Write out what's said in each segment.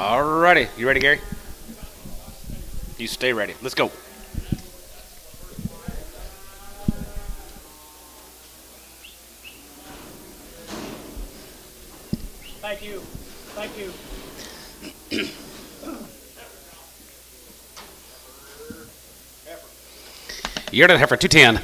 Alrighty, you ready, Gary? You stay ready. Let's go. Thank you. Thank you. You're the heifer. 210.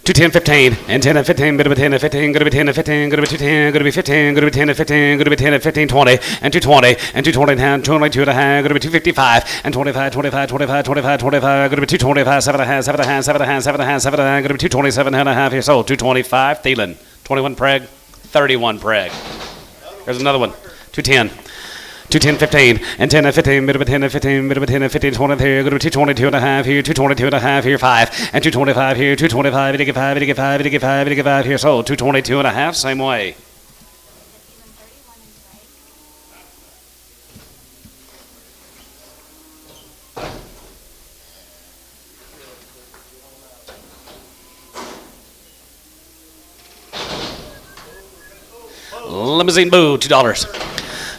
210, 15, and 10 and 15, bit of a 10 and 15, good to be 10 and 15, good to be 210, good to be 15, good to be 10 and 15, good to be 10 and 15, 20, and 220, and 220 and 22 and a half, good to be 255, and 25, 25, 25, 25, 25, good to be 225, 7 and a half, 7 and a half, 7 and a half, 7 and a half, 7 and a half, good to be 227 and a half years old, 225, Thielen, 21 preg, 31 preg. There's another one, 210. 210, 15, and 10 and 15, bit of a 10 and 15, bit of a 10 and 15, 20 here, go to 222 and a half here, 222 and a half here, 5, and 225 here, 225, 85, 85, 85, 85 here, so 222 and a half, same way. Limousine Boo, $2.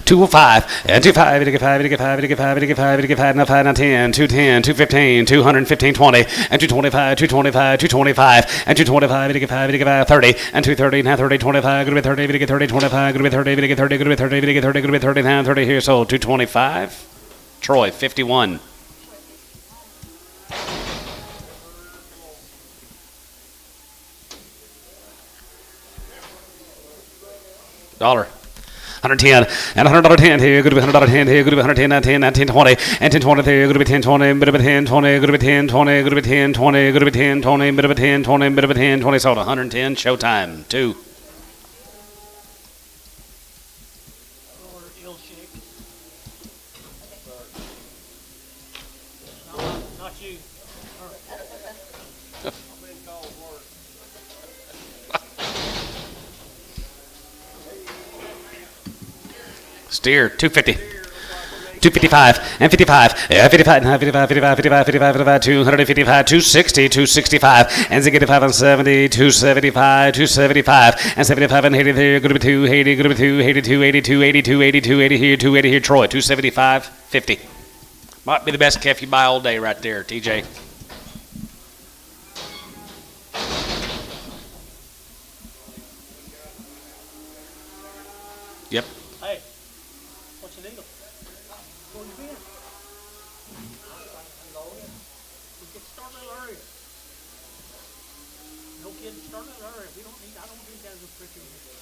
205, and 25, 85, 85, 85, 85, 85, 95, 10, 210, 215, 215, 20, and 225, 225, 225, and 225, 85, 85, 30, and 230, now 30, 25, good to be 30, good to be 30, 25, good to be 30, good to be 30, good to be 30, good to be 30, good to be 30, now 30 here, so 225. Troy, 51. Dollar. 110 and $100 here, good to be $100 here, good to be 110, 10, 10, 20, and 10, 20 here, good to be 10, 20, bit of a 10, 20, good to be 10, 20, good to be 10, 20, good to be 10, 20, bit of a 10, 20, bit of a 10, 20, sold 110, showtime, 2. Not you. Steer, 250. 255 and 55, 55, 55, 55, 55, 55, 55, 255, 260, 265, and 85 and 70, 275, 275, and 75 and 80 there, good to be 280, good to be 280, 280, 280, 280, 280 here, 280 here, Troy, 275, 50. Might be the best calf you buy all day right there, TJ. Yep. Hey, what's the deal? Where you been? We get started early. No kidding, started early. I don't need that little trick in here.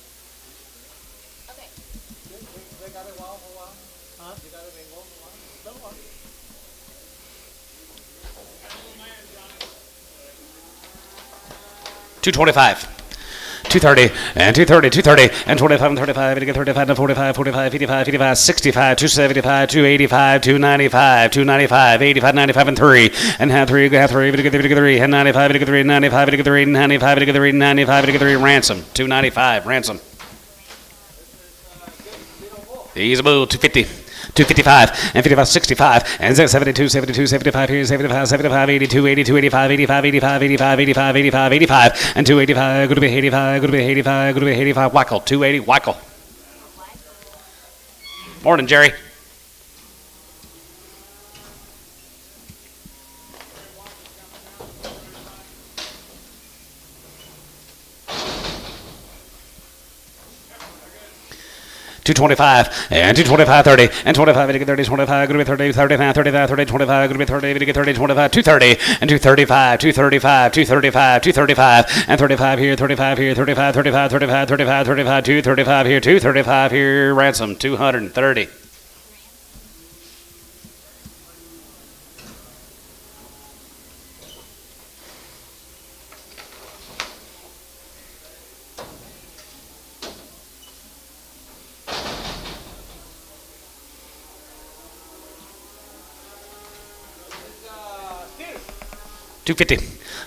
Okay. They got it wild for a while? Huh? They got it in for a while? So what? 225. 230 and 230, 230 and 25 and 35, 35 and 45, 45, 55, 55, 65, 275, 285, 295, 295, 85, 95 and 3, and half 3, half 3, 3, and 95, 3, 95, 3, 95, 3, 95, 3, ransom, 295, ransom. He's a bull, 250. 255 and 55, 65 and 72, 72, 75 here, 75, 75, 82, 82, 85, 85, 85, 85, 85, 85, 85, and 285, good to be 85, good to be 85, good to be 85, Wackel, 280, Wackel. Morning, Jerry. $225 and $225, 30 and 25, 30, 25, good to be 30, 35, 35, 30, 25, good to be 30, 30, 25, 230 and 235, 235, 235, 235, and 35 here, 35 here, 35, 35, 35, 35, 35, 235 here, 235 here, ransom, 230. $250,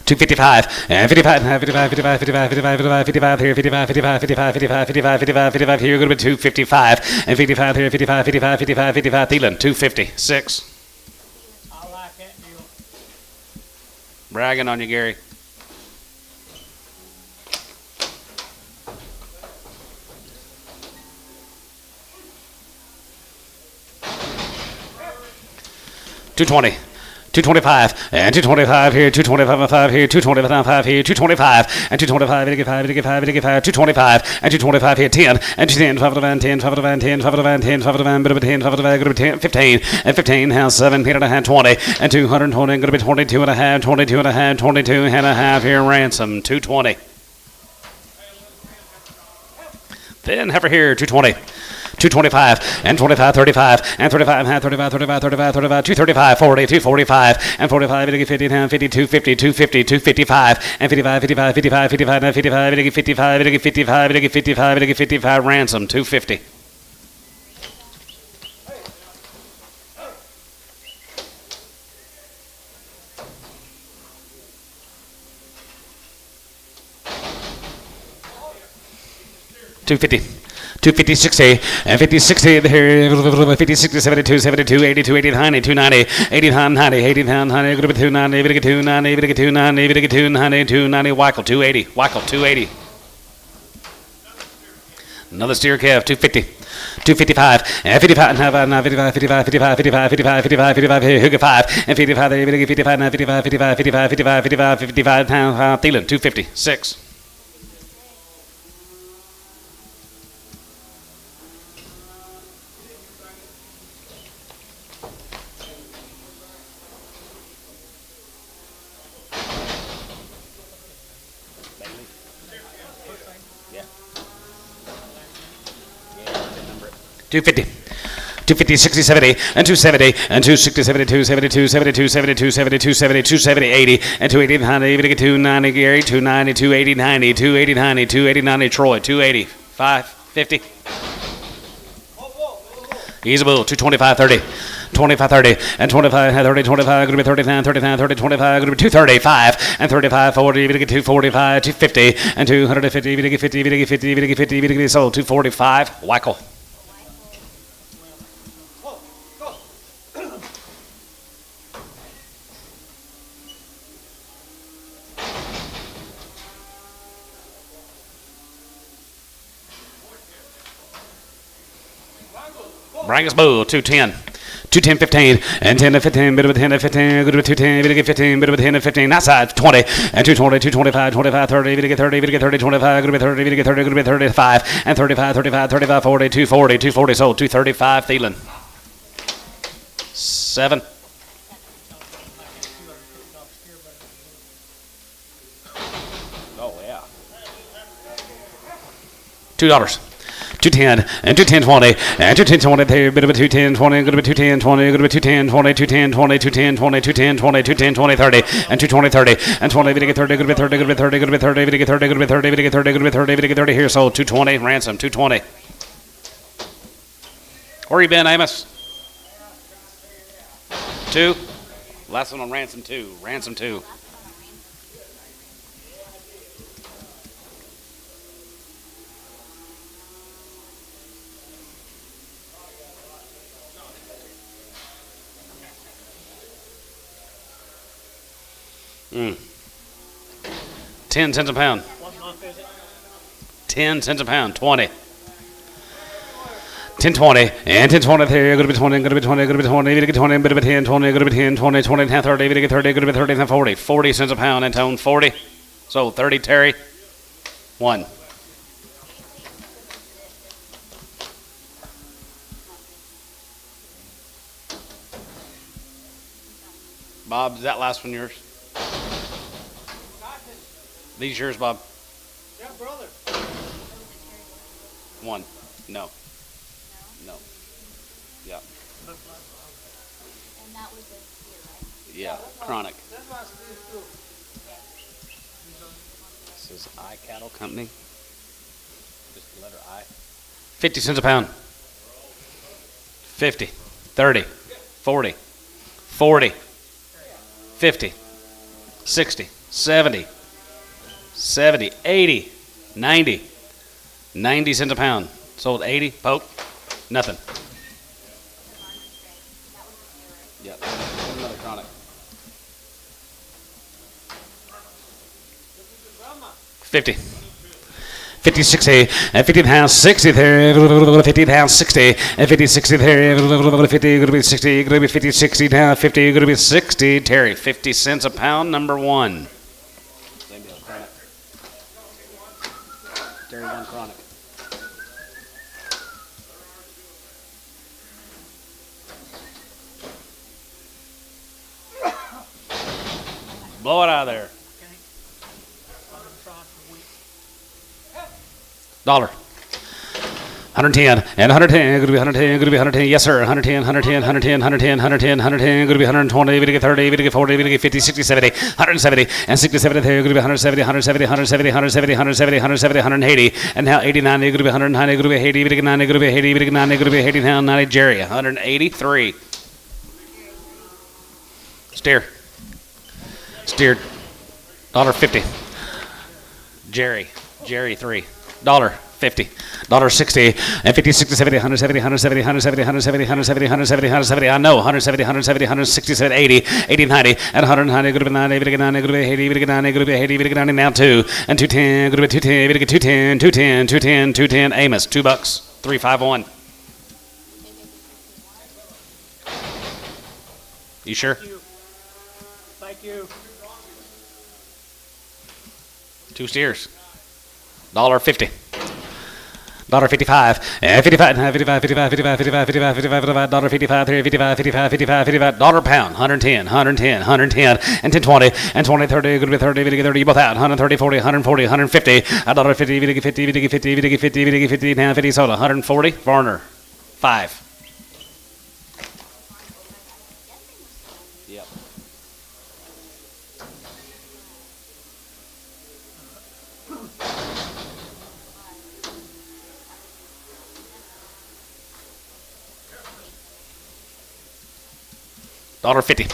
$255 and 55, 55, 55, 55, 55, 55, 55 here, 55, 55, 55, 55, 55, 55, 55 here, good to be 255 and 55 here, 55, 55, 55, 55, Thielen, 250, 6. I like that deal. Bragging on you, Gary. 220. 225 and 225 here, 225 and 5 here, 225 5 here, 225 and 225, 85, 85, 85, 225 and 225 here, 10 and 10, 5 to van, 10, 5 to van, 10, 5 to van, 10, 5 to van, bit of a 10, 5 to van, going to be 10, 15 and 15, house 7, Peter and a half, 20 and 220, going to be 22 and a half, 22 and a half, 22 and a half here, ransom, 220. Then heifer here, 220. 225 and 25, 35 and 35 and half, 35, 35, 35, 35, 235, 40, 245 and 45, 50, 52, 50, 250, 255 and 55, 55, 55, 55 and 55, 55, 55, 55, 55, ransom, 250. $250. 250, 60, and 50, 60, here, 50, 60, 72, 72, 82, 80, 90, 290, 80, 90, 80, 90, go to 290, 290, 290, 290, 290, Weichel, 280, Weichel, 280. Another steer calf, 250. 255 and 55 and 55 55 55 55 55 55 55 Hugo 5 and 55 55 and 55 55 55 55 55 55 Thielen 250 6. $250. 250, 60, 70, and 270, and 260, 72, 72, 72, 72, 72, 70, 270, 80, and 280, 90, 290, Gary, 290, 280, 90, 280, 90, 280, 90, Troy, 280, 550. Easy bull, 225, 30. 25, 30, and 25, 30, 25, going to be 39, 39, 30, 25, going to be 235, and 35, 40, going to get 245, 250, and 250, going to get 50, going to get 50, going to get 50, going to get sold, 245, Weichel. Brangus Bull, 210. 210, 15, and 10 to 15, bit of a 10 to 15, good to 210, bit of 15, bit of a 10 to 15, outside 20, and 220, 225, 25, 30, bit of 30, bit of 30, 25, good to 30, bit of 30, good to 35, and 35, 35, 35, 40, 240, 240 sold, 235, Thielen. 7. Oh, yeah. $2. 210 and 210 20 and 210 20 there bit of a 210 20 good to 210 20 good to 210 20 210 20 210 20 210 20 210 20 30 and 220 30 and 20 bit 30 good to 30 good to 30 good to 30 bit 30 good to 30 bit 30 good to 30 bit 30 here sold 220 ransom 220. Where you been, Amos? 2. Last one on ransom 2. Ransom 2. Mm. 10 cents a pound. 10 cents a pound. 20. 10, 20, and 10, 20 there. Going to be 20, going to be 20, going to be 20, going to be 20, bit of a 10, 20, going to be 10, 20, 20, 10, 30, going to get 30, going to be 30, 10, 40. 40 cents a pound, Antone. 40. So 30, Terry. 1. Bob, is that last one yours? These yours, Bob? Yeah, brother. 1. No. No. Yeah. And that was it here, right? Yeah. Chronic. That's my Steve too. This is I Cattle Company. Just the letter I. 50 cents a pound. 50. 30. 40. 40. 50. 60. 70. 70, 80, 90, 90 cents a pound. Sold 80, poke, nothing. Yep, another chronic. 50, 50, 60, and 50 pounds, 60 there, 50 pounds, 60, and 50, 60 there, 50, going to be 60, going to be 50, 60 now, 50, going to be 60, Terry, 50 cents a pound, number one. Same deal, chronic. Terry one chronic. Blow it out of there. Dollar. 110 and 110, going to be 110, going to be 110, yes sir, 110, 110, 110, 110, 110, 110, going to be 120, going to get 30, going to get 40, going to get 50, 60, 70, 170, and 60, 70, going to be 170, 170, 170, 170, 170, 170, 180, and now 80, 90, going to be 190, going to be 80, going to get 90, going to be 80, going to get 90, going to be 80, now 90, Jerry, 183. Steered. $1.50. Jerry 3. $1.50. $1.60 and 50, 60, 70, 170, 170, 170, 170, 170, 170, 170. I know 170, 170, 160, 80, 80, 90, and 190. Going to be 90, going to get 90, going to be 80, going to get 90, going to be 80, going to get 90. Now 2 and 210. Going to be 210, going to get 210, 210, 210, 210. Amos, $2, 351. You sure? Thank you. 2 steers. $1.50. $1.55. And 55, $1.55, $1 pound. 110, and 10, 20, and 20, 30, going to be 30, 30, you both out. 130, 40, 140, 150, $1.50, 50, 50, 50, 50, now 50 soda. 140, Varner. 5. Yep. $1.50.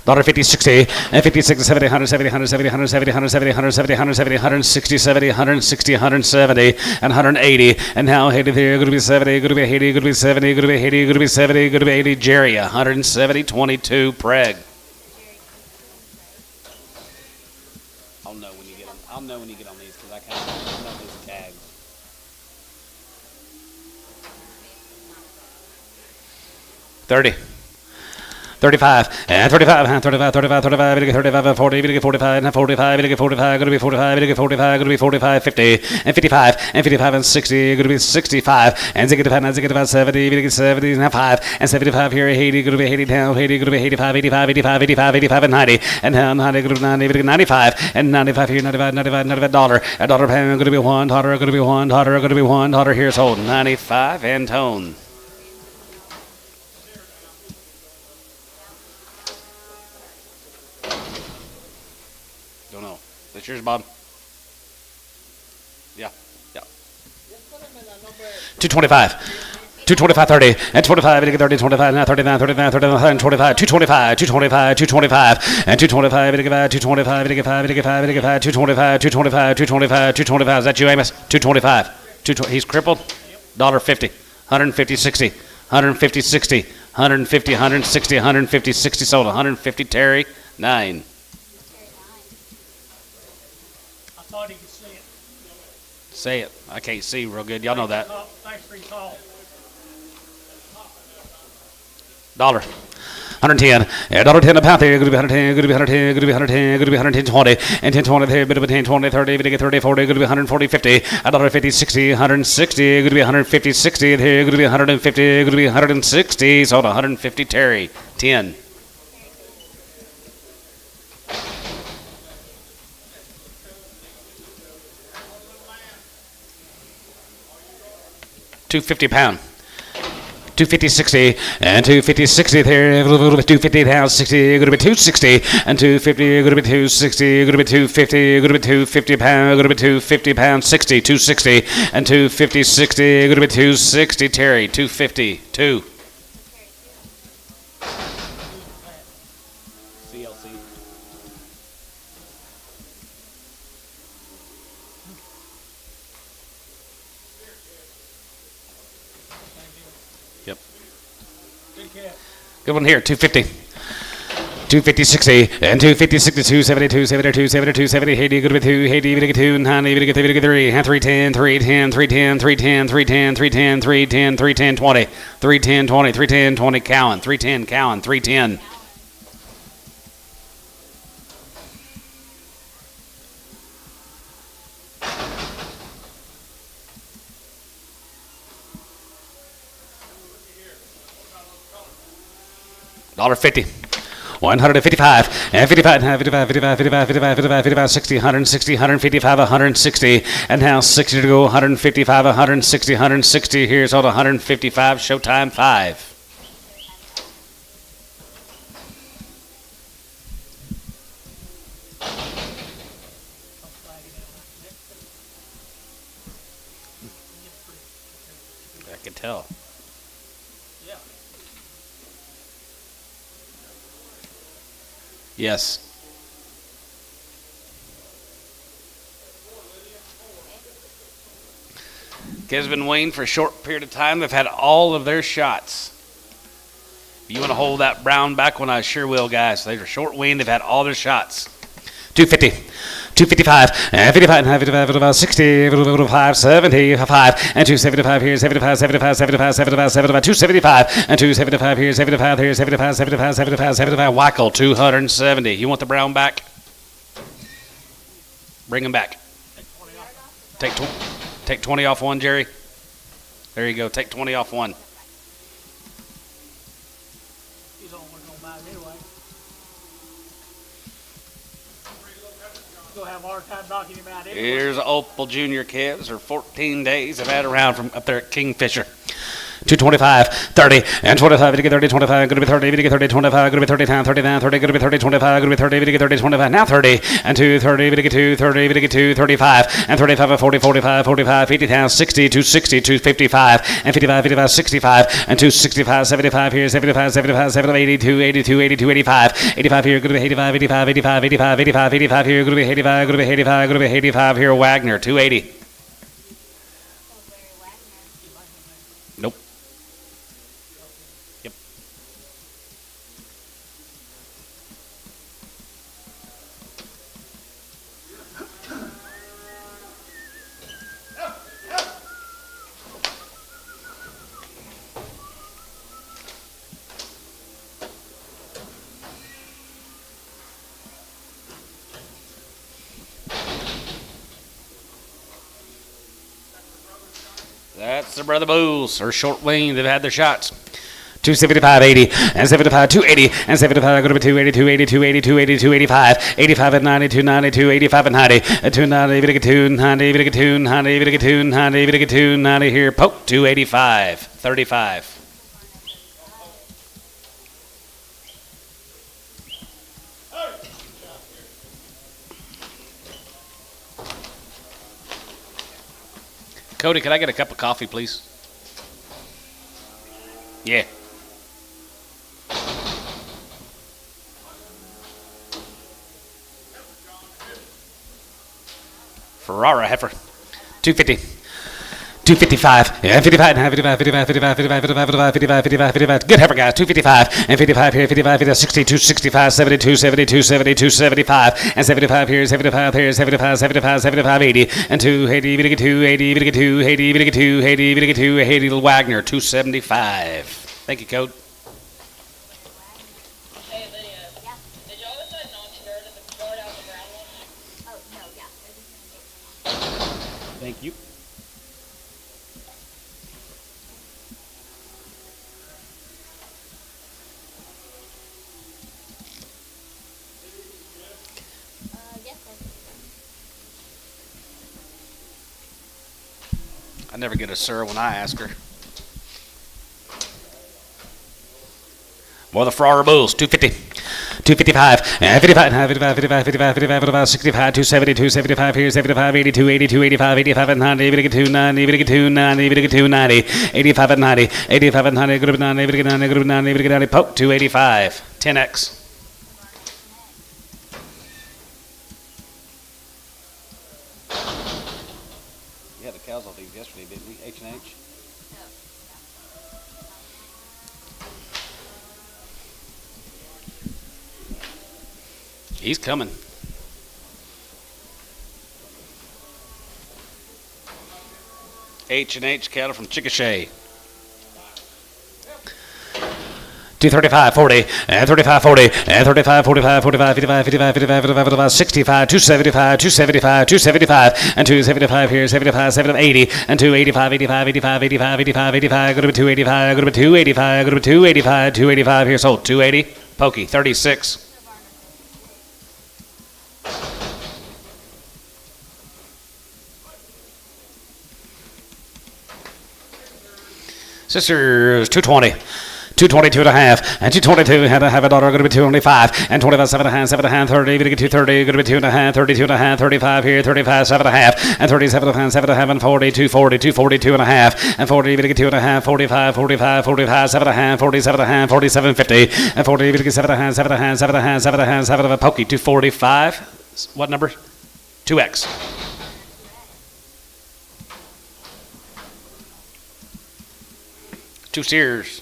$1.50, 60, and 50, 60, 70, 170, 170, 170, 170, 170, 170, 160, 70, 160, 170, and 180. And now 80 here, going to be 70, going to be 80, going to be 70, going to be 80, going to be 70, going to be 80. Jerry, 170, 22. Preg. I'll know when you get on. I'll know when you get on these because I kind of know these tags. $30. 35, and 35, and 35, 35, 35, 35, 40, 45, and 45, 45, going to be 45, 45, going to be 45, 50, and 55, and 55, and 60, going to be 65, and 65, and 65, 70, 70, and 5, and 75 here, 80, going to be 80 down, 80, going to be 85, 85, 85, 85, 85, and 90, and now 90, going to be 90, 95, and 95 here, 95, 95, $1, a $1 pound, going to be $1, going to be $1, going to be $1, here's hold, 95, and tone. Don't know. That's yours, Bob? Yeah. 225. 225, 30, and 25, 30, 25, now 39, 39, 39, and 25, 225, 225, 225, and 225, 225, 225, 225, 225, 225, 225. Is that you, Amos? 225. He's crippled? $1.50. 150, 60, 150, 60, 150, 160, 150, 60 sold, 150, Terry, 9. I thought he could see it. Say it. I can't see real good. Y'all know that. Thanks for your call. $1. 110. $1.10 a pound there. Going to be 110. Going to be 110. Going to be 110. Going to be 120. And 10, 20 there. Bit of a 10, 20, 30. Going to get 30, 40. Going to be 140, 50. $1.50, 60. 160. Going to be 150, 60. Here. Going to be 150. Going to be 160. Sold 150. Terry. 10. $250 pound. 250, 60, and 250, 60 there, 250 down, 60, going to be 260, and 250, going to be 260, going to be 250, going to be 250 pound, going to be 250 pound, 60, 260, and 250, 60, going to be 260, Terry, 250, 2. CLC. Yep. Good one here, 250. 250, 60, and 250, 62, 72, 72, 72, 70, 80, good with 2, 80, 2, 90, 3, and 310, 310, 310, 310, 310, 310, 310, 310, 20, 310, 20, 310, 20, Cowan, 310, Cowan, 310. $1.50. 155, and 55, 55, 55, 55, 55, 55, 55, 60, 160, 155, 160, and now 60 to go, 155, 160, 160. Here's all the 155, showtime 5. I can tell. Yeah. Yes. Kids have been waiting for a short period of time. They've had all of their shots. If you want to hold that brown back one, I sure will, guys. They're short weaned. They've had all their shots. 250, 255, and 55, 55, 60, 55, 75, and 275 here, 75, 75, 75, 75, 75, 275, and 275 here, 75 here, 75, 75, 75, 75, Wackel, 270. You want the brown back? Bring him back. Take 20 off one, Jerry. There you go. Take 20 off one. He's only going to buy it anyway. You'll have a hard time knocking him out anyway. Here's Opal Junior kids. They're 14 days. They've had around from up there at Kingfisher. 225, 30, and 25, to get 30, 25, going to be 30, to get 30, 25, going to be 30, 10, 30, 30, going to be 30, 25, going to be 30, to get 30, 25, now 30, and 2, 30, to get 2, 30, to get 2, 35, and 35, 40, 45, 45, 50, 60, 260, 255, and 55, 55, 65, and 265, 75 here, 75, 75, 75, 82, 82, 82, 85, 85 here, going to be 85, 85, 85, 85, 85, 85 here, going to be 85, going to be 85, going to be 85 here, Wagner, 280. Nope. Yep. That's the Brother Bulls, or short wing. They've had their shots. 275, 80, and 75, 280, and 75, going to be 280, 280, 280, 280, 285, 85 and 90, 290, 85 and 90, 290, even get 290, even get 290, even get 290, even get 290 here, poke, 285, 35. Cody, can I get a cup of coffee, please? Yeah. Ferrara heifer. 250. 255, and 55, and 55, 55, 55, 55, 55, 55, 55, 55. Good heifer, guys. 255, and 55 here, 55, 55, 60, 265, 72, 72, 72, 75, and 75 here, 75 here, 75, 75, 75, 80, and 280, 280, 280, 280, 280, little Wagner, 275. Thank you, Code. Hey, Lydia. Yeah. Did y'all decide not to start out the brown one? Oh, no, yeah. They're just gonna get Thank you. yes, I never get a sir when I ask her. More the Ferrara Bulls, 250, 255, 55, 55, 55, 55, 55, 65, 270, 275 here, 75, 82, 82, 85, 85 and 90, even get 290, even get 290, even get 290, 85 and 90, 85 and 90, group 90, even get 90, group 90, even get 90, poke, 285, 10x. We had the cows off these yesterday, didn't we? H&H? He's coming. H&H cattle from Chickasha. 235, 40, and 35, 40, and 35, 45, 45, 55, 55, 55, 55, 55, 65, 275, 275, 275, and 275 here, 75, 75, 80, and 285, 85, 85, 85, 85, 85, go to 285, go to 285, go to 285, 285 here, sold, 280, pokey, 36. Sisters, 220. 222 and a half, and 222, had to have a daughter, going to be 225, and 25, 7 and a half, 7 and a half, 30, going to get 230, going to be 2 and a half, 32 and a half, 35 here, 35, 7 and a half, and 37 and a half, 7 and a half, and 40, 240, 242 and a half, and 40, going to get 2 and a half, 45, 45, 45, 7 and a half, 47 and a half, 47, 50, and 40, going to get 7 and a half, 7 and a half, 7 and a half, 7 and a half, 7 of a pokey, 245, what number? 2X. Two steers.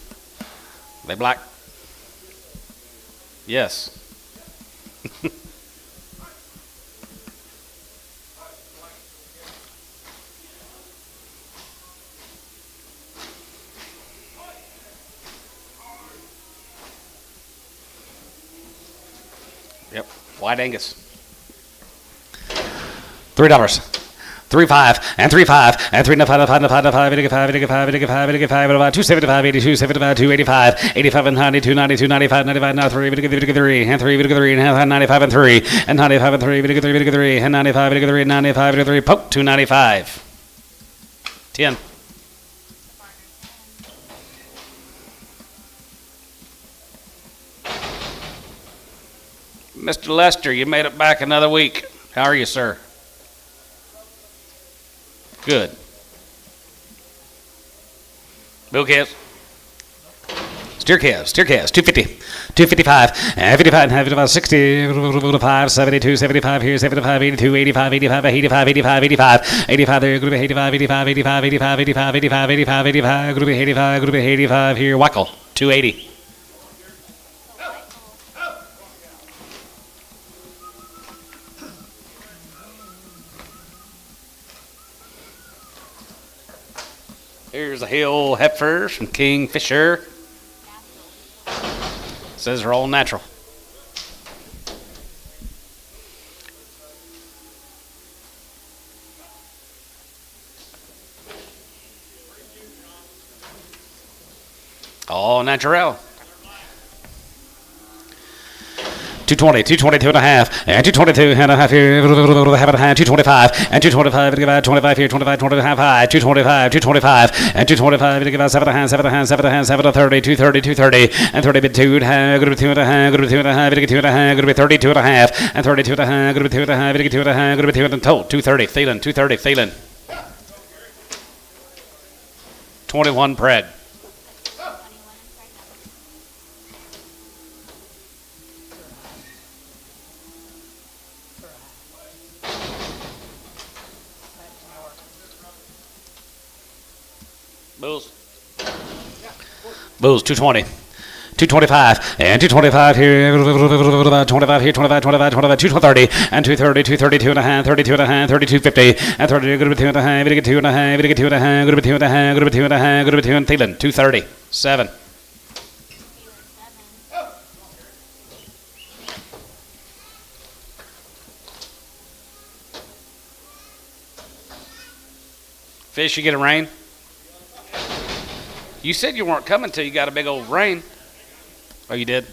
They black? Yes. Yep. White Angus. $3. 3.5 and 3.5 and 3.5 275 82 75 285 85 and 92 92 95 95 now 3 3 and 3 3 and 95 and 3 and 95 and 3 3 and 95 3 95 3 poke 295 10. Mr. Lester, you made it back another week. How are you, sir? Good. Bill calves. Steer calves, 250, 255, 55, 55, 60, 55, 72, 75 here, 75, 82, 85, 85, 85, 85, 85, 85 there, group 85, 85, 85, 85, 85, 85, 85, 85, group 85, group 85 here, Wackel, 280. Here's a Hill Heifers from Kingfisher. Says they're all natural. All natural. 220, 222 and a half, and 222 and a half here, have it high, 225, and 225, give out 25 here, 25, 20 and a half high, 225, 225, and 225, give out 7 and a half, 7 and a half, 7 and a half, 7 to 30, 230, 230, and 30 bit 2 and a half, good to be 2 and a half, good to be 2 and a half, good to be 2 and a half, good to be 32 and a half, and 32 and a half, good to be 2 and a half, good to be 2 and a half, good to be 2 and a half, total, 230, feeling, 230, feeling. 21 preg. Bulls. Bulls, 220. 225 and 225 here, 25 here, 25, 25, 25, 230 and 230, 232 and a half, 32 and a half, 32, 50 and 30, good to be 2 and a half, good to be 2 and a half, good to be 2 and a half, good to be 2 and a half, good to be 2 and a half, good to be 2 and feeling 230, 7. Fish, you get a rain? You said you weren't coming till you got a big old rain. Oh, you did?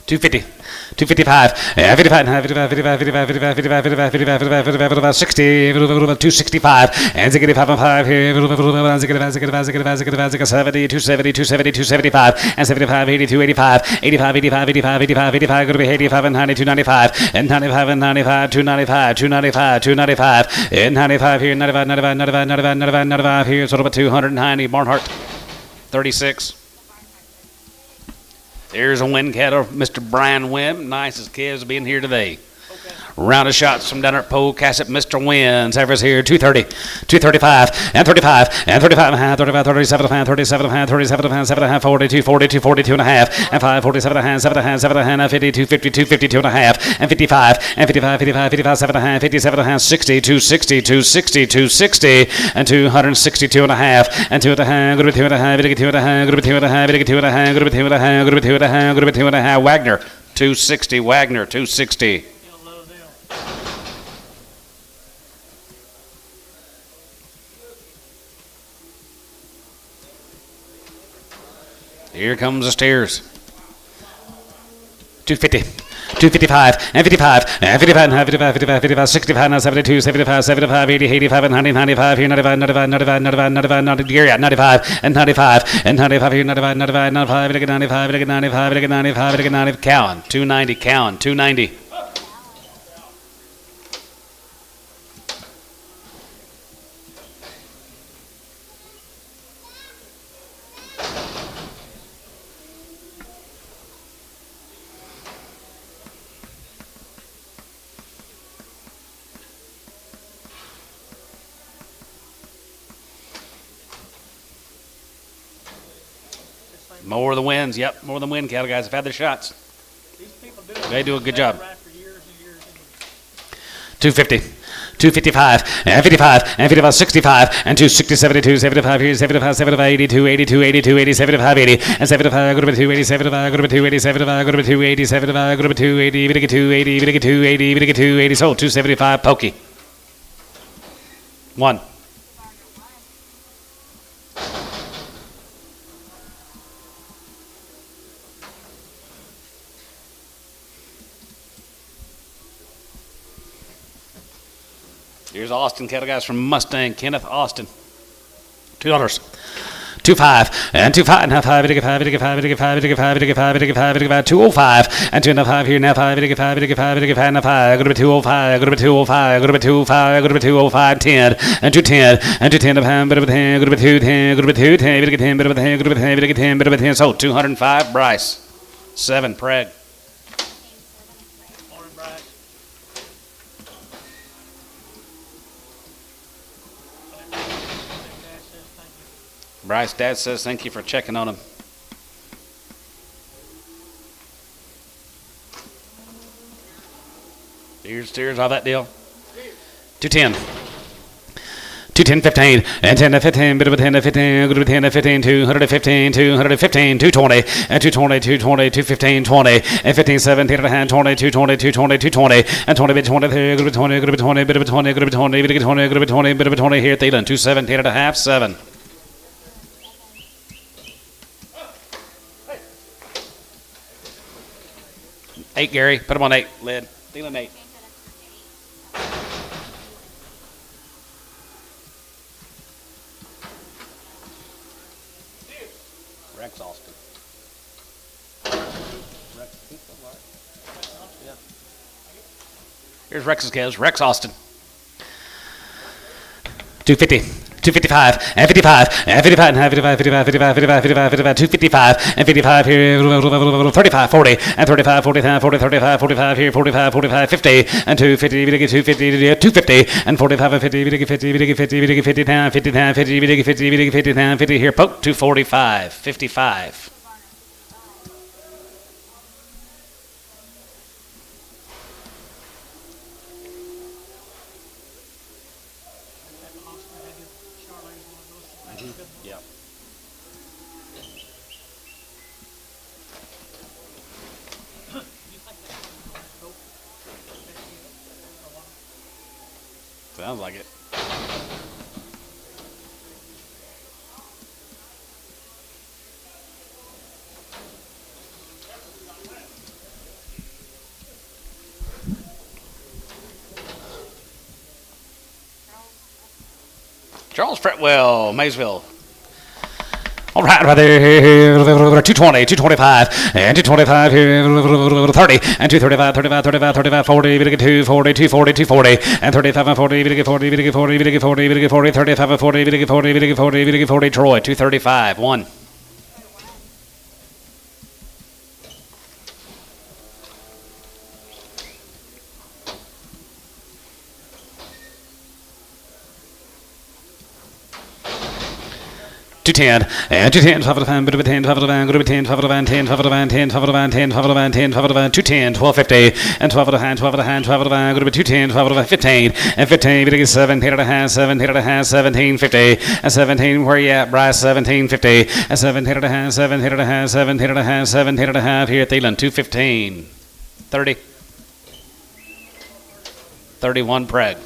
250, 255, 55, 55, 55, 55, 55, 55, 55, 55, 55, 55, 60, 265, and 5 here, 70, 270, 270, 275, and 75, 82, 85, 85, 85, 85, 85, 85, going to be 85 and 90, 295, and 95 and 95, 295, 295, 295, and 95 here, 95, 95, 95, 95, 95, 95 here, sort of a 290, Barnhart, 36. There's a win cattle, Mr. Brian Webb. Nicest calves being here today. Round of shots from down at Pole Cassett. Mr. Wins. Evers here. 230, 235, and 35, and 35 and a half, 35, 37 and a half, 37 and a half, 37 and a half, 7 and a half, 42, 42, 42 and a half, and 5, 47 and a half, 7 and a half, 7 and a half, 50, 250, 252 and a half, and 55, and 55, 55, 55, 7 and a half, 57 and a half, 60, 260, 260, 260, and 262 and a half, and 2 and a half, go to 2 and a half, 2 and a half, go to 2 and a half, 2 and a half, go to 2 and a half, go to 2 and a half, go to 2 and a half, Wagner, 260, Wagner, 260. Here comes the stairs. 250, 255, and 55, and 55, and 55, 55, 55, 65, and 72, 75, 75, 80, 85, and 90, 95, here, 95, 95, 95, 95, 95, 95, 95, and 95, and 95, here, 95, 95, 95, 95, 95, 95, 95, Cowan, 290, Cowan, 290. More than wins. Yep, more than win cattle guys have had their shots. They do a good job. 250, 255, and 55, and 55, 65, and 260, 72, 75, here, 75, 75, 82, 82, 82, 80, 75, 80, and 75, go to 280, 75, go to 280, 75, go to 280, 75, go to 280, 280, 280, 280, sold, 275, pokey. 1. Here's Austin cattle guys from Mustang, Kenneth Austin. $2. 25 and 25 and a half, 5, 5, 5, 5, 5, 5, 5, 205 and 2 and a half here now, 5, 5, 5, 5 and a 5, go to 205, go to 205, go to 205, go to 205, 10 and 210 and 210 of ham, bit of 10, go to 210, go to 210, bit of 10, bit of 10, go to 10, bit of 10, bit of 10, so 205, Bryce. 7, Preg. Bryce, Dad says thank you for checking on him. Steers, all that deal. 210. 210, 15, and 10 to 15, bit of a 10 to 15, good to 10 to 15, 215, 215, 220, and 220, 220, 215, 20, and 15, 17 and a half, 20, 220, 220, 220, and 20, bit 20, good to 20, good to 20, bit of a 20, good to 20, bit of 20, good to 20, bit of a 20 here at Thielen, 217 and a half, 7. Eight, Gary. Put him on 8. Lid. Thielen 8. Rex Austin. Here's Rex's calves. Rex Austin. 250. 255 and 55 and 55 and 55, 55, 55, 55, 55, 55, 255 and 55 here, 35, 40 and 35, 45, 40, 35, 45 here, 45, 45, 50 and 250, 250, 250 and 45 and 50, 50, 50, 50, 50 down, 50 down, 50, 50, 50, 50 down, 50 here, poke 245, 55. Sounds like it. Charles Fretwell, Maysville. All right, right there, 220, 225, and 225 here, 30, and 235, 35, 35, 35, 40, 240, 240, 240, and 35 and 40, 40, 40, 40, 40, 35 and 40, 40, 40, 40, Troy, 235, 1. 210 and 210, 12 of the van, bit of a 10, 12 of the van, good of a 10, 12 of the van, 10, 12 of the van, 10, 12 of the van, 10, 12 of the van, 10, 12 of the van, 210, 1250, and 12 of the hand, 12 of the hand, 12 of the van, good of a 210, 12 of the 15, and 15, bit of 7, 8 of the hand, 7, 8 of the hand, 1750, and 17, where you at, Bryce, 1750, and 7, 8 of the hand, 7, 8 of the hand, 7, 8 of the hand, 7, 8 of the half here at Thielen, 215, 30, 31 Preg.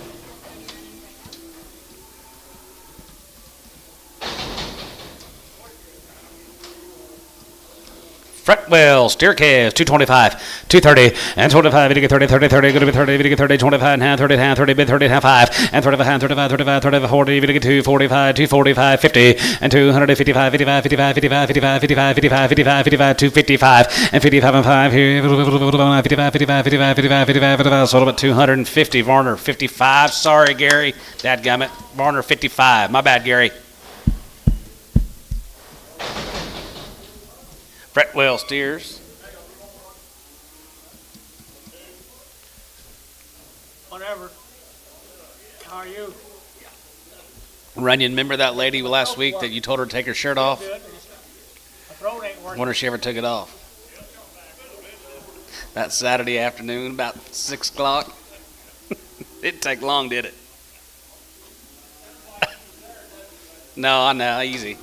Fretwell, steer calves, 225, 230, and 25, to get 30, 30, 30, good to be 30, to get 30, 25, and half, 30, and half, 30, bid 30, and half, 5, and 35, and 35, 35, 35, 40, to get 245, 245, 50, and 255, 55, 55, 55, 55, 55, 55, 55, 55, 255, and 55, and 5 here, 55, 55, 55, 55, 55, sold about 250, Varner, 55, sorry, Gary, dadgummit, Varner, 55, my bad, Gary. Fretwell steers. Whatever. How are you? Runyon, remember that lady last week that you told her to take her shirt off? Good. My throat ain't working. Wonder if she ever took it off. That Saturday afternoon, about 6 o'clock. Didn't take long, did it? No, I know, easy.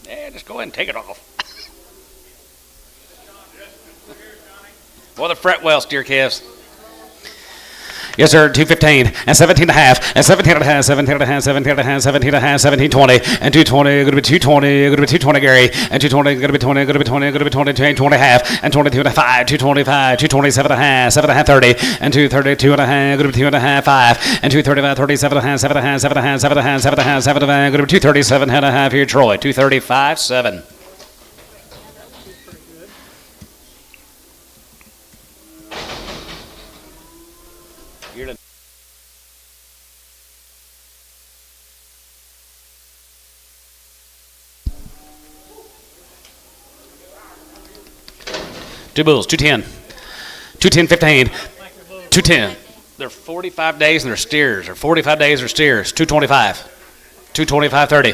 Yeah, just go ahead and take it off. Well, the Fretwell steer calves. Yes, sir, 215, and 17 and a half, and 17 and a half, 17 and a half, 17 and a half, 17 and a half, 1720, and 220, going to be 220, going to be 220, Gary, and 220, going to be 20, going to be 20, going to be 20, 20 and a half, and 22 and a 5, 225, 227 and a half, 7 and a half, 30, and 232 and a half, going to be 2 and a half, 5, and 235, 37 and a half, 7 and a half, 7 and a half, 7 and a half, 7 and a half, 7 and a half, going to be 237 and a half here, Troy, 235, 7. You're the two bulls, 210, 210, 15, 210. They're 45 days and they're steers, or 45 days or steers, 225, 225, 30.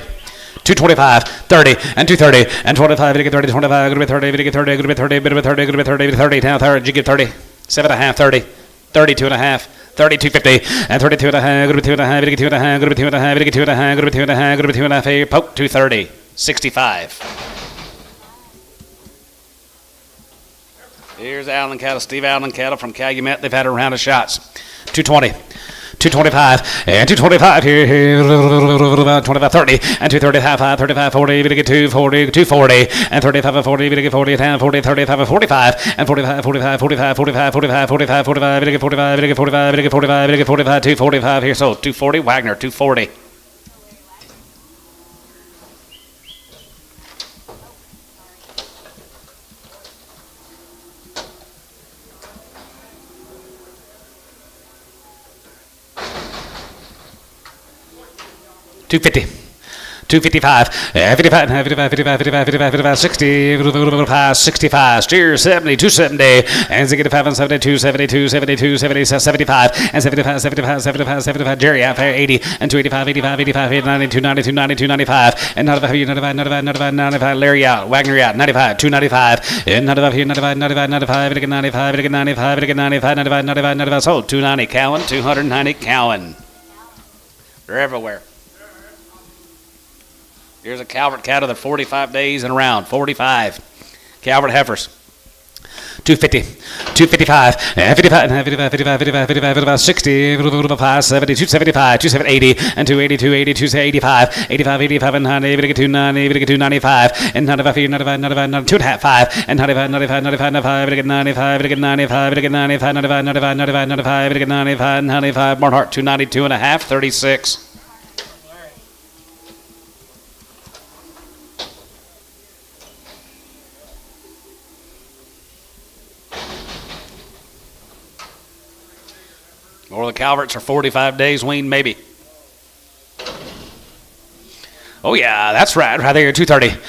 225, 30, and 230, and 25, to get 30, 25, going to be 30, to get 30, going to be 30, bit of a 30, going to be 30, 30, now 30, did you get 30? 7 and a half, 30, 32 and a half, 30, 250, and 32 and a half, going to be 2 and a half, to get 2 and a half, going to be 2 and a half, to get 2 and a half, going to be 2 and a half, going to be 2 and a half, here, poke, 230, 65. Here's Allen cattle, Steve Allen cattle from Calumet. They've had a round of shots. 220, 225, and 225 here, 25, 30, and 235, 35, 40, to get 240, 240, and 35, 40, to get 40, 10, 40, 35, 45, and 45, 45, 45, 45, 45, 45, 45, to get 45, to get 45, to get 45, to get 45, 245 here, so 240, Wagner, 240. $250, 255, 55, 55, 55, 55, 55, 55, 60, 65, steer 70, 270, and 65, and 72, 72, 72, 75, and 75, 75, 75, 75, Jerry out there, 80, and 285, 85, 85, 92, 92, 92, 95, and 95, 95, 95, 95, 95, Larry out, Wagner out, 95, 295, and 95 here, 95, 95, 95, 95, 95, 95, 95, 95, 95, sold, 290, Cowan, 290, Cowan. They're everywhere. Here's a Calvert cattle. They're 45 days and around. 45. Calvert heifers. 250, 255, 55, 55, 55, 55, 55, 60, 55, 70, 275, 280, and 280, 280, 285, 85, 85, and 90, 290, 295, and 95, 95, 95, 2 and a half, 5, and 95, 95, 95, 95, 95, 95, 95, 95, 95, 95, 95, 95, 95, Barnhart, 292 and a half, 36. Or the Calverts are 45 days weaned, maybe. Oh, yeah, that's right there, 230.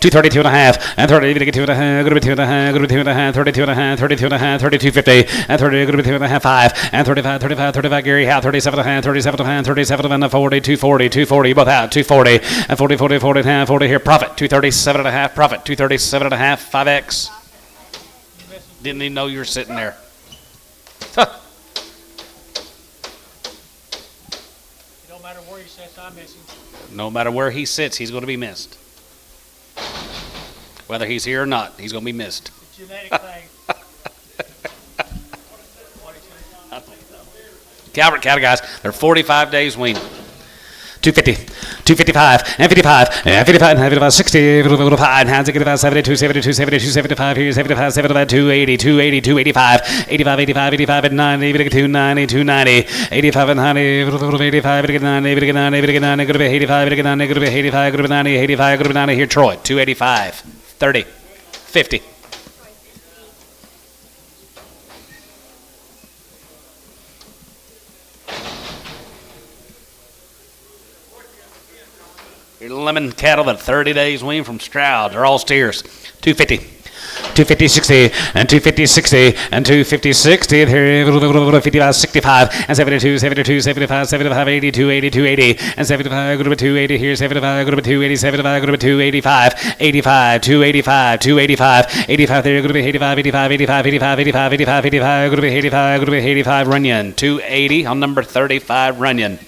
232 and a half, and 30, going to get 2 and a half, going to be 2 and a half, going to be 2 and a half, 32 and a half, 32 and a half, 32.50, and 30, going to be 2 and a half, 5, and 35, Gary Howe, 37 and a half, 37 and a half, 37 and a 40, 240, both out, 240, and 40 and a half, 40 here, profit, 237 and a half, profit, 237 and a half, 5X. Didn't even know you were sitting there. It don't matter where he sits, I'm missing. No matter where he sits, he's going to be missed. Whether he's here or not, he's going to be missed. It's a genetic thing. Calvert cattle guys, they're 45 days weaned. 250, 255, and 55, and 55, and 55, 60, 55, and 75, 72, 72, 72, 75, here, 75, 75, 280, 280, 285, 85, 85, 85, and 90, 290, 290, 85, and 90, 85, 90, 90, 90, go to be 85, 90, go to be 85, go to be 90, 85, go to be 90, here, Troy, 285, 30, 50. Your lemon cattle that 30 days weaned from Stroud. They're all steers. 250, 250, 60, and 250, 60, and 250, 60, and here, 55, 65, and 72, 72, 75, 75, 82, 82, 80, and 75, go to 280, here, 75, go to 280, 75, go to 285, 85, 285, 285, 85, there, go to be 85, 85, 85, 85, 85, 85, 85, go to be 85, go to be 85, Runyon. 280 on number 35, Runyon.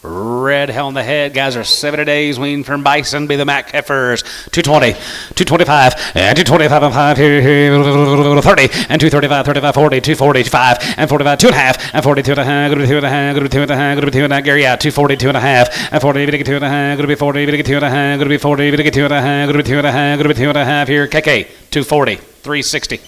Red hell in the head. Guys are 70 days weaned from bison. Be the Mac heifers. 220, 225, and 225 and 5 here, 30, and 235, 35, 40, 240, 5, and 45, 2 and a half, and 42 and a half, go to 2 and a half, go to 2 and a half, go to 2 and a half, Gary out, 242 and a half, and 40, to get 2 and a half, go to be 40, to get 2 and a half, go to be 40, to get 2 and a half, go to be 2 and a half, go to be 2 and a half here, KK, 240, 360.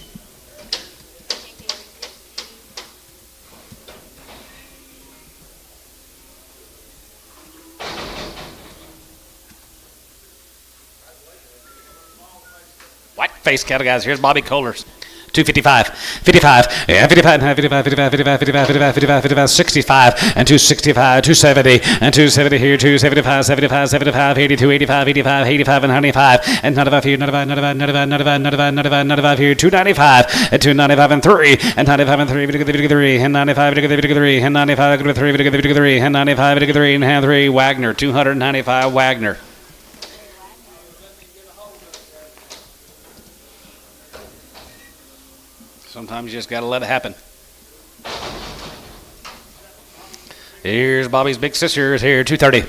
White-faced cattle guys. Here's Bobby Kohlers. 255, 55, and 55, 55, 55, 55, 55, 55, 55, 55, 65, and 265, 270, and 270 here, 275, 75, 75, 82, 85, 85, 85, and 95, and 95 here, 95, 95, 95, 95, 95, 95, 95 here, 295, and 295 and 3, and 95 and 3, 3, and 95, 3, and 95, 3, and 95, 3, and 3, Wagner, 295, Wagner. Sometimes you just got to let it happen. Here's Bobby's big sisters here, 230,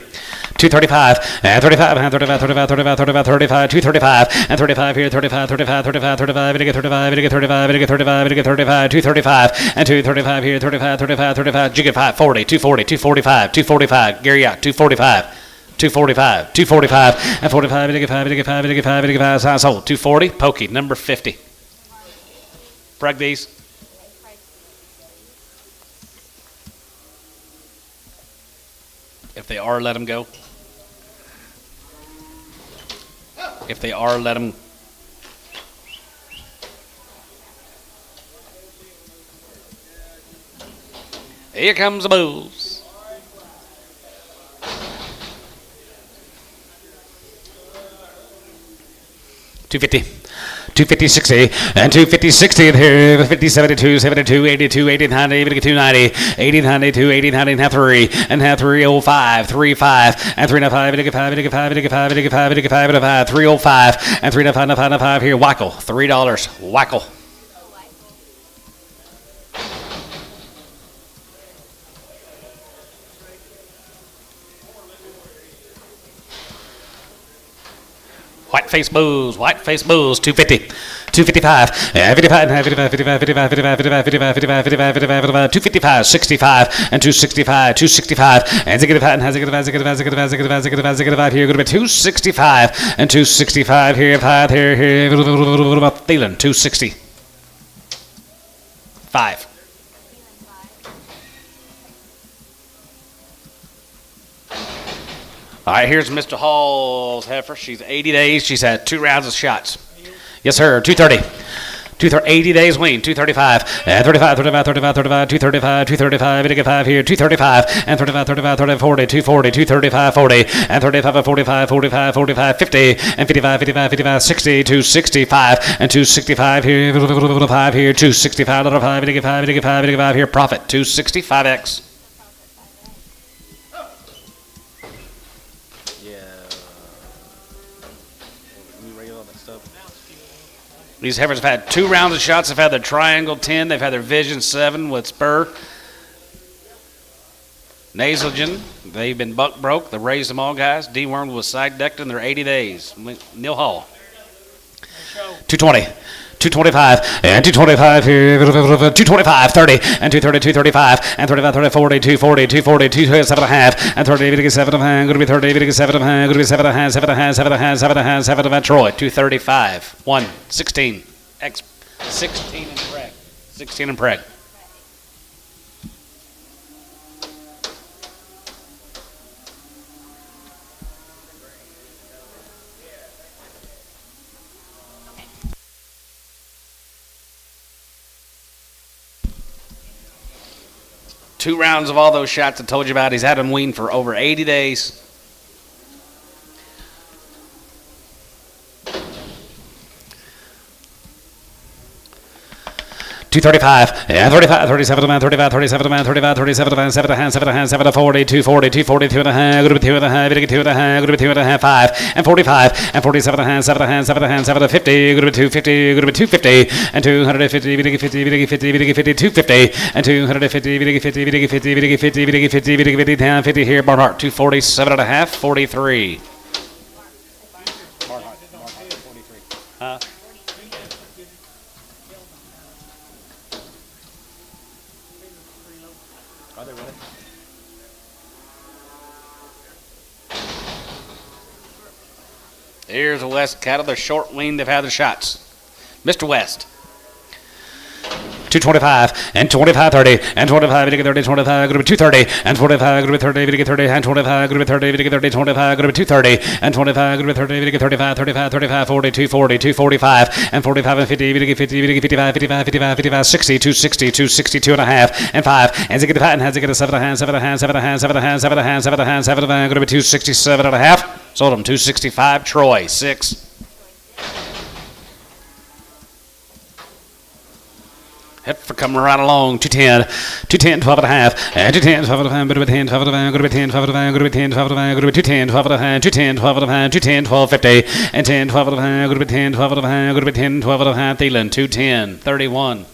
235, and 35, and 35, 35, 35, 35, 35, 235, and 35 here, 35, 35, 35, 35, and 35, and 35, and 35, and 35, 235, and 235 here, 35, 35, 35, Jig at 540, 240, 245, 245, Gary out, 245. 245, 245, and 45, and 5, and 5, and 5, and 5, sold, 240, Pokey, number 50. Preg these. If they are, let them go. If they are, let them. Here comes the bulls. $250. 250, 60, and 250, 60, and here, 50, 72, 72, 82, 80, 90, 290, 80, 92, 80, 90, and half 3, and half 305, 35, and 395, 5, 5, 5, 5, 5, 305, and 395, 5 here, Wackel, $3, Wackel. White-face bulls, 250, 255, 55, 55, 55, 55, 55, 55, 55, 55, 55, 255, 65, and 265, 265, and 5 here, go to be 265, and 265 here, 5 here, what about Thielen, 260, 5. All right, here's Mr. Hall's heifer. She's 80 days. She's had 2 rounds of shots. Yes, sir. 230. 80 days wean, 235, and 35, 35, 35, 35, 235, 235, we get 5 here, 235, and 35, 35, 35, 40, 240, 235, 40, and 35, 45, 45, 45, 50, and 55, 55, 55, 60, 265, and 265 here, 5 here, 265, little 5, we get 5, we get 5, we get 5 here, profit, 265x. These heifers have had 2 rounds of shots. They've had their triangle 10. They've had their vision 7 with spur. Nasogen. They've been buck broke. They've raised them all, guys. Dewormed with side ducted in their 80 days. Neil Hall. 220. 225, and 225 here, 225, 30, and 230, 235, and 35, 30, 40, 240, 240, 227 and a half, and 30, 7 and a half, going to be 30, 7 and a half, going to be 7 and a half, 7 and a half, 7 and a half, 7 and a half, 7 and a half, Troy, 235, 1, 16, X, 16 and preg, 16 and preg. Two rounds of all those shots I told you about. He's had them weaned for over 80 days. $235, and 35, 37 man, 35, 37 man, 35, 37 man, 7 and a half, 7 and a half, 7 to 40, 240, 240, 2 and a half, going to be 2 and a half, going to be 2 and a half, going to be 2 and a half, 5, and 45, and 47 and a half, 7 and a half, 7 and a half, 7 to 50, going to be 250, going to be 250, and 250, 50, 50, 50, 250, and 250, 50, 50, 50, 50, 50, 50, down 50 here, Barnhart, 247 and a half, 43. Barnhart, 43. Huh? Are they really? Here's the West cattle. They're short weaned. They've had their shots. Mr. West. 225 and 25, 30 and 25, 30, 25, going to be 230 and 25, going to be 30, 30 and 25, going to be 30, 30, 25, going to be 230 and 25, going to be 30, 35, 35, 35, 40, 240, 245 and 45 and 50, 50, 55, 55, 55, 55, 60, 260, 262 and a half and 5 and get the patent has to get a 7 and a half, 7 and a half, 7 and a half, 7 and a half, 7 and a half, 7 and a half, 7 and a half, going to be 267 and a half. Sold them 265. Troy 6. Heifer coming right along, 210, 210, 12 and a half, and 210, 12 and a half, going to be 10, 12 and a half, going to be 10, 12 and a half, going to be 10, 12 and a half, going to be 210, 12 and a half, 210, 12 and a half, 210, 12, 50, and 10, 12 and a half, going to be 10, 12 and a half, going to be 10, 12 and a half, Thielen, 210, 31.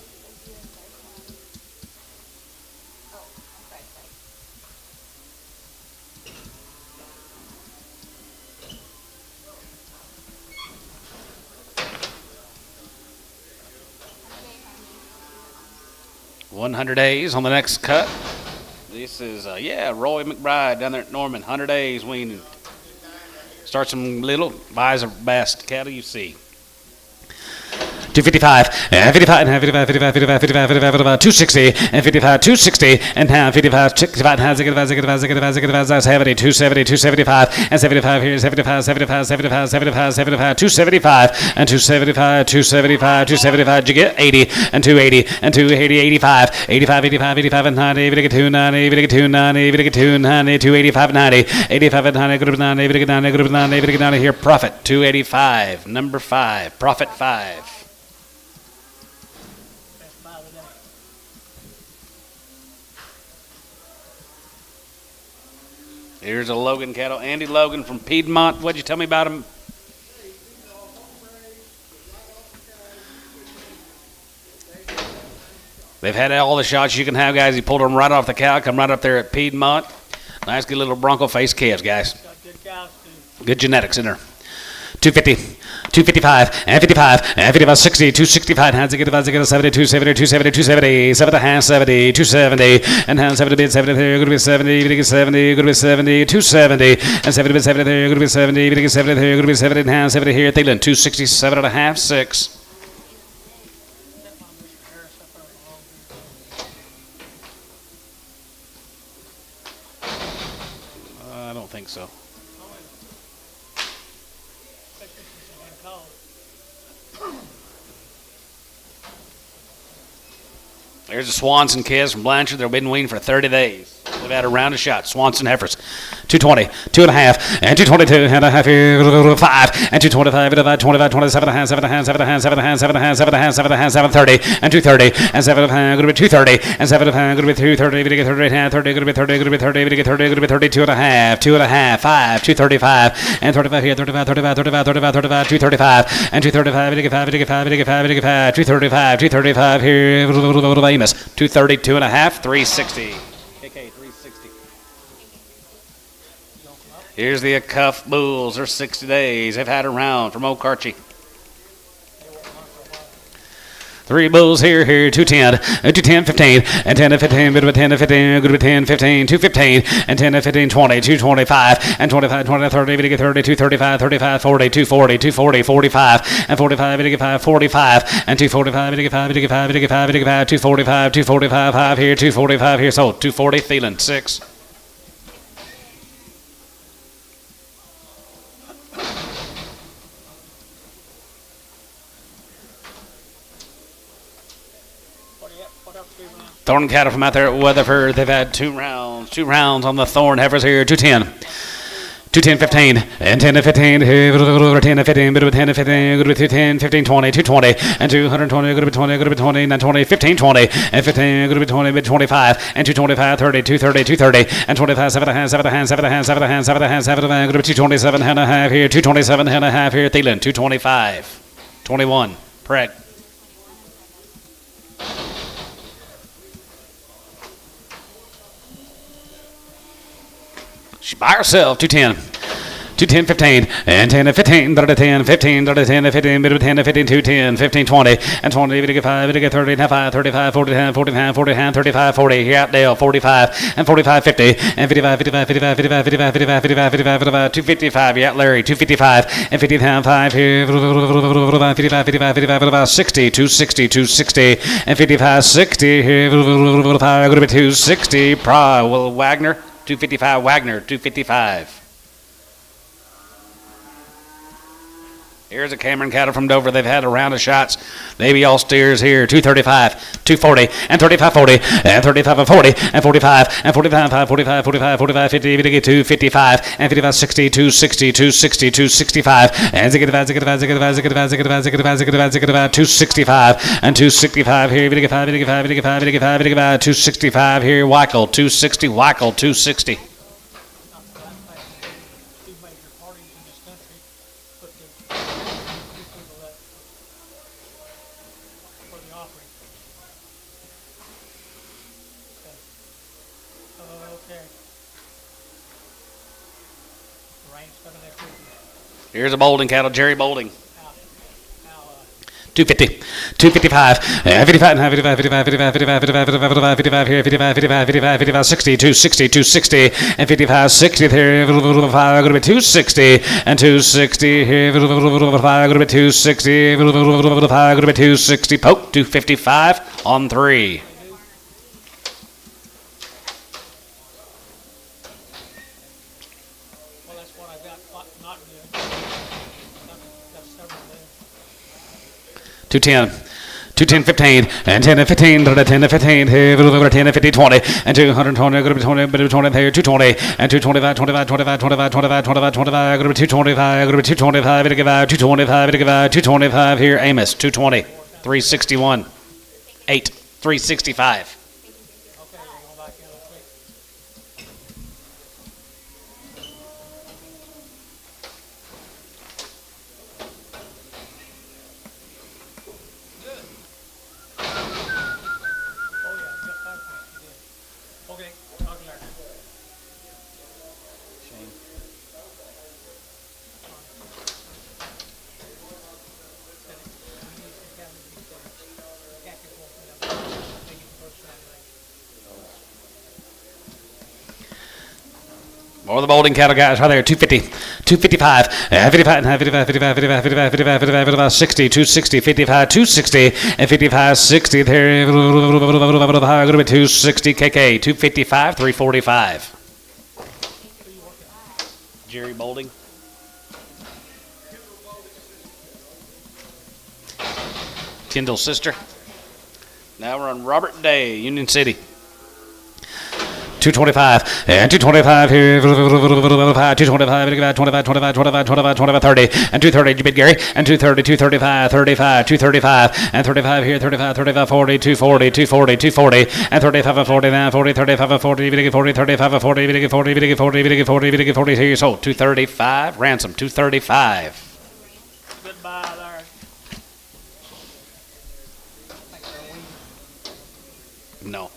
$100 days on the next cut. This is, Roy McBride down there at Norman. 100 days weaning. Starts them little, buys the best cattle you see. 255 and 55 and 55, 55, 55, 55, 55, 55, 260 and 55, 260 and now 55, 65 and 70, 270, 275 and 75 here, 75, 75, 75, 75, 75, 275 and 275, 275, 275. Did you get 80 and 280 and 280, 85, 85, 85, 85 and 90, even get 290, even get 290, even get 290, 285 and 90, 85 and 90, good 90, even get 90, good 90, even get 90 here. Profit 285, number 5, profit 5. Here's a Logan cattle. Andy Logan from Piedmont. What'd you tell me about him? They've had all the shots you can have, guys. He pulled them right off the cow. Come right up there at Piedmont. Nice, good little Bronco face calves, guys. Good genetics in there. 250. 255 and 55 and 55, 60, 265, hands again, 70, 270, 270, 270, 7 and a half, 70, 270, and hands 70 bid 70, there, going to be 70, going to be 70, going to be 70, 270, and 70 bid 70, there, going to be 70, going to be 70, there, going to be 70, and hands 70 here at Thielen, 267 and a half, 6. I don't think so. There's the Swanson kids from Blanchard. They've been weaned for 30 days. They've had a round of shots. Swanson heifers. 220, 2.5, and 222.5 here, 5, and 225, 25, 27 and a half, 7 and a half, 7 and a half, 7 and a half, 7 and a half, 7 and a half, 7 and a half, 730, and 230, and 7 and a half, going to be 230, and 7 and a half, going to be 230, going to get 30 and a half, 30, going to be 30, going to be 30, going to get 30, going to be 32 and a half, 2 and a half, 5, 235, and 35 here, 35, 35, 35, 35, 35, 235, and 235, going to get 5, going to get 5, going to get 5, going to get 5, 235, 235 here, Amos, 232 and a half, 360. KK, 360. Here's the cuff bulls. They're 60 days. They've had a round from Okarchi. 3 bulls here, 210, 210, 15, and 10 and 15, bit of a 10 and 15, good to be 10, 15, 215, and 10 and 15, 20, 225, and 25, 20, 30, bit to get 30, 235, 35, 40, 240, 240, 45, and 45, bit to get 5, 45, and 245, bit to get 5, bit to get 5, bit to get 5, bit to get 5, 245, 245, 5 here, 245 here, so 240, Thielen, 6. Thorn cattle from out there at Weatherford. They've had 2 rounds on the Thorn heifers here. 210, 210, 15, and 10 and 15, 10 and 15, bit of 10 and 15, good with 210, 15, 20, 220, and 220, good with 20, good with 20, 920, 15, 20, and 15, good with 20, mid 25, and 225, 30, 230, 230, and 25, 7 and a half, 7 and a half, 7 and a half, 7 and a half, 7 and a half, 7 and a half, good with 227 and a half here, 227 and a half here, Thielen, 225, 21, Preg. She's by herself, 210. 210, 15, and 10 and 15, 30, 10, 15, 30, 10, and 15, bit of 10 and 15, 210, 15, 20, and 20, bit of 5, bit of 30, and 5, 35, 40, 40, 40, 35, 40, here out Dale, 45, and 45, 50, and 55, 55, 55, 55, 55, 55, 55, 55, 55, 255, here out Larry, 255, and 50, 5 here, 55, 55, 55, 55, 60, 260, 260, and 55, 60 here, 5, going to be 260, Wagner, 255, Wagner, 255. Here's a Cameron cattle from Dover. They've had a round of shots. They be all steers here. 235, 240, and 35, 40, and 35, and 40, and 45, and 45, 5, 45, 45, 45, 50, 255, and 55, 60, 260, 260, 265, and 265, and 265 here. 265 here. Weichel, 260, Weichel, 260. Here's a Bolding cattle, Jerry Bolding. 250, 255, 55, 55, 55, 55, 55, 55, 55 here, 55, 55, 55, 55, 60, 260, 260, and 55, 60 here, 5, going to be 260, and 260 here, 5, going to be 260, 5, going to be 260, poke, 255 on 3. Well, that's what I got not good. That's several there. 210, 210, 15, and 10 and 15, 10 and 15, 10 and 15, 20, and 220, going to be 20, but 20 here, 220, and 225, 25, 25, 25, 25, 25, 25, going to be 225, going to be 225, to give out, 225, to give out, 225 here, Amos, 220, 361, 8, 365. More of the Bolding cattle guys right there. 250, 255, 55, 55, 55, 55, 55, 55, 55, 60, 260, 55, 260, and 55, 60 there. Going to be 260 KK, 255, 345. Jerry Bolding. Tyndall's sister. Now we're on Robert Day, Union City. 225 and 225 here, 225, 25, 25, 25, 25, 30 and 230. You bid Gary and 230, 235, 35, 235 and 35 here, 35, 35, 40, 240, 240, 240 and 35 and 40 now, 40, 35 and 40, 40, 35 and 40, 40, 40, 40, 40, 40 here. So 235 ransom, 235. Goodbye there. No.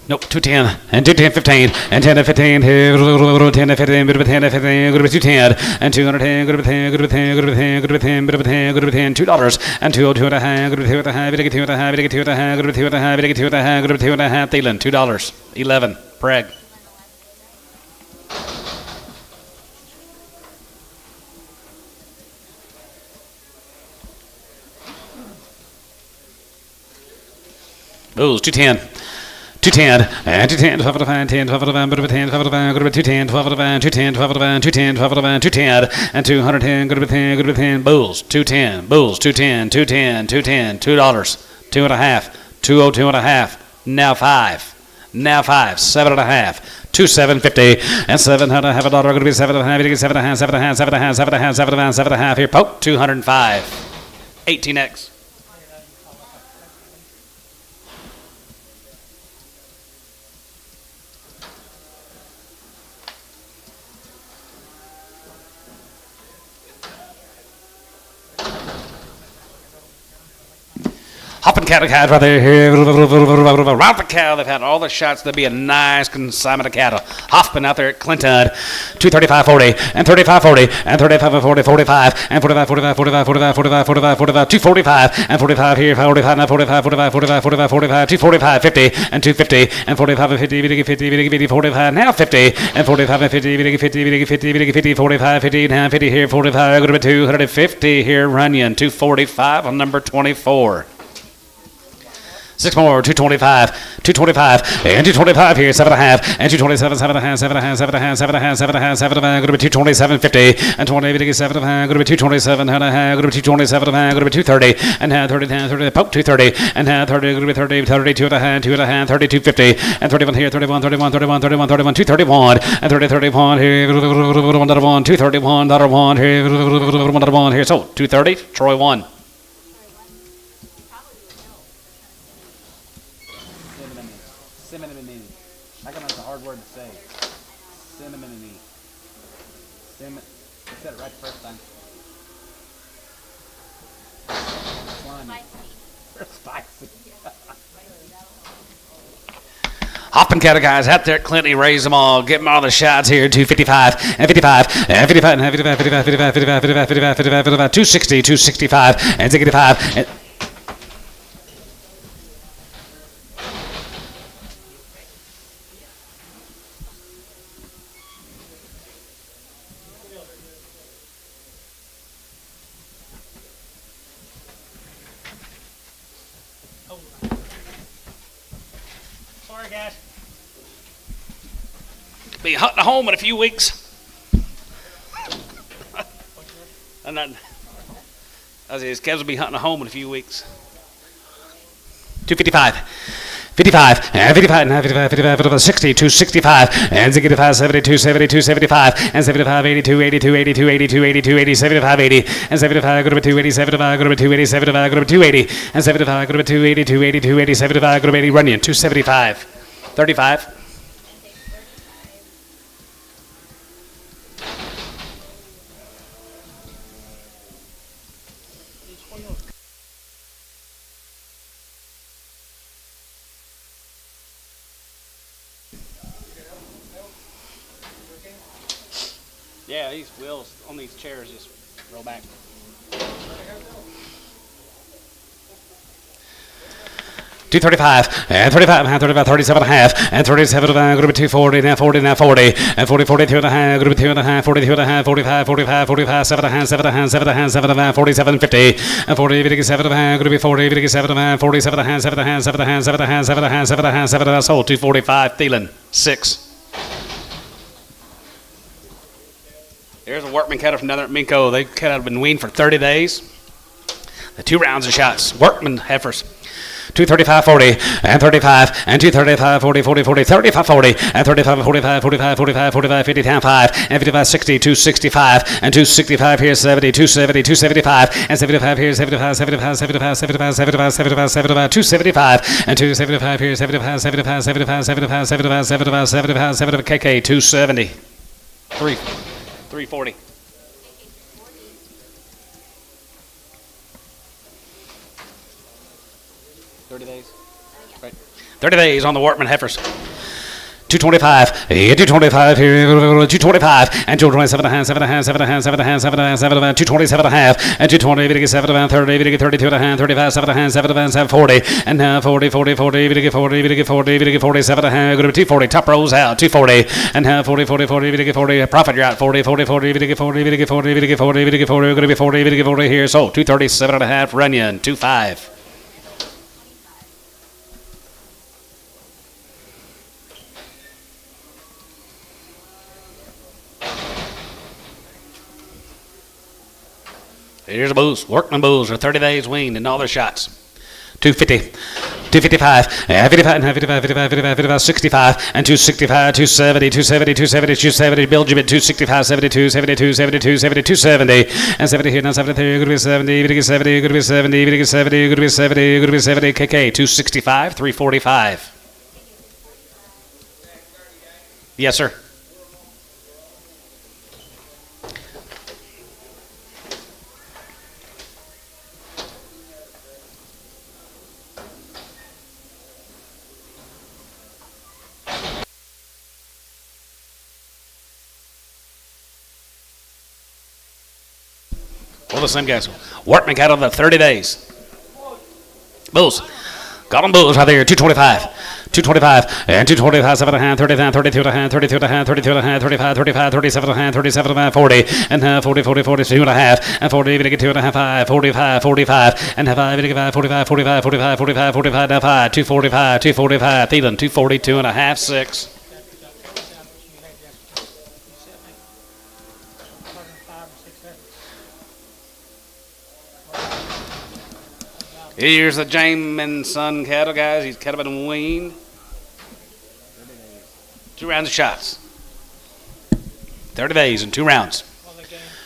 Nope, 210 and 210, 15 and 10 and 15 here, 10 and 15, bit of 10 and 15, good of 210 and 210, good of 10, good of 10, good of 10, good of 10, bit of 10, good of 10, $2 and 202 and a half, good of 2 and a half, bit of 2 and a half, bit of 2 and a half, good of 2 and a half, bit of 2 and a half, good of 2 and a half, Thielen, $2, 11, Prague. Bulls, 210. 210 and 210, 12 of the van, 10, 12 of the van, 10, 12 of the van, good of 210, 12 of the van, 210, 12 of the van, 210, 12 of the van, 210 and 210, good of 10, good of 10, Bulls, 210, Bulls, 210, 210, 210, $2, 2 and a half, 202 and a half, now 5, now 5, 7 and a half, 2 750 and 7 and a half, $1 going to be 7 and a half, 7 and a half, 7 and a half, 7 and a half, 7 and a half, 7 and a half, 7 and a half here, poke, 205, 18x. Hopping cattle cats right there here. Round the cow. They've had all the shots. There'll be a nice consignment of cattle. Hoffman out there at Clinton. 235.40 and 35.40 and 35.40, 45 and 45, 45, 45, 45, 45, 45, 45, 245 and 45 here, 45 now, 45, 45, 45, 45, 45, 245, 50 and 250 and 45 and 50, 50, 45 now, 50 and 45 and 50, 50, 50, 50, 45, 50 now, 50 here, 45, going to be 250 here, Runyon, 245 on number 24. 6 more, 225, 225, and 225 here, 7 and a half, and 227, 7 and a half, 7 and a half, 7 and a half, 7 and a half, 7 and a half, 7 and a half, going to be 227.50, and 20, 7 and a half, going to be 227 and a half, going to be 227 and a half, going to be 230, and half, 30, 30, poke, 230, and half, 30, going to be 30, 32 and a half, 2 and a half, 32.50, and 31 here, 31, 31, 31, 31, 31, 231, and 30, 31 here, $1, 231, $1 here, $1 here, so 230, Troy won. Cinnamon. I can know it's a hard word to say. Cinnamon. Cinnamon. I said it right the first time. Spicy. Hopping cattle guys out there at Clinton, raise them all, get them all the shots here, 255 and 55 and 55 and 55, 55, 55, 55, 55, 55, 55, 55, 260, 265 and 65 and Sorry, guys. be hunting home in a few weeks. I'm not. As his Kevs will be hunting home in a few weeks. 255. 55 and 55 and 55, 55, 60, 265 and 65, 72, 72, 75 and 75, 82, 82, 82, 82, 82, 80, 75, 80 and 75, go to 280, 75, go to 280, 75, go to 280 and 75, go to 280, 282, 80, 75, go to 80, Runyon, 275, 35. Yeah, these wheels on these chairs just roll back. 235 and 35 and 35, 37 and a half and 37 and a half, group 240 now 40 now 40 and 40 42 and a half, group 2 and a half, 42 and a half, 45 45 45 7 and a half 7 and a half 7 and a half 7 and a half 47 50 and 40 57 and a half, group 40 57 and a half 47 and a half 7 and a half 7 and a half 7 and a half 7 and a half 7 and a half 7 and a half sold 245 feeling 6. Here's a workman cattle from another Minko. They have been weaned for 30 days. The 2 rounds of shots. Workman heifers. 235 40 and 35 and 235 40 40 40 35 40 and 35 45 45 45 45 50 10 5 and 55 60 265 and 265 here 70 270 275 and 75 here 75 75 75 75 75 75 75 275 and 275 here 75 75 75 75 75 75 75 75 KK 270 340. 30 days. Right. 30 days on the Workman heifers. 225, 225 here, 225, and 227 and a half, 7 and a half, 7 and a half, 7 and a half, 7 and a half, 7 and a half, 227 and a half, and 220, 7 and a half, 30, 32 and a half, 35, 7 and a half, 7 and a half, 40, and now 40, 40, 40, 40, 40, 47 and a half, go to 240, top rolls out, 240, and now 40, 40, 40, 40, profit you're out, 40, 40, 40, 40, 40, 40, 40, 40, 40, going to be 40, 40 here, so 237 and a half, Runyon, 25. Here's the bulls. Workman bulls are 30 days weaned in all their shots. 250, 255, 55, 55, 55, 55, 55, 65, and 265, 270, 270, 270, 270, Bilgibit, 265, 72, 72, 72, 72, 70, and 70 here, now 73, going to be 70, 70, going to be 70, 70, going to be 70, going to be 70, KK, 265, 345. Yes, sir. Well, the same guys. Workman cattle the 30 days. Bulls. Got them bulls right there. 225. 225 and 225, 7 and a half, 39, 32 and a half, 32 and a half, 32 and a half, 35, 35, 37 and a half, 37 and a half, 40 and a half, 40, 40, 42 and a half, and 40, even get 2 and a half, 5, 45, 45, and half 5, even get 5, 45, 45, 45, 45, 45, now 5, 245, 245, Thielen, 242 and a half, 6. Here's the Jamin son cattle, guys. He's cattle been weaned. 2 rounds of shots. 30 days and 2 rounds.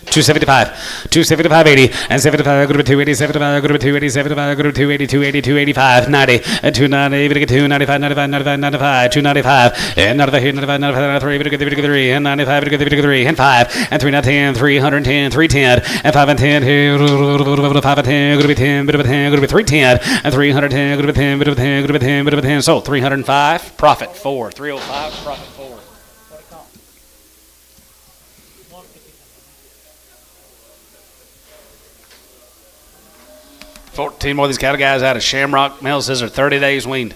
275, 275, 80, and 75, group 280, 75, group 280, 75, group 280, 280, 285, 90, and 290, even get 295, 95, 95, 95, 295, and 95 here, 95, 95, 93, even get 3, and 95, even get 3, and 5, and 310, 310, 310, and 5 and 10 here, 5 and 10, group 10, bit of a 10, group 310, and 310, group 10, bit of a 10, group 10, bit of a 10, so 305, profit 4, 305, profit 4. 14 more of these cattle guys out of Shamrock Mills. These are 30 days weaned.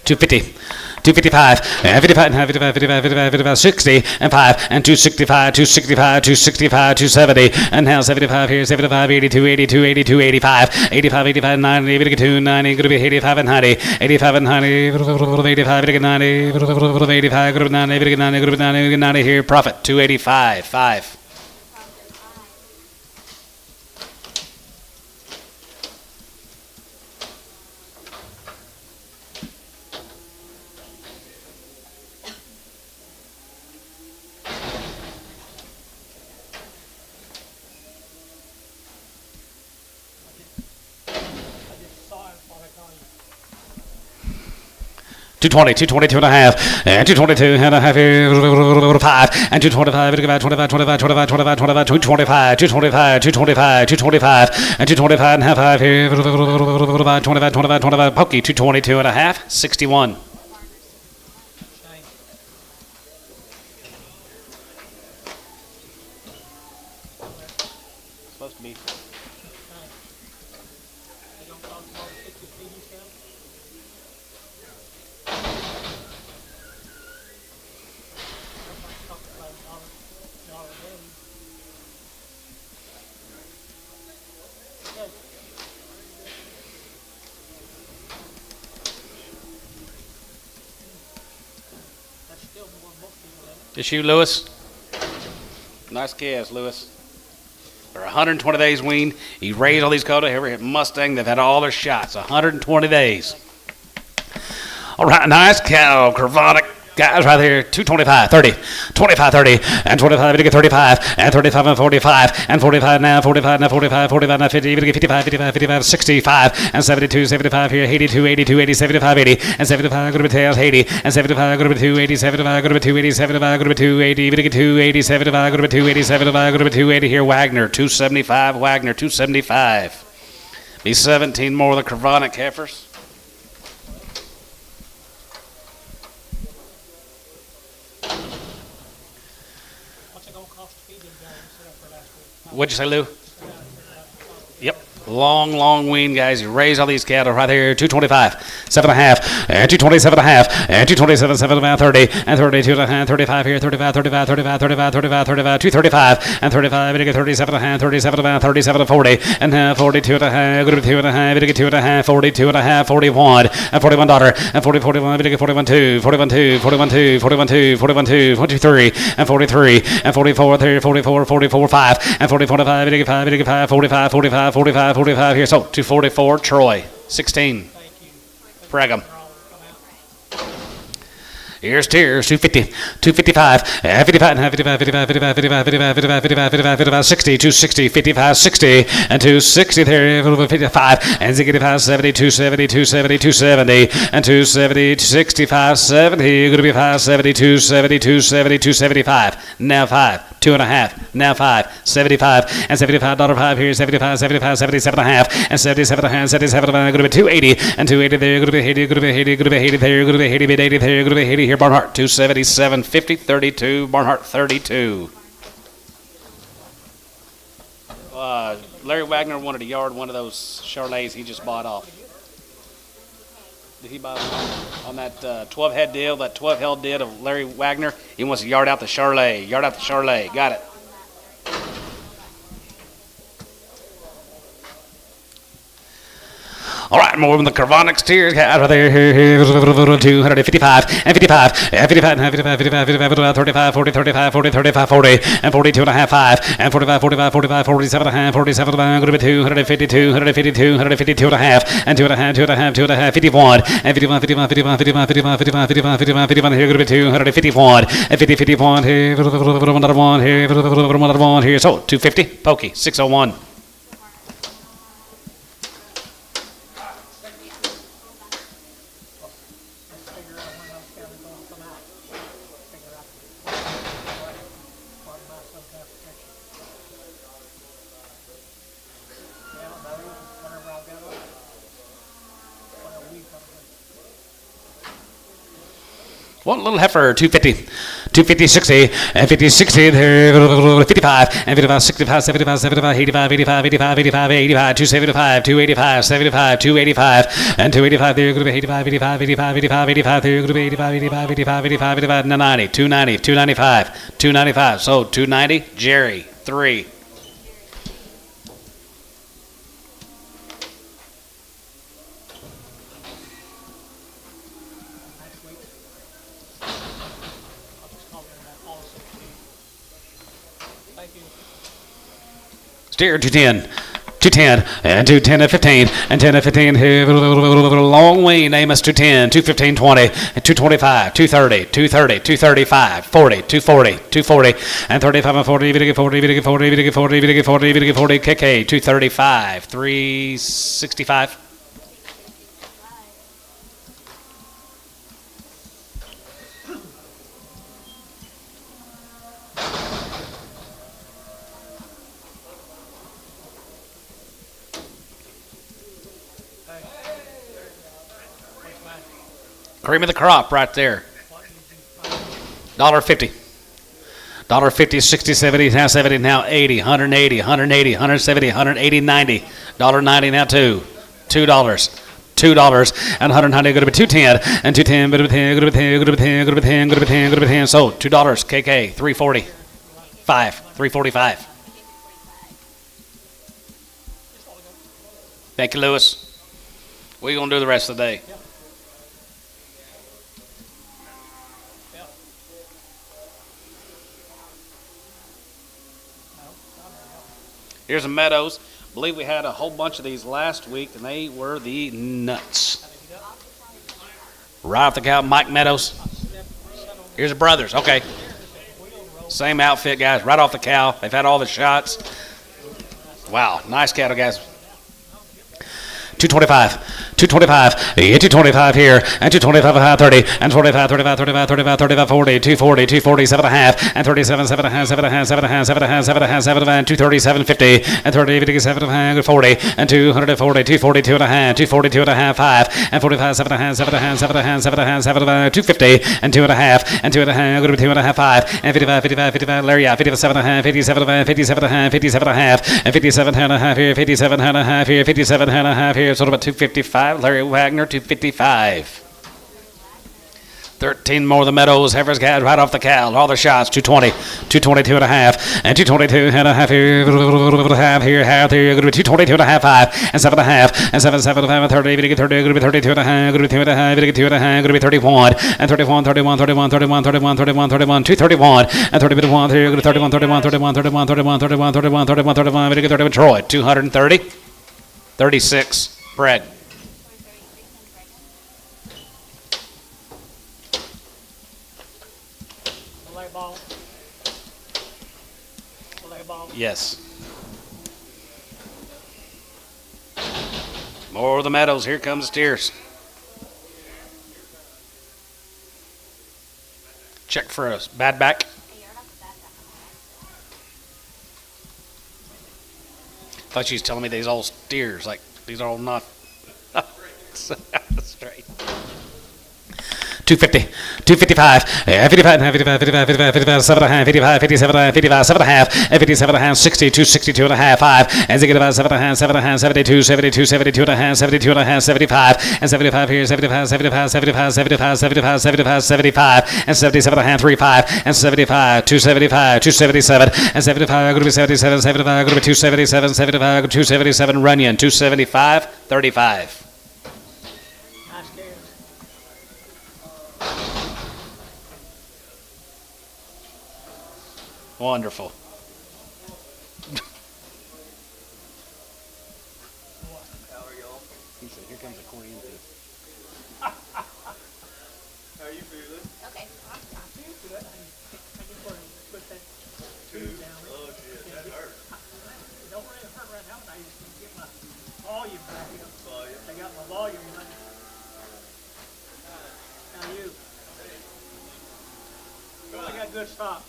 250, 255, and 55, and 55, 55, 55, 55, 60, and 5, and 265, 265, 265, 270, and now 75 here, 75, 82, 82, 82, 85, 85, 85, 90, 82, 90, going to be 85 and 90, 85 and 90, 85, 90, 85, 90, 90, 90 here, profit 285, 5. Two 222 and a half, and 222 and a half, 5, and 225, 25, 25, 25, 25, 25, 25, 225, 225, 225, 225, and 225 and a half, 5 here, 25, 25, 25, pokey, 222 and a half, 61. Supposed to be. Just you, Lewis. Nice calves, Lewis. They're 120 days weaned. He raised all these cattle. Every Mustang, they've had all their shots. 120 days. All right, nice cow, Curvonic. Guys right here, 225, 30, 25, 30, and 25, we get 35, and 35 and 45, and 45 now, 45 now, 45, 45 now, 50, we get 55, 55, 55, 65, and 72, 75 here, 82, 82, 80, 75, 80, and 75, go to tails, 80, and 75, go to 280, 75, go to 280, 75, go to 280, we get 280, 75, go to 280, 75, go to 280 here, Wagner, 275, Wagner, 275. Be 17 more of the Curvonic heifers. What'd you say, Lou? Yep. Long wean, guys. You raise all these cattle right here. 225, 7.5, and 227 and a half, and 227, 7.5, 30, and 32 and a half, 35 here, 35, 35, 35, 35, 35, 35, 235, and 35, we get 37 and a half, 37 and a half, 37 and 40, and 42 and a half, good 2 and a half, we get 2 and a half, 42 and a half, 41, and 41 daughter, and 40, 41, we get 41, 2, 41, 2, 41, 2, 41, 2, 41, 2, 43, and 43, and 44, 30, 44, 44, 5, and 44, 5, we get 5, we get 5, 45, 45, 45, 45 here, so 244, Troy, 16. Brigham. Here's Tears, 250, 255, 55, 55, 55, 55, 55, 55, 55, 55, 55, 60, 260, 55, 60, and 260 there, 55, and 65, 70, 270, 270, 270, and 270, 65, 70, going to be 570, 270, 270, 275, now 5, 2.5, now 5, 75, and $75 5 here, 75, 75, 77 and a half, and 77 and a half, 77 and a half, going to be 280, and 280 there, going to be 80, going to be 80, going to be 80 there, going to be 80, 80 there, going to be 80 here, Barnhart, 277, 50, 32, Barnhart, 32. Larry Wagner wanted a yard one of those Charolais he just bought off. Did he buy on that 12 head deal, that 12 head deal of Larry Wagner? He wants a yard out the Charolais, got it. All right, more than the Curvonic steers. Out there, 255, and 55, and 55, and 55, 55, 55, 35, 40, 35, 40, 35, 40, and 42 and a half, 5, and 45, 45, 45, 47 and a half, 47 and a half, going to be 252, 152, 152 and a half, and 2 and a half, 2 and a half, 2 and a half, 51, and 51, 51, 51, 51, 51, 51, 51, 51, 51, here going to be 251, and 50, 51, here, another one, here, another one, here, so 250, Pokey, 601. One little heifer, 250, 250, 60, and 50, 60, 55, and 55, 65, 75, 75, 85, 85, 85, 85, 85, 275, 285, 75, 285, and 285, there, going to be 85, 85, 85, 85, 85, there, going to be 85, 85, 85, 85, 85, 90, 290, 295, 295, so 290, Jerry, 3. Steer 210, 210, and 210 at 15, and 10 at 15. Long wean, Amos 210, 215, 20, and 225, 230, 230, 235, 40, 240, 240, and 35 and 40, 40, 40, 40, 40, 40, 40, KK, 235, 365. Cream of the crop right there. $1.50. $1.50, 60, 70, now 70, now 80, 180, 180, 170, 180, 90. $1.90 now 2. $2. $2 and 190 going to be 210 and 210 going to be 10 going to be 10 going to be 10 going to be 10 going to be 10 going to be 10 so $2 KK 345 345. Thank you, Lewis. We're gonna do the rest of the day. Here's the meadows. I believe we had a whole bunch of these last week, and they were the nuts. Right off the cow, Mike Meadows. Here's the brothers. Okay. Same outfit, guys. Right off the cow. They've had all the shots. Wow. Nice cattle, guys. 225, 225, 225 here, and 225, 30, and 25, 35, 35, 35, 35, 40, 240, 240, 7.5, and 37, 7.5, 7.5, 7.5, 7.5, 7.5, 7, and 237, 50, and 30, 57, 40, and 240, 240, 2.5, 240, 2.5, 5, and 45, 7.5, 7.5, 7.5, 7.5, 7, 250, and 2.5, and 2.5, going to be 2.5, 5, and 55, 55, 55, Larry, 57.5, 57.5, 57.5, 57.5, and 57.5 here, 57.5 here, 57.5 here. So about 255. Larry Wagner, 255. 13 more of the Meadows. Heifers got right off the cow. All the shots. 220, 222 and a half, and 222 and a half here. Half here, half here. Going to be 222 and a half, 5, and 7.5, and 7, 7, 5, 30. Going to get 30. Going to be 32 and a half. Going to be 2 and a half. Going to get 2 and a half. Going to be 31, and 31, 31, 31, 31, 31, 31, 31, 231, and 31 here. Going to 31, 31, 31, 31, 31, 31, 31, 31, 31. Going to get 31. Troy, 230, 36. Brad. Yes. More of the Meadows. Here comes the steers. Check for us. Bad back. Thought she was telling me these all steers. Like, these are all not straight. 250, 255, 55, 55, 55, 55, 55, 7.5, 55, 57, 55, 7.5, and 57.5, 60, 262 and a half, 5, and 7.5, 7.5, 72, 72, 72 and a half, 72 and a half, 75, and 75 here, 75, 75, 75, 75, 75, 75, 75, and 77 and a half, 35, and 75, 275, 277, and 75, going to be 77, 75, going to be 277, 75, 277, Runyon, 275, 35. Wonderful. He said, here comes a Korean thief. How are you feeling? Okay. Oh, shit, that hurt. It don't really hurt right now, but I just need to get my volume back up. Volume. I got my volume running. How you? Well, I got good stock.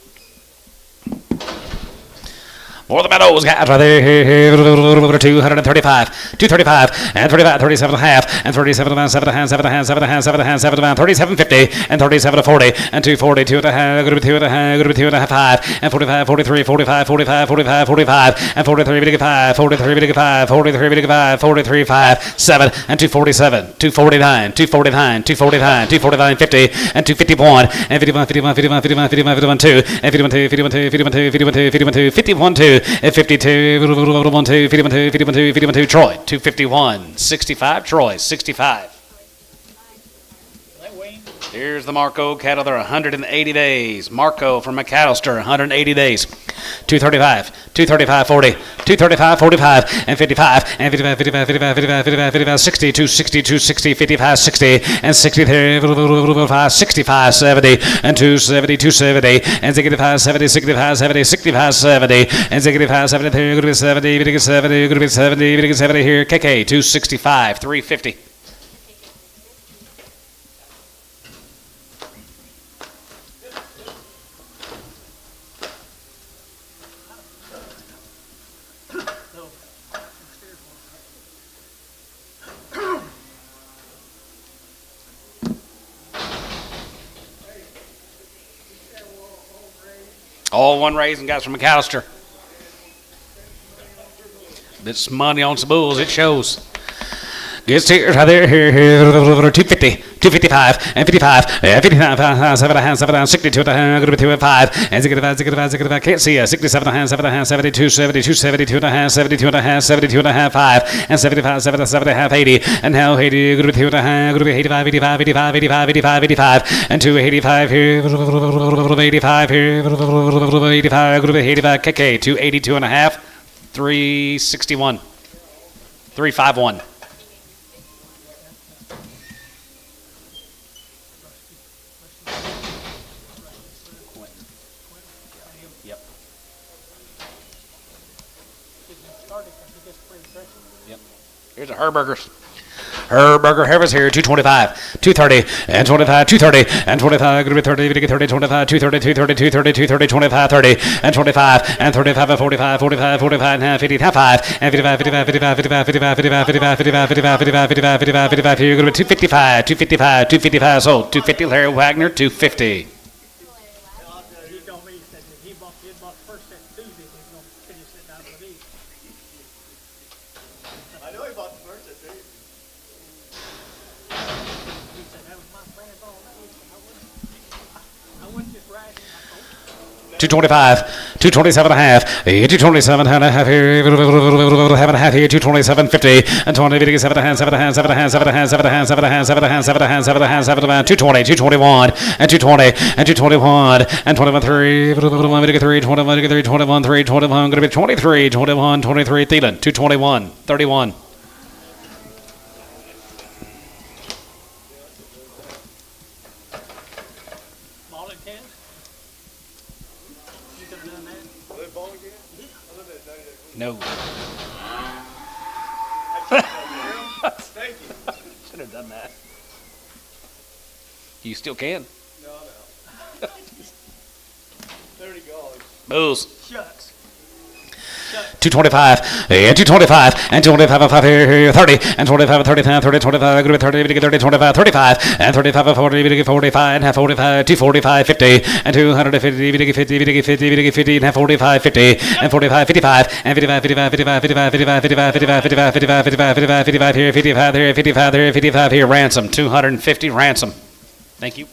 More of the Meadows guys right there. 235, 235, and 35, 37 and a half, and 37 and 7 and 7 and 7 and 7 and 7 and 37, 50, and 37 to 40, and 240, 2 and a half, going to be 2 and a half, going to be 2 and a half, 5, and 45, 43, 45, 45, 45, 45, and 43, 5, 43, 5, 43, 5, 43, 5, 7, and 247, 249, 249, 249, 249, 50, and 251, and 51, 51, 51, 51, 51, 51, 2, and 51, 2, 51, 2, 51, 2, 51, 2, 51, 2, 51, 2, and 52, 51, 2, 51, 2, 51, 2, Troy, 251, 65, Troy, 65. Here's the Marco cattle. They're 180 days. Marco from McAllister, 180 days. 235, 235, 40, 235, 45, and 55, and 55, 55, 55, 55, 55, 55, 60, 260, 260, 55, 60, and 63, 65, 70, and 270, 270, and 65, 70, 65, 70, 65, 70, and 65, 70, going to be 70, 70, going to be 70, 70 here. KK, 265, 350. All one raising guys from McAllister. This money on some bulls, it shows. Gets here, here, 250, 255, and 55, and 59, 7 and 7, 62 and a half, going to be 2 and 5, and 65, can't see us, 67 and a half, 7 and a half, 72, 72, 72 and a half, 72 and a half, 72 and a half, 5, and 75, 7 and a half, 80, and now 80, going to be 2 and a half, going to be 85, 85, 85, 85, 85, 85, and 285 here, 85 here, 85, going to be 85, KK, 282 and a half, 361, 351. Yep. Yep. Here's a Herberger's. Herberger Harvest here, 225, 230, and 25, 230, and 25, going to be 30, 30, 25, 230, 230, 230, 230, 25, 30, and 25, and 35, and 45, 45, 45, and half, 50, half 5, and 55, 55, 55, 55, 55, 55, 55, 55, 55, 55, 55, 55, here, going to be 255, 255, 255, sold, 250, Larry Wagner, 250. He told me, he said that he bought first set Tuesday, he's gonna finish it down with these. I know he bought the first at too. He said, that was my plans all day. He said, I wouldn't just ride in my coat. 225, 227 and a half, 227 and a half here, half and a half here, 227, 50, and 20, 7 and a half, 7 and a half, 7 and a half, 7 and a half, 7 and a half, 7 and a half, 7 and a half, 7 and a half, 7 and a half, 7 and a half, 220, 221, and 220, and 221, and 21, 3, 3, 21, 3, 21, 3, 21, going to be 23, 21, 23, Thielen, 221, 31. Ball and tens. You could have done that. Will it ball again? I love that 98. No. Thank you. Should have done that. You still can. No. 30 goals. Bulls. Shucks. 225, and 225, and 25, and 5 here, 30, and 25, and 35, 30, 25, going to be 30, 30, 25, 35, and 35, and 40, 45, and half 45, 245, 50, and 250, 50, 50, 50, and half 45, 50, and 45, 55, and 55, 55, 55, 55, 55, 55, 55, 55, 55, 55, 55 here, 55 here, 55 here, 55 here, ransom, 250 ransom. Thank you.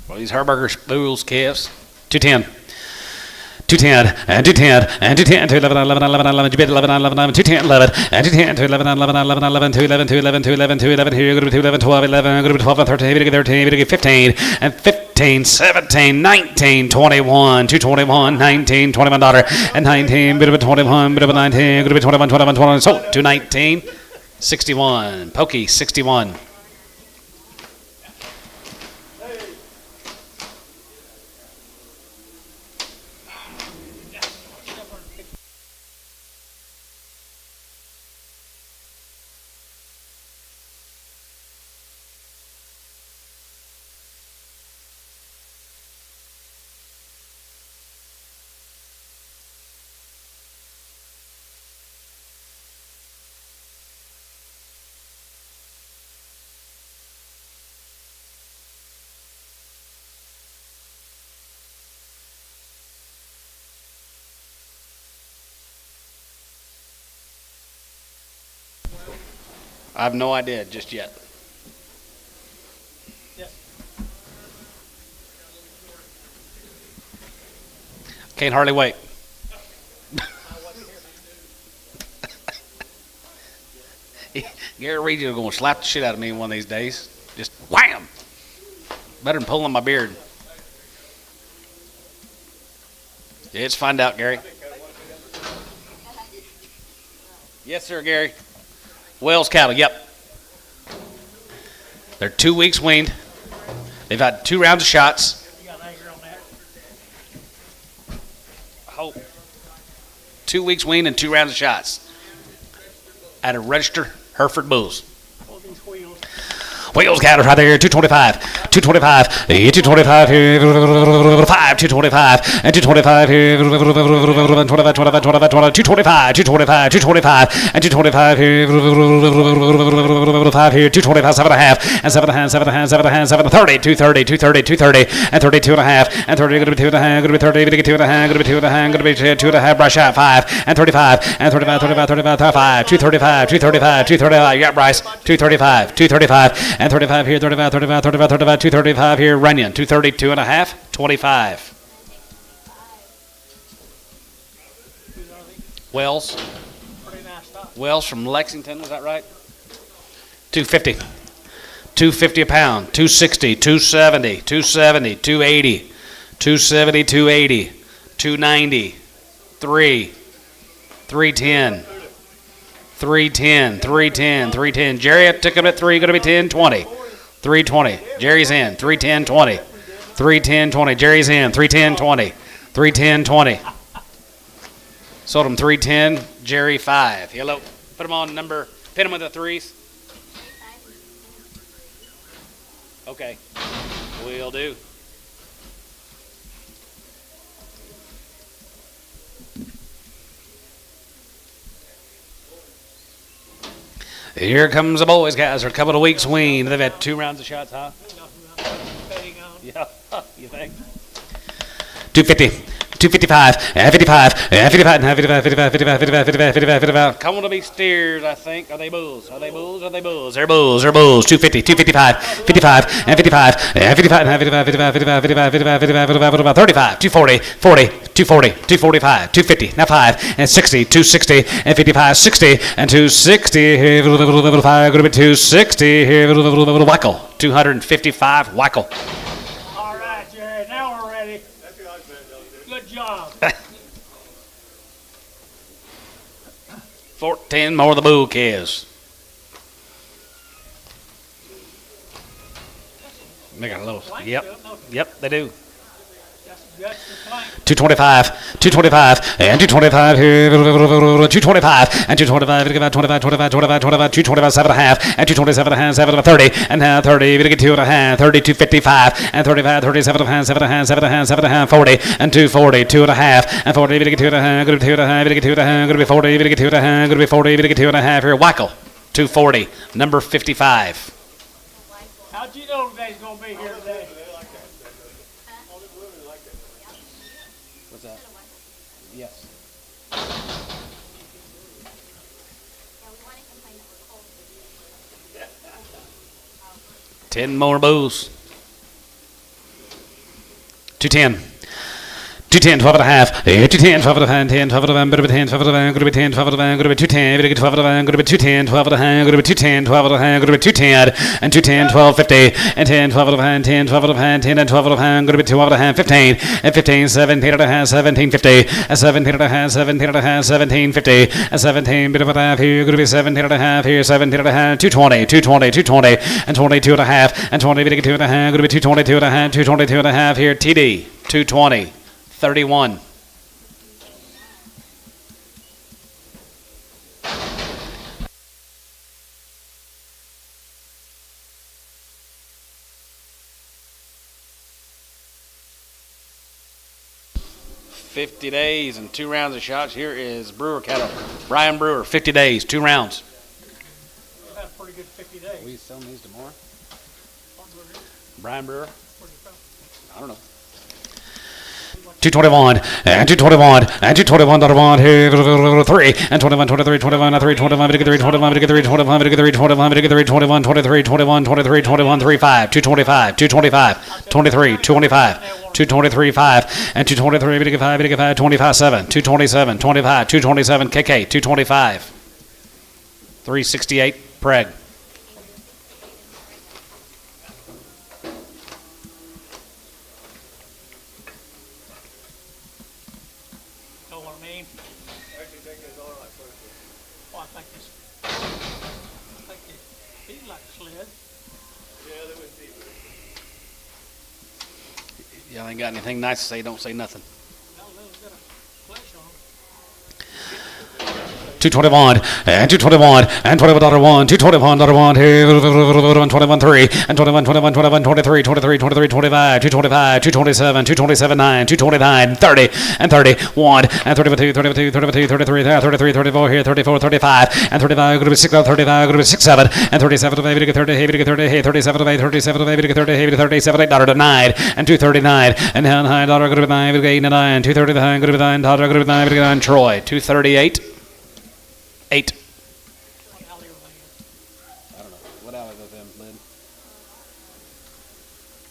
Well, these Herberger spools, calves. 210. 210, and 210, and 210, 211, 11, 11, 11, 11, 11, 11, 210, 11, and 210, 211, 11, 11, 11, 211, 211, 211, 211, here, go to 211, 12, 11, go to 12, 13, 13, 15, and 15, 17, 19, 21, 221, 19, $21, and 19, bit of a 21, bit of a 19, go to 21, 21, 21, sold, 219, 61, Pokey, 61. I have no idea just yet. Yes. Can't hardly wait. Gary Reed is going to slap the shit out of me one of these days. Just wham! Better than pulling my beard. Yeah, let's find out, Gary. Yes, sir, Gary. Wells cattle, yep. They're 2 weeks weaned. They've had 2 rounds of shots. You got an anchor on that? Hope. 2 weeks weaned and 2 rounds of shots. At a registered Hereford Bulls. All these wheels. Wheels counters right there. 225. 225. 225 here. 5. 225. And 225 here. 25, 25, 25, 225. 225. 225. And 225 here. 5 here. 225. 7.5. And 7.5. 7.5. 7.5. 7.30. 230. 230. 230. And 32.5. And 30. Going to be 2.5. Going to be 30. Going to be 2.5. Going to be 2.5. Going to be 2.5. Brush out 5. And 35. And 35. 35. 35. 35. 235. 235. 235. You got Bryce. 235. 235. And 35 here. 35. 35. 35. 35. 235 here. Runyon. 232.5. 25. Wells. Pretty nice stuff. Wells from Lexington. Was that right? 250. 250 a pound. 260. 270. 270. 280. 270. 280. 290. 3. 310. 310. 310. 310. Jerry, I took him at 3. Going to be 10. 20. 320. Jerry's in. 310. 20. 310. 20. Jerry's in. 310. 20. 310. 20. Sold him 310. Jerry 5. Hello. Put him on number. Pin him with the 3s. Okay. Will do. Here comes the boys, guys. They're a couple of weeks weaned. They've had 2 rounds of shots, huh? Betting on. Yeah. You think? 250. 255, 55, 55, 55, 55, 55, 55, 55, 55, 55. Coming to be steers, I think. Are they bulls? Are they bulls? Are they bulls? They're bulls. They're bulls. 250, 255, 55, and 55, and 55, and 55, 55, 55, 55, 55, 55, 55, 35, 240, 40, 240, 245, 250, now 5, and 60, 260, and 55, 60, and 260, here, 5, going to be 260, here, Wackel, 255, Wackel. All right, Jerry. Now we're ready. That's what I bet, don't Good job. 14 more of the bull calves. They got a little. Yep, they do. That's the flank. 225, 225, and 225 here, 225, and 225, 25, 25, 25, 25, 25, 225, 7.5, and 227.5, 7 30, and now 30, we get 2.5, 30, 255, and 35, 37.5, 7.5, 7.5, 7.5, 40, and 240, 2.5, and 40, we get 2.5, go to 2.5, we get 2.5, go to be 40, we get 2.5, go to be 40, we get 2.5 here, Wackel, 240, number 55. How'd you know today's going to be here today? What's that? Yes. Yeah, we want to complain that we're cold. 10 more bulls. 210. 210, 12 and a half, 210, 12 and a half, 10, 12 and a half, going to be 10, 12 and a half, going to be 10, 12 and a half, going to be 210, going to be 12 and a half, going to be 210, 12 and a half, going to be 210, 12 and a half, going to be 210, and 210, 12, 50, and 10, 12 and a half, 10, 12 and a half, 10, and 12 and a half, going to be 12 and a half, 15, and 15, 17 and a half, 17, 50, and 17 and a half, 17 and a half, 17, 50, and 17, bit of a half here, going to be 17 and a half here, 17 and a half, 220, 220, 220, and 22 and a half, and 20, bit of 2 and a half, going to be 222 and a half, 222 and a half here, TD, 220, 31. $50 days and 2 rounds of shots. Here is Brewer cattle. Brian Brewer, 50 days, 2 rounds. We've had a pretty good 50 days. We selling these tomorrow? Brian Brewer? I don't know. 221, and 221, and 221, .1 here, 3, and 21, 23, 21, 3, 21, 23, 21, 23, 21, 23, 21, 23, 21, 23, 21, 23, 21, 35, 225, 225, 23, 225, 223, 5, and 223, 5, 25, 7, 227, 25, 227, KK, 225, 368, Preg. Know what I mean? I actually think it's all right first. Well, I think it feels like a sled. Yeah, they wouldn't be. Y'all ain't got anything nice to say, don't say nothing. Got a little bit of flesh on them. 221 and 221 and 21.1, 221.1 here, 21.3 and 21, 23, 23, 23, 25, 225, 227, 227.9, 229, 30 and 31 and 32, 32, 32, 33, 33, 34 here, 34, 35 and 35, going to be 6, 35, going to be 6, 7 and 37, 30, 30, 30, 37, 37, 30, 30, 37, $8 to 9 and 239 and $9 going to be 9, 8 and 9, 239 going to be 9, $9 going to be 9, 9, Troy, 238, 8. I don't know. What alley was them, Lynn?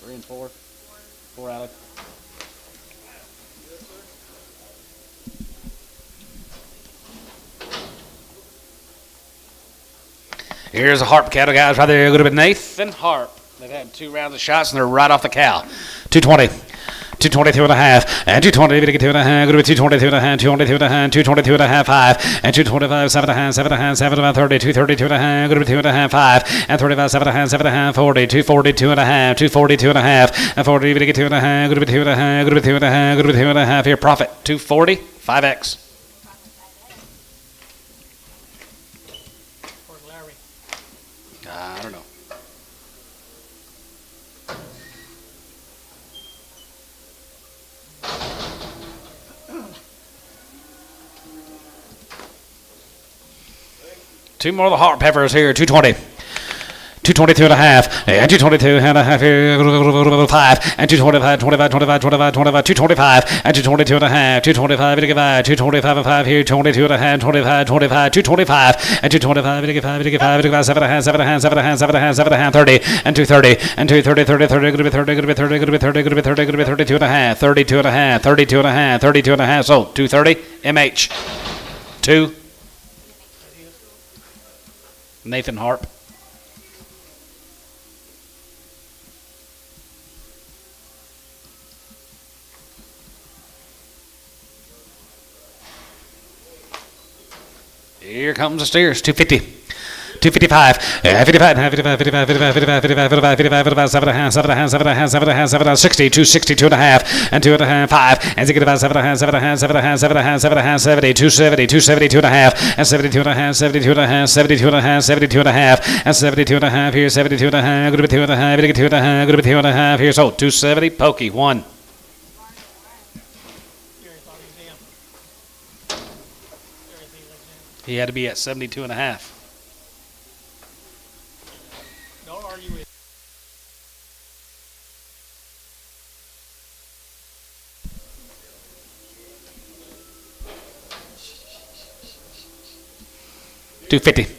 3 and 4? 4 alley? Here's a Harp cattle, guys, right there. Going to be Nathan Harp. They've had 2 rounds of shots, and they're right off the cow. 220. 222 and a half, and 220, 2 and a half, going to be 222 and a half, 222 and a half, 222 and a half, 5, and 225, 7 and a half, 7 and a half, 7 and a half, 30, 232 and a half, going to be 2 and a half, 5, and 35, 7 and a half, 7 and a half, 40, 242 and a half, 242 and a half, and 40, 2 and a half, going to be 2 and a half, going to be 2 and a half, going to be 2 and a half here, profit, 240, 5X. For Larry. I don't know. Two more of the Harp peppers here, 220. 222 and a half, and 222 and a half here, 5, and 225, 25, 25, 25, 25, 225, and 222 and a half, 225, 225 and 5 here, 22 and a half, 25, 25, 225, and 225, 5, 7 and a half, 7 and a half, 7 and a half, 7 and a half, 7 and a half, 30, and 230, and 230, 30, 30, going to be 30, going to be 30, going to be 30, going to be 30, going to be 32 and a half, 32 and a half, 32 and a half, 32 and a half, so 230, MH, 2, Nathan Harp. Here comes the steers, 250. 255, 55, 55, 55, 55, 55, 55, 55, 55, 7 and a half, 7 and a half, 7 and a half, 7 and a half, 7 and a half, 60, 260, 2 and a half, and 2 and a half, 5, and 65, 7 and a half, 7 and a half, 7 and a half, 7 and a half, 7 and a half, 70, 270, 270, 2 and a half, and 72 and a half, 72 and a half, 72 and a half, 72 and a half, and 72 and a half here, 72 and a half, going to be 2 and a half, 2 and a half, going to be 2 and a half here, so 270, pokey, 1. Gary thought he was in. Gary thinks he's in. He had to be at 72 and a half. Don't argue with. $250.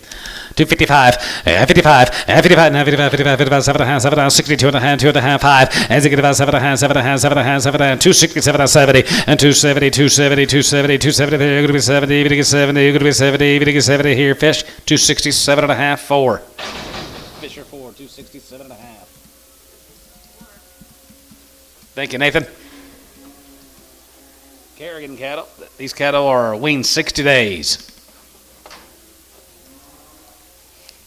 255, 55, 55, 55, 55, 55, 7 and a half, 7 and a half, 62 and a half, 2 and a half, 5, and 65, 7 and a half, 7 and a half, 7 and a half, 7 and a half, 267 and 70, and 270, 270, 270, 270, they're going to be 70, you're going to get 70, you're going to be 70, you're going to get 70 here, fish, 267 and a half, 4. Fisher 4, 267 and a half. Thank you, Nathan. Kerrigan cattle. These cattle are weaned 60 days.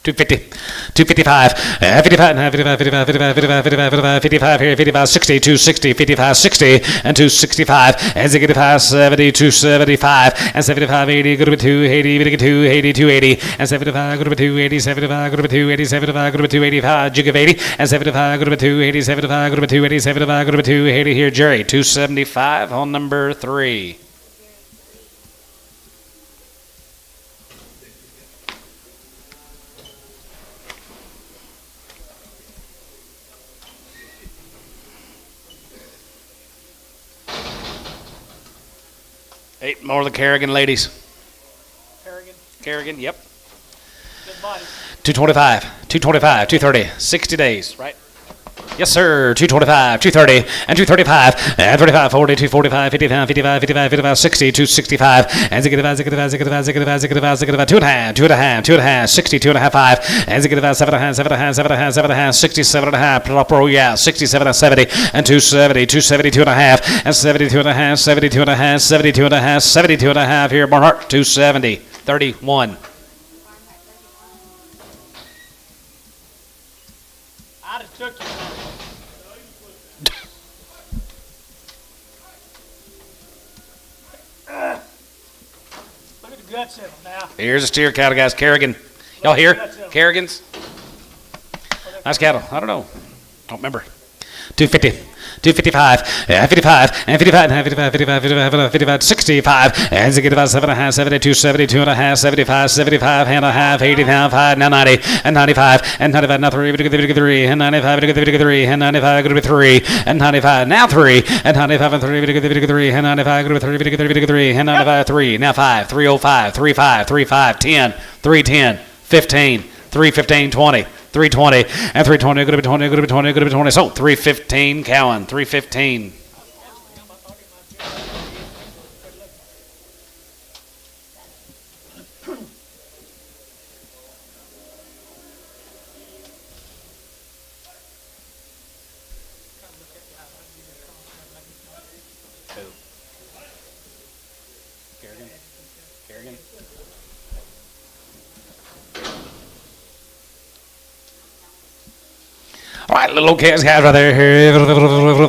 250, 255, 55, 55, 55, 55, 55, 55, 55 here, 55, 60, 260, 55, 60, and 265, and 65, 70, 275, and 75, 80, go to 280, 280, 280, and 75, go to 280, 75, go to 280, 75, go to 285, jig of 80, and 75, go to 280, 75, go to 280, 75, go to 280 here, Jerry, 275 on number 3. Eight more of the Kerrigan ladies. Harrigan. Kerrigan, yep. Good body. 225, 225, 230, 60 days, right? Yes, sir. 225, 230, and 235, and 35, 40, 245, 55, 55, 55, 55, 60, 265, and 65, 65, 65, 65, 65, 65, 2 and a half, 2 and a half, 2 and a half, 60, 2 and a half, 5, and 65, 7 and a half, 7 and a half, 7 and a half, 7 and a half, 67 and a half, oh yeah, 67 and 70, and 270, 270, 2 and a half, and 72 and a half, 72 and a half, 72 and a half, 72 and a half here, Barnhart, 270, 31. I'd have took you. Look at the Gut settle now. Here's a steer cattle, guys. Kerrigan. Y'all hear? Kerrigans. Nice cattle. I don't know. Don't remember. 250. 255, 55, and 55, and 55, 55, 55, 55, 65, and 7.5, 72, 72.5, 75, 75 and a half, 85, now 90, and 95, and 95, now 3, and 95, and 95, 3, and 95, now 3, and 95, and 3, and 95, 3, and 95, 3, now 5, 305, 35, 35, 10, 310, 15, 315, 20. 320 and 320, good to be 20, good to be 20, good to be 20. So 315, Cowan, 315. Kerrigan. All right, little calves, guys, right there.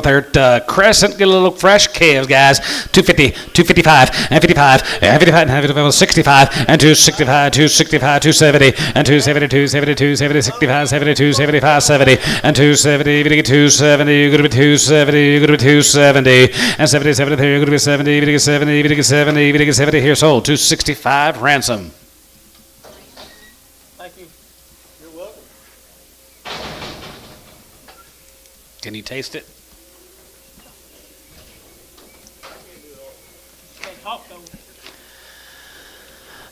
They're crescent, get a little fresh calves, guys. 250, 255, and 55, and 55, and 55, 65, and 265, 265, 270, and 270, 270, 270, 65, 72, 75, 70, and 270, 270, going to be 270, going to be 270, and 70, 70, going to be 70, 70, 70, 70, here sold. 265, ransom. Thank you. You're welcome. Can you taste it? Can't talk though.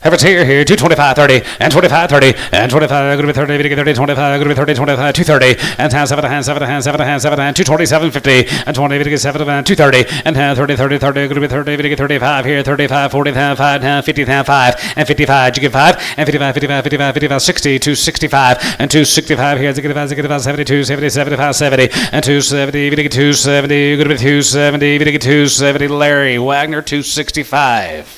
Efforts here, 225, 30, and 25, 30, and 25, going to be 30, 30, 25, going to be 30, 25, 230, and 7, 227, 50, and 20, 7, 230, and 30, 30, 30, going to be 30, 35 here, 35, 40, 5, 50, 5, and 55, you get 5, and 55, 55, 55, 55, 60, 265, and 265 here, 75, 72, 70, 75, 70, and 270, 270, going to be 270, 270, Larry Wagner, 265.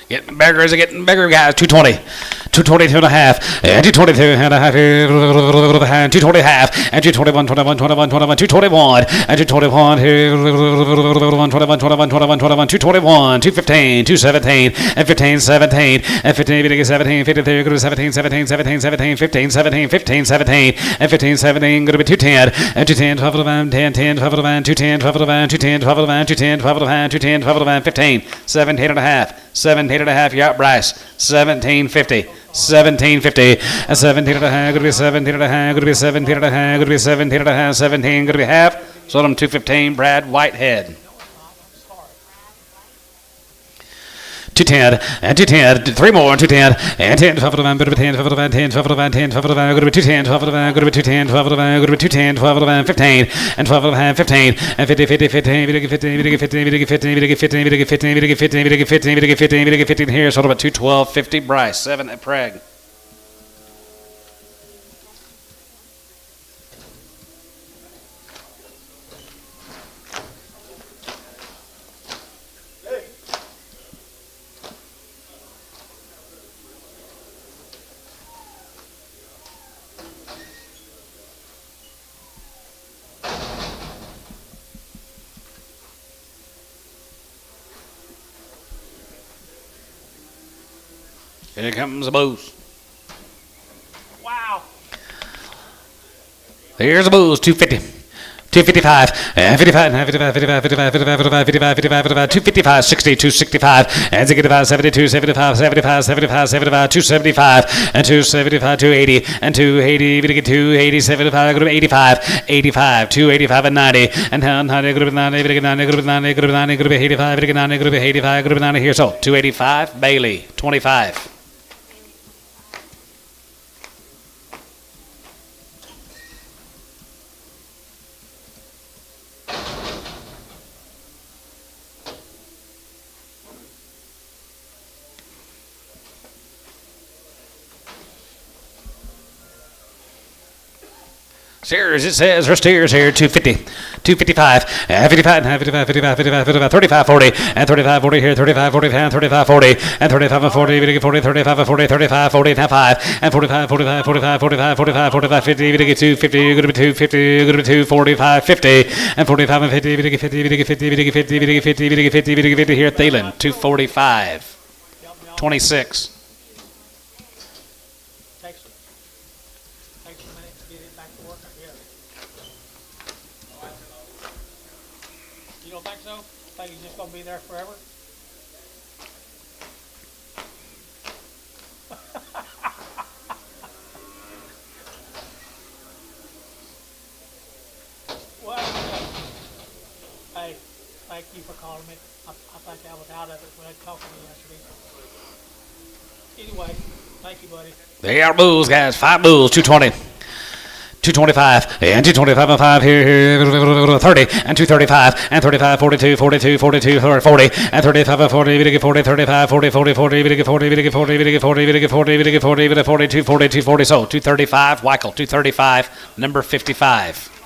Getting bigger, is it getting bigger, guys? 220, 222 and a half, and 222 and a half, and 220 half, and 221, 21, 21, 21, 221, and 221, 21, 21, 21, 21, 221, 215, 217, and 15, 17, and 15, 17, 53, 17, 17, 17, 17, 15, 17, 15, 17, and 15, 17, going to be 210, and 210, 12 of the van, 10, 10, 12 of the van, 210, 12 of the van, 210, 12 of the van, 210, 12 of the van, 210, 12 of the van, 15, 17 and a half, 17 and a half, you're out, Bryce, 1750. 1750, and 17 and a half, going to be 17 and a half, going to be 17 and a half, going to be 17 and a half, 17, going to be half. Sold him 215, Brad Whitehead. 210, and 210, 3 more, 210, and 10, 12 of the van, 10, 12 of the van, 10, 12 of the van, 10, 12 of the van, going to be 210, 12 of the van, going to be 210, 12 of the van, going to be 210, 12 of the van, 15, and 12 of the van, 15, and 50, 50, 15, 50, 15, 50, 15, 50, 15, 50, 50, 50, 50, 50, 50, 50, 50, 50 here, sold about 212, 50, Bryce, 7 at Prague. Here comes the booze. Wow. Here's the booze, 250. 255, 55, 55, 55, 55, 55, 55, 55, 55, 255, 60, 265, and 65, 72, 75, 75, 75, 75, 275, and 275, 280, and 280, 280, 75, 85, 85, 285, and 90, and 90, 90, 90, 90, 90, 85, 90, 85, 90 here. So 285, Bailey, 25. Steers, it says her steers here, 250, 255, 55, 55, 55, 55, 55, 35, 40, and 35, 40 here, 35, 40, and 35, 40, and 35, and 40, 40, 35, 40, 35, 40, and 5, and 45, 45, 45, 45, 45, 45, 50, 250, good to be 250, good to be 245, 50, and 45, and 50, 50, 50, 50, 50, 50, 50, 50, 50 here at Thielen, 245, 26. Takes a minute to get it back to work, I guess. You don't think so? Think he's just gonna be there forever? Well, hey, thank you for calling me. I think I was out of it when I talked to me yesterday. Anyway, thank you, buddy. They are bulls, guys. 5 bulls, 220. 225 and 225 and 5 here 30 and 235 and 35 42 42 42 40 and 35 and 40 40 35 40 40 40 40 40 40 40 40 40 42 40 40 so 235 Weichel 235 number 55.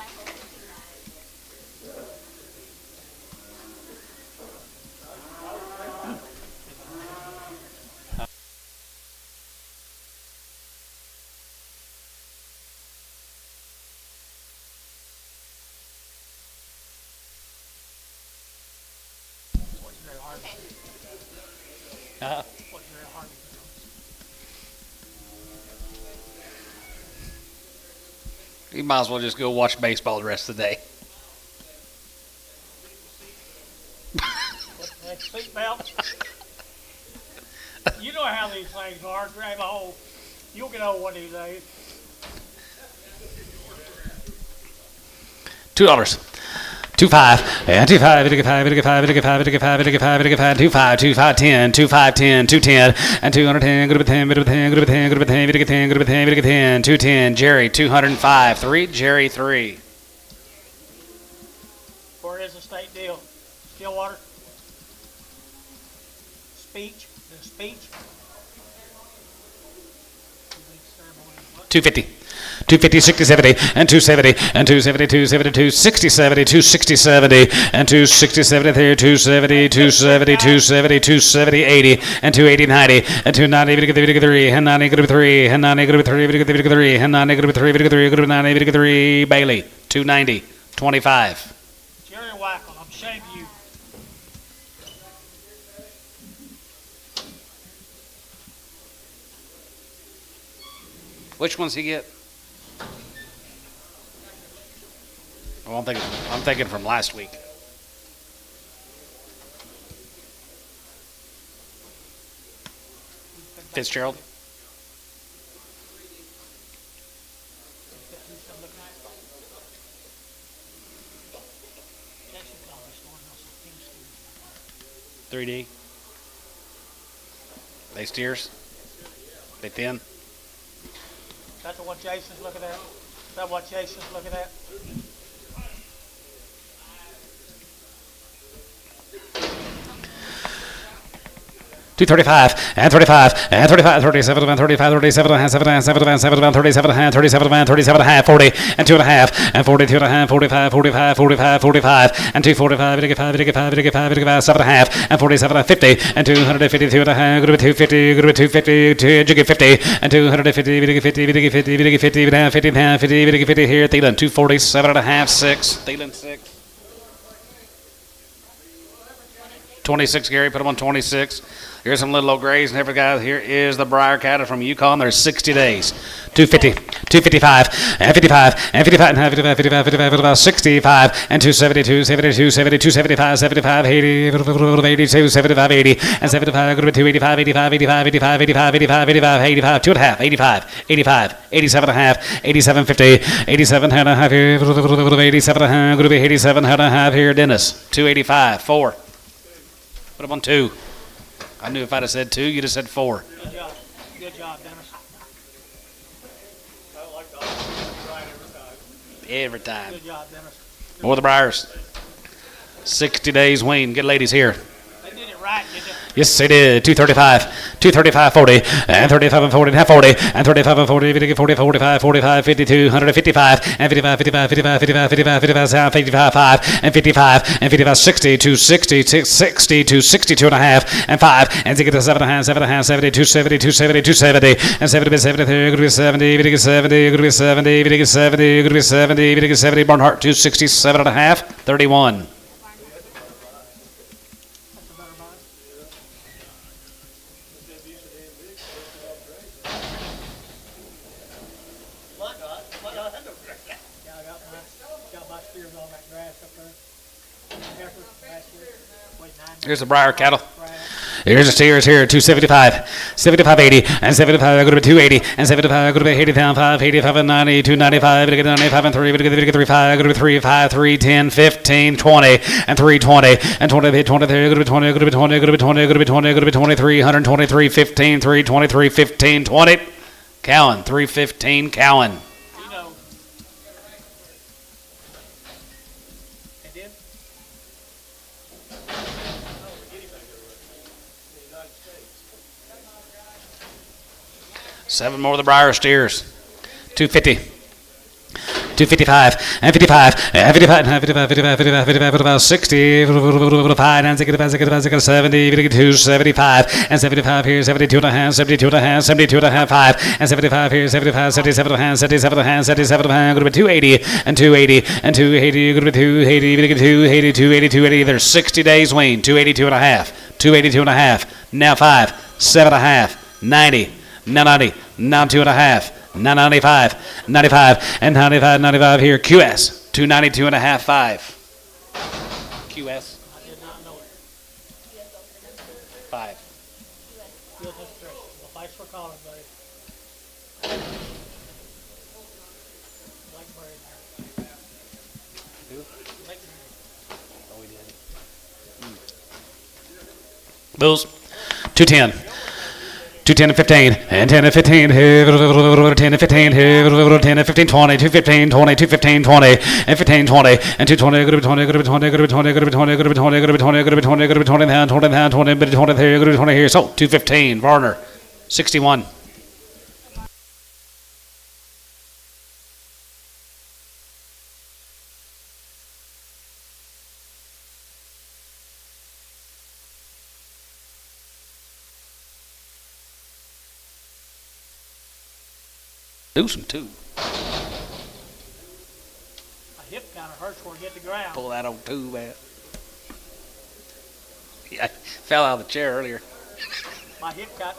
You might as well just go watch baseball the rest of the day. Seatbelt. You know how these things are. Grab a hold. You'll get old one of these days. $2. 25 and 25 25 25 25 25 25 25 25 10 25 10 210 and 210 good to 10 good to 10 good to 10 good to 10 good to 10 good to 10 good to 10 210 Jerry 205 3 Jerry 3. Where is the state deal? Stillwater? Speech? The speech? 250 250 60 70 and 270 and 270 270 260 70 260 70 and 260 70 there 270 270 270 270 80 and 280 90 and 290 3 and 90 3 and 90 3 and 90 3 90 3 Bailey 290 25. Jerry Weichel, I'm ashamed of you. Which ones he get? Oh, I'm thinking from last week. Fitzgerald. $3D. They steers. They thin. That's what Jason's looking at? Is that what Jason's looking at? $235 and 35 and 35 37 and 35 37 and 7 and 7 and 7 and 37 and 37 and 37 and a half 40 and 2 and a half and 42 and a half 45 45 45 45 and 245 55 55 55 7 and a half and 47 and 50 and 252 and a half good to 250 good to 250 to 50 and 250 50 50 50 50 50 50 here Thielen 247 and a half 6 Thielen 6 26 Gary put him on 26. Here's some little old grays and every guy. Here is the Briar cattle from Yukon. There's 60 days. 250, 255, and 55, and 55, and 55, 55, 55, 55, 65, and 270, 270, 270, 275, 75, 80, 82, 75, 80, and 75, 285, 85, 85, 85, 85, 85, 85, 85, 2.5, 85, 85, 87 and a half, 87, 50, 87 and a half here, 87 and a half, 87 and a half here, Dennis, 285, 4. Put him on 2. I knew if I'd have said 2, you'd have said 4. Good job. Good job, Dennis. I don't like the opposite right every time. Every time. Good job, Dennis. More the Briars. 60 days wean. Get ladies here. They did it right. right, did you? Yes, they did. 235, 235, 40, and 35 and 40, and half 40, and 35 and 40, 40, 45, 45, 52, 155, and 55, 55, 55, 55, 55, 55, 55, 5, and 55, and 55, 60, 260, 60, 262 and a half, and 5, and to get to 7 and a half, 7 and a half, 70, 270, 270, 270, and 70, 70, going to be 70, going to be 70, going to be 70, going to be 70, going to be 70, going to be 70, Barnhart, 267 and a half, 31. That's a better buy. Yeah, I got my steers on that grass up there. Heifers last year, weighed 9. Here's the Briar cattle. Grass. Here's the steers here, 275, 75, 80, and 75, go to 280, and 75, go to 80, 5, 85, and 90, 295, to get 95, and 3, to get 35, go to 3, 5, 3, 10, 15, 20, and 320, and 20, 20, go to 20, go to 20, go to 20, go to 20, go to 23, 123, 15, 3, 23, 15, 20, Cowan, 315, Cowan. You know. It did? 7 more of the Briar steers, 250. 255 and 55 and 55 and 55 55 55 55 55 60 5 and 65 70 275 and 75 here 72 and a half 72 and a half 72 and a half 5 and 75 here 75 77 and a half 77 and a half 77 and a half going to be 280 and 280 and 280 going to be 280 280 280 280 there's 60 days wean 282 and a half 282 and a half now 5 7 and a half 90 now 90 now 2 and a half 95, 95, and 95, 95 here. QS, 292 and a half, 5. QS, I did not know it. 5. Field illustration. Well, thanks for calling, buddy. Blackberry there. Blackberry. Bills, 210. 210 and 15, and 10 and 15, 10 and 15, 10 and 15, 20, 215, 20, 215, 20, and 15, 20, and 220, go to 20, go to 20, go to 20, go to 20, go to 20, go to 20, go to 20, go to 20, down, 20, down, 20, 20 here, go to 20 here. So 215, Varner, 61. Do some too. My hip kind of hurts where I get the ground. Pull that old tube out. Yeah, I fell out of the chair earlier. My hip got.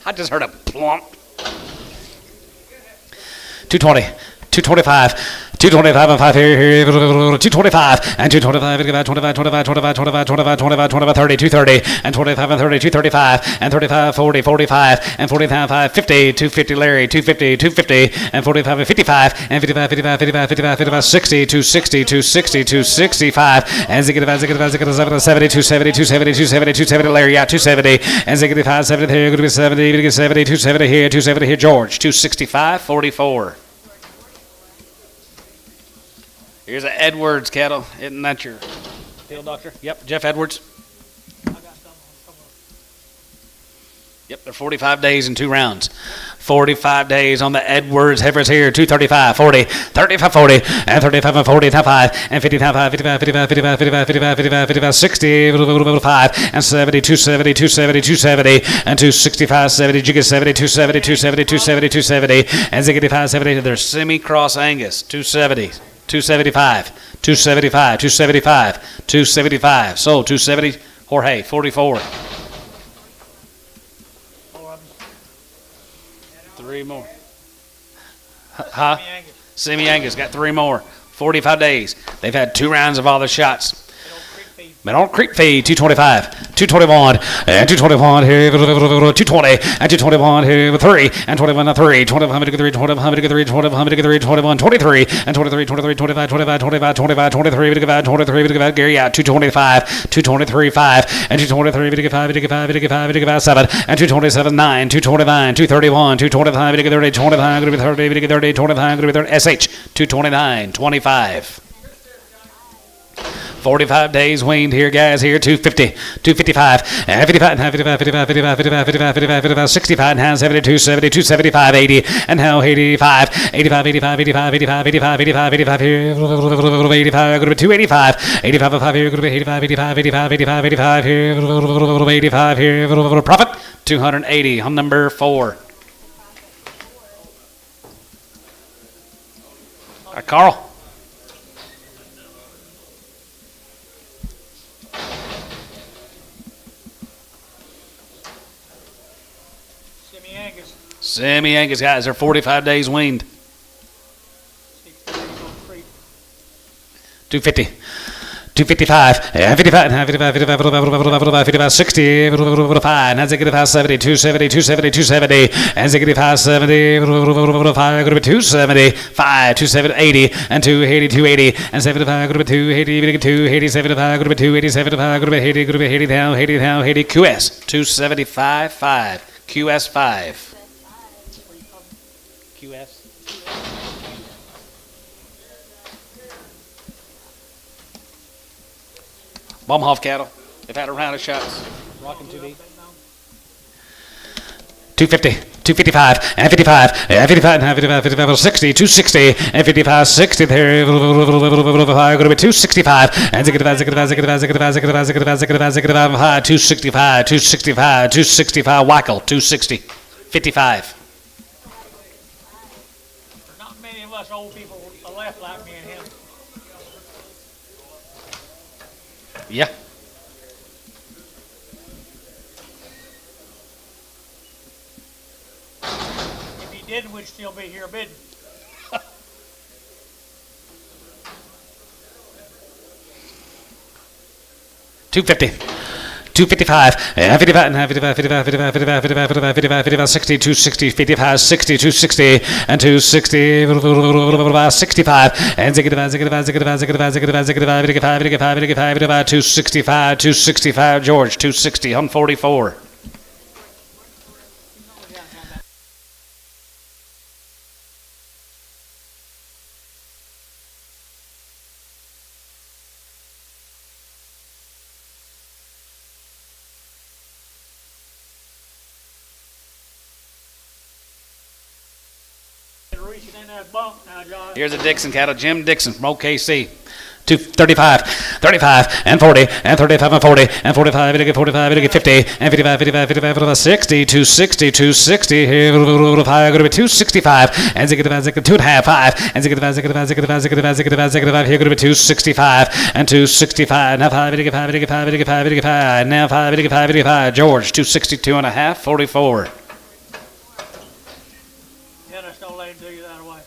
I just heard a plump. 220, 225, 225 and 5 here, 225 and 225, 25, 25, 25, 25, 25, 25, 25, 30, 230 and 25 and 30, 235 and 35, 40, 45 and 45, 5, 50, 250 Larry, 250, 250 and 45 and 55 and 55, 55, 55, 55, 55, 60, 260, 260, 265 and 65, 65, 67, 70, 270, 270, 270, 270 Larry, yeah, 270 and 65, 70 here, going to be 70, 70, 270 here, 270 here, George, 265, 44. Here's an Edwards cattle. Isn't that your field doctor? Yep, Jeff Edwards. I got some on Yep, they're 45 days and 2 rounds. 45 days on the Edwards heifers here. 235, 40, 35, 40, and 35 and 40, 5, and 55, 55, 55, 55, 55, 55, 55, 55, 60, 5, and 70, 270, 270, 270, and 265, 70, Jigga 70, 270, 270, 270, 270, and 65, 70. They're semi-cross Angus. 270. 275, 275, 275, 275. Sold 270. Jorge, 44. 4 of them. 3 more. Huh? Angus. Semi Angus got 3 more. 45 days. They've had 2 rounds of all the shots. They don't creep feed. But on creep feed, 225, 221, and 221 here, 220, and 221 here, 3, and 21 and 3, 21, 3, 21, 3, 21, 3, 21, 23, and 23, 23, 25, 25, 25, 25, 23, 23, Gary, yeah, 225, 223, 5, and 223, 5, 7, and 227, 9, 229, 231, 225, 30, 25, 30, 30, 25, 30, SH, 229, 25. 45 days weaned here, guys. Here, 250, 255, 55, 55, 55, 55, 55, 55, 55, 65, now 72, 70, 275, 80, and now 85, 85, 85, 85, 85, 85, 85, 85 here, 85, group 285, 85, 5 here, group 85, 85, 85, 85, 85 here, 85 here, profit 280 on number 4. Carl. Semi-Angus. Semi-Angus guys are 45 days weaned. 250. 255, 55, 55, 55, 55, 60, 5, and 70, 270, 270, 270, and 570, 270, 5, 270, 80, and 280, 280, and 75, 280, 280, 75, 280, 75, 80, 80, down, 80, down, 80, QS, 275, 5, QS 5. QS. Baumhoff cattle. They've had a round of shots. Rocking 2D. 250, 255, and 55, and 55, and 55, 55, 60, 260, and 55, 60 there. Going to be 265, and 265, 265, Wackel, 260, 55. There's not many of us old people are left like me and him. Yeah. If he did, we'd still be here bidding. $250. 255, 55, 55, 55, 55, 55, 55, 55, 55, 60, 260, 55, 60, 260, and 260, 65, and 265, 265, George, 260 on 44. Reaching in that bunk now, John. Here's a Dixon cattle, Jim Dixon from OKC. 235, 35, and 40, and 35, and 40, and 45, and 45, and 50, and 55, 55, 55, 60, 260, 260, here, going to be 265, and 2.5, 5, and 5, here, going to be 265, and 265, now 5, 85, 85, 85, 85, now 5, 85, 85, George, 262 and a half, 44. Dennis, don't let him do you that way.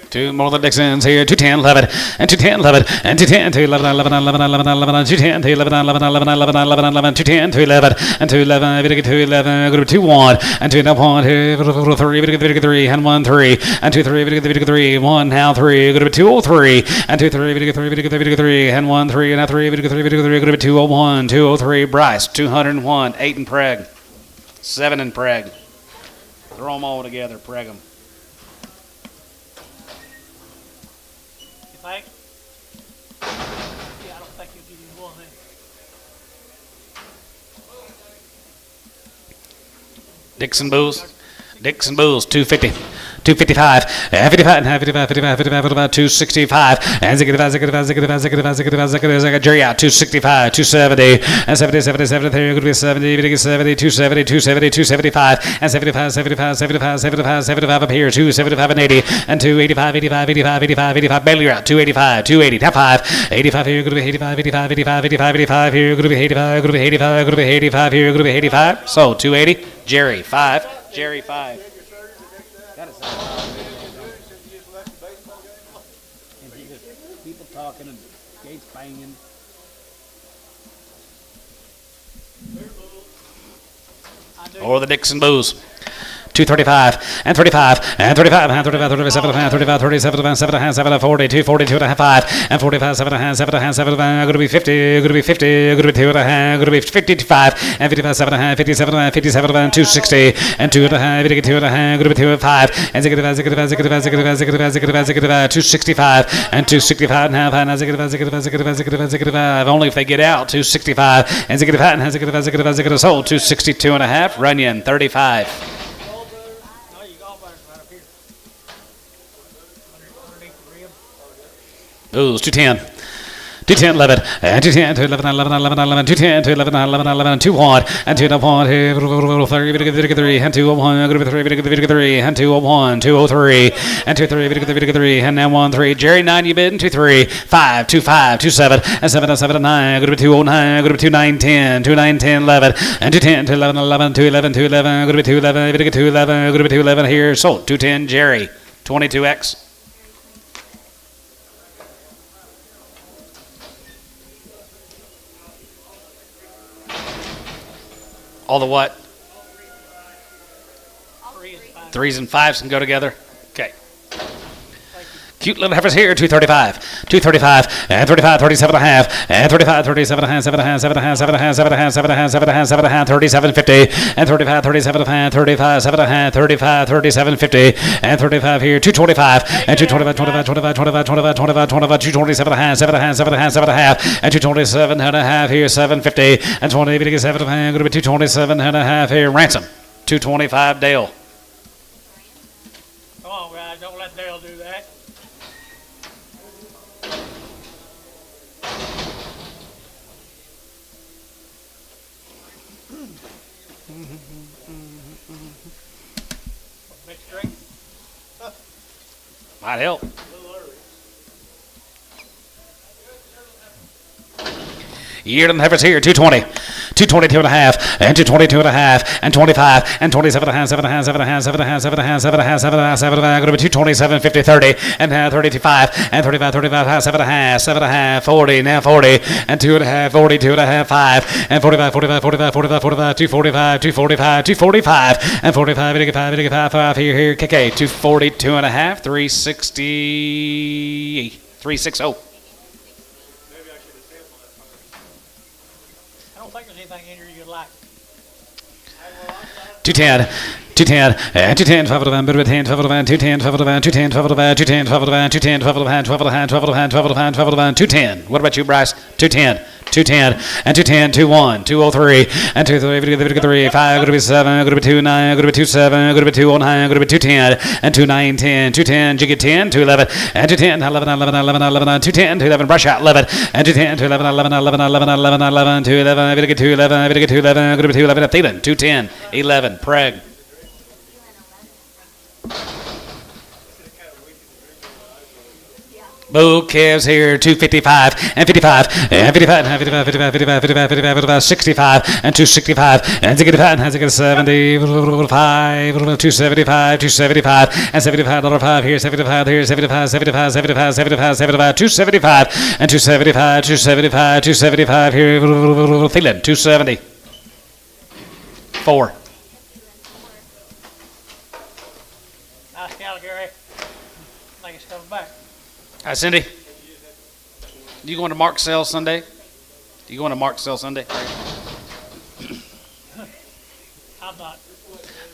Two more than Dixons here. 210, 11, and 210, 11, and 210, 211, 11, 11, 11, 11, 210, 211, 11, 11, 11, 11, 11, 210, 211, and 211, 211, go to 21, and 2 1, 2 3, and 1 3, and 2 3, 3, 1, now 3, go to 203, and 2 3, 3, and 1 3, and now 3, go to 201, 203, Bryce, 201, 8 in Preg, 7 in Preg. Throw them all together, Preg them. Think? Yeah, I don't think he'll give you one then. Dixon Bulls, 250. 255, 55, 55, 55, 55, 265, and Jerry out, 265, 270, and 70, 70, 70, there could be 70, 70, 270, 270, 275, and 75, 75, 75, 75, 75 up here, 275 and 80, and 285, 85, 85, 85, 85, Bailey out, 285, 280, top 5, 85 here, could be 85, 85, 85, 85, 85 here, could be 85, could be 85, could be 85 here, could be 85, so 280, Jerry 5, Jerry 5. People talking and gates banging. Or the Dixon Bulls. 235 and 35 and 35 and 35 37 and 35 37 and 7 and 7 and 40 242 and a half 5 and 45 7 and 7 and 7 and going to be 50 going to be 50 going to be 2 and a half going to be 55 and 55 7 and a half 57 and 57 and 260 and 2 and a half 2 and a half going to be 2 and 5 and 265 and 265 and a half and only if they get out 265 and sold 262 and a half Runyon 35. No, you got one right up here. Underneath the rib. Ooh, 210. 210, 11, and 210, 211, 11, 11, 11, 210, 211, 11, 11, 201, and 201, 3, and 201, 3, and 201, 203, and 203, and now 1, 3. Jerry, 9, you bid, 2, 3, 5, 2, 5, 2, 7, and 7, and 7, and 9, going to be 209, going to be 2, 9, 10, 2, 9, 10, 11, and 210, 211, 11, 211, 211, going to be 211, 211, going to be 211 here, sold, 210, Jerry, 22X. All the what? Threes and fives can go together. Okay. Cute little heifers here. 235, 235, and 35, 37 and a half, and 35, 37 and a half, 7 and a half, 7 and a half, 7 and a half, 7 and a half, 7 and a half, 7 and a half, 7 and a half, 37, 50, and 35, 37 and a half, 35, 7 and a half, 35, 37, 50, and 35 here. 225, and 225, 25, 25, 25, 25, 25, 25, 227 and a half, 7 and a half, 7 and a half, 7 and a half, and 227 and a half here. 750, and 20, 7 and a half, going to be 227 and a half here. Ransom, 225 Dale. Come on, guys, don't let Dale do that. Mixed drink. Might help. Year and heifers here, 220, 222 and a half, and 222 and a half, and 25, and 27 and a half, 7 and a half, 7 and a half, 7 and a half, 7 and a half, 7 and a half, 7 and a half, 7 and a half, going to be 227, 50, 30, and 35, and 35, 35, 7 and a half, 7 and a half, 40, now 40, and 2 and a half, 42 and a half, 5, and 45, 45, 45, 45, 45, 245, 245, 245, and 45, 85, 5 here, KK, 242 and a half, 360, 360. I don't think there's anything in here you'd like. 210, 210, and 210, 12 of them, 10, 12 of them, 210, 12 of them, 210, 12 of them, 210, 12 of them, 210, 12 of them, 12 of them, 12 of them, 12 of them, 12 of them, 210. What about you, Bryce? 210, 210, and 210, 21, 203, and 23, 5, going to be 7, going to be 29, going to be 27, going to be 209, going to be 210, and 29, 10, 210, Jiggy 10, 211, and 210, 11, 11, 11, 11, 210, 211, brush out 11, and 210, 211, 11, 11, 11, 11, 11, 211, 211, 211, going to be 211, Thielen, 210, 11, Preg. Boo Cavs here, 255 and 55 and 55 and 55, 55, 55, 55, 55, 55, 65 and 265 and 65 and 70, 5, 275, 275 and $75 here, 75 here, 75, 75, 75, 75, 75, 275 and 275, 275, 275 here, Thielen, 270. 4. Nice cow, Gary. I think it's coming back. Hi, Cindy. You going to Mark's sale Sunday? You going to Mark's sale Sunday? I'm not.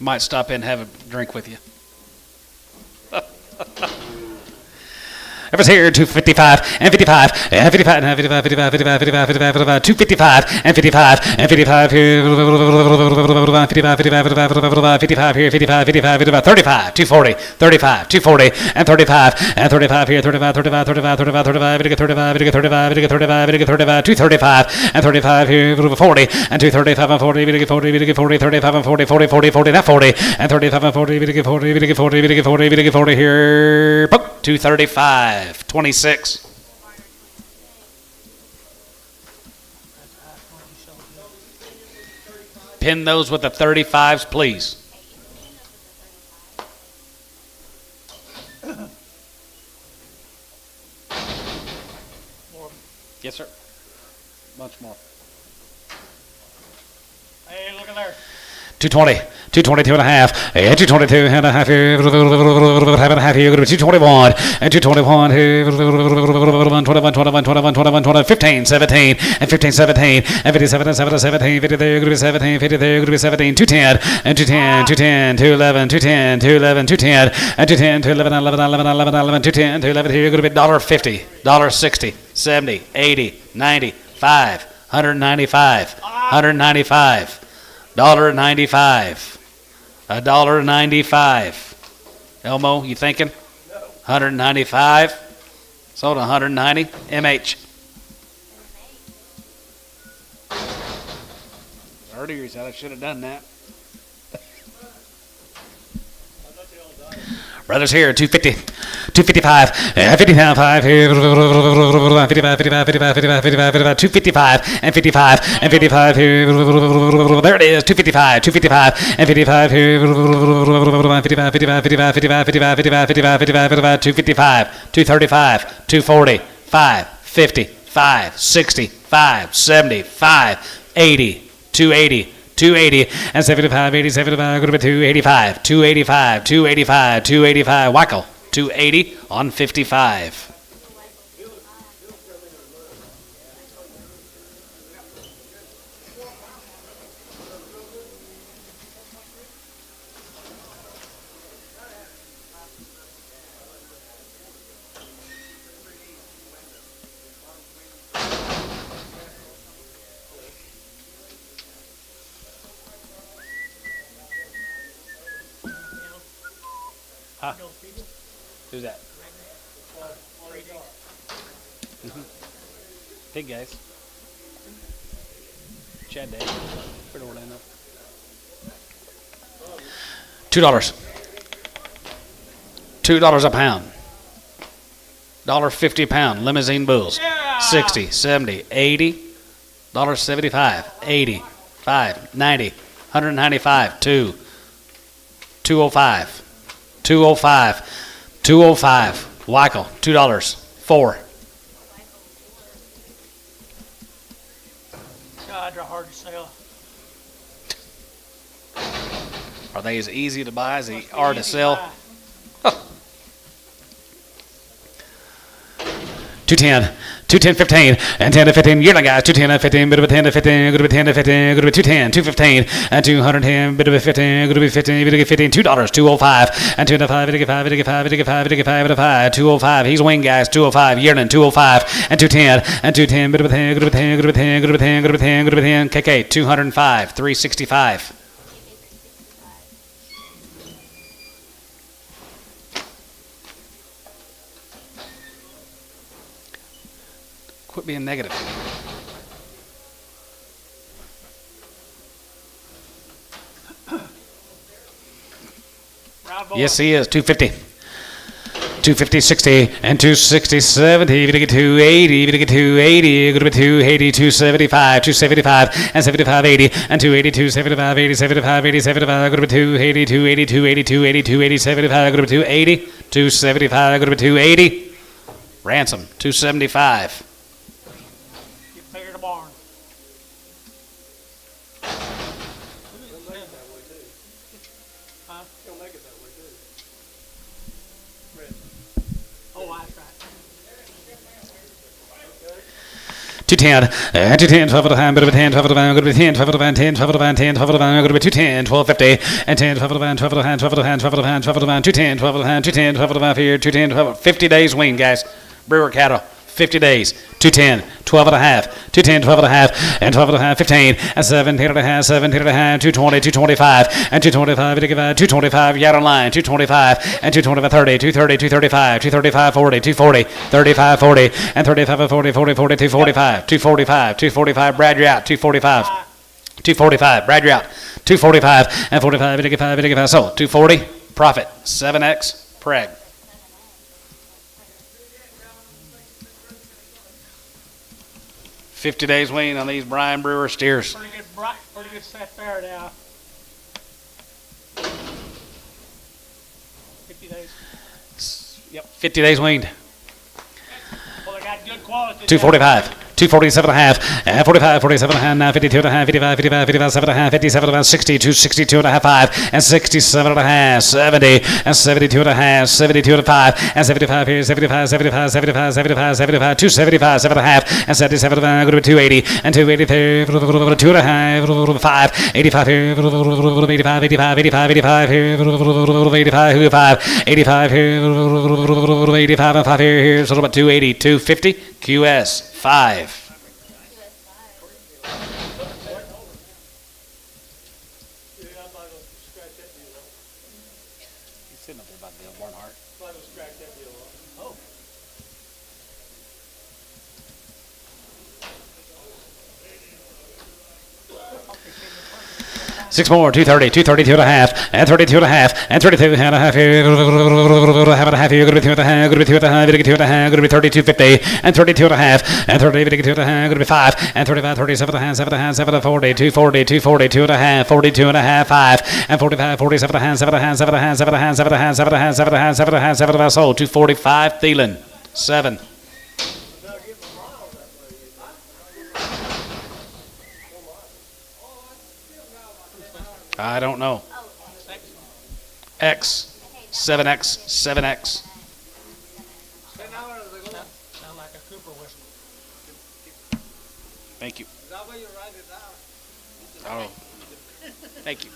Might stop in and have a drink with you. Ever's here, 255 and 55 and 55 and 55, 55, 55, 55, 55, 55, 255 and 55 and 55 here, 55, 55, 55 here, 55, 55, 55, 35, 240, 35, 240 and 35 and 35 here, 35, 35, 35, 35, 35, 35, 35, 35, 35, 235 and 35 here, 40 and 235 and 40, 40, 40, 35 and 40, 40, 40, 40, now 40 and 35 and 40, 40, 40, 40, 40 here, 235. 26. Pin those with the 35s, please. Yes, sir. Much more. Hey, look at there. 220, 222 and a half, and 222 and a half here, half and a half here, 221, and 221 here, 21, 15, 17, and 15, 17, and 57, and 7, 17, 50 there, going to be 17, 50 there, going to be 17, 210, and 210, 210, 211, 210, 211, 210, and 210, 211, 11, 11, 11, 11, 210, 211 here, going to be $1.50, $1.60, 70, 80, 90, 5, 195, 195. $1.95. $1.95. Elmo, you thinking? 195. Sold 190. MH. 30 years out. I should have done that. Brothers here, 250, 255, 55 here, 55, 55, 55, 55, 55, 255, and 55, and 55 here, there it is, 255, 255, and 55 here, 55, 55, 55, 55, 55, 55, 55, 55, 255, 235, 240, 5, 50, 5, 60, 5, 70, 5, 80, 280, 280 and 75, 80, 75, going to be 285, 285, 285, 285, Wackel, 280 on 55. Huh? Who's that? Big guys. Chad Day. Pretty Orlando. $2. $2 a pound. $1.50 a pound. Limousine bulls. 60, 70, 80. $1.75. 80. 5. 90. 195. 2. 205. 205. 205. Weichel. $2. 4. God, they're hard to sell. Are they as easy to buy as they are to sell? 210, 210, 15, and 10 to 15. Yearling guys, 210 and 15, bit of a 10 to 15, good to be 10 to 15, good to be 210, 215, and 210, bit of a 15, good to be 15, bit of 15, $2, 205, and 2 to 5, bit of 5, bit of 5, bit of 5, bit of 5, bit of 5, 205. He's wing guys, 205, yearling, 205, and 210, and 210, bit of a 10, good to be 10, good to be 10, good to be 10, good to be 10, good to be 10, KK, 205, 365. Quit being negative. Yes, he is. 250. 250, 60, and 260, 70, if you get 280, if you get 280, go to 280, 275, 275, and 75, 80, and 280, 275, 80, 75, 80, 75, go to 280, 280, 280, 280, 280, 75, go to 280, 275, go to 280. Ransom, 275. Get bigger to barn. Huh? He'll make it that way too. Oh, that's right. 210, 210, 12 at a time, bit of a 10, 12 at a time, good to be 10, 12 at a time, 10, 12 at a time, 10, 12 at a time, good to be 210, 1250, and 10, 12 at a time, 12 at a time, 12 at a time, 12 at a time, 12 at a time, 210, 12 at a time, 210, 12 at a time here, 210, 12, 50 days wean, guys. Brewer cattle, 50 days, 210, 12 and a half, 210, 12 and a half, and 12 and a half, 15, and 17 and a half, 17 and a half, 220, 225, and 225, 225, yard on line, 225, and 225, 30, 230, 235, 235, 40, 240, 35, 40, and 35, 40, 40, 40, 245, 245, 245, Brad, you're out, 245, 245, Brad, you're out, 245, and 45, 85, so 240, profit, 7X, preg. $50 days wean on these Brian Brewer steers. Pretty good set there now. 50 days. Yep, 50 days weaned. Well, they got good quality. 245, 247 and a half, and 45, 47 and a half, now 52 and a half, 55, 55, 57 and a half, 57 and a half, 60, 262 and a half, 5, and 67 and a half, 70, and 72 and a half, 72 and a 5, and 75 here, 75, 75, 75, 75, 75, 275, 7 and a half, and 77 and a half, 280, and 280 there, 2 and a half, 5, 85 here, 85, 85, 85, 85 here, 85, 5, 85 here, 85 and 5 here, so about 280, 250, QS 5. Yeah, I'm not gonna scratch that deal up. He's sitting up there by Dale Barnhart. I'm not gonna scratch that deal up. Oh. 6 more, 230, 232 and a half, and 32 and a half, and 32 and a half here, half and a half here, going to be 2 and a half, going to be 2 and a half, going to be 2 and a half, going to be 32.50, and 32 and a half, and 30, 2 and a half, going to be 5, and 35, 37 and a half, 7 and a half, 7 and 40, 240, 240, 2 and a half, 42 and a half, 5, and 45, 47 and a half, 7 and a half, 7 and a half, 7 and a half, 7 and a half, 7 and a half, 7 and a half, 7 and a half, 7 and a half, sold, 245, Thielen, 7. I don't know. X, 7X, 7X. Sound like a Cooper whistle. Thank you. Is that way you write it down? Oh, thank you.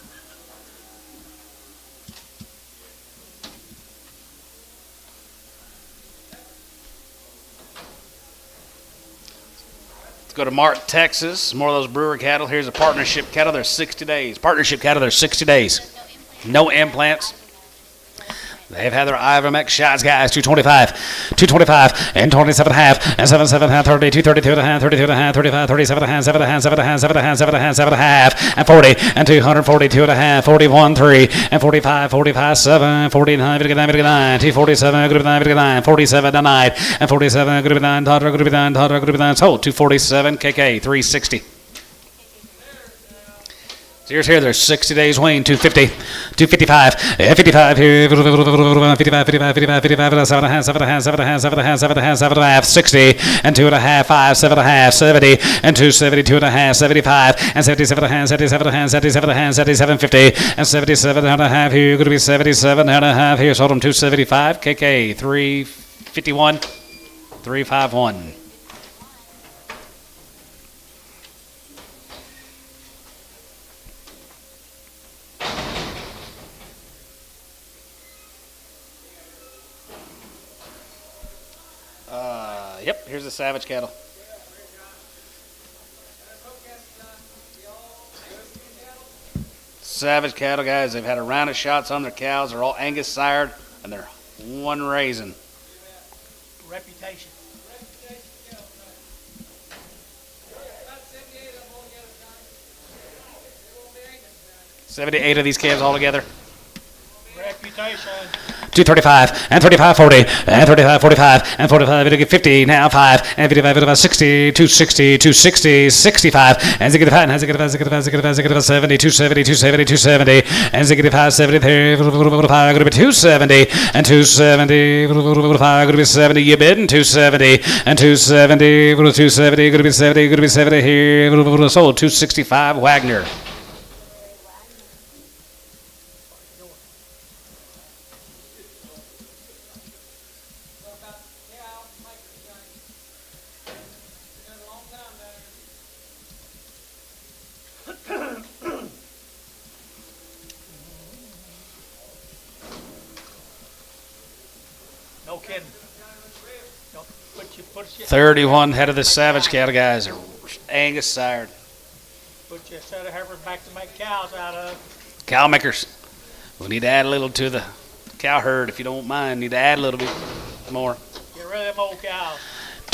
Let's go to Mart, Texas. More of those brewer cattle. Here's a partnership cattle. They're 60 days. Partnership cattle. They're 60 days. No implants. They've had their Ivermectin shots, guys. 225, 225, and 27 and a half, and 77 and a half, 32, 32 and a half, 32 and a half, 35, 37 and a half, 7 and a half, 7 and a half, 7 and a half, 7 and a half, 7 and a half, and 40, and 242 and a half, 41, 3, and 45, 45, 7, 49, 59, 59, 247, good 9, 47, 9, and 47, good 9, good 9, good 9, sold, 247, KK, 360. Here's here, there's 60 days Wayne, 250, 255, 55 here, 55, 55, 55, 55, 7 and a half, 7 and a half, 7 and a half, 7 and a half, 7 and a half, 7 and a half, 60, and 2 and a half, 5, 7 and a half, 70, and 272 and a half, 75, and 77 and a half, 77 and a half, 77 and a half, 77, 50, and 77 and a half here, going to be 77 and a half here, sold them 275, KK, 351, 351. Yep, here's the Savage cattle. Savage cattle, guys, they've had a round of shots on their cows. They're all Angus sired, and they're one raisin. Reputation. 78 of these calves altogether. Reputation. 235, and 35, 40, and 35, 45, and 45, 50, now 5, and 55, 60, 260, 260, 65, and 65, and 65, 70, 270, 270, 270, and 65, 70, 5, going to be 270, and 270, 5, going to be 70, you bid, and 270, and 270, 270, going to be 70, going to be 70 here, sold, 265, Wagner. No kidding. Don't put 31 head of the Savage cattle, guys, are Angus sired. Put your set of heifers back to make cows out of. Cow makers. We need to add a little to the cow herd, if you don't mind. Need to add a little bit more. Get rid of them old cows.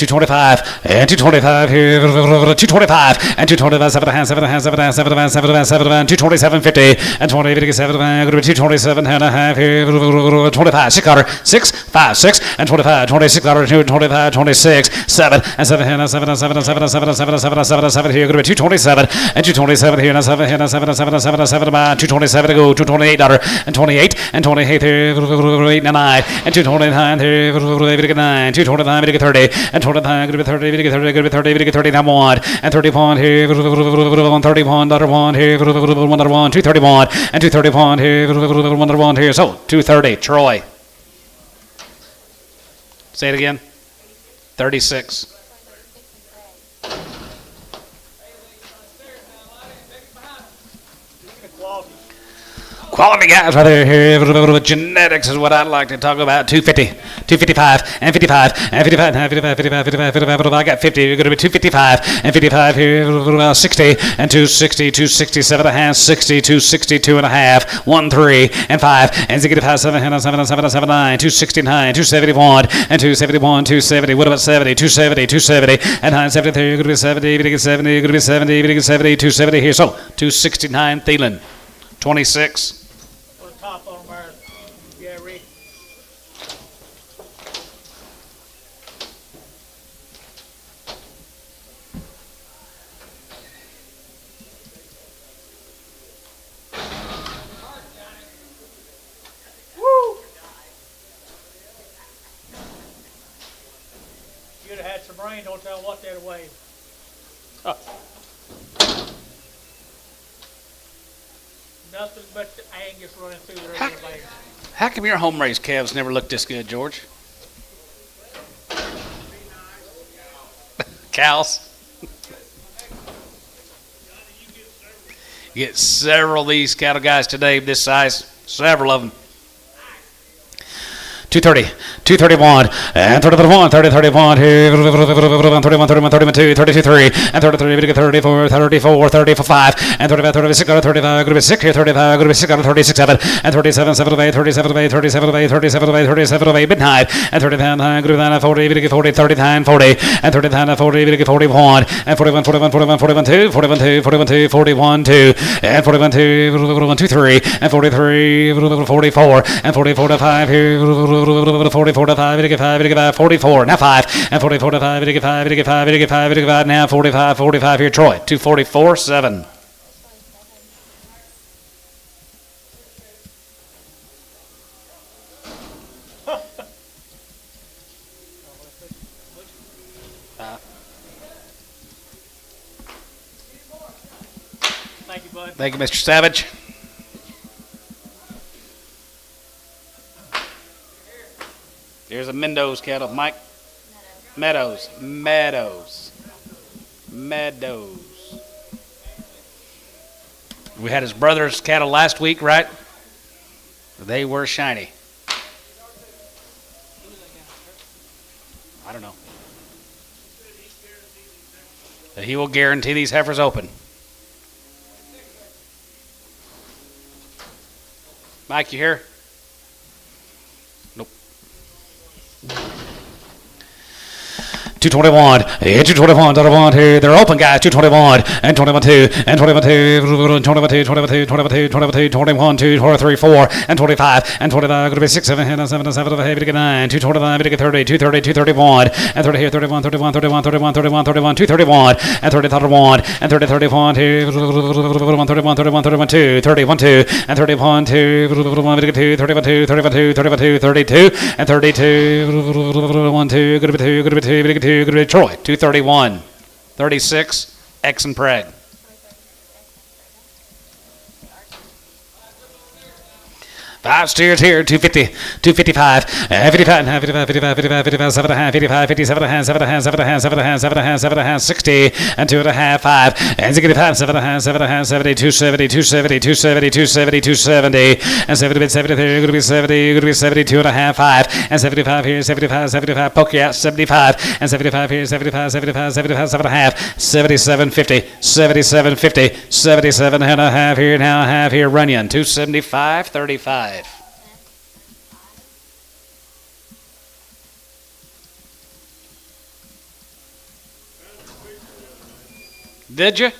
225, and 225 here, 225, and 225, 7 and a half, 7 and a half, 7 and a half, 7 and a half, 7 and a half, 7 and a half, 227, 50, and 20, 57, going to be 227 and a half here, 25, 6 $, 6, 5, 6, and 25, 26 $, 25, 26, 7, and 7 here, and 7, and 7, and 7, and 7, and 7, and 7, and 7, and 7 here, going to be 227, and 227 here, and 7 here, and 7, and 7, and 7, and 7, and 227 to go, $228, and 28, and 28 here, 8 and 9, and 229 here, 9, 229, 30, and 29, gonna be 30, gonna be 30, gonna be 30, gonna be 30, now 1, and 30 pound here, 30 pound, daughter 1 here, 1, daughter 1, 231, and 230 pound here, 1, daughter 1 here, so 230, Troy. Say it again. 36. Quality guys right there here. Genetics is what I'd like to talk about. 250, 255, and 55, and 55, and 55, 55, 55, 55. I got 50. You're going to be 255, and 55 here. 60, and 260, 267 and a half, 60, 262 and a half, 1, 3, and 5, and 65, 7, 7, 7, 7, 9, 269, 271, and 271, 270. What about 70? 270, 270, and 973. You're going to be 70, you're going to get 70, you're going to be 70, you're going to get 70, 270 here. So 269, Thielen. 26. Put a top on them there. Yeah, Rick. Woo! You'd have had some rain, don't tell what they'd have weighed. Nothing but the Angus running through their veins. How come your home-raised calves never look this good, George? Cows. You get several of these cattle guys today this size. Several of them. 230, 231, and 31, 30, 31, 31, 31, 32, 32, 3, and 33, 34, 34, 34, 5, and 35, 36, 35, going to be 6 here, 35, going to be 6, 36, 7, and 37, 7 of 8, 37 of 8, 37 of 8, 37 of 8, 37 of 8, midnight, and 39, going to be 9, 40, 40, 39, 40, and 39, 40, 41, and 41, 41, 41, 41, 2, 41, 2, 41, 2, 41, 2, and 41, 2, 41, 2, 3, and 43, 44, and 44 to 5 here, 44 to 5, 5, 44, now 5, and 44 to 5, 5, 5, 5, now 45, 45 here, Troy, 244, 7. Thank you, bud. Thank you, Mr. Savage. Here's a Mendo's cattle, Mike. Meadows. We had his brother's cattle last week, right? They were shiny. I don't know. He will guarantee these heifers open. Mike, you here? Nope. 221, 221, here. They're open, guys. 221, and 21, 2, and 21, 2, 21, 2, 22, 22, 22, 21, 2, 23, 4, and 25, and 25, going to be 6, 7, 7, 7, 9, 229, 30, 230, 231, and 30 here, 31, 31, 31, 31, 31, 31, 231, and 30, 31, and 30, 31, 2, 31, 31, 31, 2, 31, 2, and 31, 2, 31, 2, 31, 2, 32, 32, and 32, 1, 2, going to be 2, going to be 2, going to be 2, Troy, 231, 36, X and Preg. Five steers here, 250, 255, 55, 55, 55, 55, 55, 7 and a half, 55, 57 and a half, 7 and a half, 7 and a half, 7 and a half, 7 and a half, 7 and a half, 60, and 2 and a half, 5, and 65, 7 and a half, 7 and a half, 70, 270, 270, 270, 270, 270, and 70, 73, you're going to be 70, you're going to be 72 and a half, 5, and 75 here, 75, 75, poke you out, 75, and 75 here, 75, 75, 75, 7 and a half, 77, 50, 77, 50, 77 and a half here, now a half here, Runyon, 275, 35. Did you?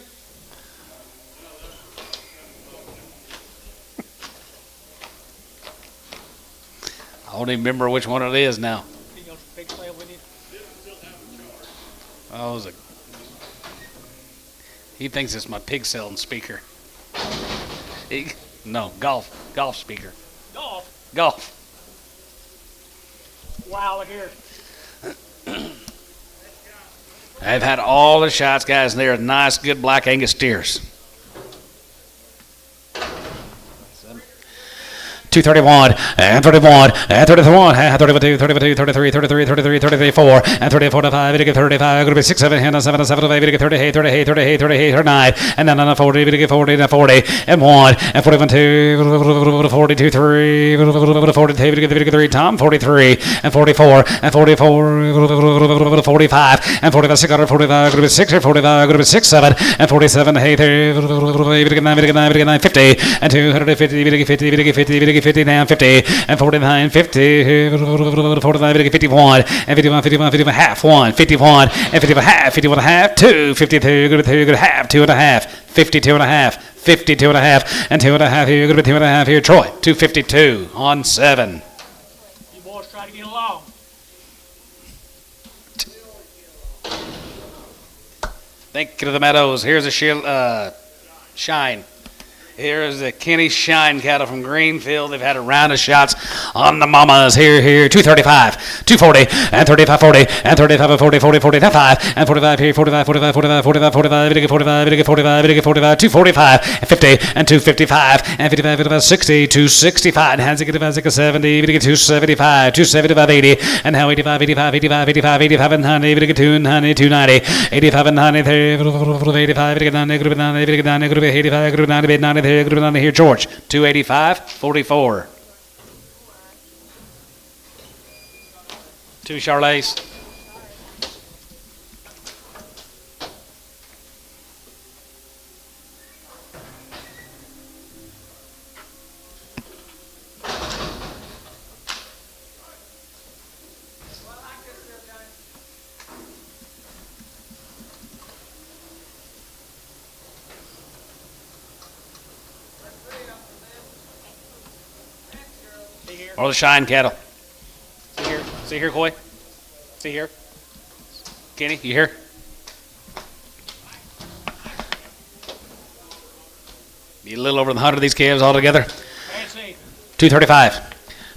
I don't even remember which one it is now. Oh, it was he thinks it's my pig selling speaker. No, golf speaker. Golf. Wow, look here. I've had all the shots, guys, and they're nice, good black Angus steers. 231 and 31 and 31 and 32, 32, 33, 33, 33, 34 and 34 to 5, 35, going to be 6, 7, and 7, 7 to 5, 38, 38, 38, 38, 39, and then on 40, 40, and 40, and 1, and 41, 2, 42, 3, 42, 3, Tom, 43, and 44, and 44, 45, and 45, 6, 45, going to be 6, 45, going to be 6, 7, and 47, 8, 9, 50, and 250, 50, 50 now, 50, and 49, 50, 49, 51, and 51, 51, 51, half, 1, 51, and 51, half, 51 and a half, 2, 52, good to 2, good half, 2 and a half, 52 and a half, 52 and a half, and 2 and a half here, good to 2 and a half here, Troy, 252 on 7. You boys try to get along. Thank you to the Meadows. Here's a shine. Here's the Kenny Shine cattle from Greenfield. They've had a round of shots on the mamas. Here, 235, 240, and 35, 40, and 35, 40, 40, 40, 5, and 45 here, 45, 45, 45, 45, 45, 45, 45, 45, 245, and 50, and 255, and 55, 55, 60, 265, and Hansi get 70, 275, 275, 80, and now 85, 85, 85, 85, 85, and 90, 290, 290, 85, and 90, 85, 90, 90, 85, 90, 90, here, George, 285, 44. 2 Charlets. Or the Shine cattle. See here, Coy. See here. Kenny, you here? Be a little over the 100 of these calves altogether. 235.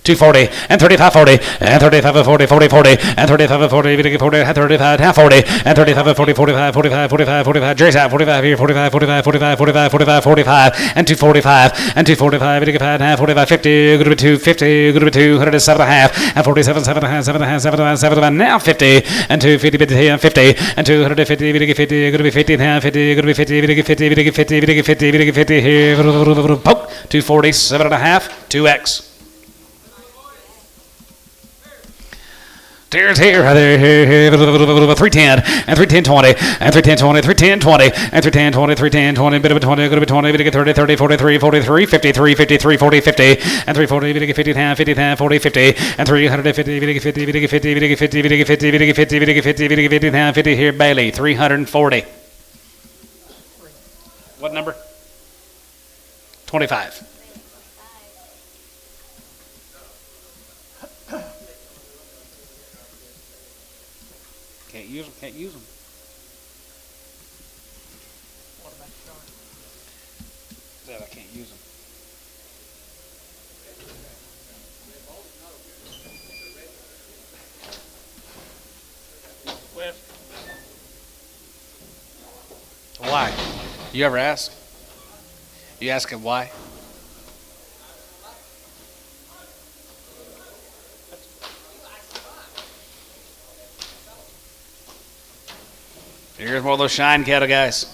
240, and 35, 40, and 35, 40, 40, 40, and 35, 40, 40, and 35, half 40, and 35, 40, 45, 45, 45, 45, Jerry's out, 45 here, 45, 45, 45, 45, 45, 45, and 245, and 245, 85, half, 45, 50, good to be 250, good to be 207 and a half, and 47, 7 and a half, 7 and a half, 7 and a half, 7 and a half, now 50, and 250, and 50, and 250, 50, good to be 50 and a half, 50, good to be 50, 50, 50, 50, 50, 50, here, poke, 240, 7 and a half, 2X. Here's here, 310, and 310, 20, and 310, 20, 310, 20, and 310, 20, 310, 20, bit of a 20, good of a 20, bit of 30, 30, 43, 43, 53, 53, 40, 50, and 340, bit of 50, 10, 50, 10, 40, 50, and 350, bit of 50, bit of 50, bit of 50, bit of 50, bit of 50, bit of 50, bit of 50, 10, 50, here, Bailey, 340. What number? 25. Can't use them. What about the chart? Said I can't use them. West. Why? You ever ask? You ask him why? Here's more of those Shine cattle, guys.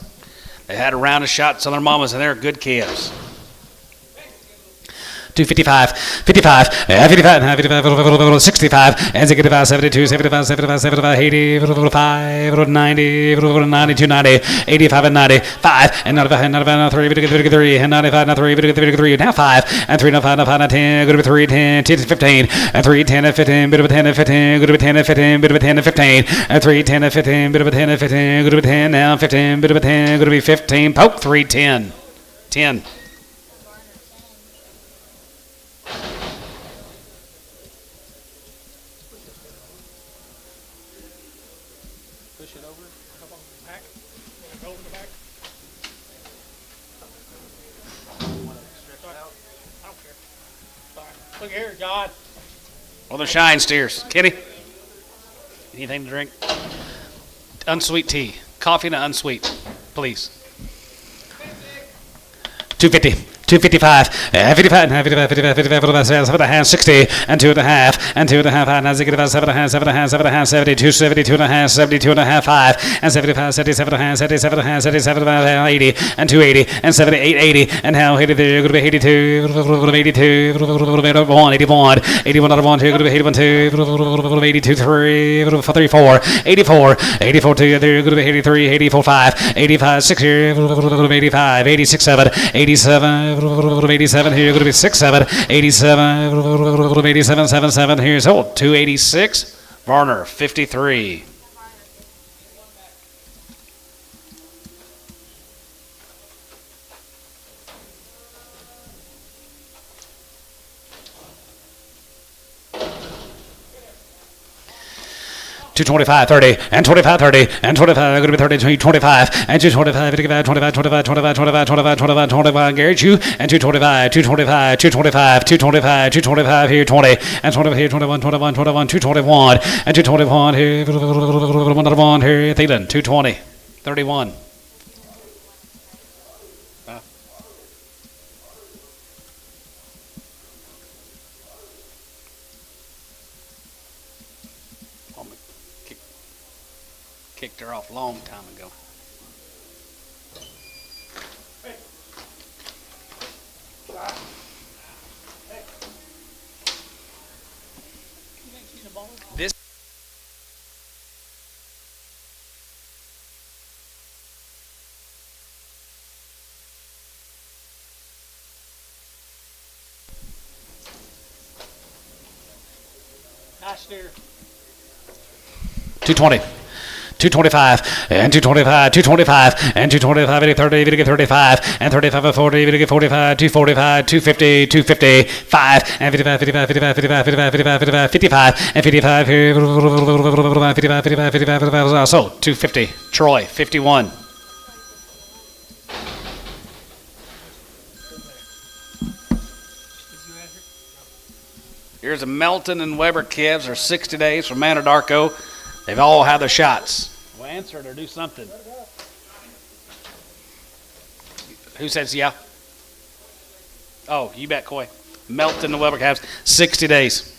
They had a round of shots on their mamas, and they're good calves. 255, 55, 55, 55, 65, and 65, 72, 75, 75, 75, 80, 5, 90, 90, 290, 85, and 95, and 95, and 95, 3, and 95, and 3, now 5, and 3, now 5, now 5, now 10, good to be 3, 10, 10 to 15, and 3, 10 and 15, bit of a 10 and 15, good to be 10 and 15, bit of a 10 and 15, and 3, 10 and 15, bit of a 10 and 15, good to be 10, now 15, bit of a 10, good to be 15, poke, 3, 10, 10. Push it over. Come on, back. Go over the back. Sorry. I don't care. Sorry. Look here, John. Well, they're Shine steers. Kenny, anything to drink? unsweet tea. Coffee and unsweet, please. 250. 255, 55, 55, 55, 55, 7 and a half, 60, and 2 and a half, and 2 and a half, and 7 and a half, 7 and a half, 7 and a half, 72, 72 and a half, 72 and a half, 5, and 75, 77 and a half, 77 and a half, 77 and a half, 80, and 280, and 78, 80, and now 83, going to be 82, 82, 81, 81, 81 out of 1, 2, going to be 81, 2, 82, 3, 3, 4, 84, 84, 2, going to be 83, 84, 5, 85, 6 here, 85, 86, 7, 87, 87 here, going to be 6, 7, 87, 87, 7, 7 here, so 286, Varner, 53. To 25, 30, and 25, 30, and 25, going to be 30, 25, and 225, 25, 25, 25, 25, 25, 25, 25, 25, Gary Chu, and 225, 225, 225, 225, 225 here, 20, and 20 here, 21, 21, 21, 221, and 221 here, 1 here, Thielen, 220, 31. Kicked her off a long time ago. This Nice steer. 220. 225, and 225, 225, and 225, 80, 30, 80, 35, and 35, 40, 80, 45, 245, 250, 250, 5, and 55, 55, 55, 55, 55, 55, 55, and 55 here, 55, 55, 55, 55, so 250, Troy, 51. Here's a Melton and Weber calves are 60 days from Anadarko. They've all had their shots. Well, answer it or do something. Who says yeah? Oh, you bet, Coy. Melton and Weber calves, 60 days.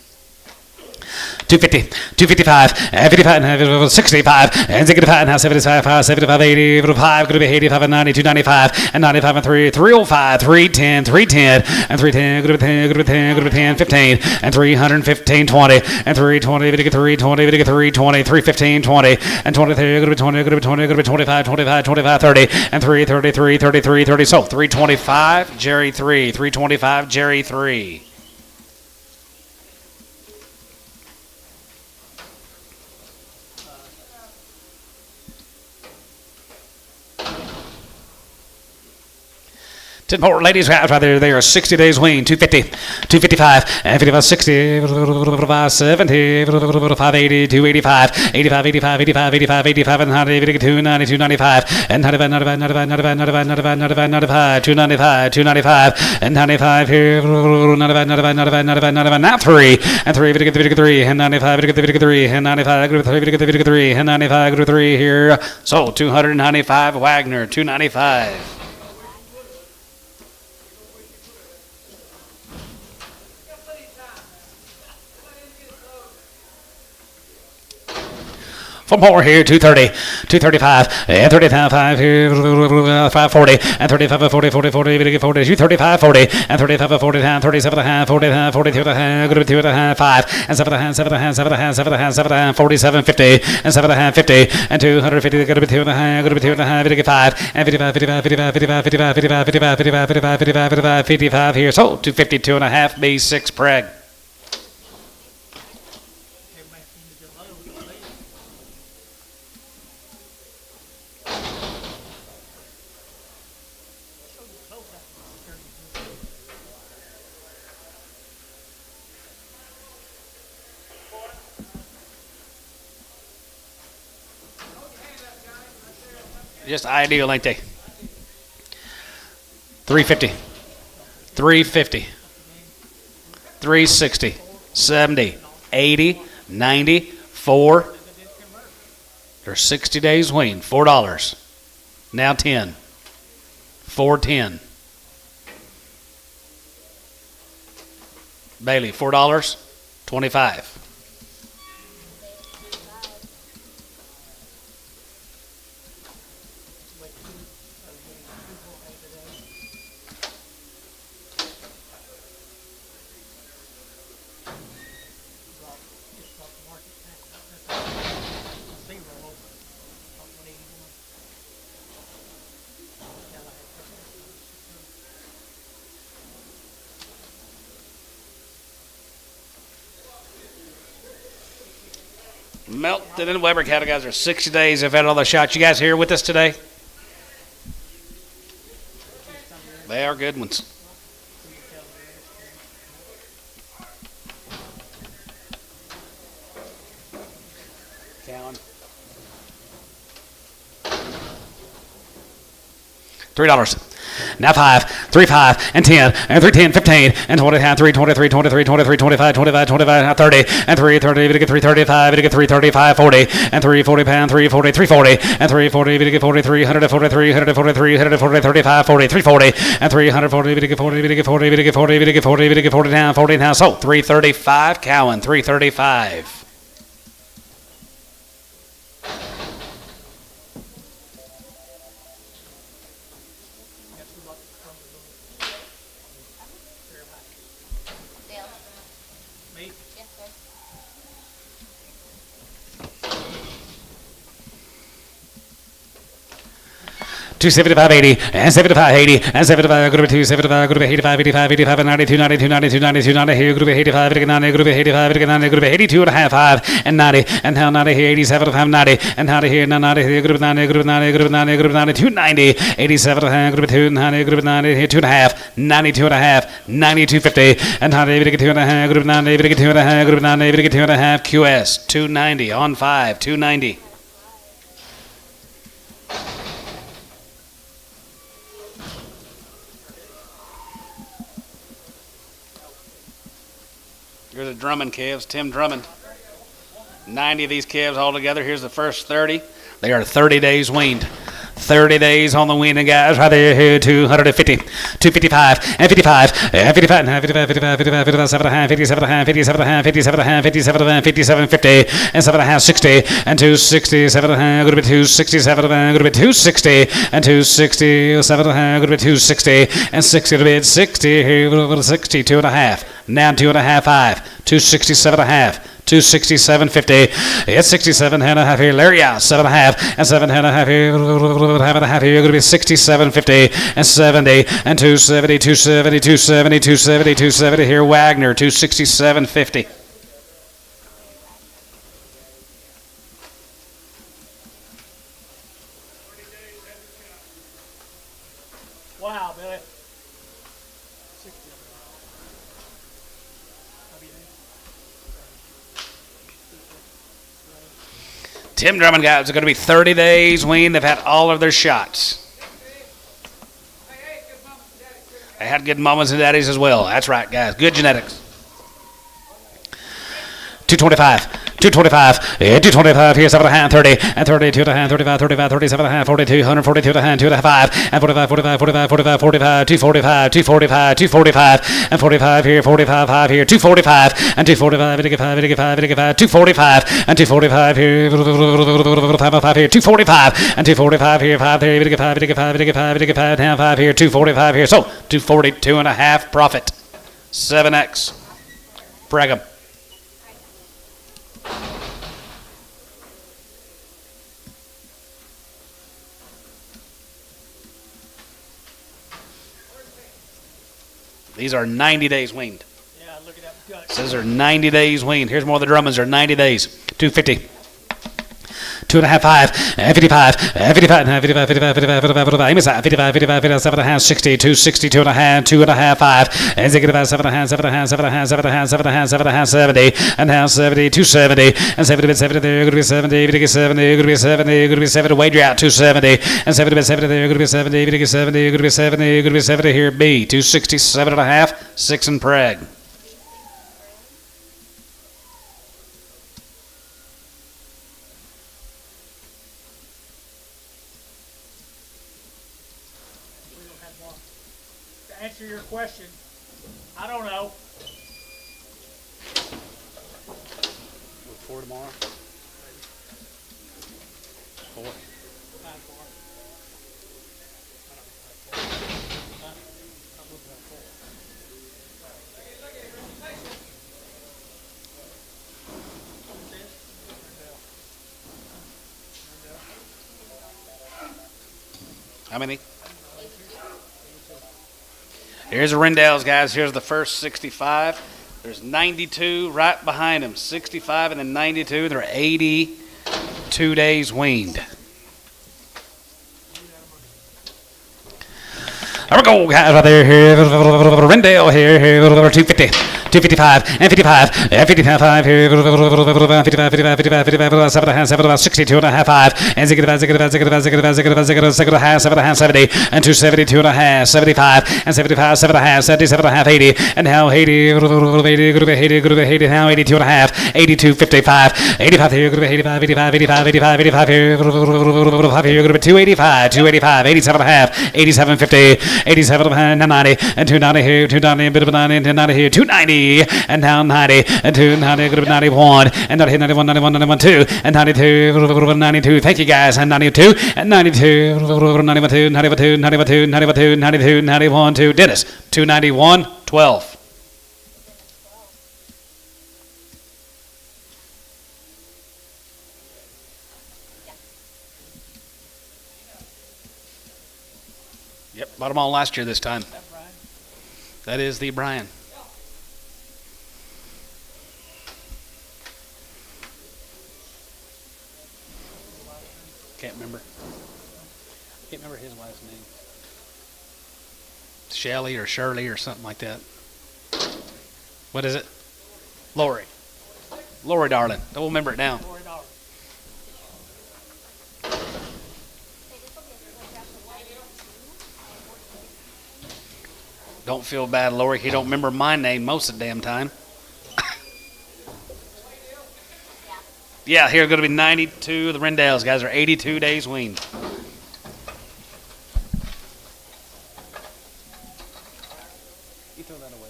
250, 255, and 55, and 65, and 65, and 75, 75, 80, 5, going to be 85, and 90, 295, and 95, and 3, 305, 310, 310, and 310, going to be 10, going to be 10, going to be 10, 15, and 315, 20, and 320, 320, 320, 315, 20, and 23, going to be 20, going to be 20, going to be 25, 25, 25, 30, and 333, 33, 30, so 325, Jerry 3, 325, Jerry 3. More ladies out there, they are 60 days wean, 250, 255, and 55, 60, 70, 580, 285, 85, 85, 85, 85, 85, and 100, 290, 295, and 95, 95, 95, 95, 95, 95, 95, 295, 295, and 95 here, 95, 95, 95, 95, 95, now 3, and 3, 3, and 95, 3, and 95, 3, and 95, 3 here, so 295, Wagner, 295. From more here, 230, 235, and 35, here, 540, and 35, 40, 40, 40, 40, 235, 40, and 35, 40, 37, 40, 42, 2, 5, and 7, 7, 7, 7, 7, 47, 50, and 7, 50, and 250, going to be 2, going to be 2, 55, and 55, 55, 55, 55, 55, 55, 55, 55, 55, 55, 55 here, so 250, 2.5, B6 preg. Just ideal, ain't they? 350, 350, 360, 70, 80, 90, 4, They're 60 days weaned. $4. Now 10. $4.10. Bailey, $4. 25. Melton and Weber cattle guys are 60 days. They've had all the shots. You guys here with us today? They are good ones. Cowan. $3. Now 5, 3, 5, and 10, and 3, 10, 15, and 20, 3, 23, 23, 23, 25, 25, 25, 30, and 3, 30, we get 335, we get 335, 40, and 3, 40 pound, 3, 40, 340, and 3, 40, we get 40, 340, 340, 340, 35, 40, 340, and 340, we get 40, we get 40, we get 40, we get 40, we get 40 down, 40 down, so 335, Cowan, 335. Dale. Me? Yes, sir. 275, 80, and 75, 80, and 75, group of 2, 75, group of 85, 85, 85, and 92, 92, 92, 92, 90, here, group of 85, 89, group of 85, 89, group of 82 and a half, 5, and 90, and now 90 here, 87 and a half, 90, and 90 here, now 90 here, group of 90, group of 90, group of 90, group of 90, 290, 87 and a half, group of 2, 90, group of 90, here, 2 and a half, 92 and a half, 92.50, and 90, we get 2 and a half, group of 90, we get 2 and a half, group of 90, we get 2 and a half, QS, 290, on 5, 290. Here's the Drummond calves, Tim Drummond. 90 of these calves altogether. Here's the first 30. They are 30 days weaned. 30 days on the weaning, guys. Right there, here, 250, 255, and 55, and 55, and 55, 55, 55, 57 and a half, 57 and a half, 57 and a half, 57 and a half, 57 and a half, 57, 50, and 7 and a half, 60, and 260, 7 and a half, going to be 267 and a half, going to be 260, and 260, 7 and a half, going to be 260, and 60 to be 60, here, 62 and a half, now 2 and a half, 5, 267 and a half. 267.50. It's 67 and a half here. Larry out 7 and a half and 7 and a half here. Half and a half here. Going to be 67.50 and 70 and 270, 270, 270, 270, 270 here. Wagner 267.50. Wow, Billy. Tim Drummond guys are going to be 30 days weaned. They've had all of their shots. They had good mamas and daddies as well. That's right, guys. Good genetics. 225. 225, 225 here, 7 and a half, 30, and 32 and a half, 35, 35, 37 and a half, 42, 142 and a half, 2 and a half, 5, and 45, 45, 45, 45, 45, 245, 245, 245, and 45 here, 45, 5 here, 245, and 245, 85, 85, 85, 245, and 245 here, 5 here, 245, and 245 here, 5 there, 85, 85, 85, 85, and 5 here, 245 here, so 242 and a half profit, 7X, Brigham. These are 90 days weaned. Yeah, look at that gut. Says they're 90 days weaned. Here's more of the Drummonds. They're 90 days. 250. 2 and a half, 5, and 55, and 55, and 55, 55, 55, 55, 55, 55, 55, 55, 7 and a half, 60, 260, 2 and a half, 2 and a half, 5, and 7 and a half, 7 and a half, 7 and a half, 7 and a half, 7 and a half, 7 and a half, 70, and now 70, 270, and 70, 70 there, going to be 70, going to be 70, going to be 70, going to be 70, wager out, 270, and 70, 70 there, going to be 70, going to be 70, going to be 70, going to be 70 here, B, 267 and a half, 6 and Prague. answer your question. I don't know. 4 tomorrow. 4. 9 4. I'm looking at 4. How many? Here's the Rendell's, guys. Here's the first 65. There's 92 right behind them. 65 and then 92. They're 82 days weaned. There we go, guys, right there. Here, Rendell here, 250, 255, and 55, and 55 here, 55, 55, 55, 55, 7 62 and a half, 5, and 65, 65, 65, 65, 65, 6 and a half, 7 and a half, 70, and 272 and a half, 75, and 75, 7 and a half, 77 and a half, 80, and now 80, 80, now 82 and a half, 82, 55, 85 here, 85, 85, 85, 85, 85 here, 285, 285, 87 and a half, 87, 50, 87 and 90, and 290 here, 290, a bit of a 90, and 90 here, 290, and now 90, and 290, good 91, and 90, 91, 91, 91, 2, and 92, 92, thank you guys, and 92, and 92, 91, 2, 91, 2, 91, 2, 91, 2, 92, 91, 2, Dennis, 291, 12. Yep, bought them all last year this time. Is that Brian? That is the Brian. Can't remember. Can't remember his wife's name. Shelly or Shirley or something like that. What is it? Lori. Lori, darling. I will remember it now. $40. Don't feel bad, Lori. He don't remember my name most of the damn time. Yeah, here going to be 92. The Rendells, guys, are 82 days weaned. You throw that away.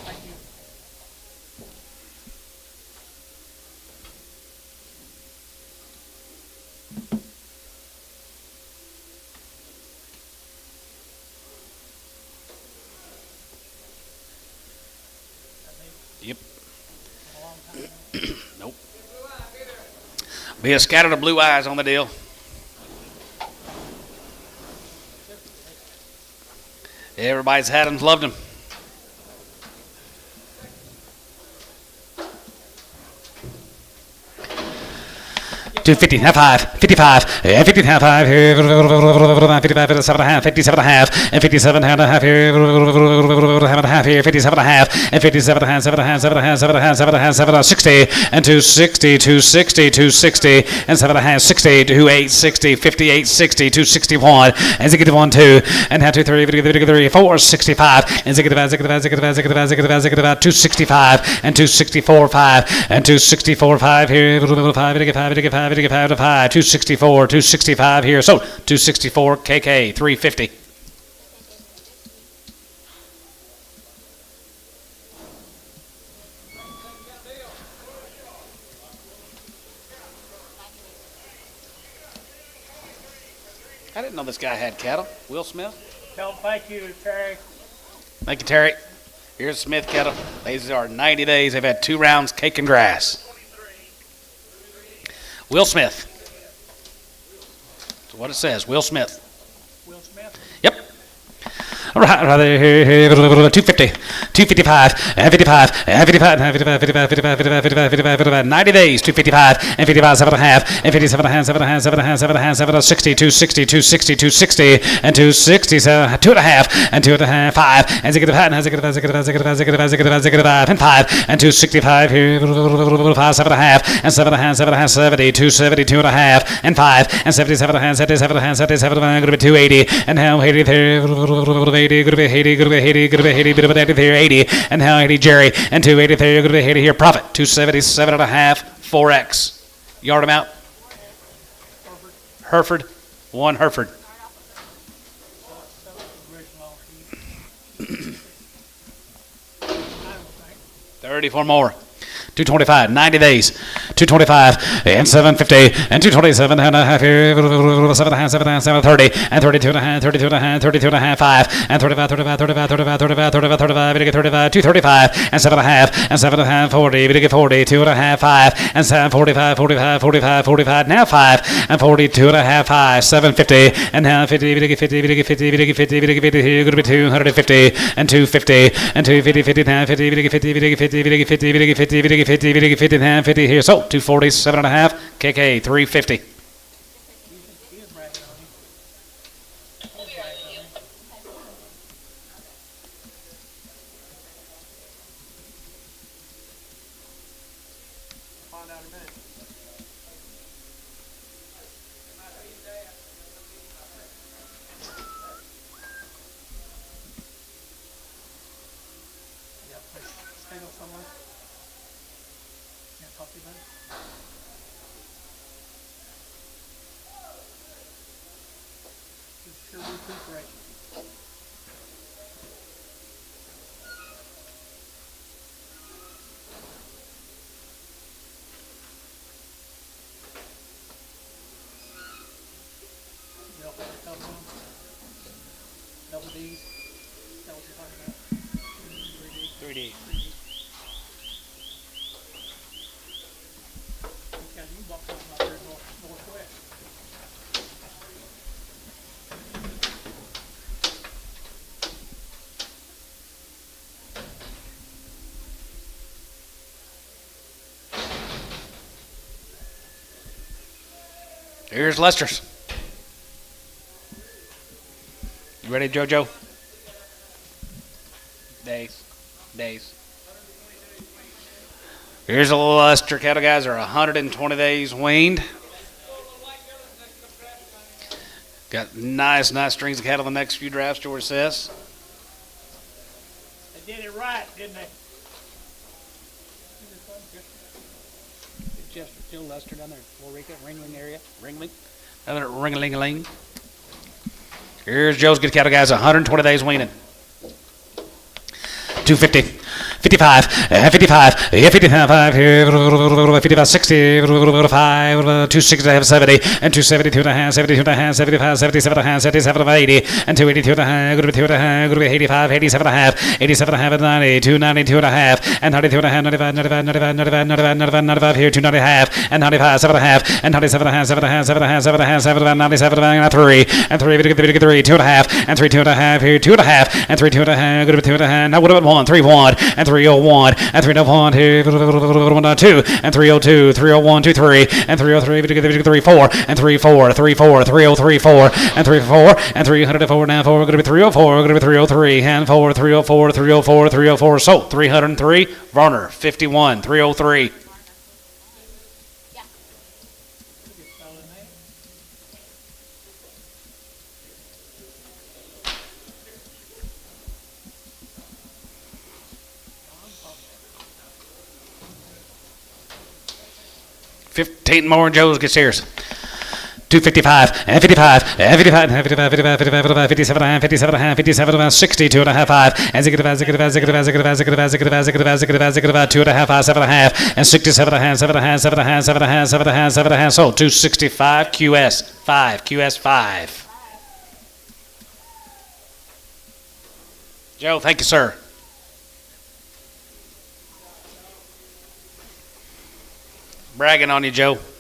Thank you. Yep. Nope. Be a scattered of blue eyes on the deal. Everybody's had them, loved them. 250, half 5, 55, 50, half 5, 55, 57 and a half, 57 and a half, and 57 and a half here, half and a half here, 57 and a half, and 57 and a half, 7 and a half, 7 and a half, 7 and a half, 7 and a half, 7 and a half, 60, and 260, 260, 260, and 7 and a half, 60, 28, 60, 58, 60, 261, and 61, 2, and half 2, 3, 4, 65, and 265, and 264, 5, and 264, 5 here, 5, 5, 264, 265 here. So 264 KK 350. I didn't know this guy had cattle. Will Smith. Tell them thank you, Terry. Thank you, Terry. Here's Smith cattle. These are 90 days. They've had 2 rounds cake and grass. Will Smith. That's what it says. Will Smith. Will Smith. Yep. All right, right there, 250, 255, and 55, and 55, and 55, 55, 55, 55, 55, 55, 55, 90 days, 255, and 55, 7 and a half, and 57 and a half, 7 and a half, 7 and a half, 7 and a half, 7 and 60, 260, 260, 260, and 260, 2 and a half, and 2 and a half, 5, and 65, and 65, and 5, and 265 here, 5, 7 and a half, and 7 and a half, 7 and a half, 70, 270, 2 and a half, and 5, and 77 and a half, 77 and a half, 77 and a half, going to be 280, and now 80 there, 80, going to be 80, going to be 80, going to be 80, bit of a 80 there, 80, and now 80 Jerry, and 280 there, going to be 80 here, profit, 277 and a half, 4X. Yard them out. Hereford, 1 Hereford. 34 more. 225, 90 days. 225 and 750 and 227 and a half here. 7 and a half, 7 and a half, 730 and 32 and a half, 32 and a half, 32 and a half, 5 and 35, 35, 35, 35, 35, 35, 35, 235 and 7 and a half and 7 and a half, 40, 40, 2 and a half, 5 and 7, 45, 45, 45, 45, now 5 and 42 and a half, 5, 750 and now 50, 50, 50, 50, 50, 50, 50, 50, here, going to be 250 and 250 and 250, 50, 50, 50, 50, 50, 50, 50, 50, 50, 50, 50, 50, 50, 50 here. So 247 and a half. KK 350. He is bragging on you. We'll be right with you. Find out in a minute. Yeah, stay on somewhere. Can't talk to you about it. Sure recuperate. You all have a couple of them? Double D's? Is that what you're talking about? 3D? 3D. 3D. Okay, you bought something out there northwest. Here's Lester's. You ready, JoJo? Days. Here's a Lester cattle, guys. Are 120 days weaned. Got nice strings of cattle the next few drafts, George says. They did it right, didn't they? Just Jill Lester down there in Florica, Ringling area. Ringling. Another ring-a-ling-a-ling. Here's Joe's good cattle, guys. 120 days weaning. 250. 55, 55, 55 here, 55, 60, 5, 260, 70, and 272 and a half, 72 and a half, 75, 77 and a half, 77 and 80, and 282 and a half, going to be 2 and a half, going to be 85, 87 and a half, 87 and a half, and 90, 292 and a half, and 92 and a half, 95, 95, 95, 95, 95, 95, 95 here, 290 and a half, and 95, 7 and a half, and 97 and a half, 7 and a half, 7 and a half, 7 and a half, 7 and a half, 97 and 3, and 3, 3, 2 and a half, and 3, 2 and a half here, 2 and a half, and 3, 2 and a half, going to be 2 and a half, now what about 1, 3, 1, and 301, and 301 here, 2, and 302, 301, 23, and 303, 34, and 34, 34, 3034, and 34, and 304 now 4, going to be 304, going to be 303, and 4, 304, 304, 304, so 303, Varner, 51, 303. Yeah. Good fellow, man. Fifteen more and Joe's gets his. 255 and 55 and 55 and 55, 55, 55, 55, 57 and 57 and 57 62 and a half 5 and 2 and a half 5 7 and a half and 67 and a half 7 and a half 7 and a half 7 and a half 7 and a half 7 and a half so 265 QS 5 Joe, thank you, sir. Bragging on you, Joe. Looks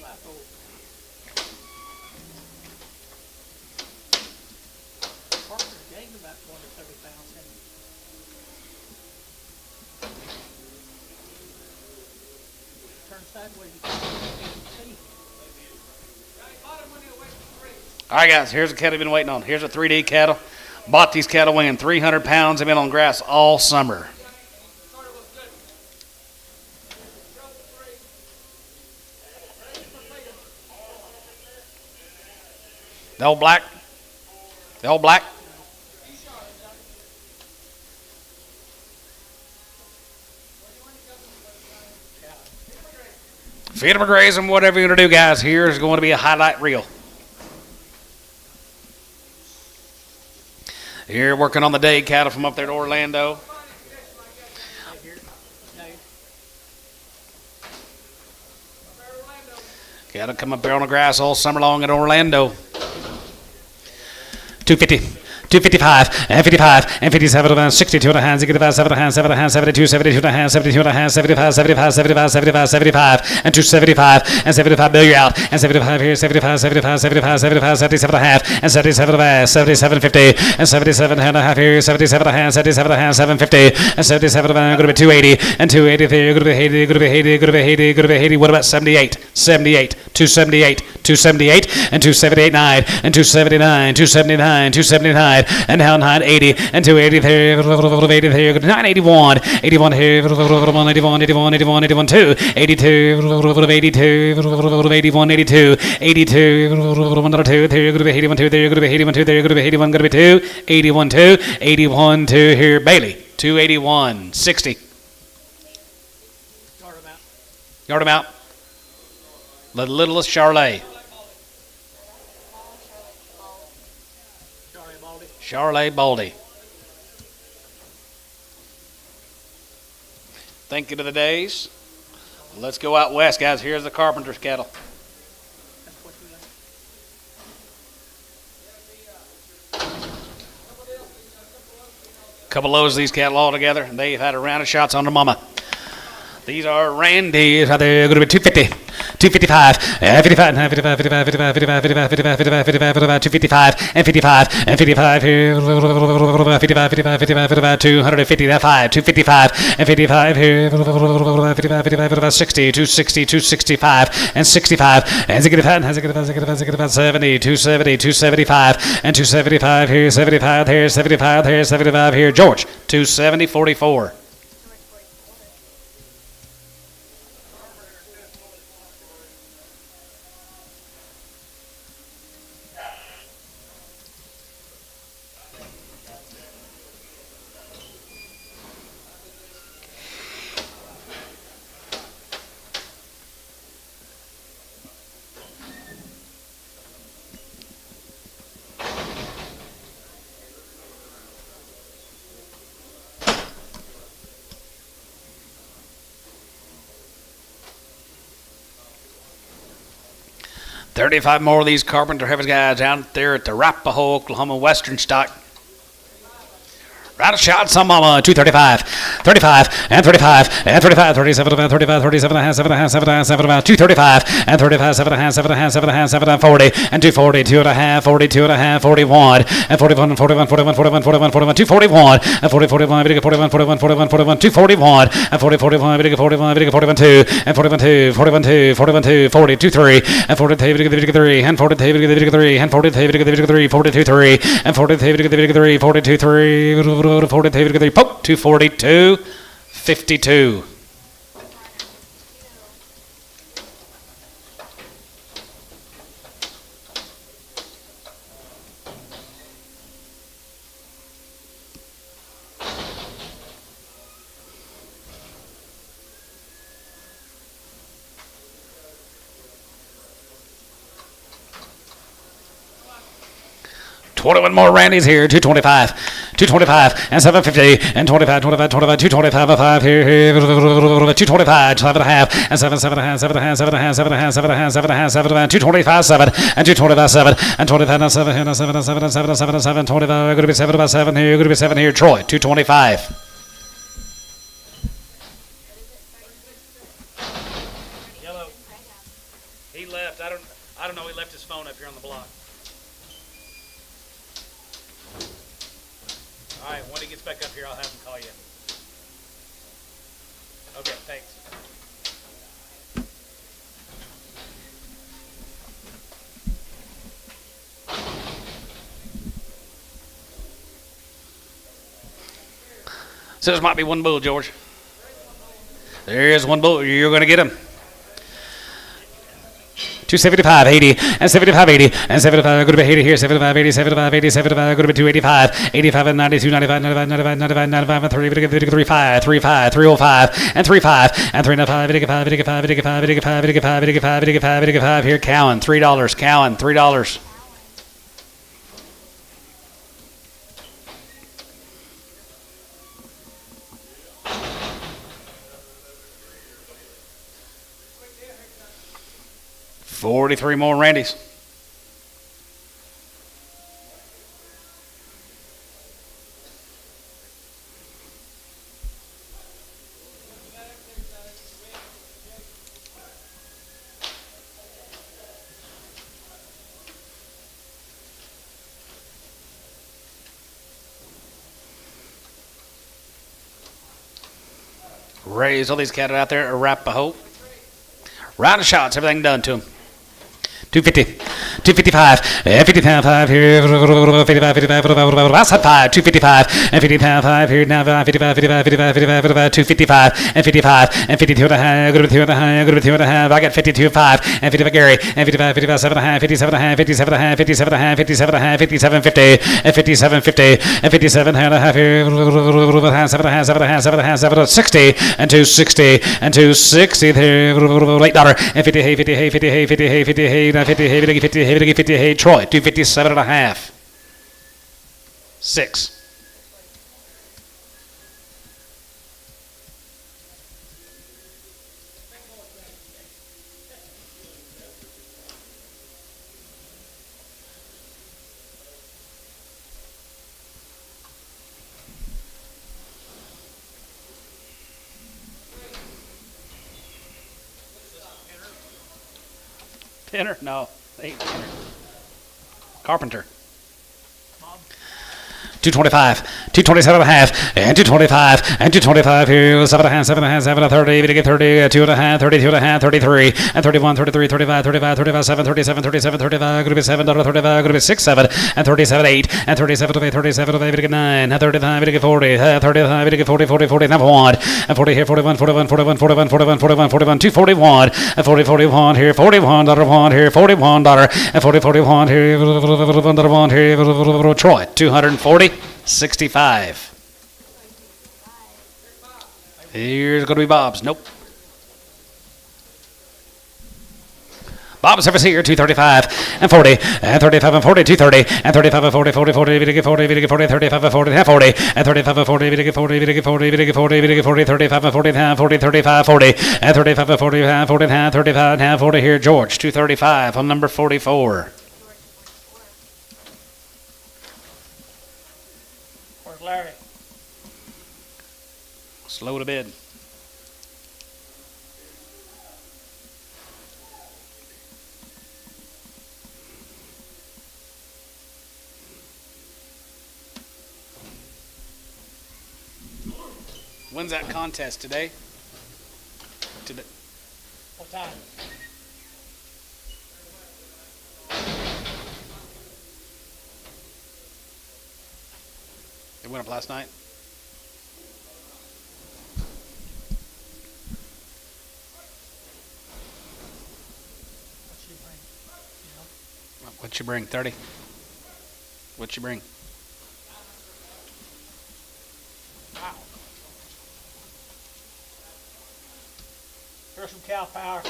like old. Parker's gained about 20 to 30 pounds. Turn sideways, you can't see. All right, guys, here's the cattle we've been waiting on. Here's a 3D cattle. Bought these cattle weighing 300 pounds. They've been on grass all summer. The old black. The old black. Feed them or graze them, whatever you're going to do, guys. Here's going to be a highlight reel. Here working on the day cattle from up there to Orlando. Right here. No. Cattle come up there on the grass all summer long in Orlando. 250. 255 and 55 and 57 and 62 and a half, 65, 7 and a half, 7 and a half, 72, 72 and a half, 72 and a half, 75, 75, 75, 75, 75, and 275 and 75 bill you out and 75 here, 75, 75, 75, 75, 77 and a half and 77 and a half, 77, 50 and 77 and a half here, 77 and a half, 77 and a half, 750 and 77 and a half, going to be 280 and 280 there, going to be 80, going to be 80, going to be 80, going to be 80. What about 78? 78, 278, 278 and 278, 9 and 279, 279, 279. And down 980 and 280 there, 80 there, 981, 81 here, 81, 81, 81, 81, 81, 2, 82, 82, 81, 82, 82, 1, 2, there, going to be 81, 2, there, going to be 81, 2, there, going to be 81, going to be 2, 81, 2, 81, 2 here, Bailey, 281, 60. Yard them out. Yard him out. The littlest Charlet. Charlie Baldy. Charlet Baldy. Thinking of the days. Let's go out west, guys. Here's the Carpenter's cattle. That's what you got. Couple loads of these cattle all together, and they've had a round of shots on their mama. These are Randy's. They're going to be 250, 255, 55, 55, 55, 55, 55, 55, 55, 55, 55, 255, and 55, and 55 here, 55, 55, 55, 55, 250, 5, 255, and 55 here, 55, 55, 55, 60, 260, 265, and 65, and 65, 70, 270, 275, and 275 here, 75 here, 75 here, 75 here, George, 270, 44. 35 more of these Carpenter Heavy guys out there at the Arapahoe, Oklahoma Western Stock. Right a shot, some mama, 235, 35, and 35, and 35, 37, and 35, 37 and a half, 7 and a half, 7 and a half, 7 and a half, 235, and 35, 7 and a half, 7 and a half, 7 and a half, 7 and 40, and 240, 2 and a half, 42 and a half, 41, and 41, and 41, 41, 41, 41, 41, 241, and 40, 41, 41, 41, 41, 41, 241, and 40, 41, 41, 41, 2, and 41, 2, 41, 2, 41, 2, 42, 3, and 42, 3, and 42, 3, and 42, 3, 42, 3, and 42, 3, 42, 3, 42, poke, 242, 52. One more Randy's here, 225, 225, and 750, and 25, 25, 25, 225, 5 here, 225, 7 and a half, and 7, 7 and a half, 7 and a half, 7 and a half, 7 and a half, 7 and a half, 7 and a half, 7 and a half, 225, 7, and 225, 7, and 25, and 7, and 7, and 7, and 7, and 7, and 7, 25, going to be 7 by 7 here, going to be 7 here, Troy, 225. Yellow. He left. I don't know. He left his phone up here on the block. All right, when he gets back up here, I'll have him call you. Okay, thanks. So this might be one bull, George. There is one bull. You're going to get him. 275, 80, and 75, 80, and 75, good to be 80 here, 75, 80, 75, 80, 75, good to be 285, 85, and 92, 95, 95, 95, 95, 95, and 3, 35, 35, 305, and 35, and 395, 85, 85, 85, 85, 85, 85, 85, 85, here, Cowan, $3, Cowan, $3. $43 more Randy's. Raise all these cattle out there, Arapaho. Round of shots, everything done to them. 250, 255, 55 here, 55, 55, outside 5, 255, and 55 here, now 55, 55, 55, 55, 255, and 55, and 52 and a half, good to be 2 and a half, good to be 2 and a half, I got 52, 5, and 55 Gary, and 55, 55, 7 and a half, 57 and a half, 57 and a half, 57 and a half, 57 and a half, 57, 50, and 57, 50, and 57 and a half here, 7 and a half, 7 and a half, 7 and a half, 7 and a half, 60, and 260, and 260 there, late dollar, and 50, hey, 50, hey, 50, hey, 50, hey, 50, hey, 50, hey, 50, hey, 50, hey, Troy, 257 and a half. 6. Pinner? No, 8 pinner. Carpenter. 225, 227 and a half, and 225, and 225 here, 7 and a half, 7 and a half, 7 and 30, we get 30, 2 and a half, 32 and a half, 33, and 31, 33, 35, 35, 35, 7, 37, 37, 35, going to be $7, 35, going to be 6, 7, and 37, 8, and 37, 37, we get 9, and 35, we get 40, 35, we get 40, 40, 40, now 1, and 40 here, 41, 41, 41, 41, 41, 41, 41, 241, and 40, 41 here, $41 here, $41, and 40, 41 here, $1 here, Troy, 240. 65. Here's going to be Bob's. Nope. Bob service here, 235 and 40 and 35 and 40, 230 and 35 and 40, 40, 40, we get 40, we get 40, 35 and 40, half 40 and 35 and 40, we get 40, we get 40, we get 40, we get 40, 35 and 40, half 40, 35, 40 and 35 and 40, half 40, half 35 and half 40 here, George, 235 on number 44. Where's Larry? Slow to bid. When's that contest today? Today. What time? They went up last night. What'd you bring? You know? What'd you bring? 30? What'd you bring? Wow. Here's some cow power.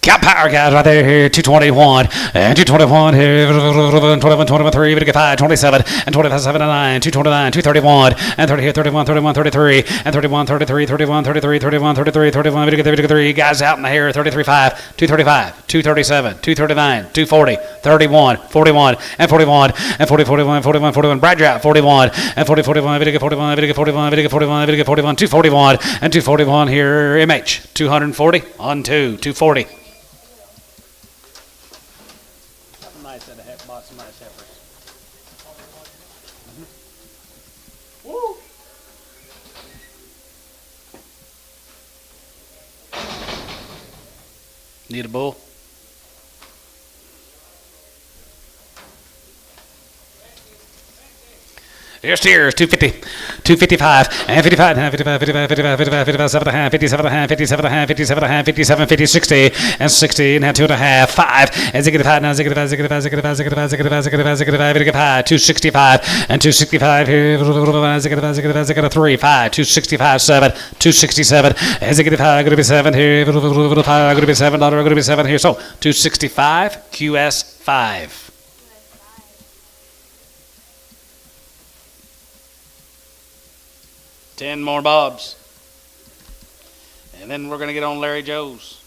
Cow power guys right there here, 221 and 221 here, 21, 23, we get 5, 27 and 25, 7 and 9, 229, 231 and 30 here, 31, 31, 33 and 31, 33, 31, 33, 31, 33, 31, we get 3 guys out in the hair, 33, 5, 235, 237, 239, 240, 31, 41 and 41 and 40, 41, 41, 41, Brad Drought, 41 and 40, 41, we get 41, we get 41, we get 41, we get 41, 241 and 241 here, MH, 240 on 240. Nice at a bought some nice heifers. Woo! Need a bull? Here's steers, 250, 255, and 55, 55, 55, 55, 55, 57 and a half, 57 and a half, 57 and a half, 57 and a half, 57, 50, 60, and 60, and a half, 2 and a half, 5, and zig 5, now zig 5, zig 5, zig 5, zig 5, zig 5, zig 5, zig 5, zig 5, 265, and 265 here, zig 5, zig 5, zig 3, 5, 265, 7, 267, and zig 5, going to be 7 here, 5, going to be 7, going to be 7 here, so 265, QS 5. 10 more bobs. And then we're going to get on Larry Joe's.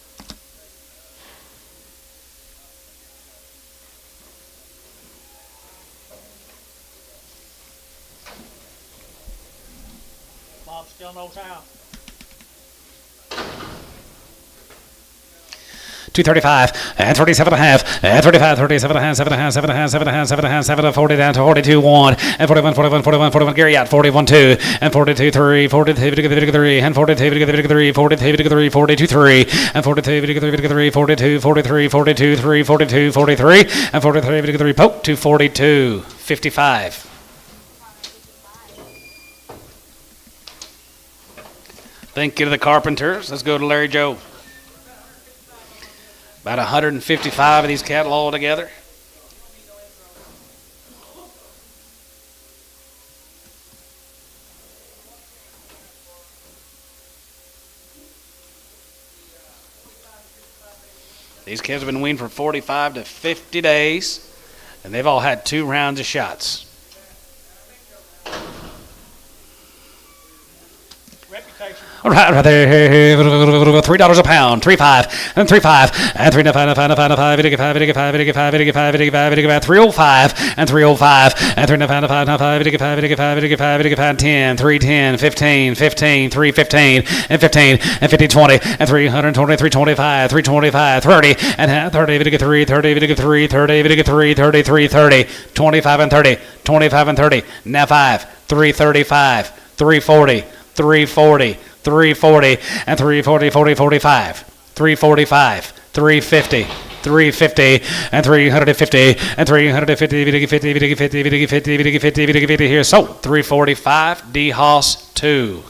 Bob still knows how. 235, and 37 and a half, and 35, 37 and a half, 7 and a half, 7 and a half, 7 and a half, 7 and a half, 7 to 40 down to 42, 1, and 41, 41, 41, 41, Gary out, 41, 2, and 42, 3, 42, 3, and 42, 3, 42, 3, 42, 3, and 42, 3, 42, 43, 42, 3, 42, 43, and 43, 3, poke to 42, 55. Thank you to the Carpenters. Let's go to Larry Joe. About 155 of these cattle all together. These calves have been weaned for 45 to 50 days, and they've all had 2 rounds of shots. Reputation. All right there, $3 a pound, 3.5, and 3.5, and 305, and 305, and 305, 10, 310, 15, 15, 315, and 15, and 50, 20, and 320, 325, 325, 30, and 30, 3, 30, 3, 30, 3, 33, 30, 25 and 30, 25 and 30, now 5, 335, 340, 340, 340, and 340, 40, 45, 345, 350, 350, and 350, and 350, 50, 50, 50, 50, 50, 50, 50 here. So 345, D Hoss 2.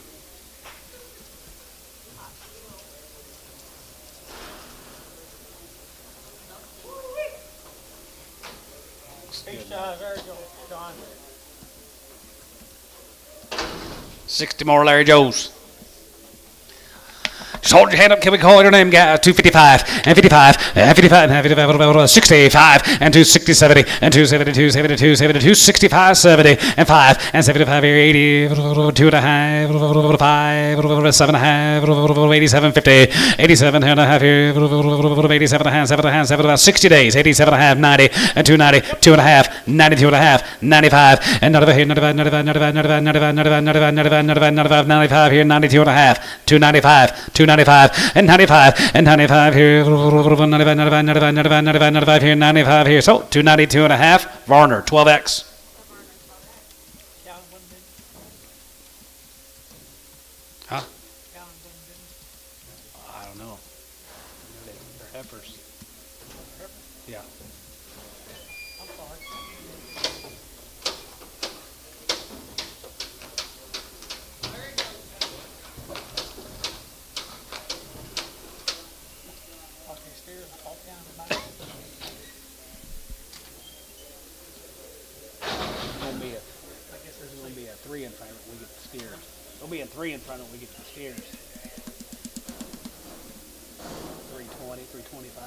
Each there, John. 60 more Larry Joes. Just hold your hand up. Can we call your name, guys? 255 and 55 and 55 and 55, 65 and 260, 70 and 272, 72, 72, 65, 70 and 5 and 75 here, 80, 2 and a half, 5, 7 and a half, 87, 50, 87 and a half here, 87 and a half, 7 and a half, 7 about 60 days, 87 and a half, 90 and 290, 2 and a half, 92 and a half, 95 and 95 here, 95, 95, 95, 95, 95, 95, 95, 95, 95, 95 here, 92 and a half, 295, 295 and 95 and 95 here, 95, 95, 95, 95, 95, 95 here, 95 here. So 292 and a half, Varner 12X. Calvin wouldn't bid. Huh? Calvin wouldn't bid. I don't know. They're heifers. Yeah. I'm sorry. Okay, steers and talk down to back. There's going to be a 3 in front of it, we get the steers. There'll be a 3 in front of it, we get the steers. 320, 325.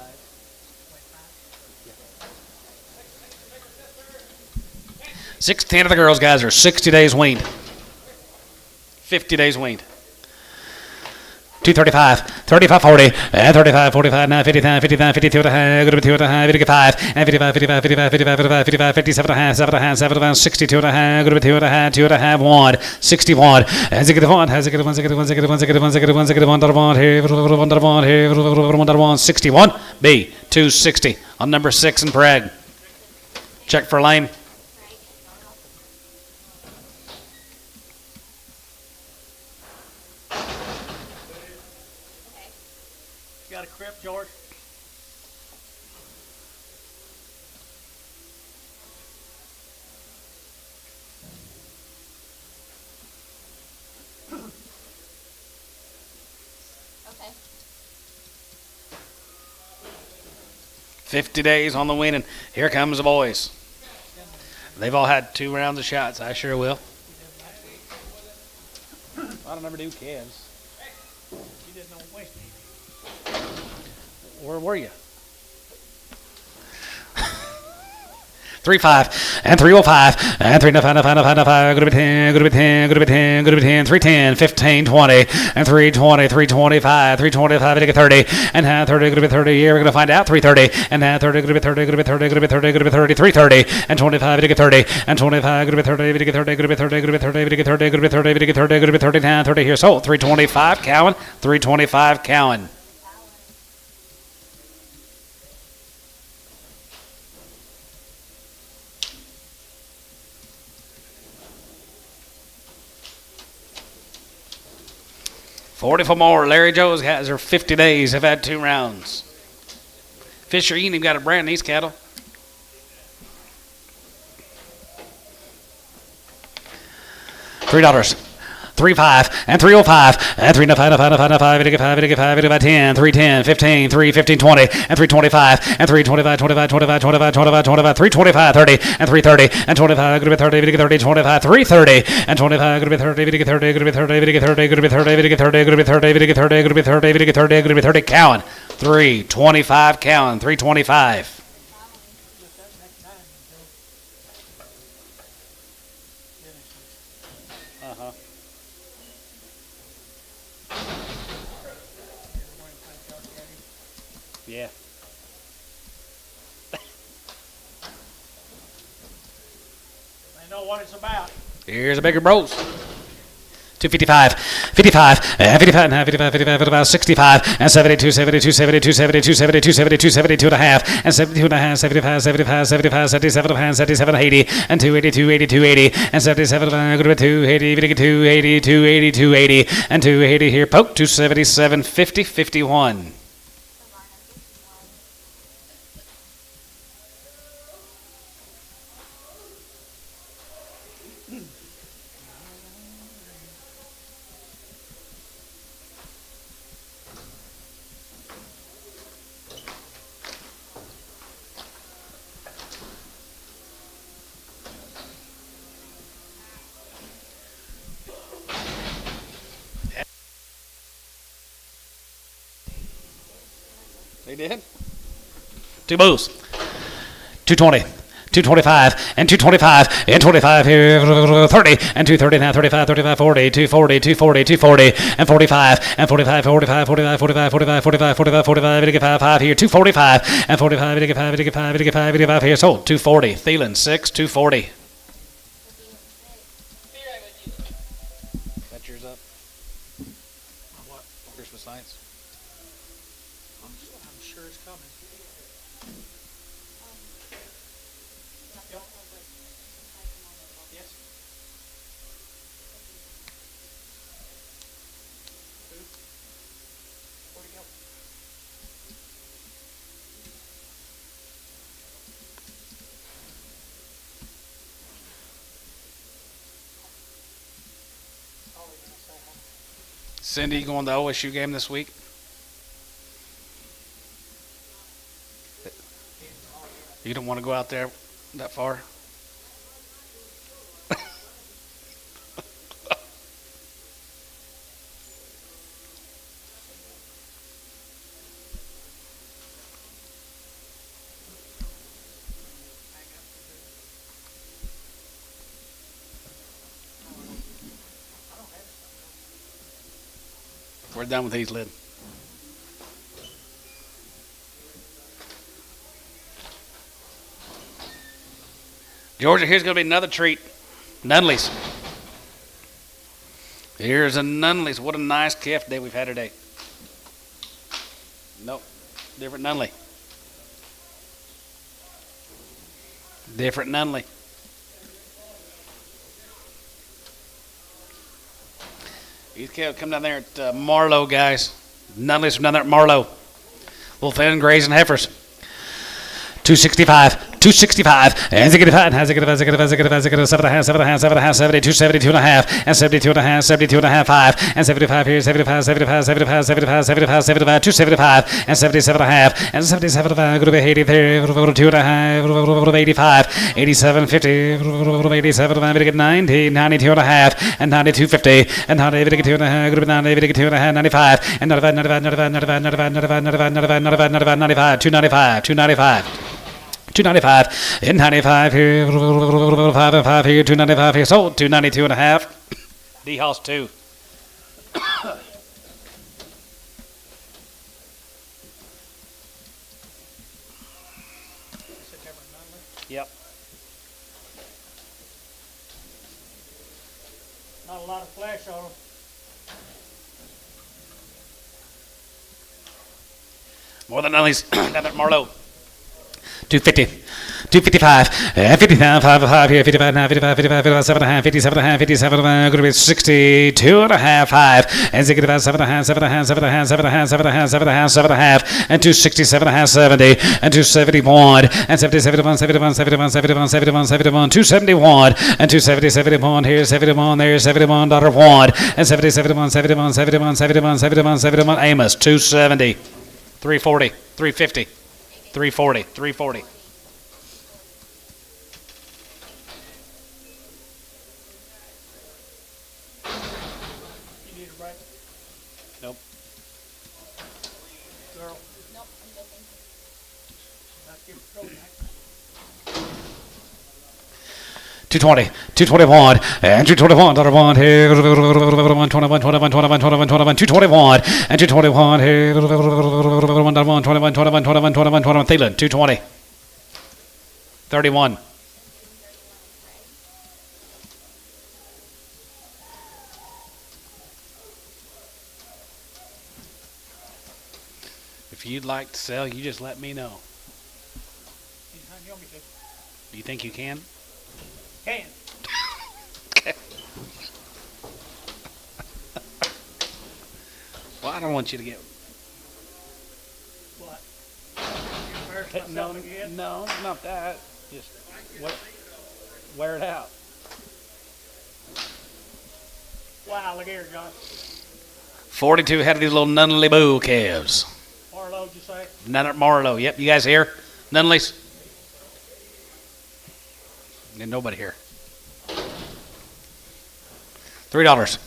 610 of the girls, guys, are 60 days weaned. 50 days weaned. 235, 35, 40, and 35, 45, 9, 59, 59, 52 and a half, good 2 and a half, 55, and 55, 55, 55, 55, 55, 55, 57 and a half, 7 and a half, 7 and a half, 62 and a half, good 2 and a half, 2 and a half, 1, 61, and 61, has a good 1, 61, 61, 61, 61, 61, 1, here, 1, here, 1, 61, B, 260 on number 6 and Prague. Check for lane. You got a crib, George? 50 days on the winning. Here comes the boys. They've all had 2 rounds of shots. I sure will. I don't ever do calves. You just don't waste any. Where were you? 3-5 and 305 and 3-5, good to be 10, good to be 10, good to be 10, good to be 10, 310, 15, 20 and 320, 325, 325, to get 30 and 30, good to be 30. Here we're gonna find out 330 and 30, good to be 30, good to be 30, good to be 30, good to be 30, 330 and 25, to get 30 and 25, good to be 30, to get 30, good to be 30, good to be 30, to get 30, good to be 30, to get 30, good to be 30, 30 here. So 325 Cowan, 325 Cowan. $40 for more. Larry Joe's guys are 50 days, have had 2 rounds. Fisher, you ain't even got a brand these cattle. $3. 3-5 and 305 and 3-5 to get 5 to get 5 to get 10, 310, 15, 315, 20 and 325 and 325, 25, 25, 25, 25, 25, 325, 30 and 330 and 25, good to be 30, to get 30, 25, 330 and 25, good to be 30, to get 30, good to be 30, to get 30, good to be 30, to get 30, good to be 30, to get 30, good to be 30, to get 30, good to be 30. Cowan, 325 Cowan, 325. Just that next time, Joe. Uh-huh. Everyone fights out Caddy. Yeah. They know what it's about. Here's a bigger bros. 255, 55, and 55, and 55, 55, 55, 65, and 72, 72, 72, 72, 72, 72, 72 and a half, and 72 and a half, 75, 75, 75, 77 and a half, 77, 80, and 280, 280, 280, and 77, good to be 280, 280, 280, 280, and 280 here, poke, 277, 50, 51. They did? 2 bulls. 220. 225 and 225 and 25 here 30 and 230 now 35 35 40 240 240 240 and 45 and 45 45 45 45 45 45 45 45 to get 5 5 here 245 and 45 to get 5 to get 5 to get 5 to get 5 here sold 240 Thielen 6 240. Got yours up? What? Christmas Science. I'm sure it's coming. Yes. Who? Where'd he go? Oh, he's gonna say hi. Cindy, you going to the OSU game this week? You don't want to go out there that far? We're done with these, Lid. Georgia, here's going to be another treat. Nunley's. Here's a Nunley's. What a nice calf day we've had today. Nope. Different Nunley. Different Nunley. These cattle come down there at Marlow, guys. Nunley's from down there at Marlow. Little thin grazing heifers. 265, 265, and 65, and 70, 272 and a half, and 72 and a half, 72 and a half, 5, and 75 here, 75, 75, 75, 75, 75, 75, 275, and 77 and a half, and 77 and a half, go to 83, 2 and a half, 85, 87, 50, 87, 90, 92 and a half, and 92, 50, and 92 and a half, go to 92 and a half, 95, and 95, 95, 95, 95, 95, 95, 95, 95, 95, 95, 295, 295. 295 and 95 here, 5 and 5 here, 295 here, sold 292 and a half. D House 2. Yep. Not a lot of flash on them. More than Ellie's. Down at Marlowe. 250. 255, 55, 5 here, 55 and a half, 55, 55, 57 and a half, 57 and a half, 57 and a half, going to be 62 and a half, 5, and 65, 7 and a half, 7 and a half, 7 and a half, 7 and a half, 7 and a half, 7 and a half, 7 and a half, and 267 and a half, 70, and 271, and 70, 71, 71, 71, 71, 71, 71, 271, and 270, 71 here, 71 there, $71 one, and 70, 71, 71, 71, 71, 71, 71, Amos, 270, 340, 350, 340, 340. You need a break? Nope. Girl, Nope, I'm looking. not give it go back. 220, 221, and 221, $1 here, 121, 21, 21, 21, 21, 21, 221, and 221 here, 1, 21, 21, 21, 21, 21, Thielen, 220, 31. If you'd like to sell, you just let me know. Anytime you want me to. Do you think you can? Can. Well, I don't want you to get. What? You embarrass myself again? No, not that. Just wear it out. Wow, look here, John. 42 had these little Nunley Boo calves. Marlowe, you say? None at Marlowe. Yep, you guys here? Nunleys? And nobody here. $3.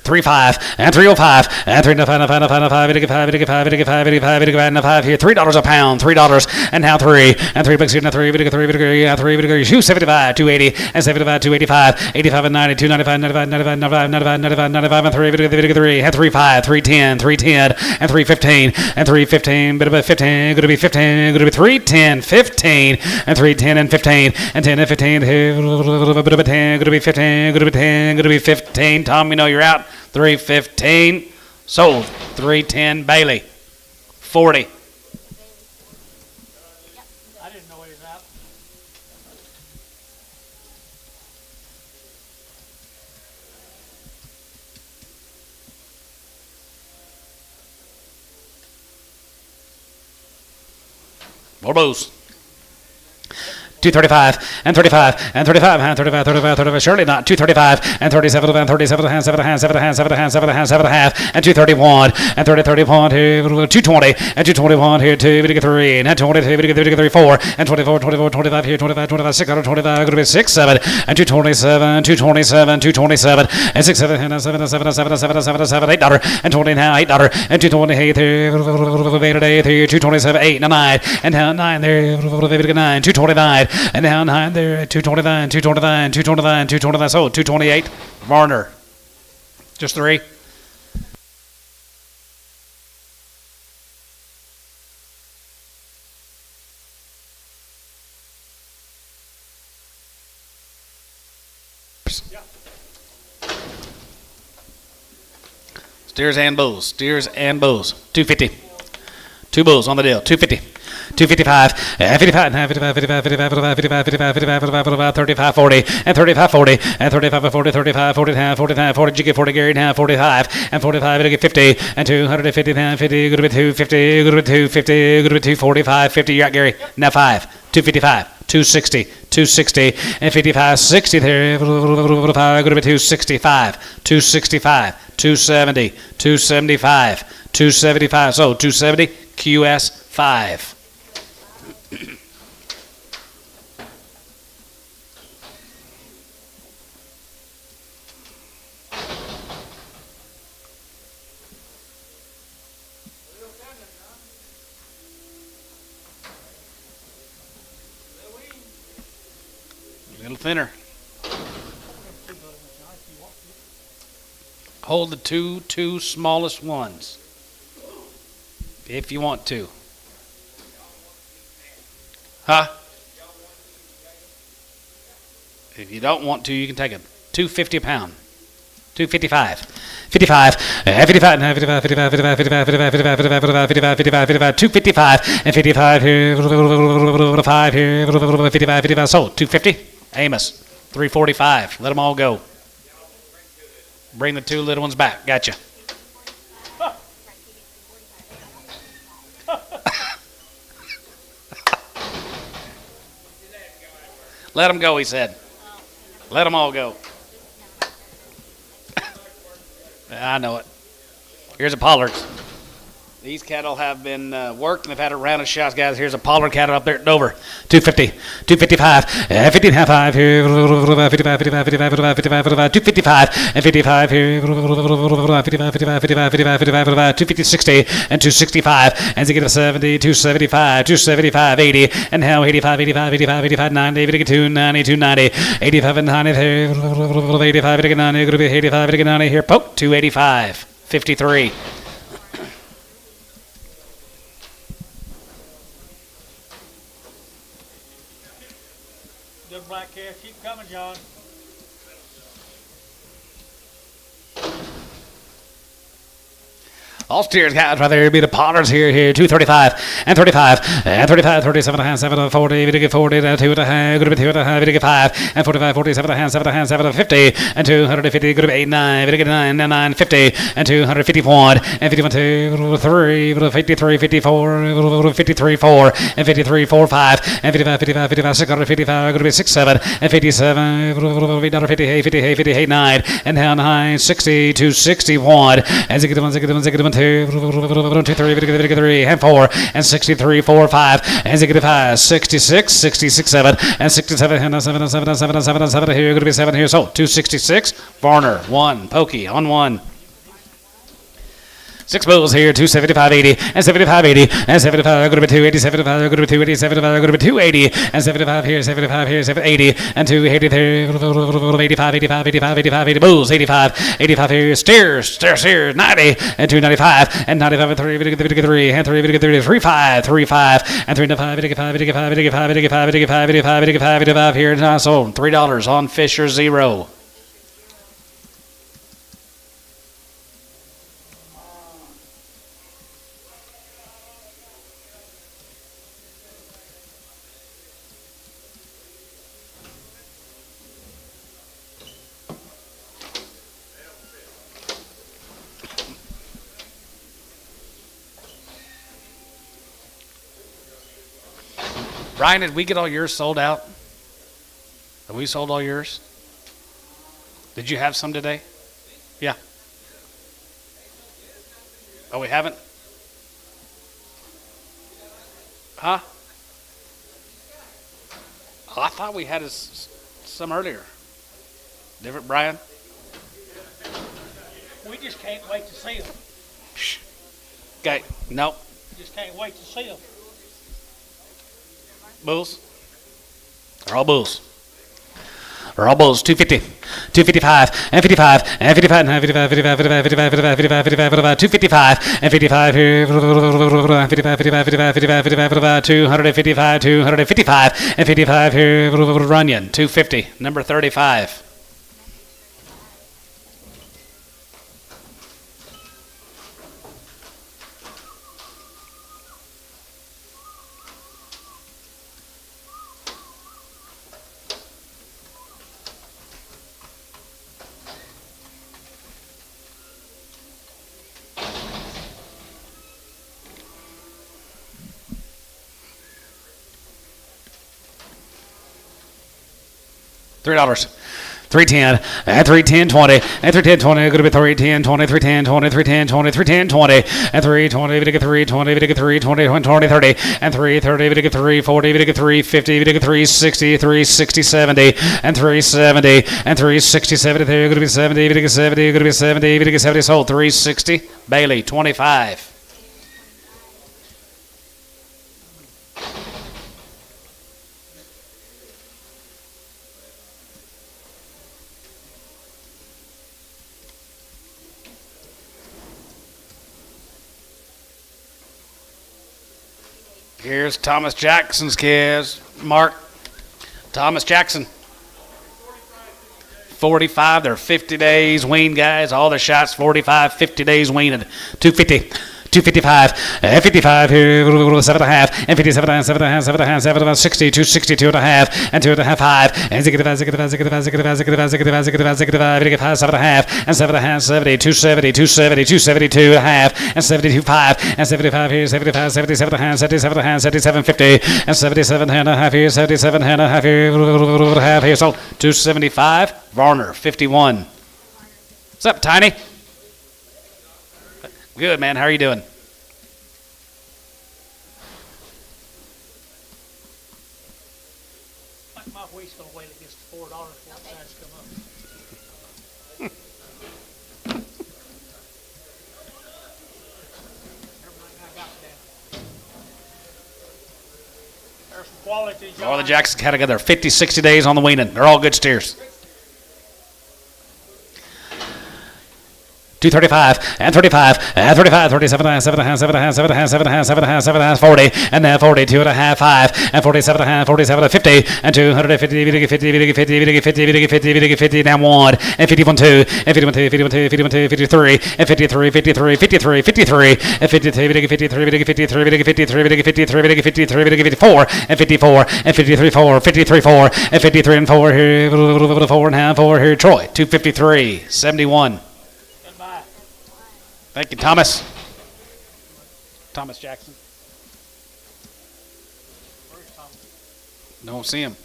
35 and 305 and 395 here, $3 a pound, $3 and now 3 and 3 bucks here, now 3 275, 280 and 75, 285, 85 and 90, 295, 95, 95, 95, 95, 95 and 3 and 35, 310, 310 and 315 and 315, bit of a 15, going to be 15, going to be 310, 15 and 310 and 15 and 10 and 15 here, bit of a 10, going to be 15, going to be 10, going to be 15. Tom, you know you're out. 315 sold. 310 Bailey. 40. I didn't know he was out. More bows. 235 and 35 and 35 and 35, 35, 35, surely not. 235 and 37 and 37 and 7 and 7 and 7 and 7 and 7 and half and 231 and 30, 31 here, 220 and 221 here, 253 and 20, 4 and 24, 24, 25 here, 25, 25, 625, going to be 6, 7 and 227, 227, 227 and 6, 7 and 7 and 7 and 7 and 7 and 7 and 7, $8 and 20 now, $8 and 220 here, 227, 8 and 9 and now 9 there, 9, 229. And down high there, 229, 229, 229, 229. So 228. Varner. Just 3. Steers and bulls. Steers and bulls. 250. 2 bulls on the deal. 250. 255, 55, 55, 55, 55, 55, 55, 55, 55, 35, 40, and 35, 40, and 35, 40, 35, 40, 45, 40, Jiggy, 40, Gary, now 45, and 45, it'll get 50, and 250, now 50, go to be 250, go to be 250, go to be 245, 50, you're out, Gary, now 5, 255. 260, 260, and 55, 60 there, going to be 265, 265, 270, 275, 275, so 270, QS 5. A little thinner. Hold the two smallest ones if you want to. Huh? If you don't want to, you can take it. $2.50 a pound. 255. 55, 55, 55, 55, 55, 55, 55, 55, 55, 55, 55, 255, and 55 here, 5 here, 55, 55, sold, 250. Amos, 345. Let them all go. Bring the two little ones back. Gotcha. Let them go, he said. Let them all go. I know it. Here's a Pollard. These cattle have been worked, and they've had a round of shots, guys. Here's a Pollard cattle up there at Dover. 250, 255, 55 here, 55, 55, 55, 55, 55, 255, and 55 here, 55, 55, 55, 55, 55, 250, 60, and 265, and to get a 70, 275, 275, 80, and now 85, 85, 85, 85, 90, 82, 90, 290, 85, and 90 there, 85, 89, 90, 85, 89 here, poke, 285, 53. Good black calf, keep coming, John. All steers, guys, right there. Be the Pollards here, 235, and 35, and 35, 37 and a half, 7 40, we get 40, 2 and a half, good to be 2 and a half, we get 5, and 45, 47 and a half, 7 and a half, 7 50, and 250, good to be 8, 9, we get 9, 9, 50, and 251, and 51, 2, 3, 53, 54, 53, 4, and 53, 4, 5, and 55, 55, 55, 655, good to be 6, 7, and 57, 58, 58, 58, 9, and now 9, 60, 261, and 61, 2, 2, 3, and 4, and 63, 4, 5, and 5, 66, 66, 7, and 67, and 7, and 7, and 7, and 7, and 7, here, going to be 7 here, so 266, Varner, 1, Pokey, on 1. 6 bulls here, 275, 80, and 75, 80, and 75, going to be 280, 75, going to be 280, 75, going to be 280, and 75 here, 75 here, 80, and 280 there, 85, 85, 85, 85, 80 bulls, 85, 85 here, steers, 90, and 295, and 95, and 3, 3, and 3, 35, 35, and 395, 85, 85, 85, 85, 85, 85, 85, 85 here, now sold, $3 on Fisher 0. Brian, did we get all yours sold out? Have we sold all yours? Did you have some today? Yeah. Oh, we haven't? Huh? Oh, I thought we had some earlier. Different, Brian? We just can't wait to see them. Okay, nope. Just can't wait to see them. Bulls? They're all bulls. They're all bulls. 250, 255, and 55, and 55, and 55, 55, 55, 55, 55, 55, 55, 255, and 55 here, 55, 55, 55, 55, 55, 255, 255, and 55 here, Runyon, 250, number 35. $3. 310 and 310 20 and 310 20 going to be 310 20 310 20 310 20 310 20 and 320 video 320 video 320 20 30 and 330 video 340 video 350 video 360 360 70 and 370 and 360 70 there going to be 70 video 70 going to be 70 video 70 sold 360 Bailey 25. Here's Thomas Jackson's kids. Mark. Thomas Jackson. 45. They're 50 days weaned, guys. All the shots 45, 50 days weaned. 250. 255, 55 here, 7.5, and 57, 7.5, 7.5, 7.5, 60, 260, 2.5, and 2.5, 5, and 65, 65, 65, 65, 65, 65, 65, 65, 55, 7.5, and 7.5, 70, 270, 270, 272 1/2, and 72, 5, and 75 here, 75, 77 1/2, 77 1/2, 77, 50, and 77 1/2 here, 77 1/2 here, half here, so 275, Varner, 51. What's up, Tiny? Good, man. How are you doing? My weight's gonna weigh against $4 when the size come up. Everything I got down. There's some quality. All the Jacksons had together 50, 60 days on the weaning. They're all good steers. 235 and 35 and 35, 37 and 7.5, 7.5, 7.5, 7.5, 7.5, 7.5, 40 and then 40, 2.5, 5 and 47 1/2, 47 50 and 250, 50, 50, 50, 50, 50, 50, 50, down 1 and 51 2 and 51 2, 51 2, 51 2, 53 and 53, 53, 53, 53 and 53, 53, 53, 53, 53, 53, 54 and 54 and 53 4, 53 4 and 53 and 4 here, 4 and 1/2, 4 here, Troy, 253, 71. Thank you, Thomas. Thomas Jackson. Where's Tom? Don't see him.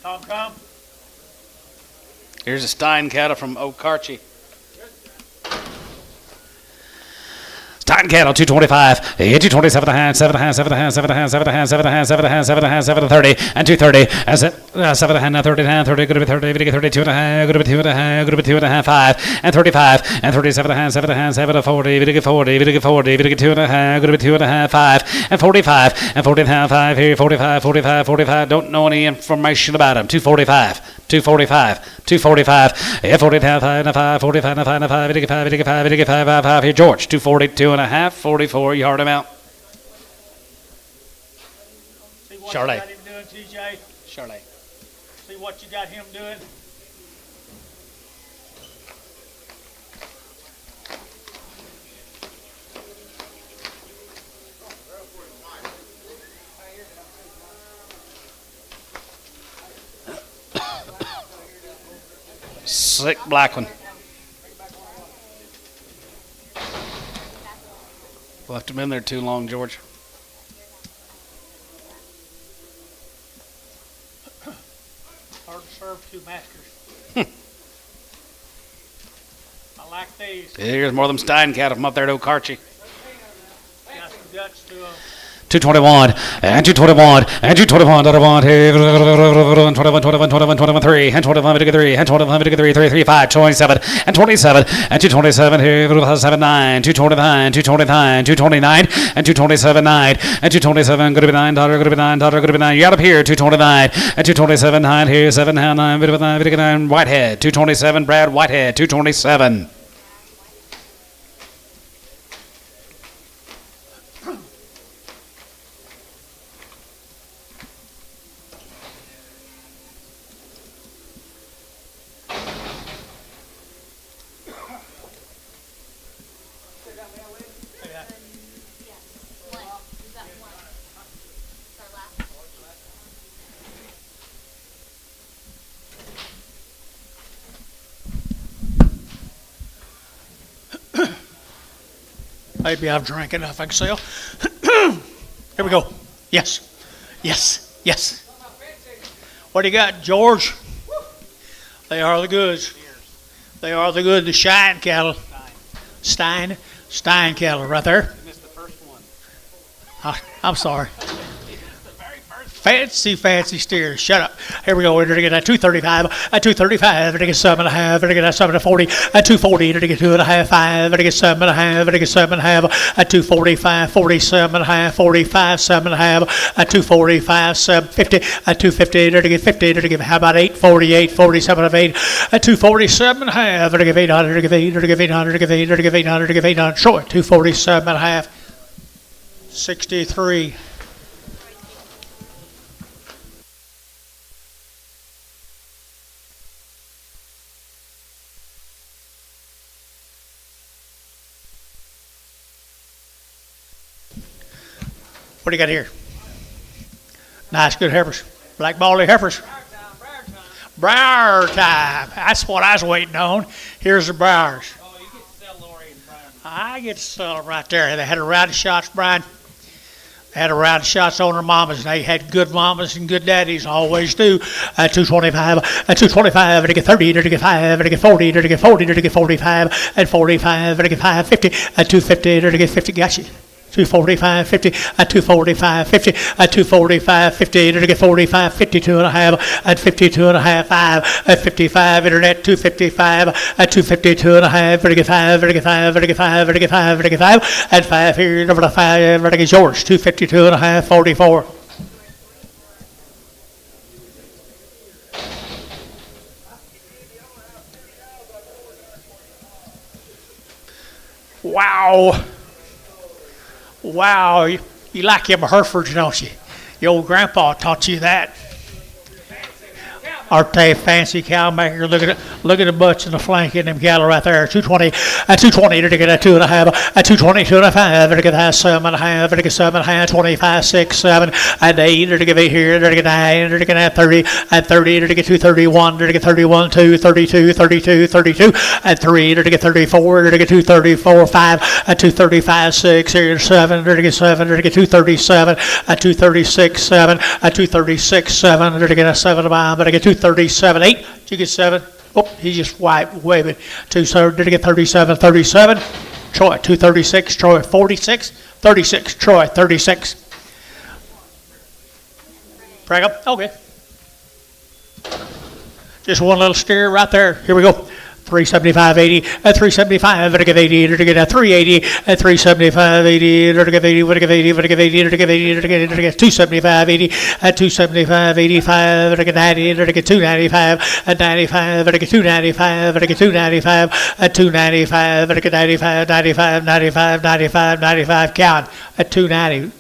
Tom come? Here's a Stein cattle from OKC. Stein cattle 225, 227 1/2, 7.5, 7.5, 7.5, 7.5, 7.5, 7.5, 7.5, 730, and 230, and 7 1/2, 30 1/2, 30, going to be 30, 32 1/2, going to be 2 1/2, going to be 2 1/2, 5, and 35, and 37 1/2, 7 1/2, 7 to 40, 40, 40, 40, 2 1/2, going to be 2 1/2, 5, and 45, and 40 1/2, 5 here, 45, 45, 45. Don't know any information about him. 245, 245, 245, yeah, 40 1/2, 5, 5, 45, 5, 5, 55, 55, 55, 5 here, George, 242 1/2, 44 yard amount. See what Charlotte. you got him doing, TJ? Charlotte. See what you got him doing? Slick black one. Left him in there too long, George. Hard to serve two masters. I like these. Here's more of them Stein cattle from up there at Okarche. Got some guts to them. 221 and 221 and 221 21 21 21 21 21 3 and 21 3 and 21 3 3 3 5 27 and 27 and 227 here 79 229 229 229 and 227 9 and 227 going to be $9 going to be $9 going to be 9. You got up here 229 and 227 9 here 7 9 9 Whitehead 227 Brad Whitehead 227. Maybe I've drank enough, I can sell. Here we go. Yes. Yes. Yes. What do you got, George? They are the goods. They are the good, the shine cattle. Stein cattle right there. You missed the first one. I'm sorry. Fancy steers. Shut up. Here we go. We're going to get a 235, a 235, we're going to get 7.5, we're going to get a 7.40, a 240, we're going to get 2.5, 5, we're going to get 7.5, we're going to get 7.5, a 245, 47.5, 45, 7.5, a 245, 750, a 250, we're going to get 50, we're going to give how about 8, 48, 47 of 8, a 247.5, we're going to give 800, we're going to give 800, we're going to give 800, we're going to give 800, we're going to give 800, we're going to give 800, short, 247.5, 63. What do you got here? Nice, good heifers. Black baldy heifers. Briar time. That's what I was waiting on. Here's the briars. Oh, you get to sell Lori and Brian. I get to sell them right there. They had a round of shots, Brian. They had a round of shots on their mamas. They had good mamas and good daddies. Always do. 225, 225, to get 30, to get 5, to get 40, to get 40, to get 45, and 45, to get 5, 50, 250, to get 50. Got you. 245, 50, 245, 50, 245, 50, to get 45, 52 and a half, at 52 and a half, 5, at 55, internet, 255, at 252 and a half, to get 5, to get 5, to get 5, to get 5, to get 5, at 5 here, over to 5, to get yours, 252 and a half, 44. Wow. Wow, you like them Herefords, don't you? Your old grandpa taught you that. Aren't they fancy cow maker? Look at the butts and the flank in them cattle right there. 220, 220 to get a 2.5, a 220, 2.5, to get a 7.5, to get 7.5, 25, 6, 7, and 8, to get 8 here, to get 9, to get 30, and 30, to get 231, to get 31, 2, 32, 32, 32, and 3, to get 34, to get 234, 5, and 235, 6, here 7, to get 7, to get 237, and 236, 7, and 236, 7, to get a 7 5, to get 237, 8. Did you get 7? Oh, he just waving. 2, did he get 37, 37? Troy, 236, Troy, 46, 36, Troy, 36. Brag up, okay. Just one little steer right there. Here we go. 375, 80, at 375, to get 80, to get 380, at 375, 80, to get 80, to get 80, to get 80, to get 80, to get 275, 80, at 275, 85, to get 90, to get 295, at 95, to get 295, to get 295, at 295, to get 95, 95, 95, 95, 95, count, at 290.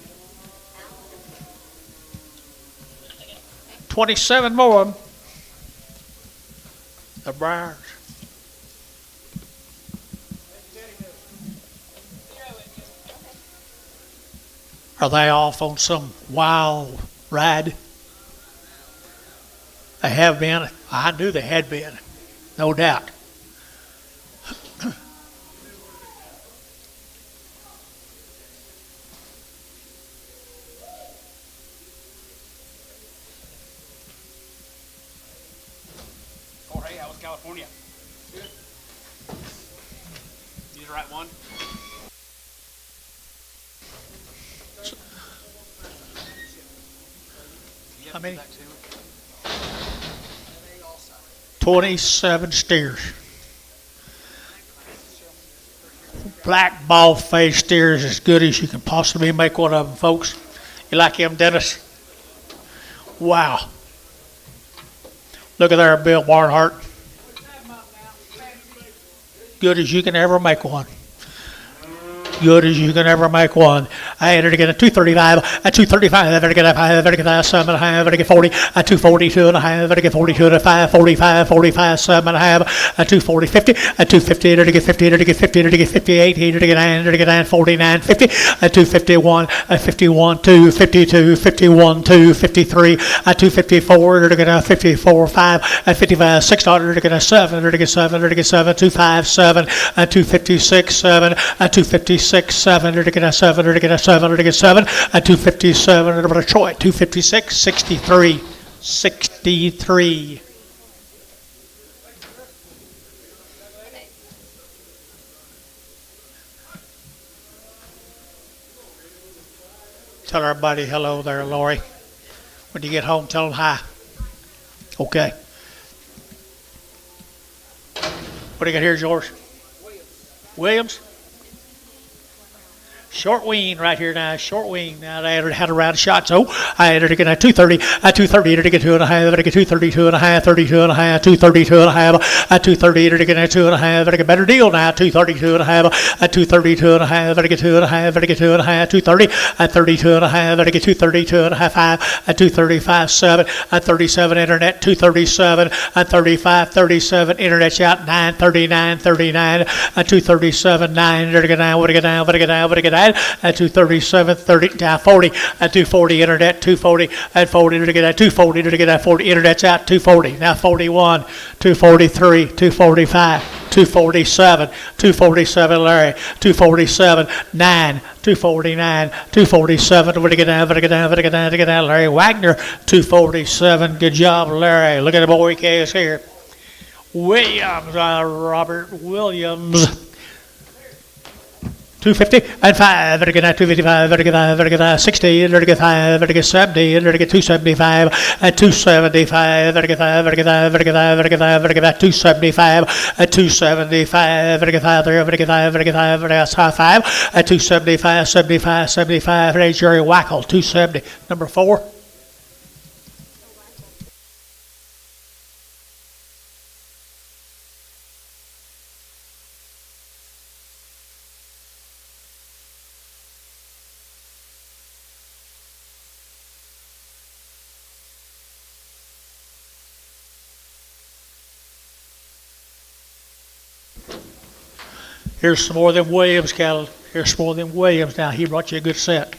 27 more of them. The Briars. Are they off on some wild ride? They have been. I knew they had been, no doubt. Jorge, how was California? Good. You the right one? How many? 27 steers. Black ball-faced steers, as good as you can possibly make one of them, folks. You like him, Dennis? Wow. Look at there, Bill Barnhart. Good as you can ever make one. Good as you can ever make one. I had to get a 235, a 235, I had to get a 5, I had to get a 7, I had to get 40, a 242 and a half, I had to get 42 and a 5, 45, 45, 7 and a half, a 240, 50, a 250, I had to get 50, I had to get 50, I had to get 58, I had to get 9, I had to get 9, 49, 50, a 251, a 51, 2, 52, 51, 2, 53, a 254, I had to get a 54, 5, a 55, 6, I had to get a 7, I had to get 7, I had to get 7, 257, a 256, 7, a 256, 7, to get a 7, to get a 7, to get 7, a 257, to Detroit, 256, 63, 63. Tell everybody hello there, Lori. When you get home, tell them hi. Okay. What do you got here, George? Williams. Short wean right here now, short wean. Now they had a round of shots. Oh, I entered again at 230. At 230, entered again 2.5. Entered again 232 and a half, 32 and a half, 232 and a half. At 230, entered again at 2.5. Entered a better deal now. 232 and a half. At 232 and a half. Entered again 2.5. Entered again 2.5. 230. At 32 and a half. Entered again 232 and a half. 5. At 235, 7. At 37, internet 237. At 35, 37. Internet shot 939, 39. At 237, 9. Entered again 9. What again now? What again now? What again now? At 237, 30, down 40, at 240, internet, 240, at 40, to get at 240, to get at 40, internet's out, 240, now 41, 243, 245, 247, 247, Larry, 247, 9, 249, 247, what to get down, what to get down, what to get down, to get down, Larry Wagner, 247, good job, Larry, look at the boy he is here. Williams, Robert Williams. 250 and 5, vertical 255, vertical 60, vertical 5, vertical 70, vertical 275, at 275, vertical 5, vertical 5, vertical 5, vertical 5, vertical 275, at 275, vertical 5 there, vertical 5, vertical 5, vertical 5, at 275, 75, 75, there's Jerry Wackel, 270, number 4. Here's some more of them Williams cattle. Here's some more of them Williams. Now, he brought you a good set.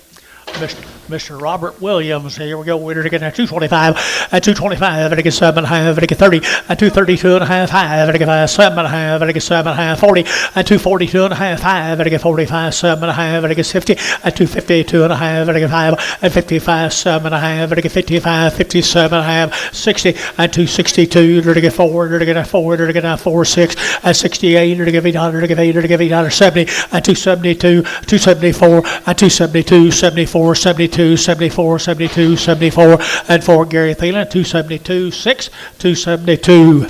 Mr. Robert Williams. Here we go. We're going to get 225. At 225, I get 7.5. I get 30. At 232 and a half. 5. I get 7.5. I get 7.5. 40. At 242 and a half. 5. I get 45. 7.5. I get 50. At 252 and a half. I get 5. At 55. 7.5. I get 55. 57.5. 60. At 262. I get 4. I get 4. I get 4. 6. At 68. I get 800. I get 8. I get 800. 70. At 272. 274. At 272. 74. 72, 74, 72, 74, and 4 Gary Thielen, 272, 6, 272.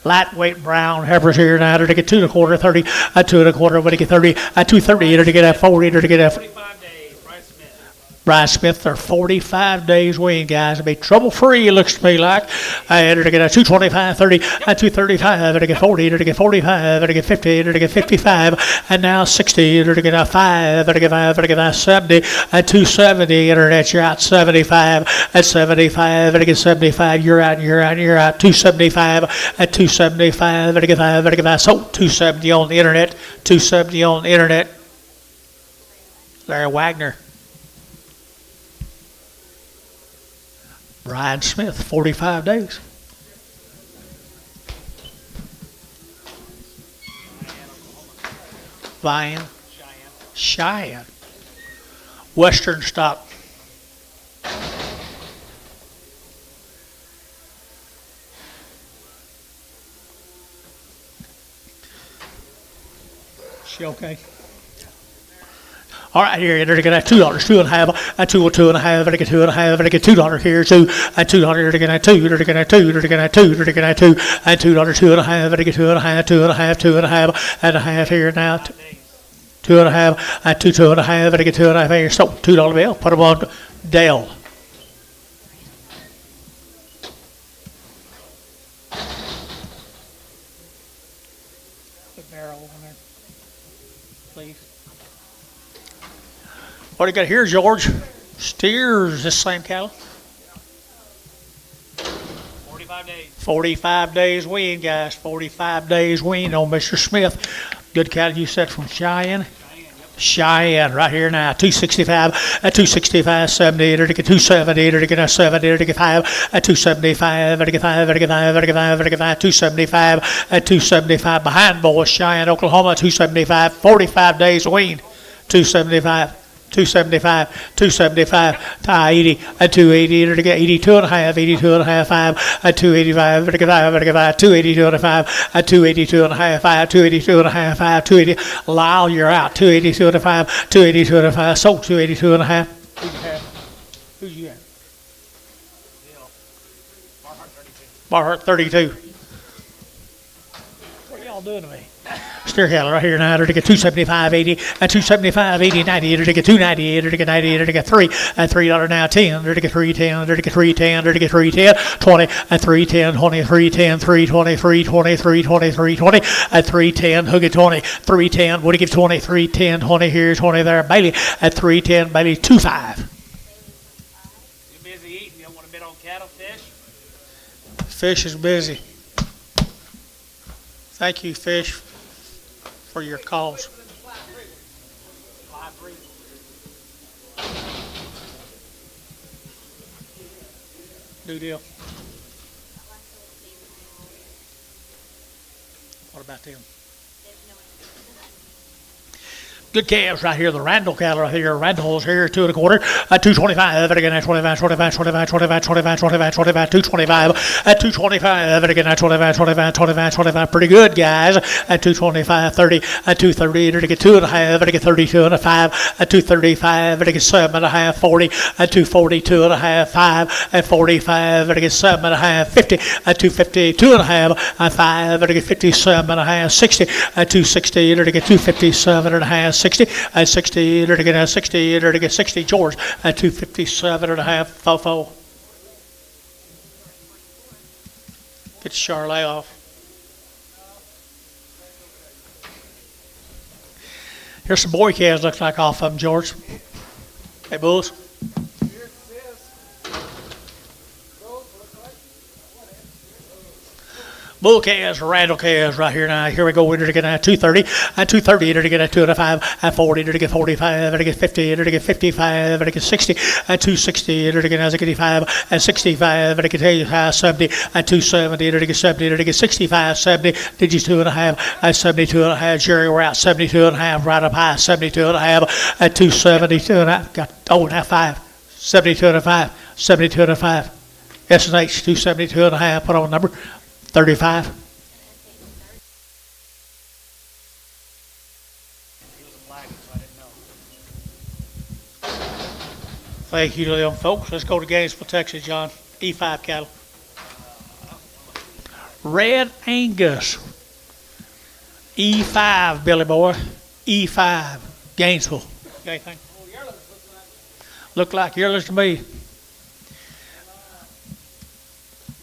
Lightweight brown heifers here now to get 2 1/4, 30, at 2 1/4, when to get 30, at 230, to get at 40, to get at 45 days, Bryce Smith. Bryce Smith, they're 45 days wean, guys. It'll be trouble free, it looks to me like. I entered to get a 225, 30, at 235, to get 40, to get 45, to get 50, to get 55, and now 60, to get a 5, to get 5, to get 70, at 270, internet, you're out 75, at 75, to get 75, you're out, you're out, you're out, 275, at 275, to get 5, to get 5, so 270 on the internet, 270 on the internet. Larry Wagner. Brian Smith, 45 days. Vian. Cheyenne. Western stock. She okay? All right, here, they're going to $2, 2.5, at 2 2.5, they're going to 2.5, they're going to $2 here, 2, at $2, they're going to 2, they're going to 2, they're going to 2, they're going to 2, at $2, 2.5, they're going to 2.5, 2.5, 2.5, and a half here now, 2.5, at 2, 2.5, they're going to 2.5 here, so $2 bill, put them on Dale. Put barrel on there, please. What do you got here, George? Steers, this same cattle? 45 days. 45 days wean, guys. 45 days wean on Mr. Smith. Good cattle you said from Cheyenne? Cheyenne, right here now. 265, at 265, 70, to get 270, to get 70, to get 5, at 275, to get 5, to get 5, to get 5, to get 5, 275, at 275, behind boys, Cheyenne, Oklahoma, 275, 45 days wean, 275. 275, 275, tie 80, at 280, to get 82 and a half, 82 and a half, 5, at 285, to get 5, to get 5, 282 and a 5, at 282 and a half, 5, 282 and a half, 5, 280, Lyle, you're out, 282 and a 5, 282 and a 5, so 282 and a half. Who's you at? Barhart 32. What are y'all doing to me? Steer cattle right here now. They're to get 275.80 and 275.80 90. They're to get 298. They're to get 98. They're to get $3 and $3 now 10. They're to get 310. They're to get 310. They're to get 310 20 and 310 20 310 320 320 320 320 and 310. Hook it 20 310. What do you give 20 310 20 here 20 there. Bailey at 310. Bailey 25. You busy eating? You don't want to bid on cattle, fish? Fish is busy. Thank you, Fish, for your calls. New deal. What about them? Good calves right here. The Randall cattle right here. Randall's here, 2 1/4 at 225. And again at 25, 25, 25, 25, 25, 25, 25, 225 at 225. And again at 25, 25, 25, 25. Pretty good, guys. At 225, 30 at 230. And to get 2 1/2. And to get 32 and a 5 at 235. And to get 7 1/2. 40 at 242 and a 1/2. 5 at 45. And to get 7 1/2. 50 at 250. 2 1/2 at 5. And to get 57 and a 1/2. 60 at 260. And to get 257 and a 1/2. 60 at 60, to get 60, to get 60. George at 257 and a 1/2. Fofo. Get Charlotte off. Here's some boy calves. Looks like off of them, George. Hey, bulls. Bull calves, Randall calves right here now. Here we go. We're to get at 230, at 230, to get at 2 5, at 40, to get 45, to get 50, to get 55, to get 60, at 260, to get 65, at 65, to get 70, at 270, to get 70, to get 65, 70. Did you 2 1/2, at 72 and a 1/2. Jerry, we're out 72 and a 1/2, right up high, 72 and a 1/2, at 272 and a 1/2. Got now 5, 72 and a 5, 72 and a 5. S&H 272 and a 1/2. Put on a number. 35. Thank you to them folks. Let's go to Gainesville, Texas, John. E5 cattle. Red Angus. E5, Billy boy. E5, Gainesville. Got anything? Look like yearlings to me.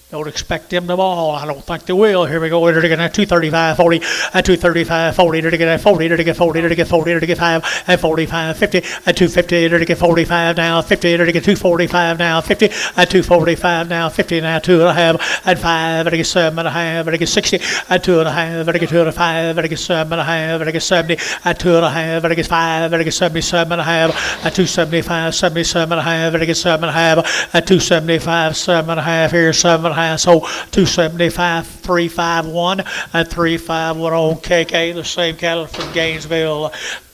Don't expect them to ball. I don't think they will. Here we go. They're to get at 235, 40, at 235, 40, they're to get at 40, they're to get 40, they're to get 40, they're to get 5, at 45, 50, at 250, they're to get 45 now, 50, they're to get 245 now, 50, at 245 now, 50 now, 2 1/2, at 5, they're to get 7 1/2, they're to get 60, at 2 1/2, they're to get 2 1/5, they're to get 7 1/2, they're to get 70, at 2 1/2, they're to get 5, they're to get 77 1/2, at 275, 77 1/2, they're to get 7 1/2, at 275, 7 1/2, here, 7 1/2. So 275, 351, and 351 on KK. The same cattle from Gainesville.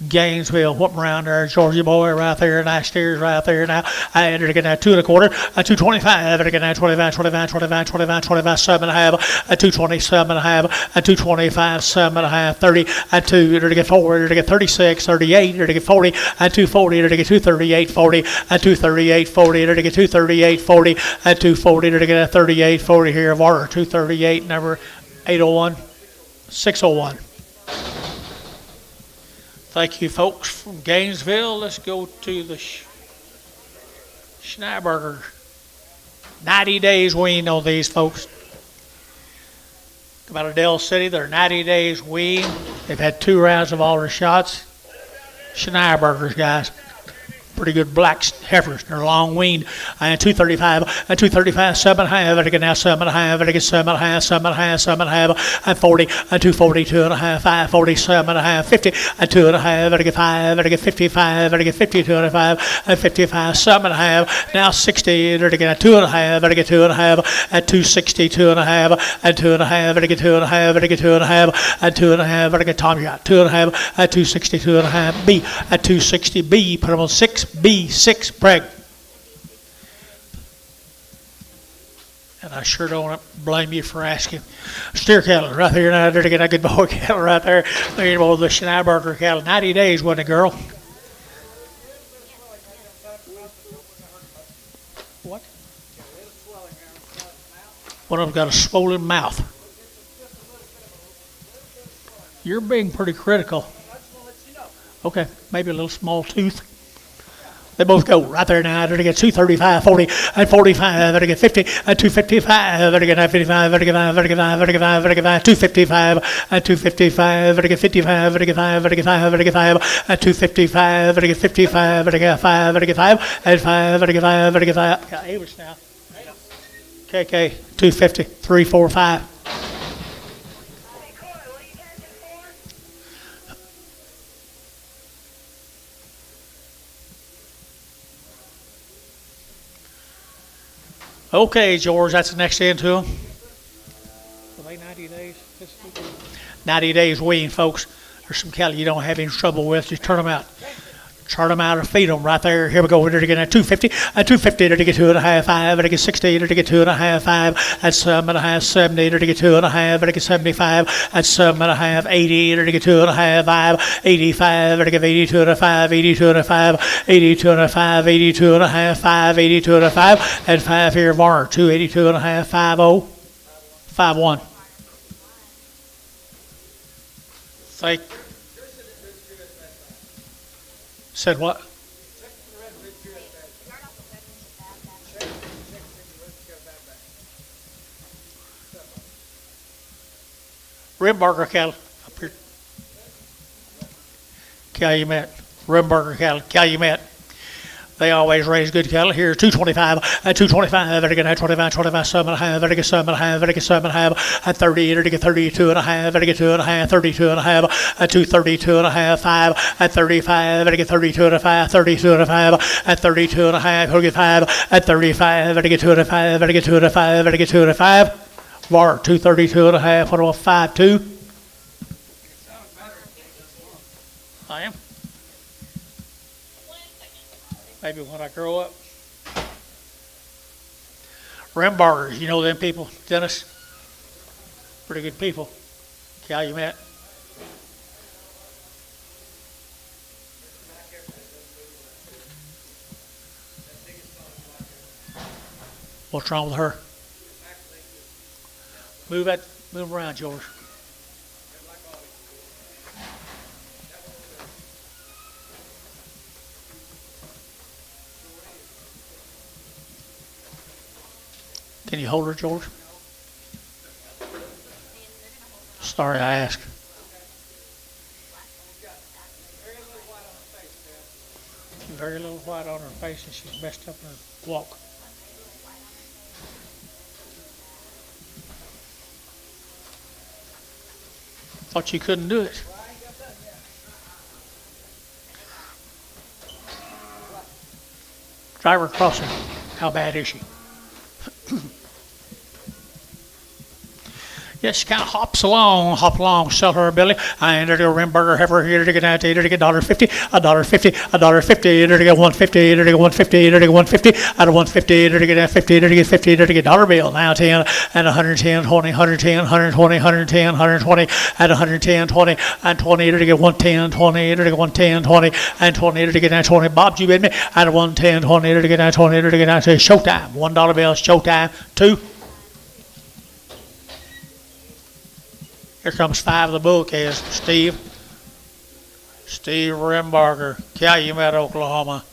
Gainesville, whooping around there. Georgia boy right there. Nice steers right there now. I ended to get that 2 1/4, a 225, and again at 25, 25, 25, 25, 25, 7 1/2, a 227 1/2, a 225, 7 1/2, 30, a 2, to get 4, to get 36, 38, to get 40, a 240, to get 238, 40, a 238, 40, to get 238, 40, a 240, to get a 38, 40 here of order. 238, number 801, 601. Thank you, folks, from Gainesville. Let's go to the Schneiberger. 90 days weaned on these folks. Come out of Dell City. They're 90 days weaned. They've had 2 rounds of all their shots. Schneibergers, guys. Pretty good black heifers. They're long weaned. And 235, and 235, 7 1/2, and again now 7 1/2, and again 7 1/2, 7 1/2, 7 1/2, and 40, and 240, 2 1/2, 5, 47 1/2, 50, and 2 1/2, and again 5, and again 55, and again 52 1/5, and 55, 7 1/2, now 60, and again 2 1/2, and again 2 1/2, and 260, 2 1/2, and 2 1/2, and again 2 1/2, and again 2 1/2, and 2 1/2, and again Tommy got 2 1/2, at 260, 2 1/2, B, at 260, B, put them on 6, B, 6 preg. And I sure don't blame you for asking. Steer cattle right here now. There to get a good boy cattle right there. There you go, the Schneiberger cattle. 90 days, wasn't it, girl? What? One of them got a swollen mouth. You're being pretty critical. Okay, maybe a little small tooth. They both go right there now. They're to get 235, 40, and 45. They're to get 50, and 255. They're to get 55, they're to get 5, they're to get 5, they're to get 5, they're to get 5, 255, and 255. They're to get 55, they're to get 5, they're to get 5, they're to get 5, and 255. They're to get 55, they're to get 5, they're to get 5, and 5, they're to get 5, they're to get 5. Got Amos now. KK, 250, 3, 4, 5. Okay, George, that's the next end to them. Are they 90 days? 90 days wean, folks. There's some cattle you don't have any trouble with. Just turn them out. Turn them out or feed them right there. Here we go. They're to get 250, and 250. They're to get 2.5, 5. They're to get 60. They're to get 2.5, 5. And 7.5, 70. They're to get 2.5. They're to get 75. And 7.5, 80. They're to get 2.5, 5. 85. They're to get 82.5, 82.5, 82.5, 82.5, 5, 82.5. And 5 here, Varner. 282.5, 50, 51. Thank. Said what? Rimburger cattle up here. Calumet. Rimburger cattle. Calumet. They always raise good cattle. Here, 225, and 225, they're going to 25, 25, 7.5, they're going to 7.5, they're going to 7.5, and 30, they're going to 32.5, they're going to 2.5, 32.5, and 232.5, 5, and 35, they're going to 32.5, 32.5, and 32.5, they're going to 5, and 35, they're going to 2.5, they're going to 2.5, they're going to 2.5. Var, 232.5, what about 5.2? I am. Maybe when I grow up. Rimburgers, you know them people, Dennis? Pretty good people. Calumet. What's wrong with her? Move around, George. Can you hold her, George? Sorry, I asked. Very little white on her face, and she's messed up her walk. Thought you couldn't do it. Drive her crossing. How bad is she? Yes, she kind of hop along, sell her ability. I entered a Rimburger heifer here to get out to get $1.50, $1.50, $1.50, to get 150, to get 150, to get 150, out of 150, to get 50, to get 50, to get dollar bill. Now 10 and 110, 20, 110, 120, 110, 120, at 110, 20, and 20, to get 110, 20, to get 110, 20, and 20, to get down 20. Bob, you with me? Out of 110, 20, to get down 20, to get down to showtime. $1 bill, showtime. 2. Here comes 5 of the bull calves. Steve Rimburger, Calumet, Oklahoma.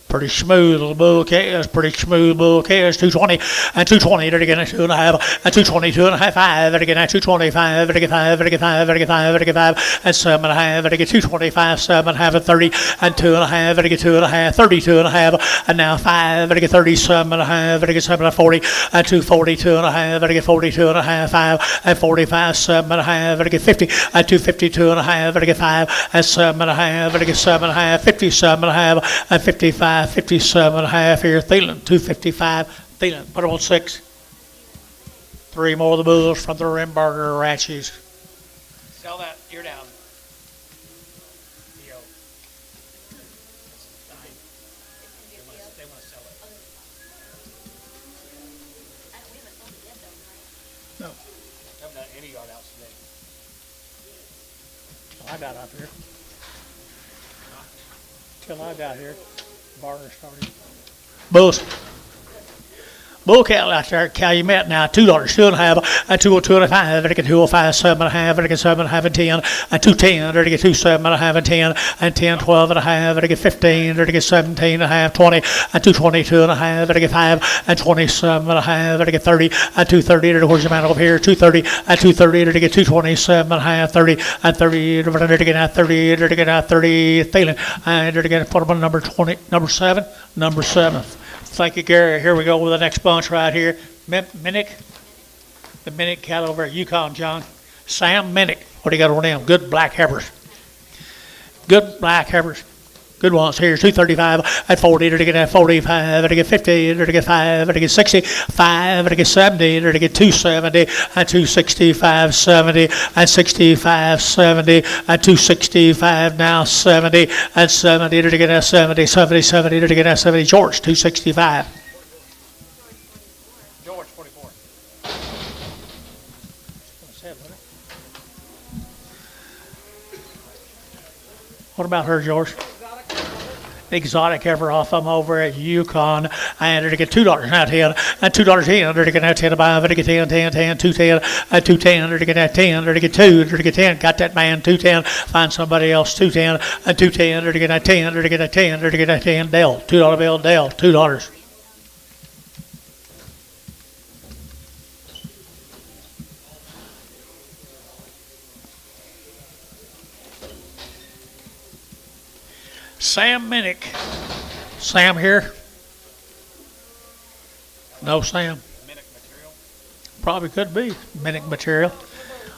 Pretty smooth little bull calves, 220, and 220, they're getting 2.5, and 220, 2.5, 5, they're getting 225, they're getting 5, they're getting 5, they're getting 5, they're getting 5, and 7.5, they're getting 225, 7.5, and 30, and 2.5, they're getting 2.5, 32.5, and now 5, they're getting 37.5, they're getting 7, 40, and 240, 2.5, they're getting 42.5, 5, and 45, 7.5, they're getting 50, and 250, 2.5, they're getting 5, and 7.5, they're getting 7.5, 57.5, and 55. 57.5 here, Thielen, 255, Thielen, put them on 6. 3 more of the bulls from the Rimburger ranches. Sell that, you're down. Yo. They want to sell it. No. I haven't done any yard outs today. I got up here. till I got here. Barter started. Bulls. Bull cattle out there at Calumet now, $2, 2.5, and 202.5, and 205, 7.5, and 7.5, and 10, and 210, and 27.5, and 10, and 10, 12.5, and 15, and 17.5, 20, and 222.5, and 5, and 27.5, and 30, and 230, and where's the man over here? 230, and 230, and 227.5, 30, and 30, and 30, and 30, and 30, failing, and again, put them on number 20, number 7, number 7. Thank you, Gary. Here we go with the next bunch right here. Minnick. The Minnick cattle over at Yukon, John. Sam Minnick. What do you got on them? Good black heifers. Good black heifers. Good ones here. 235 at 40, to get 45, to get 50, to get 5, to get 65, to get 70, to get 270, and 265, 70, and 65, 70, and 265 now 70, and 70 to get 70, 70, 70 to get 70. George, 265. George, 44. What about her, George? Exotic heifer off them over at Yukon, and to get $2 now 10, and $2 10, to get now 10 5, to get 10, 10, 10, 210, and 210, to get that 10, to get 2, to get 10, got that man 210, find somebody else 210, and 210, to get that 10, to get that 10, to get that 10, Dell, $2 bill, Dell, $2. Sam Minnick. Sam here? No Sam. Minnick material. Probably could be Minnick material.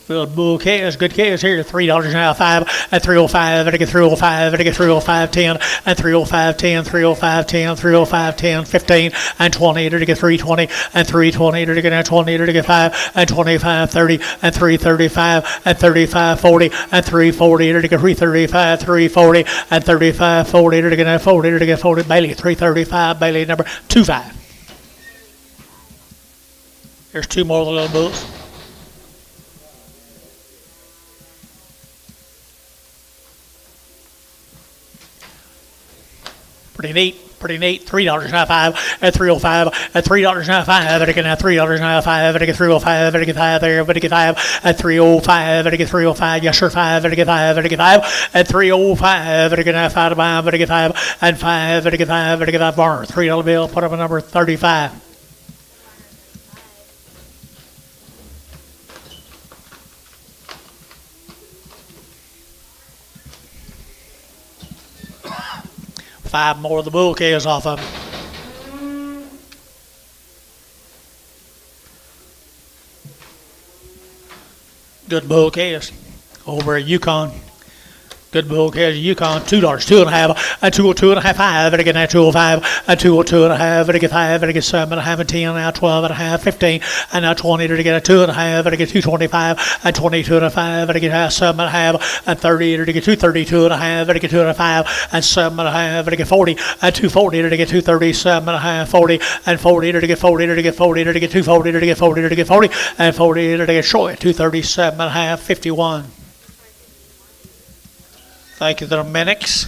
Little bull calves, good calves here. $3 now 5, and 305, and I get 305, and I get 305 10, and 305 10, 305 10, 305 10, 15, and 20, and I get 320, and 320, and I get 20, and I get 5, and 25 30, and 335, and 35 40, and 340, and I get 335, 340, and 35 40, and I get 40, and I get 40. Bailey 335, Bailey number 25. There's two more little bulls. Pretty neat. $3 now 5, and 305, and $3 now 5, and I get now $3 now 5, and I get 305, and I get 5 there, and I get 5, and 305, and I get 305, yes sir 5, and I get 5, and I get 5, and 305, and I get now 5 to 5, and I get 5, and 5, and I get 5, and I get 5 bar, $3 bill, put up a number 35. Five more of the bull calves off of them. Good bull calves over at Yukon. Good bull calves at Yukon. $2, 2.5, and 202.5, 5, and I get now 205, and 202.5, and I get 5, and I get 7.5, and 10, now 12.5, 15, and now 20, and I get 2.5, and I get 225, and 22.5, and I get 7.5, and 30, and I get 232.5, and I get 205, and 7.5, and I get 40, and 240, and I get 237.5, 40, and 40, and I get 40, and I get 40, and I get 240, and I get 40, and I get 40, and 40, and I get short 237.5, 51. Thank you, the Minnix.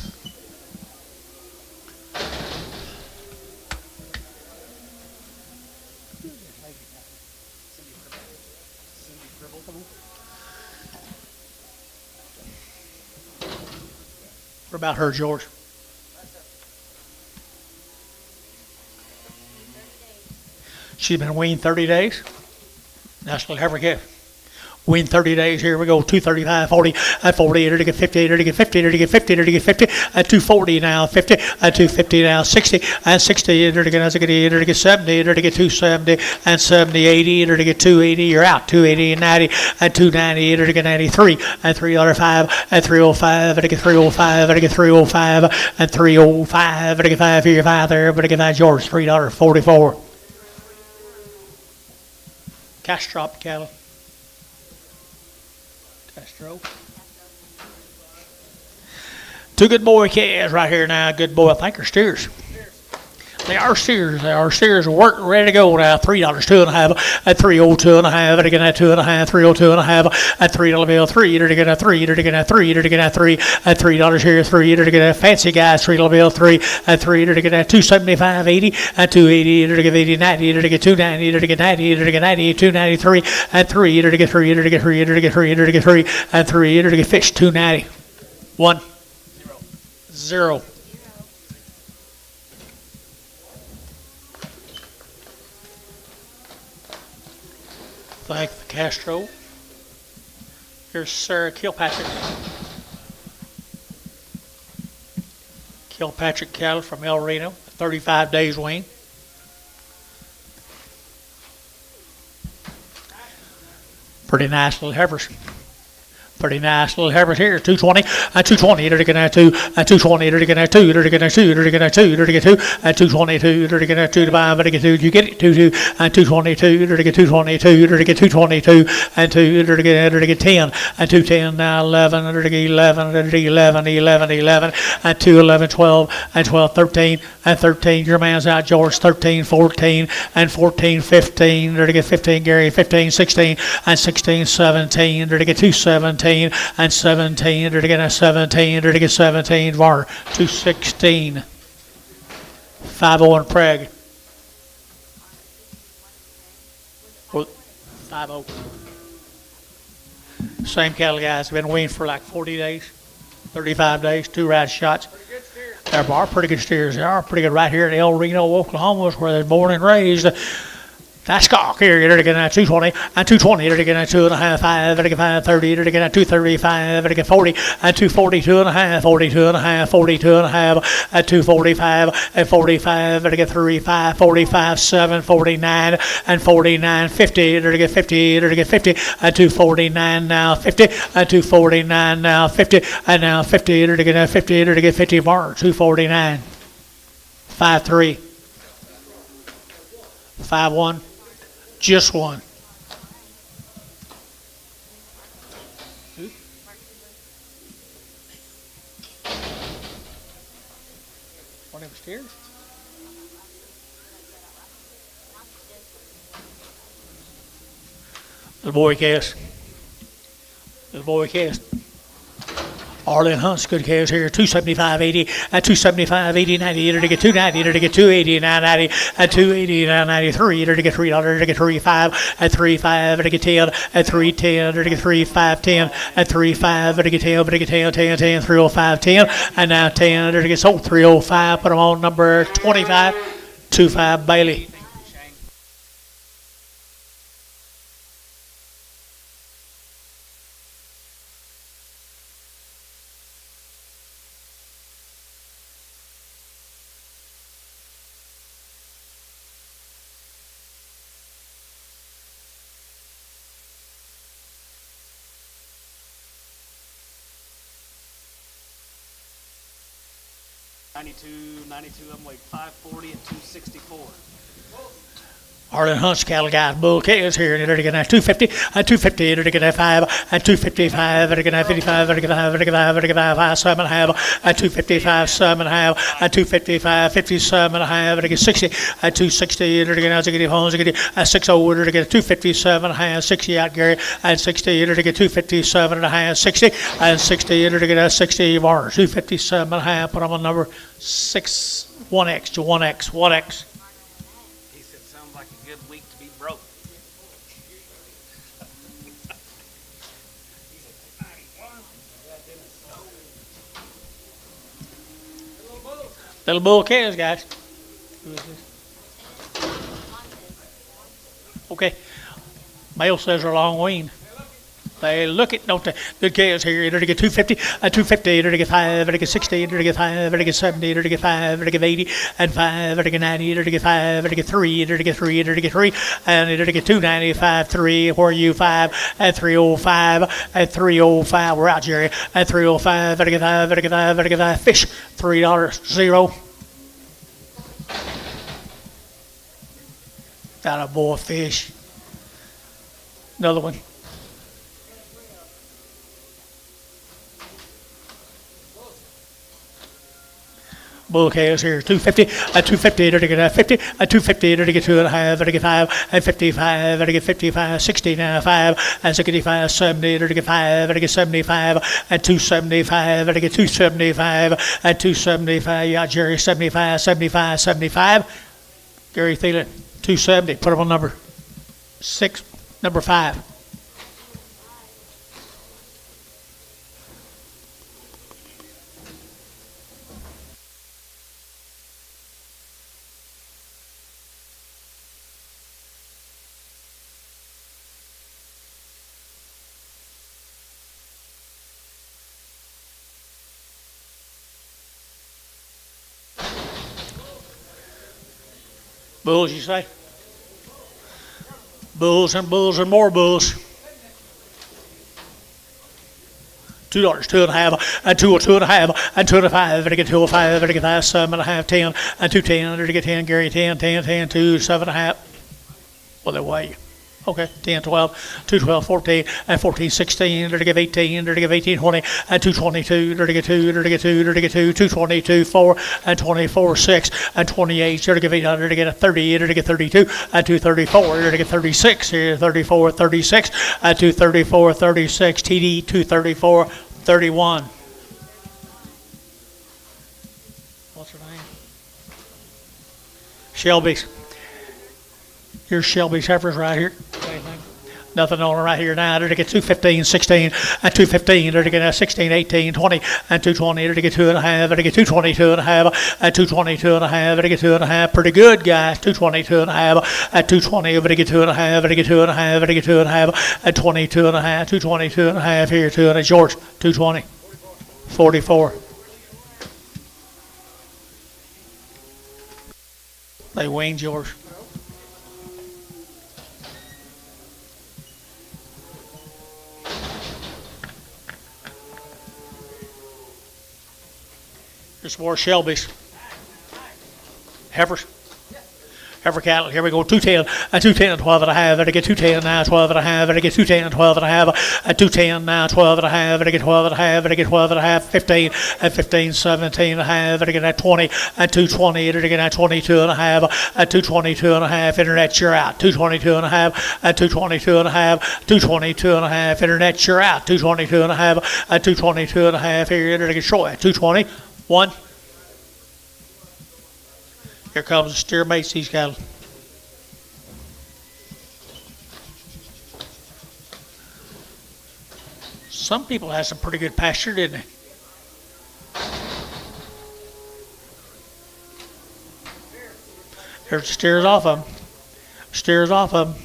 What about her, George? She's been weaned 30 days. National Heifer Calf. Win 30 days. Here we go. 235, 40, and 40, and to get 50, and to get 50, and to get 50, and to get 50, and 240 now, 50, and 250 now, 60, and 60, and to get 70, and to get 70, and to get 270, and 70, 80, and to get 280, you're out. 280 and 90, and 290, and to get 93, and 305, and 305, and to get 305, and to get 305, and 305, and to get 5 here, 5 there, but to get 9 George, $3.44. Cash drop cattle. Castro. Two good boy calves right here now. Good boy. I think are steers. They are steers. They are steers. Work ready to go now. $3, 2.5 at 302.5. And again at 2.5, 302.5 at $3 bill. Three. To get a three. To get a three. To get a three at $3 here. Three. To get a fancy guys. $3 bill. Three at three. To get a 275.80 at 280. To get 80.90. To get 290. To get 90. To get 90. 293 at three. To get three. To get three. To get three. To get three at three. To get fish 290. 1 0. Thank the Castro. Here's Sarah Kilpatrick. Kilpatrick cattle from El Reno, 35 days wean. Pretty nice little heifers. Pretty nice little heifers here. 220 at 220. To get at 2 at 220. To get at 2. To get at 2. To get at 2. To get 2 at 222. To get at 2 to 5. To get 2. You get it. 2 at 222. To get 222. To get 222 and 2. To get 10 at 210. Now 11. To get 11. To get 11. 11 at 211. 12 and 12. 13 and 13. Your man's out. George 13. 14 and 14. 15. To get 15. Gary 15. 16 and 16. 17. To get 217. And 17, to get a 17, to get 17, VAR 216, 50 and Prague, 50. Same cattle guys have been weaned for like 40 days, 35 days, 2 ride shots. They're pretty good steers. They are pretty good right here in El Reno, Oklahoma, where they're born and raised. That's cock here. You're to get a 220 and 220. You're to get a 2.5, 5. To get 530. You're to get a 235. To get 40 and 242 and a half, 42 and a half, 42 and a half at 245 and 45. To get 35, 45, 7, 49 and 49, 50. To get 50. To get 50 at 249 now, 50 at 249 now, 50 and now 50. To get a 50. To get 50 bar 249, 53, 51. Just one. One of them steers? The boy cast. The boy cast. Arlen Hunt's good calves here, 275.80 at 275.80, 90 to get 290 to get 280, 990 at 280, 993 to get $3 to get 35 at 35 to get 10 at 310 to get 3510 at 35 to get 10 to get 10 10 10 305 10 and now 10 to get sold 305. Put them on number 25 25 Bailey. I'm like 540 at 264. Arlen Hunt's cattle guys, bull calves here, and they're to get at 250, at 250, they're to get at 5, at 255, they're to get at 55, they're to get at 5, they're to get at 5, they're to get at 5, 7 and a half, at 255, 7 and a half, at 255, 57 and a half, they're to get 60, at 260, they're to get out to get homes, they're to get at 60, they're to get 257 and a half, 60 out Gary, at 60, they're to get 257 and a half, 60, and 60, they're to get at 60 bars, 257 and a half, put them on number 6, 1X to 1X, 1X. Little bull calves, guys. Okay. Male says they're long weaned. They look it, don't they? Good calves here. They're to get 250, at 250, they're to get 5, they're to get 60, they're to get 5, they're to get 70, they're to get 5, they're to get 80, and 5, they're to get 90, they're to get 5, they're to get 3, they're to get 3, they're to get 3, and they're to get 295, 3, where are you 5, at 305, at 305, we're out, Jerry, at 305, they're to get 5, they're to get 5, they're to get 5, fish, $3, 0. Got a boy fish. Another one. Bull cows here, 250, at 250, to get 50, at 250, to get 2.5, to get 5, and 55, to get 55, 65, and 65, 70, to get 5, to get 75, and 275, to get 275, and 275, yeah, Jerry, 75, 75, 75, Gary Thielen, 270, put him on number 6, number 5. Bulls, you say? Bulls and more bulls. $2, 2.5, and 2.5, and 2.5, to get 2.5, to get 7.5, 10, and 2.10, to get 10, Gary, 10, 10, 10, 2, 7.5. Well, they weigh. Okay, 10, 12, 2, 12, 14, and 14, 16, to give 18, to give 18, 20, and 222, to get 2, to get 2, to get 2, 222, 4, and 24, 6, and 28, to give 800, to get a 30, to get 32, and 234, to get 36, here, 34, 36, and 234, 36, TD, 234, 31. What's her name? Shelby's. Here's Shelby's heifers right here. Nothing on it right here now. To get 215, 16, and 215, to get 16, 18, 20, and 220, to get 2.5, to get 222.5, and 222.5, to get 2.5. Pretty good, guys. 222.5, at 220, to get 2.5, to get 2.5, to get 2.5, at 22.5, 222.5 here, 2 and a George, 220, 44. They weaned yours. Here's more Shelby's. Heifers. Heifer cattle. Here we go. 210, and 210, 12 and a half. To get 210 now, 12 and a half. To get 210, 12 and a half. At 210 now, 12 and a half. To get 12 and a half. To get 12 and a half. 15, and 15, 17 and a half. To get that 20, and 220. To get that 22 and a half. At 222 and a half. Internet, you're out. 222 and a half. At 222 and a half. 222 and a half. Internet, you're out. 222 and a half. At 222 and a half. Here, to get short. 220. 1. Here comes the steer mates, these cattle. Some people had some pretty good pasture, didn't they? There's the steers off of them. Steers off of them.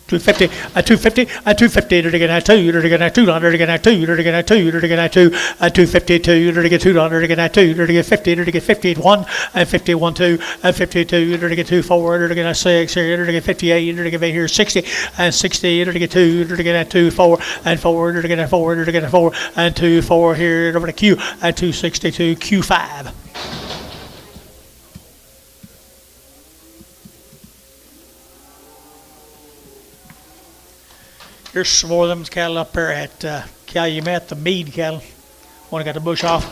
250, at 250, at 250, to get that 2, to get that 200, to get that 2, to get that 2, to get that 2, at 252, to get 200, to get that 2, to get 50, to get 51, and 51, 2, and 52, to get 2, 4, to get that 6, here, to get 58, to get here 60, and 60, to get 2, to get that 2, 4, and 4, to get that 4, to get that 4, and 2, 4 here, over to Q, at 262, Q5. Here's some more of them cattle up there at Calumet, the Mead cattle. One got the bush off.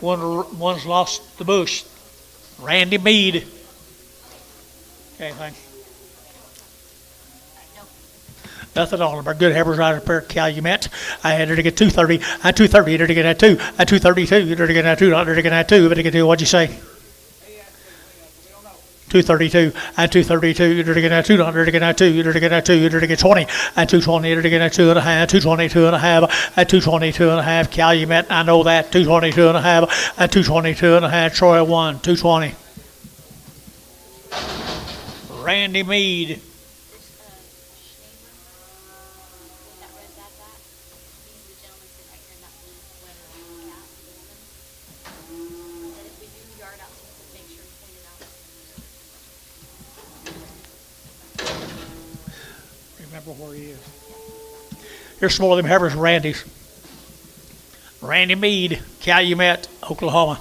One's lost the bush. Randy Mead. Okay, fine. Nothing on them. Our good heifers right up there at Calumet. I had her to get 230, and 230, to get that 2, and 232, to get that 200, to get that 2, but to get 2, what'd you say? 232, and 232, to get that 200, to get that 2, to get that 2, to get 20, and 220, to get that 2 and a half, 222 and a half, and 222 and a half, Calumet, I know that, 222 and a half, and 222 and a half, Troy 1, 220. Randy Mead. Where he is. Here's some more of them heifers, Randy's. Randy Mead, Calumet, Oklahoma.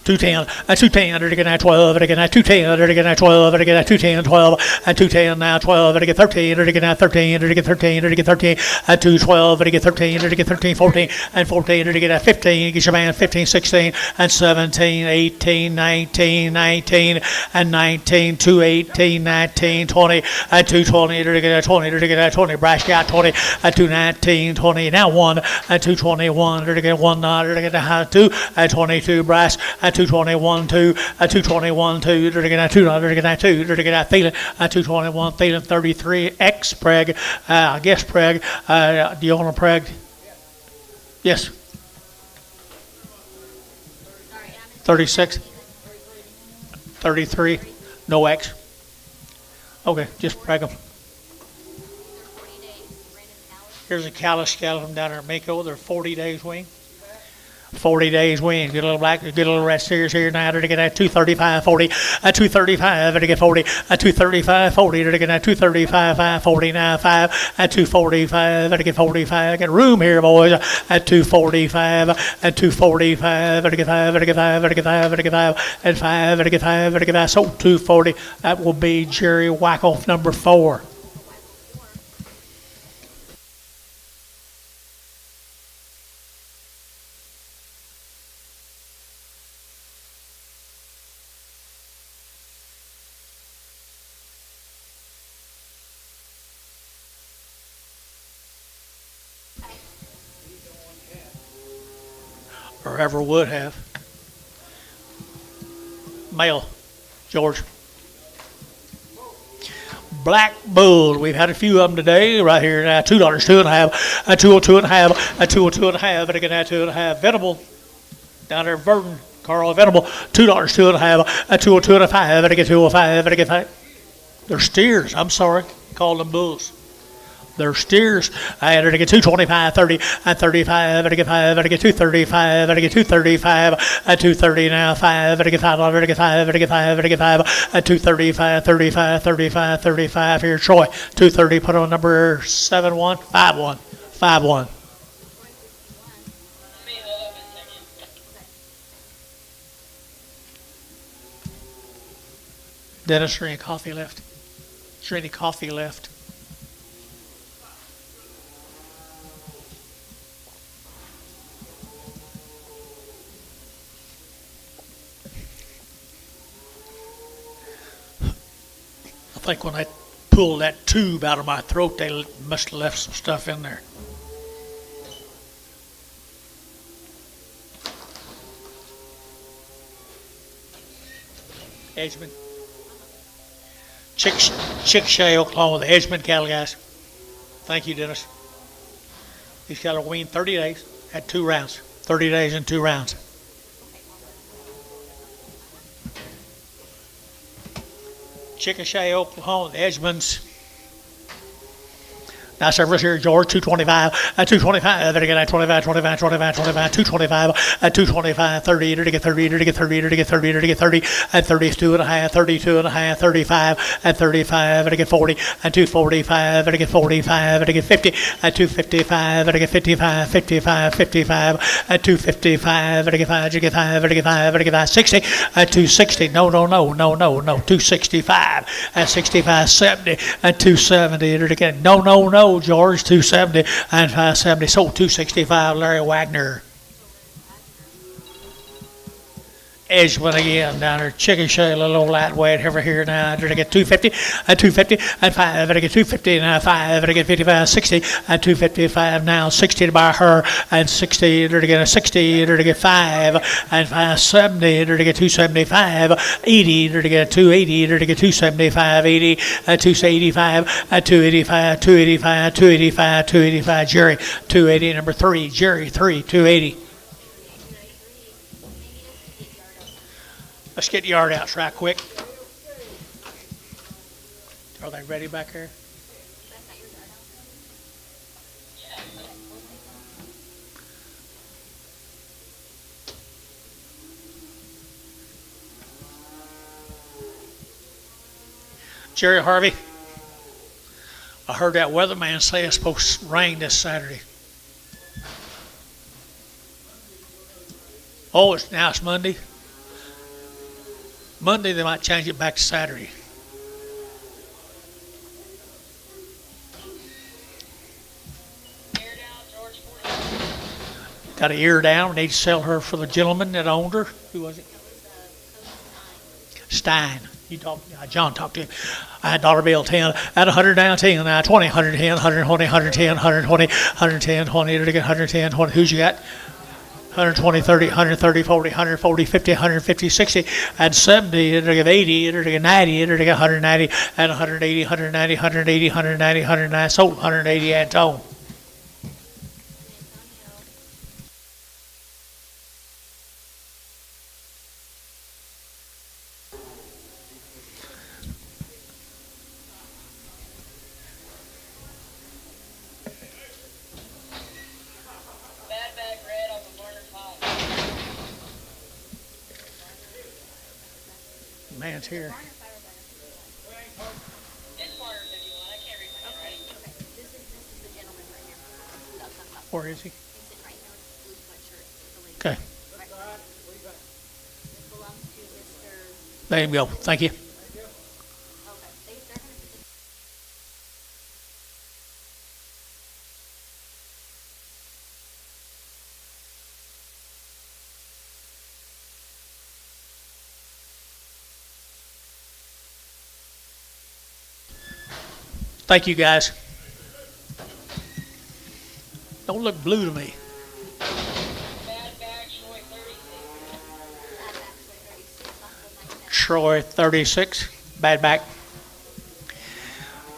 210, and 210, to get 12, to get 210, to get 12, to get 210, 12, and 210 now 12, to get 13, to get 13, to get 13, to get 13, and 212, to get 13, to get 13, 14, and 14, to get 15, get your man 15, 16, and 17, 18, 19, 19, and 19, 218, 19, 20, and 220, to get 20, to get 20, Brash got 20, and 219, 20, now 1, and 221, to get 1, to get 2, and 22, Brass, and 221, 2, 221, 2, to get 2, to get 2, to get feeling, 221, feeling 33, X Preg, I guess Preg, do you want a Preg? Yes. 36, 33, no X. Okay, just Preg them. Here's a callus skeleton down there in Mako. They're 40 days weaned. 40 days weaned. Get a little black, get a little red steers here now to get that 235, 40, 235, to get 40, 235, 40, to get that 235, 5, 40, now 5, 245, to get 45. Get room here, boys, at 245, 245, to get 5, to get 5, to get 5, to get 5, and 5, to get 5, to get 5. So 240, that will be Jerry Wackoff number 4. Or ever would have. Male, George. Black Bull. We've had a few of them today, right here now. $2, 2.5, a 202 and a half, a 202 and a half, and again, a 2.5. Venable, down there, Verdon, Carl Venable, $2, 2.5, a 202 and a 5, and again, 205, and again, 5. They're steers, I'm sorry, call them bulls. They're steers. I had to get 225, 30, and 35, and I get 5, and I get 235, and I get 235, and 230 now, 5, and I get 5, and I get 5, and I get 5, and I get 5, and 235, 35, 35, 35. Here, Troy, 230, put on number 7-1, 5-1, 5-1. Dennis, is there any coffee left? Is there any coffee left? I think when I pulled that tube out of my throat, they must have left some stuff in there. Edgeman. Chickasha, Oklahoma, the Edgeman cattle guys. Thank you, Dennis. These cattle are weaned 30 days, had 2 rounds. 30 days and 2 rounds. Chickasha, Oklahoma, the Edgemans. Now service here, George, 225, 225, then again, 25, 25, 25, 25, 225, 225, 30, to get 30, to get 30, to get 30, to get 30, and 32 and a half, 32 and a half, 35, and 35, and get 40, and 245, and get 45, and get 50, and 255, and get 55, 55, 55, and 255, and get 5, and get 5, and get 5, and get 5, 60, and 260, no, 265, and 65, 70, and 270, and again, no, George, 270 and 570. So 265, Larry Wagner. Edgeman again down there. Chickasha, a little old lightweight over here now. To get 250 and 250 and 5. And I get 250 and 5. And I get 55, 60 and 255 now. 60 to buy her and 60 to get a 60 to get 5 and 570 to get 275. 80 to get 280 to get 275. 80 and 285 and 285, 285, 285, 285. Jerry 280 number 3. Jerry 3 280. Let's get the yard outs right quick. Are they ready back here? Jerry Harvey, I heard that weatherman say it's supposed to rain this Saturday. Oh, it's Monday. Monday they might change it back to Saturday. Tear down, George 40. Got an ear down. Need to sell her for the gentleman that owned her. Who was it? Stein. You talked. John talked to him. I had dollar bill 10. At 100 down 10. Now 20, 110, 120, 110, 120, 110, 20. 110, 20. Who's you got? 120, 30, 130, 40, 140, 50, 150, 60, and 70, it'll give 80, it'll give 90, it'll give 190, and 180, 190, 180, 190, 190, sold 180 and told. Bad bag red off of Barner Top. Man's here. It's Barner 51. I can't read my handwriting. Okay, this is the gentleman right here. That's what I'm talking about. Where is he? He's sitting right here with the blue sweatshirt. The lady. Okay, Right. This belongs to Mr. let him go. Thank you. Okay. They're gonna put this. Thank you, guys. Don't look blue to me. Bad bag Troy 36. Troy 36, bad back.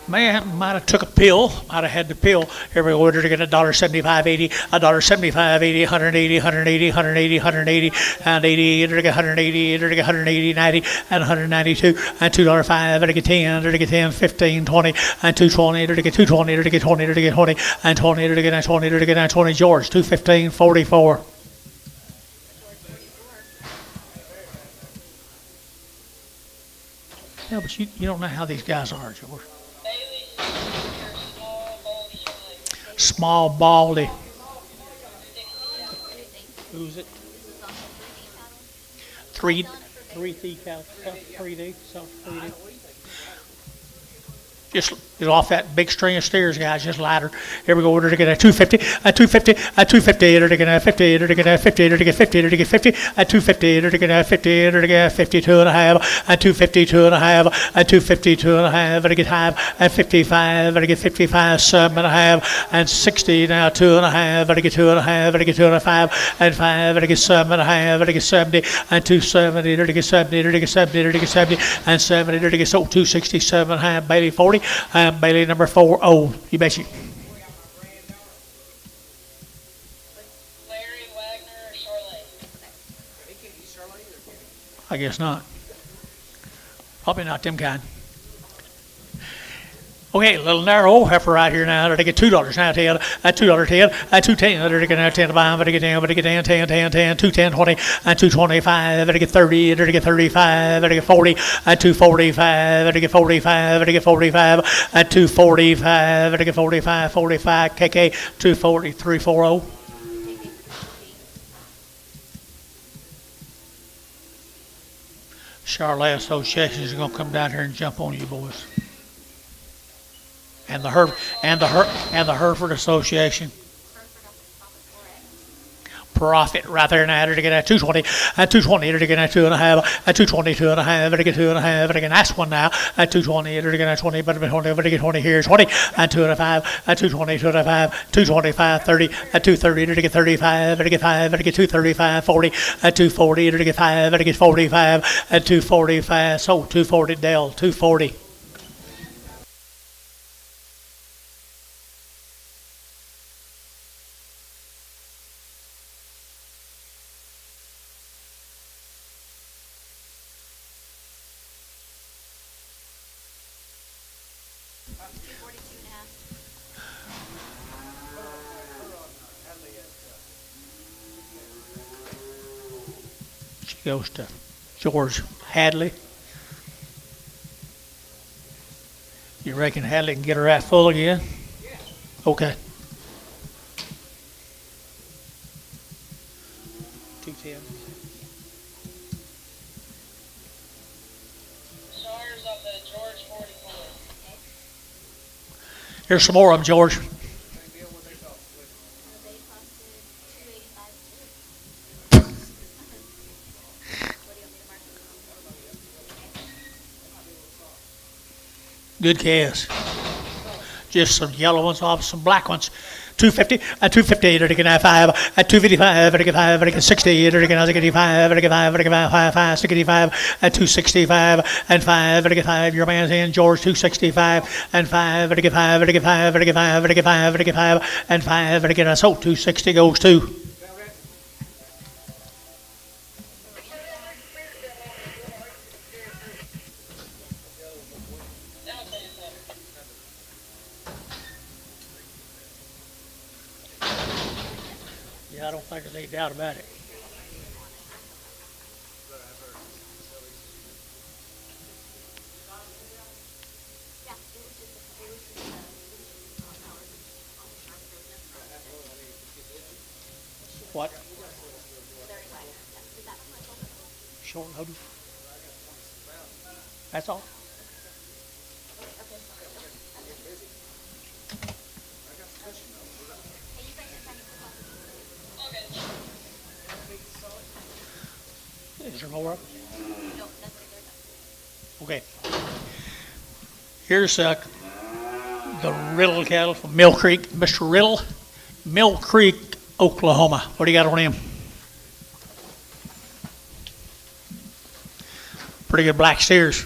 Man might have took a pill, might have had the pill. Every order to get $1.75.80, $1.75.80, 180, 180, 180, 180, and 80, to get 180, to get 180, 90, and 192, and $2.05, to get 10, to get 10, 15, 20, and 220, to get 220, to get 20, to get 20, and 20, to get 20, to get 20. George 215, 44. Yeah, but you don't know how these guys are, George. Bailey Senior, small, baldy Shirley. Small, baldy. Who's it? Three D cow, 3D, so 3D. Just off that big string of steers, guys. Just ladder. Here we go. Order to get a 250, a 250, a 250. Order to get a 50. Order to get a 50. Order to get 50. Order to get 50. A 250. Order to get a 50. Order to get a 52 and a half. A 252 and a half. A 252 and a half. Order to get 5. A 55. Order to get 55. 7 and a half. And 60 now. 2 and a half. Order to get 2 and a half. Order to get 2 and a 5. And 5. Order to get 7 and a half. Order to get 70. And 270. Order to get 70. Order to get 70. Order to get 70. And 70. Order to get 267 and a half. Bailey 40. Bailey number 4. Oh, you bet you. Larry Wagner, Charlotte. I guess not. Probably not them kind. Okay, a little narrow heifer right here now. They get $2 now, 10, at $2.10, at $2.10, they're getting 10 to buy, but they get 10, but they get 10, 10, 10, 10, 210, 20, at $2.25, they get 30, they get 35, they get 40, at $2.45, they get 45, they get 45, at $2.45, they get 45, 45, KK, 240, 340. Charlotte Association is going to come down here and jump on you boys. And the Hereford Association. Profit right there now to get at 220, at 220 to get at 2.5, at 222 and a half, to get 2.5, to get that's one now, at 220 to get at 20, but 20, to get 20 here, 20, at 2.5, at 220, 2.5, 225, 30, at 230 to get 35, to get 5, to get 235, 40, at 240 to get 5, to get 45, at 245, so 240 Dell, 240. She goes to George Hadley. You reckon Hadley can get her at full again? Okay. 210. of the George 44. Here's some more of them, George. They costed $285 too. What do you want me to mark? Good calves. Just some yellow ones off, some black ones. 250 and 250 to get 5 and 255 to get 5 to get 60 to get 65 to get 5 to get 5 65 and 265 and 5 to get 5. Your man's in, George. 265 and 5 to get 5 to get 5 to get 5 to get 5 to get 5 and 5 to get us. So 260 goes to. Yeah, I don't think there's any doubt about it. Yeah, it was just What? 35. Is that too much over? Short load. That's all. Is there more? No, that's it. They're done. Okay. Here's the Riddle cattle from Mill Creek. Mr. Riddle, Mill Creek, Oklahoma. What do you got on him? Pretty good black steers.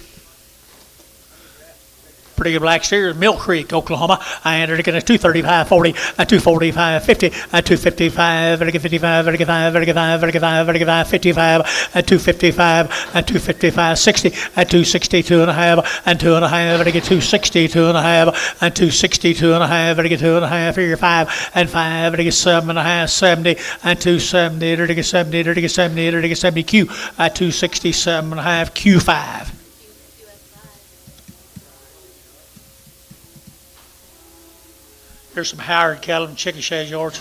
Pretty good black steers. Mill Creek, Oklahoma. I entered again at 235.40, at 245.50, at 255, at 55, at 55, at 55, at 55, at 55, 55, at 255, at 255.60, at 262 and a half, and 2 and a half, at 262 and a half, and 262 and a half, at 2 and a half, here 5, and 5, at 7 and a half, 70, and 270, at 70, at 70, at 70 Q, at 267 and a half, Q5. Here's some Howard cattle from Chickasha, George.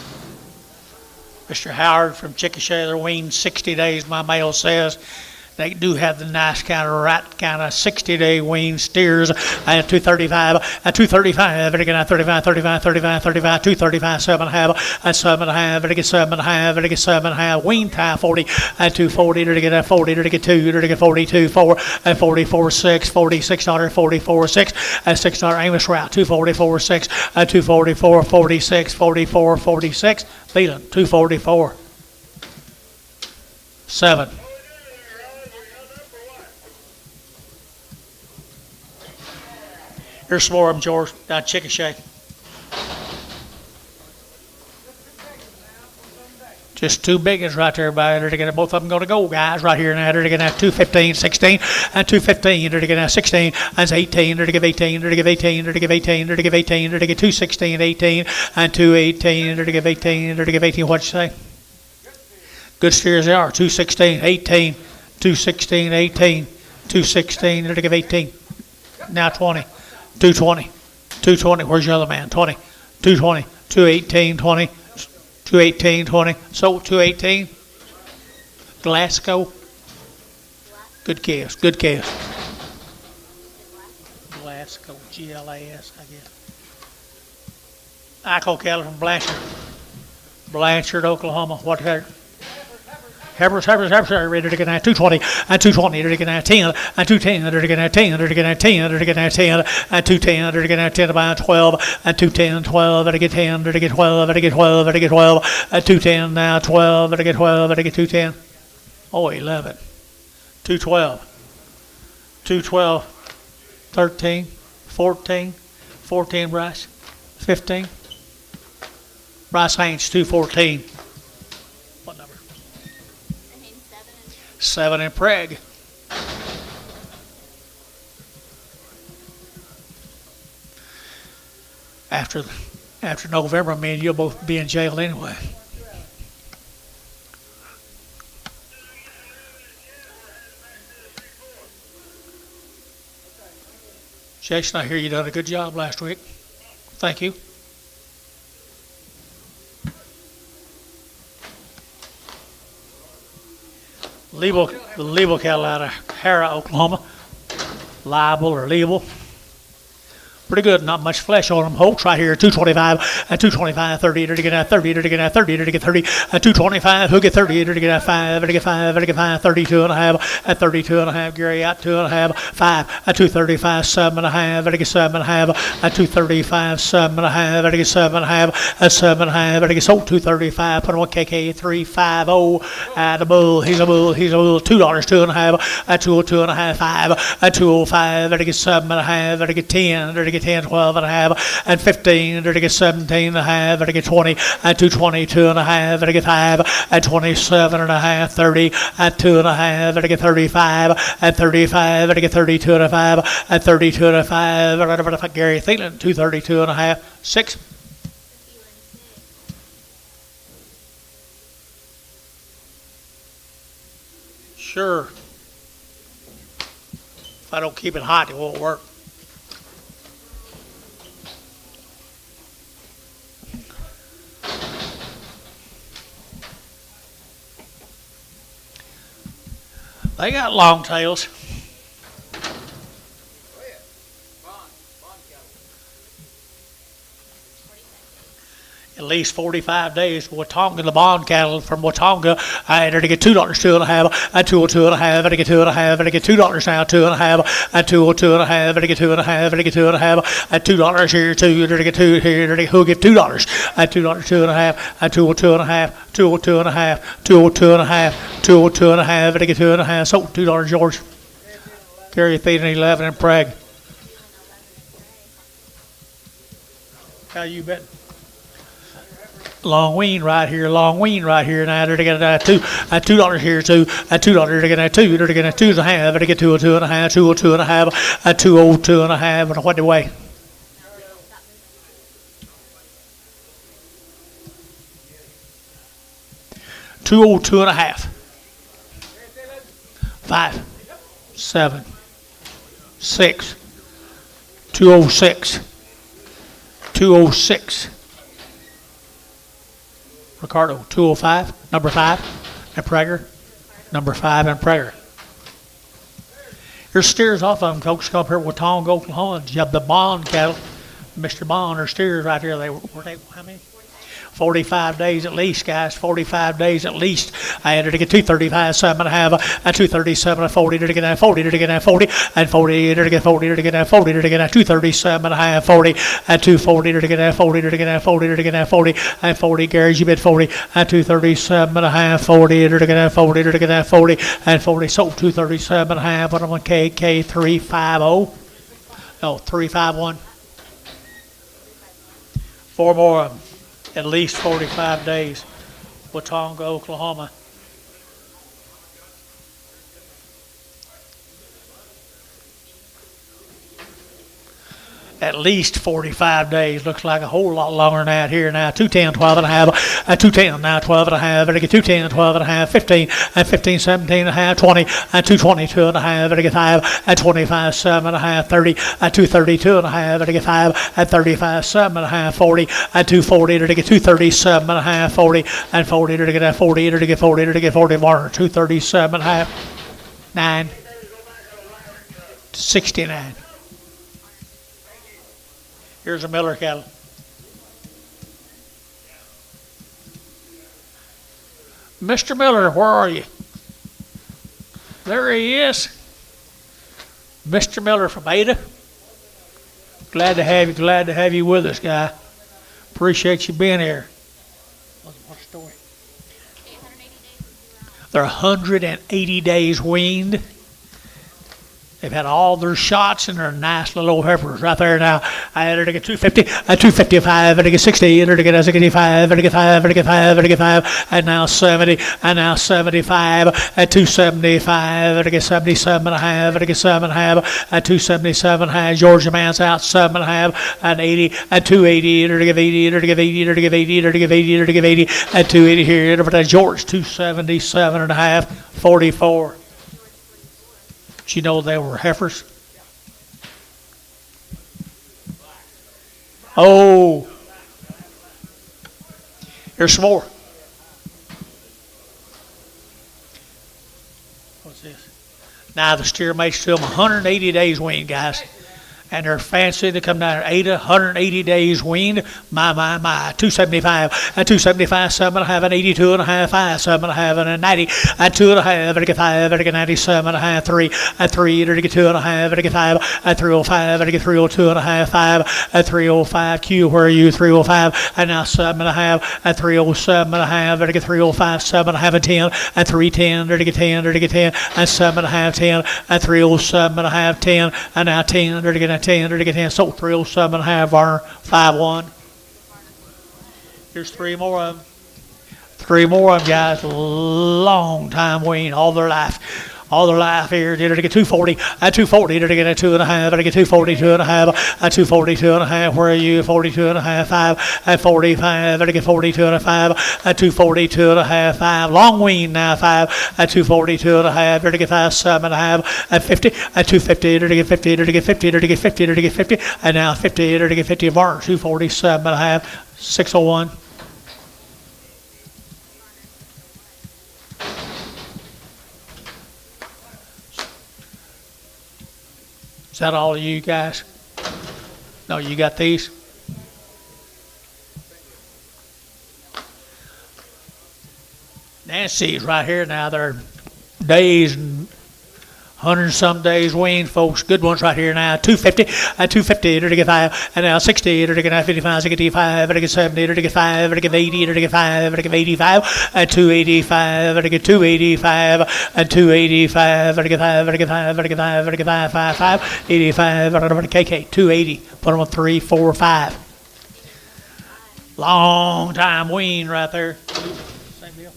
Mr. Howard from Chickasha, they're weaned 60 days, my mail says. They do have the nice kind of right kind of 60-day weaned steers at 235, at 235, and again at 35, 35, 35, 35, 235, 7.5, at 7.5, and again 7.5, and again 7.5, weaned tie 40, at 240, and again at 40, and again 2, and again 42, 4, and 44, 6, $46, 44, 6, at $6 Amos route, 244, 6, at 244, 46, 44, 46, feeling 244, 7. Here's some more of them, George, down Chickasha. Just two big ones right there, buddy. They're gonna, both of them going to go, guys, right here now. They're going to have 215, 16, and 215. They're going to have 16, and 18. They're going to give 18. They're going to give 18. They're going to give 18. They're going to give 18. They're going to give 216, 18, and 218. They're going to give 18. They're going to give 18. What'd you say? Good steers they are. 216, 18, 216, 18, 216. They're going to give 18. Now 20. 220, 220, where's your other man? 20, 220, 218, 20, 218, 20, so 218, Glasgow, good calves, good calves. Glasgow, G-L-A-S, I guess. I call cattle from Blanchard, Oklahoma, what here? Heifers, ready to get at 220, and 220, ready to get at 10, and 210, ready to get at 10, ready to get at 10, ready to get at 10, and 210, ready to get at 10, about 12, and 210, 12, ready to get 10, ready to get 12, ready to get 12, ready to get 12, and 210, now 12, ready to get 12, ready to get 210, oh, 11, 212, 212, 13, 14, 14, Bryce, 15, Bryce Haynes, 214. 7 in Prague. After November, me and you'll both be in jail anyway. Jason, I hear you done a good job last week. Thank you. The Lebo cattle out of Hara, Oklahoma. liable or legal. Pretty good, not much flesh on them. Holt's right here, 225, at 225, 30, to get 30, to get 30, to get 30, at 225, who get 30, to get 5, to get 5, to get 5, 32 and a half, at 32 and a half, Gary out 2 and a half, 5, at 235, 7 and a half, to get 7 and a half, at 235, 7 and a half, to get 7 and a half, at 7 and a half, to get sold 235, put on KK 350, at a bull, he's a bull, $2, 2 and a half, at 202 and a half, 5, at 205, to get 7 and a half, to get 10, to get 10, 12 and a half, and 15, to get 17 and a half, to get 20, at 222 and a half, to get 5, at 27 and a half, 30, at 2 and a half, to get 35, at 35, to get 32 and a half, at 32 and a half, right over to Gary Thielen, 232 and a half, 6. Sure. If I don't keep it hot, it won't work. They got long tails. At least 45 days. Watonga, the bond cattle from Watonga, I had to get $2, 2 and a half, at 202 and a half, I get 2 and a half, I get $2 now, 2 and a half, at 202 and a half, I get 2 and a half, I get 2 and a half, at $2 here, 2, to get 2 here, to who get $2, at $2, 2 and a half, at 202 and a half, 202 and a half, 202 and a half, 202 and a half, I get 2 and a half, so $2, George. Gary Thielen, 11 and Prague. How you bet? Long wean right here, now to get at $2 here, 2, at $2 to get at 2, to get at 2 and a half, to get 202 and a half, 202 and a half, at 202 and a half, and what the way? $202 and a half. 5, 7, 6, 206, 206. Ricardo, 205, number 5, and Prager, number 5, and Prager. Here's steers off of them, folks. Come up here with Watonga, Oklahoma. You have the Bond cattle, Mr. Bond, or steers right here. They were how many? 45 days at least, guys. 45 days at least. I had to get 235, 7 and a half, at 237, at 40, to get at 40, to get at 40, and 40, to get 40, to get at 40, to get at 237 and a half, 40, at 240, to get at 40, to get at 40, to get at 40, and 40, Gary, you bid 40, at 237 and a half, 40, to get at 40, to get at 40, and 40, sold 237 and a half, but I'm on KK 350, no, 351. 4 more of them. At least 45 days. Watonga, Oklahoma. At least 45 days. Looks like a whole lot longer than that here now. 210, 12 and a half. At 210 now, 12 and a half. I get 210, 12 and a half. 15, at 15, 17 and a half. 20, at 222 and a half. I get 5, at 25, 7 and a half. 30, at 232 and a half. I get 5, at 35, 7 and a half. 40, at 240. To get 237 and a half. 40, and 40 to get at 40. To get 40 to get 40 more. 237 and a half. 9, 69. Here's a Miller cattle. Mr. Miller, where are you? There he is. Mr. Miller from Ada. Glad to have you with us, guy. Appreciate you being here. What's the story? 880 days. They're 180 days weaned. They've had all their shots, and they're nice little old heifers right there now. I had her to get 250, at 255, and to get 60, and to get 65, and to get 5, and to get 5, and to get 5, and now 70, and now 75, at 275, and to get 77 and a half, and to get 7 and a half, at 277 and a half. Georgia man's out 7 and a half, and 80, at 280, and to give 80, and to give 80, and to give 80, and to give 80, and to give 80, at 280 here, and over to George 277 and a half, 44. Did you know they were heifers? Oh, here's some more. What's this? Now the steer mates to them 180 days weaned, guys. And they're fancy. They come down at 180 days weaned. My. 275, and 275, 7.5, and 82 and a half, 5, 7.5, and a 90, and 2.5, and 5, and 97 and a half, 3, and 3, and 2 and a half, and 5, and 305, and 302 and a half, 5, and 305. Q, where are you? 305, and now 7.5, and 307 and a half, and 305, 7.5, and 10, and 310, and 10, and 10, and 7.5, 10, and 307 and a half, 10, and now 10, and 10, and 10, so 307 and a half, Varner, 5-1. Here's 3 more of them. 3 more of them, guys. Long time wean, all their life. All their life here. Did it get 240? At 240, did it get a 2.5? Did it get 242 and a half? At 242 and a half. Where are you? 42 and a half, 5. At 45, did it get 42 and a 5? At 242 and a half, 5. Long wean now, 5. At 242 and a half. Did it get 5, 7.5? At 50. At 250, did it get 50? Did it get 50? Did it get 50? Did it get 50? And now 50, did it get 50? Varner, 247 and a half. 601. Is that all of you guys? No, you got these? Nancy's right here now. They're days and 100 and some days weaned, folks. Good ones right here now. 250, at 250, to get 5, and now 60, to get 55, to get 5, to get 70, to get 5, to get 80, to get 5, to get 85, at 285, to get 285, at 285, to get 5, to get 5, to get 5, to get 5, 5, 5, 85, KK, 280. Put them on 3, 4, 5. Long time wean right there. Same deal.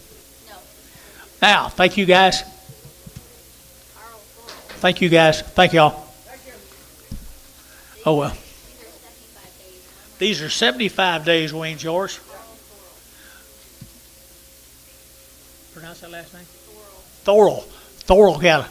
No. Now, thank you guys. Thank you guys. Thank y'all. Oh well. These are 75 days weaned, yours. Pronounce that last name? Thorol. Thorol cattle.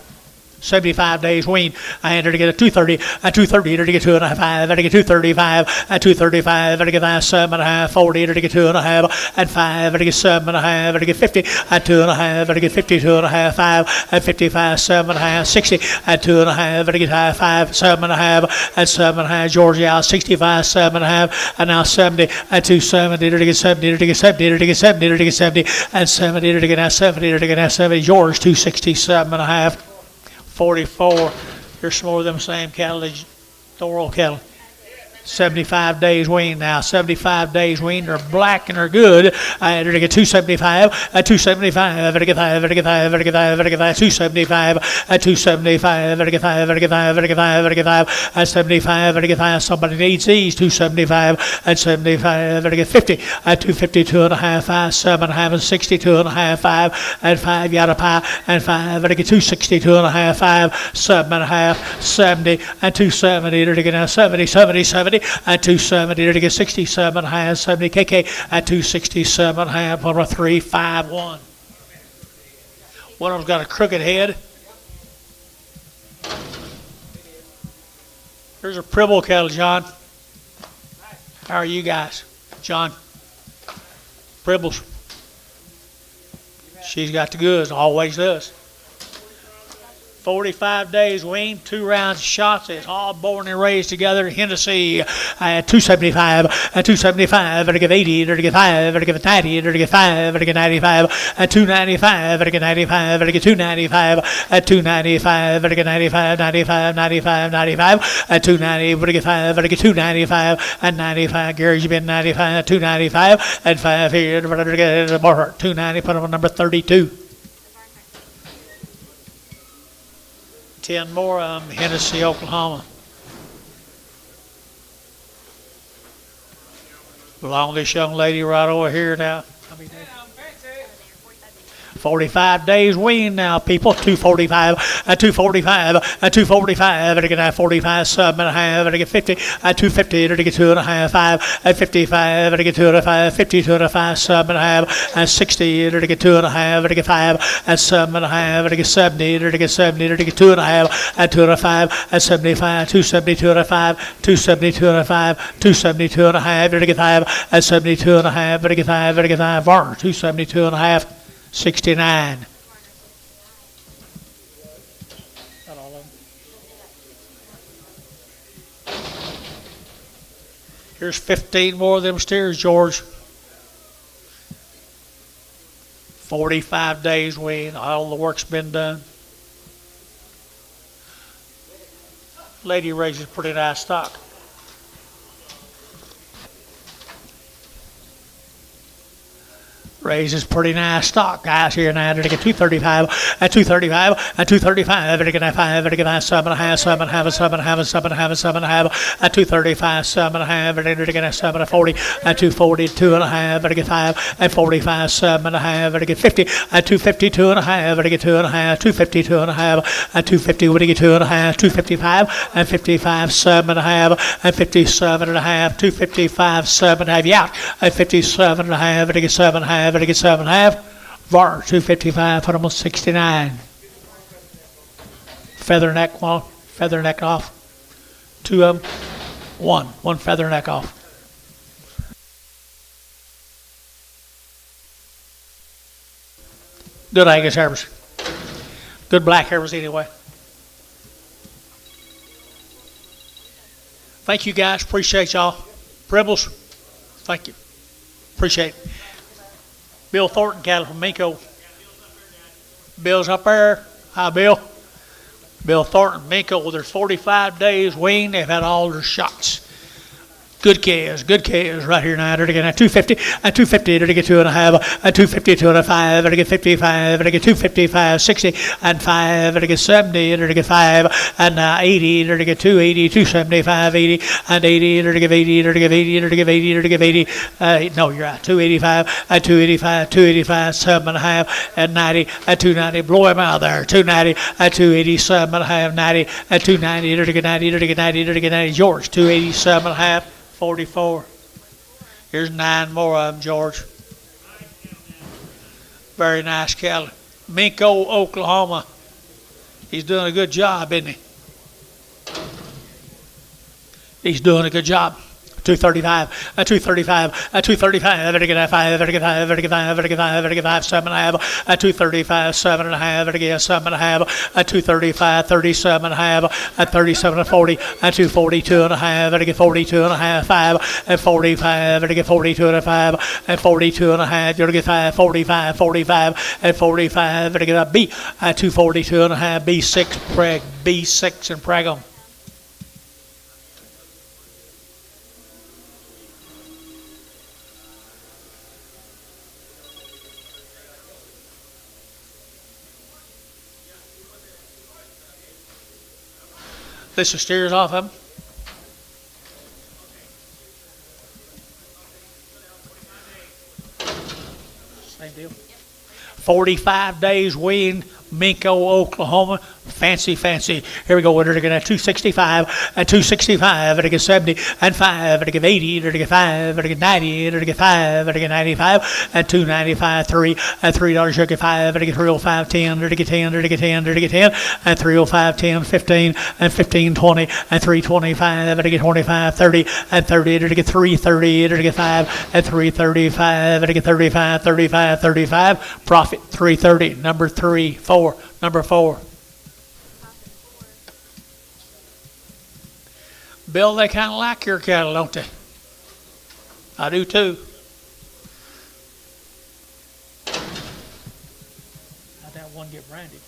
75 days weaned. I entered to get a 230, a 230, to get 2.5, to get 235, at 235, to get 7.5, 40, to get 2.5, at 5, to get 7.5, to get 50, at 2.5, to get 52.5, 5, at 55, 7.5, 60, at 2.5, to get 5, 7.5, at 7.5, Georgia, 65, 7.5, and now 70, at 270, to get 70, to get 70, to get 70, to get 70, and 70, to get 70, to get 70, George, 267.5. 44. Here's some more of them same cattle, Thorol cattle. 75 days weaned now. 75 days weaned. They're black and they're good. I entered to get 275. At 275. To get 5. To get 5. To get 5. To get 5. 275. At 275. To get 5. To get 5. To get 5. To get 5. At 75. To get 5. Somebody needs these. 275. At 75. To get 50. At 252 and a half. 5. 7.5 and 62 and a half. 5. At 5. Yada pie. And 5. To get 262 and a half. 5. 7.5. 70. At 270. To get 70. 70. 70. At 270, to get 67 half, 70 KK at 267 half, 1 3 5 1. One of them's got a crooked head. Here's a Pribble cattle, John. How are you guys? John. Pribbles. She's got the goods, always does. 45 days weaned, 2 rounds of shots. It's all born and raised together in Hennessy. At 275, at 275, to get 80, to get 5, to get 90, to get 5, to get 95, at 295, to get 95, to get 295, at 295, to get 95, 95, 95, 95, at 290, to get 5, to get 295, at 95. Gary's been 95, at 295, at 5 here, to get 290, put him on number 32. 10 more of them, Hennessy, Oklahoma. Belong to this young lady right over here now. 45 days weaned now, people. 245, at 245, at 245, to get 45, 7.5, to get 50, at 250, to get 2.5, 5, at 55, to get 2.5, 52 and a 5, 7.5, at 60, to get 2.5, to get 5, at 7.5, to get 70, to get 70, to get 2.5, at 2.5, at 75, 272 and a 5, 272 and a 5, 272 and a half, to get 5, at 72 and a half, to get 5, to get 5, Varner, 272 and a half. 69. Not all of them. Here's 15 more of them steers, George. 45 days wean. All the work's been done. Lady raises pretty nice stock. Raises pretty nice stock, guys. Here now, to get 235, at 235, at 235, at get 5, at get 7 and a half, 7 and a half, 7 and a half, 7 and a half, 7 and a half, at 235, 7 and a half, at get 7 and 40, at 240, 2 and a half, at get 5, at 45, 7 and a half, at get 50, at 250, 2 and a half, at get 2 and a half, 250, 2 and a half, at 250, would get 2 and a half, 255, and 55, 7 and a half, and 57 and a half, 255, 7 and a half, yeah, at 57 and a half, at get 7 and a half, at get 7 and a half, Var 255, put them on 69. Feather neck, one, feather neck off. 2 of them, one feather neck off. Good Angus hares. Good black hares anyway. Thank you guys, appreciate y'all. Rebels, thank you. Appreciate it. Bill Thornton cattle from Minko. Bill's up there. Hi, Bill. Bill Thornton, Minko. There's 45 days weaned. They've had all their shots. Good calves right here now. They're getting at 250, at 250, they're get 2 and a half, at 250, 2 and a 5, they're get 55, they're get 255, 60, and 5, they're get 70, they're get 5, and 80, they're get 280, 275, 80, and 80, they're give 80, they're give 80, they're give 80, they're give 80, no, you're right, 285, at 285, 285, 7 and a half, at 90, at 290, blow him out there, 290, at 287 and a half, 90, at 290, they're get 90, they're get 90, they're get 90, George, 287 and a half, 44. Here's 9 more of them, George. Very nice cattle. Minko, Oklahoma. He's doing a good job, isn't he? He's doing a good job. 235, at 235, at 235, at get 5, at get 5, at get 5, at get 5, at get 5, 7 and a half, at 235, 7 and a half, at get 7 and a half, at 235, 37 and a half, at 37 and 40, at 242 and a half, at get 42 and a half, 5, at 45, at get 42 and a 5, at 42 and a half, you're get 5, 45, 45, at 45, at get a B, at 242 and a half, B6, preg, B6 and preg 'em. This is steers off of them. Same deal. 45 days weaned, Minko, Oklahoma. Fancy. Here we go. We're going to get 265, at 265, at 70, and 5, at 80, at 5, at 90, at 5, at 95, at 295, 3, at $3, sugar 5, at 305, 10, at 10, at 10, at 10, at 305, 10, 15, and 15, 20, at 325, at 25, 30, at 30, at 330, at 5, at 335, at 35, 35, 35, profit 330, number 3, 4, number 4. Bill, they kind of like your cattle, don't they? I do too. How'd that one get branded?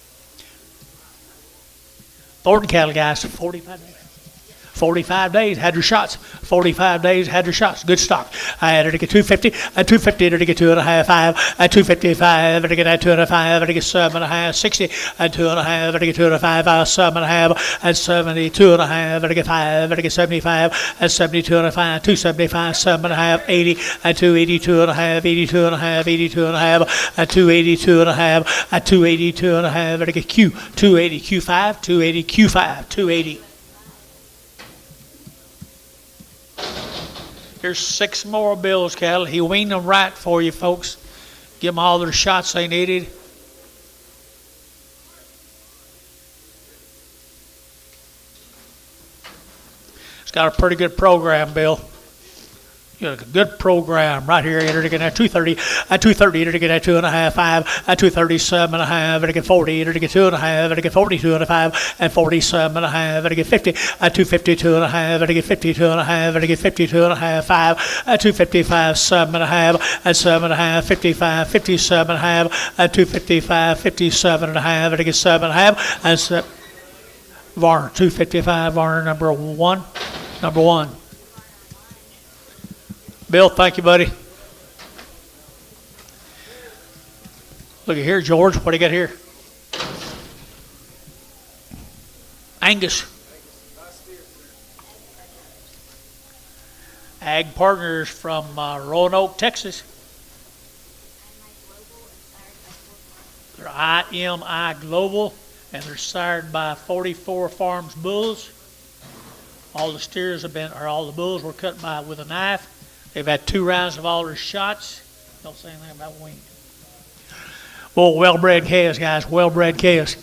Thornton cattle, guys, 45 days. 45 days, had your shots. 45 days, had your shots. Good stock. I had to get 250, at 250, to get 2 and a half, 5, at 255, to get 2 and a 5, to get 7 and a half, 60, at 2 and a half, to get 2 and a 5, 7 and a half, at 72 and a half, to get 5, to get 75, at 72 and a 5, 275, 7 and a half, 80, at 282 and a half, 82 and a half, 82 and a half, at 282 and a half, at 282 and a half, to get Q, 280, Q5, 280, Q5, 280. Here's 6 more Bill's cattle. He weaned them right for you, folks. Give them all their shots they needed. It's got a pretty good program, Bill. Good program right here. Enter again at 230. At 230, enter again at 2.5, 5. At 237.5, enter again 40. Enter again 2.5. Enter again 42.5. And 47.5. Enter again 50. At 252.5. Enter again 52.5. Enter again 52.5, 5. At 255, 7.5. At 7.5, 55, 57.5. At 255, 57.5. Enter again 7.5. And Varner 255. Varner number 1. Number 1. Bill, thank you, buddy. Look at here, George. What do you got here? Angus. Ag Partners from Roanoke, Texas. They're IMI Global, and they're sired by 44 Farms bulls. All the steers have been, or all the bulls were cut by with a knife. They've had 2 rounds of all their shots. Don't say anything about wing. Well, well-bred calves, guys. Well-bred calves.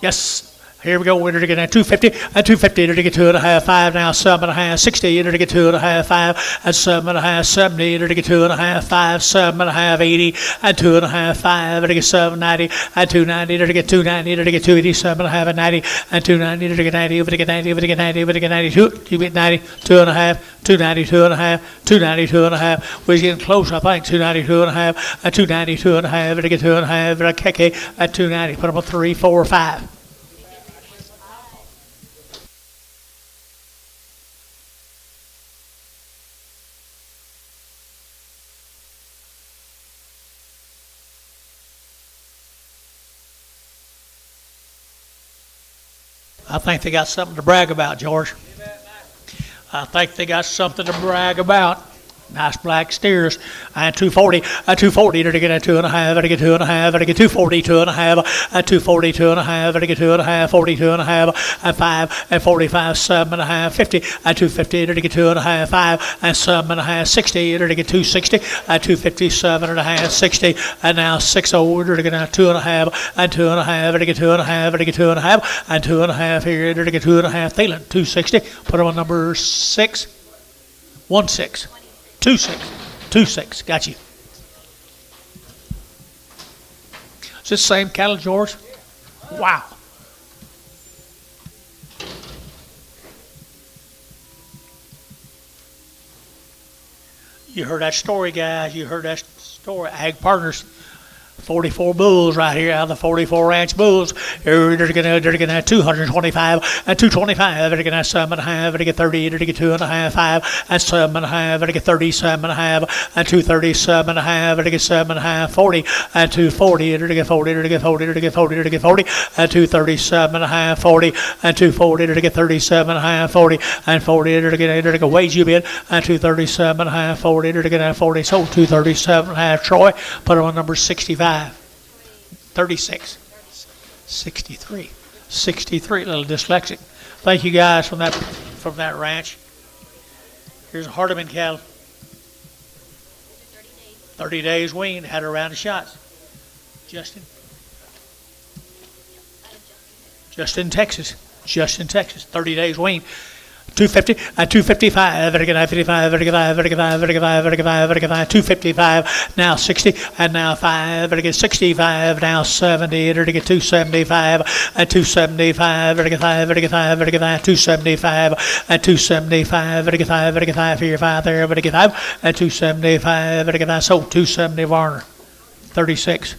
Yes. Here we go. Enter to get at 250. At 250, enter to get 2.5, 5. Now 7.5, 60. Enter to get 2.5, 5. At 7.5, 70. Enter to get 2.5, 5. 7.5, 80. At 2.5, 5. Enter to get 790. At 290, enter to get 290. Enter to get 280. 7.5 and 90. At 290, enter to get 90. Over to get 90. Over to get 90. Over to get 92. You get 90. 2.5. 290, 2.5. 290, 2.5. We're getting close, I think. 290, 2.5. At 290, 2.5. Enter to get 2.5. At KK. At 290. Put them on 3, 4, 5. I think they got something to brag about, George. I think they got something to brag about. Nice black steers. And 240. At 240, they're to get at 2.5. They're to get 2.5. They're to get 240, 2.5. At 240, 2.5. They're to get 2.5. 42.5. At 5. At 45, 7.5. 50. At 250, they're to get 2.5. 5. And 7.5. 60. They're to get 260. At 250, 7.5. 60. And now 60. They're to get 2.5. And 2.5. They're to get 2.5. They're to get 2.5. And 2.5 here. They're to get 2.5. Thielen, 260. Put them on number 6. 16. 26. 26. Got you. Is this the same cattle, George? Wow. You heard that story, guys. You heard that story. Ag Partners. 44 bulls right here out of the 44 ranch bulls. They're going to have 225 and 225. They're going to have 7.5. They're going to get 30. They're going to get 2.5, 5 and 7.5. They're going to get 37.5 and 237.5. They're going to get 7.5, 40 and 240. They're going to get 40. They're going to get 40. They're going to get 40. They're going to get 40 and 237.5, 40 and 240. They're going to get 37.5, 40 and 40. They're going to get wage you bid and 237.5, 40. They're going to get 40. So 237.5. Troy, put them on number 65. 36, 63, 63. A little dyslexic. Thank you guys from that ranch. Here's a Hardeman cattle. 30 days weaned. Had a round of shots. Justin, Texas. 30 days weaned. 250 and 255. 255. Now 60 and now 5. 65. Now 70. 275 and 275. 275 and 275. Here 5 there. 5 and 275. So 270 Varner. 36.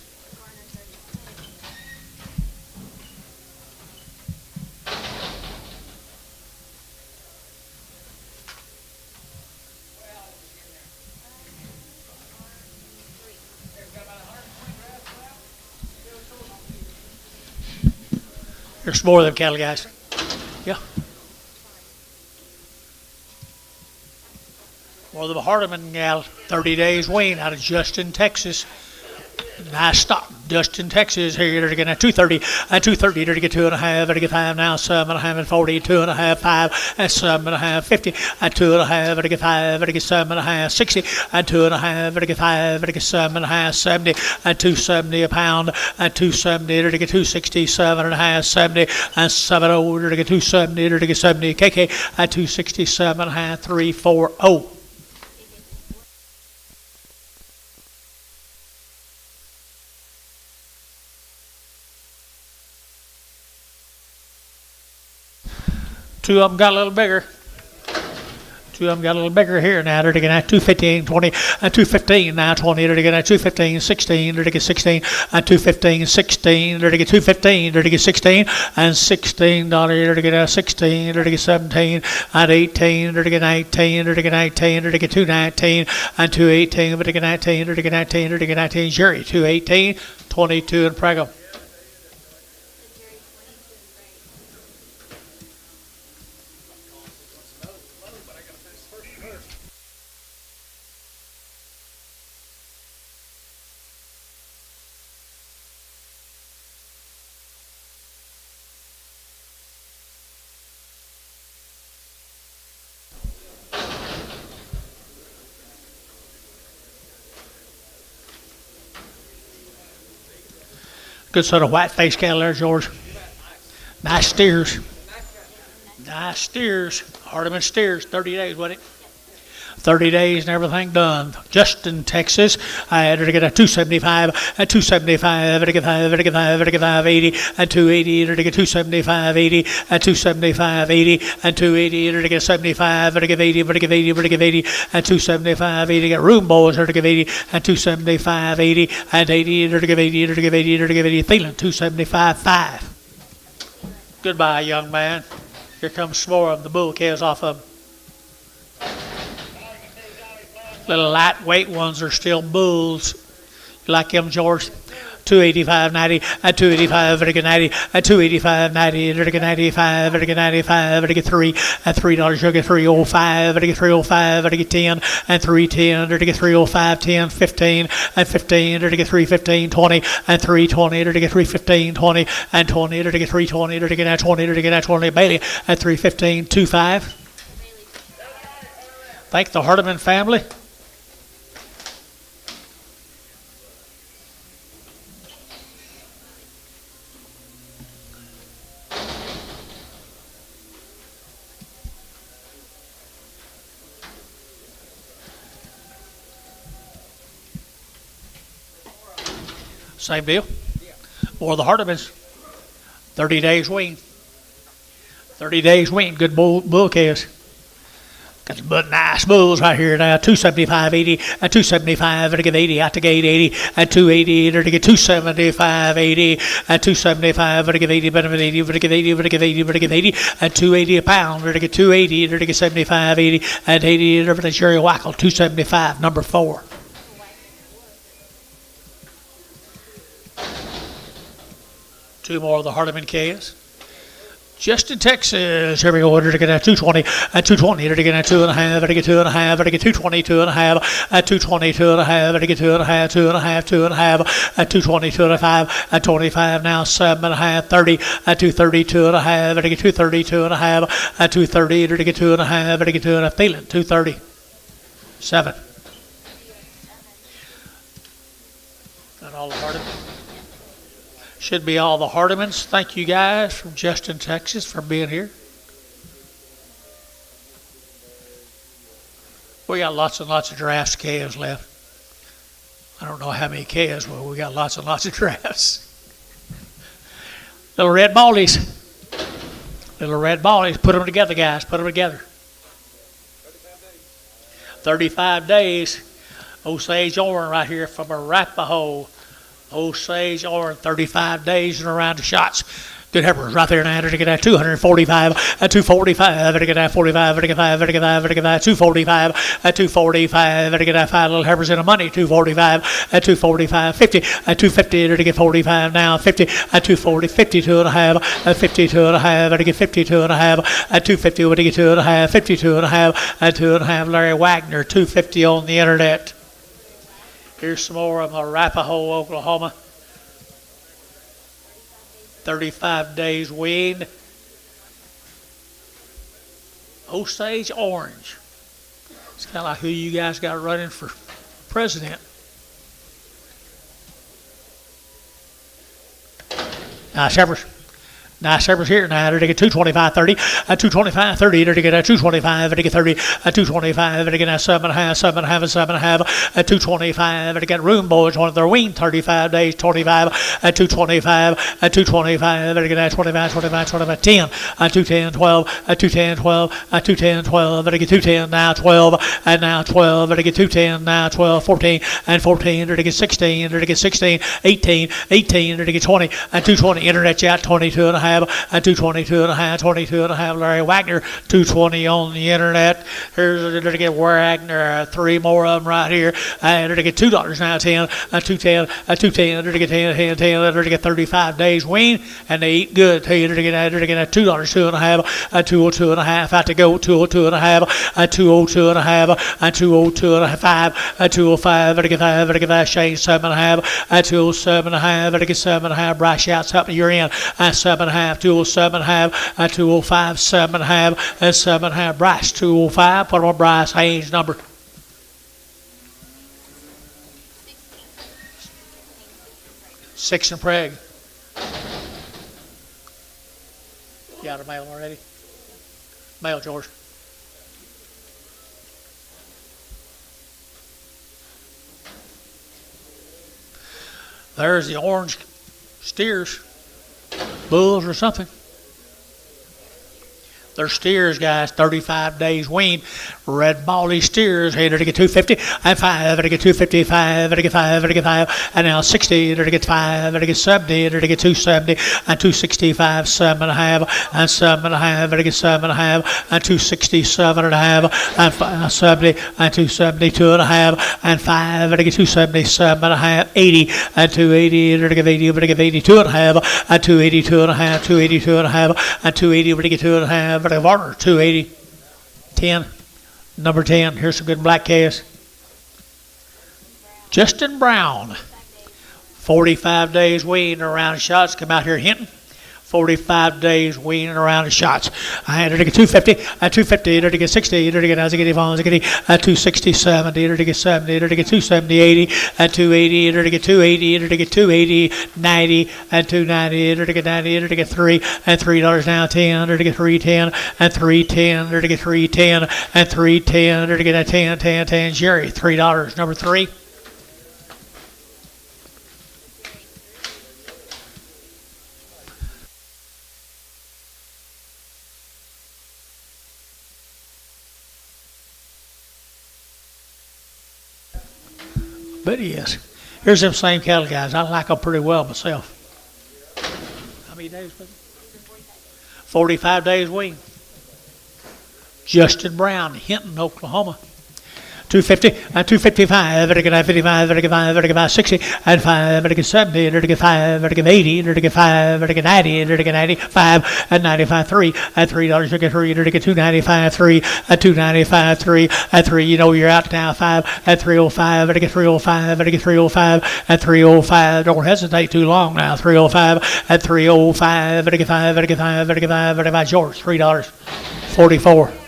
There's more of them cattle, guys. Yeah. More of the Hardeman gal, 30 days weaned out of Justin, Texas. Nice stock. Justin, Texas. Here they're going to 230 and 230. They're to get 2.5. They're to get 5 now. 7.5 and 40. 2.5, 5 and 7.5. 50 and 2.5. They're to get 5. They're to get 7.5. 60 and 2.5. They're to get 5. They're to get 7.5. 70 and 270 a pound and 270. They're to get 260. 7.5. 70 and 70. They're to get 270. They're to get 70 KK at 267.5. 340. Two of them got a little bigger. Two of them got a little bigger here now. They're taking at 215, 20, and 215 now, 20. They're taking at 215, 16. They're taking 16, and 215, 16. They're taking 215. They're taking 16, and $16. They're taking at 16. They're taking 17, and 18. They're taking 19. They're taking 19. They're taking 219, and 218. They're taking 19. They're taking 19. They're taking 19. Jury 218, 22 and Prego. Good sort of white-faced cattle there, George. Nice steers. Nice steers. Hardeman steers. 30 days, wasn't it? 30 days and everything done. Justin, Texas. I had to get a 275, a 275, to get 580, and 280, to get 275, 80, and 275, 80, and 280, to get 75, to give 80, to give 80, to give 80, and 275, 80, to get room boys, to give 80, and 275, 80, and 80, to give 80, to give 80, to give 80, Thielen, 275, 5. Goodbye, young man. Here comes some more of the bull calves off of them. Little lightweight ones are still bulls. You like them, George? 285, 90, and 285, vertical 90, and 285, 90, vertical 95, vertical 95, vertical 3, and $3, vertical 305, vertical 305, vertical 10, and 310, vertical 305, 10, 15, and 15, vertical 315, 20, and 320, vertical 315, 20, and 20, vertical 320, vertical 20, vertical 20, Bailey, and 315, 25. Thank the Hardeman family. Same deal. Or the Hardemans. 30 days wean. 30 days wean. Good bull calves. Got some nice bulls right here now. 275, 80, and 275, to give 80, out to gate 80, and 280, to give 275, 80, and 275, to give 80, benefit 80, to give 80, to give 80, to give 80, and 280 a pound, to give 280, to give 75, 80, and 80, to Jerry Wackel, 275, number 4. Two more of the Hardeman calves. Just in Texas, here we go. To get a 220, and 220, to get a 2.5, to get 2.5, to get 220, 2.5, at 220, 2.5, to get 2.5, 2.5, 2.5, at 220, 2.5, at 25 now, 7.5, 30, at 230, 2.5, to get 230, 2.5, at 230, to get 2.5, to get 2.5, Thielen, 230, 7. Got all the Hardeman. Should be all the Hardemans. Thank you guys from Justin, Texas for being here. We got lots and lots of giraffes, calves left. I don't know how many calves, but we got lots and lots of giraffes. Little red ballies. Little red ballies. Put them together, guys. Put them together. 35 days. Osage Oren right here from Arapahoe. Osage Oren, 35 days and around the shots. Good heifers right there now. To get that 245, at 245, to get that 45, to get 5, to get 5, to get that 245, at 245, to get that 5 little heifers in the money. 245, at 245, 50, at 250, to get 45 now, 50, at 240, 52 and a half, at 52 and a half, to get 52 and a half, at 250, to get 2 and a half, 52 and a half, at 2 and a half. Larry Wagner, 250 on the internet. Here's some more of Arapahoe, Oklahoma. 35 days weaned. Osage Orange. It's kind of like who you guys got running for president. Nice heifers. Nice numbers here now. They're to get 225.30, 225.30. They're to get 225. They're to get 30, 225. They're to get 7.5, 7.5, 7.5, 225. They're to get room boys on their wing. 35 days, 25, 225, 225. They're to get 25, 25, 25, 10, 210, 12, 210, 12, 210, 12. They're to get 210 now, 12, and now 12. They're to get 210 now, 12, 14, and 14. They're to get 16. They're to get 16, 18, 18. They're to get 20, and 220. Internet chat 22 and a half. 222 and a half, 22 and a half. Larry Wagner, 220 on the internet. Here's to get Wagner, 3 more of them right here. They're to get $2 now, 10, 210, 210. They're to get 10, 10, 10. They're to get 35 days wean, and they eat good. They're to get $2, 2 and a half, 202 and a half. Out to go, 202 and a half, 202 and a half, 202 and a half, 205. They're to get 5. They're to get that Shane 7 and a half, 207 and a half. They're to get 7 and a half. Bryce shouts up, you're in. 7 and a half, 207 and a half, 205, 7 and a half, 7 and a half. Bryce, 205. Put on Bryce Haynes number. 6 and Preg. You got a mail already? Mail, George. There's the orange steers. Bulls or something. They're steers, guys. 35 days wean. Red bally steers. Hey, they're to get 250 and 5. They're to get 255. They're to get 5. They're to get 5. And now 60. They're to get 5. They're to get 70. They're to get 270 and 265. 7 and a half and 7 and a half. They're to get 7 and a half and 267 and a half and 70 and 272 and a half and 5. They're to get 277 and a half. 80 and 280. They're to get 80. They're to get 82 and a half and 282 and a half. 282 and a half and 280. We're to get 2 and a half. Varner, 280, 10, number 10. Here's some good black calves. Justin Brown, 45 days wean around shots. Come out here hinting. 45 days weaning around the shots. I had to get 250, 250, to get 60, to get 260, 70, to get 70, to get 270, 80, 280, to get 280, to get 280, 90, and 290, to get 90, to get 3, and $3 now, 10, to get 310, and 310, to get 310, and 310, to get 10, 10, 10, Jerry, $3, number 3. But yes, here's them same cattle, guys. I like them pretty well myself. How many days was it? 45 days wean. Justin Brown, Hinton, Oklahoma. 250 and 255, to get 55, to get 5, to get 60, and 5, to get 70, to get 5, to get 80, to get 5, to get 90, to get 95, and 95, 3, and $3 to get 3, to get 295, 3, and 295, 3, and 3. You know you're out now, 5, and 305, to get 305, to get 305, and 305. Don't hesitate too long now, 305, and 305, to get 5, to get 5, to get 5, to get 5. George, $3.44.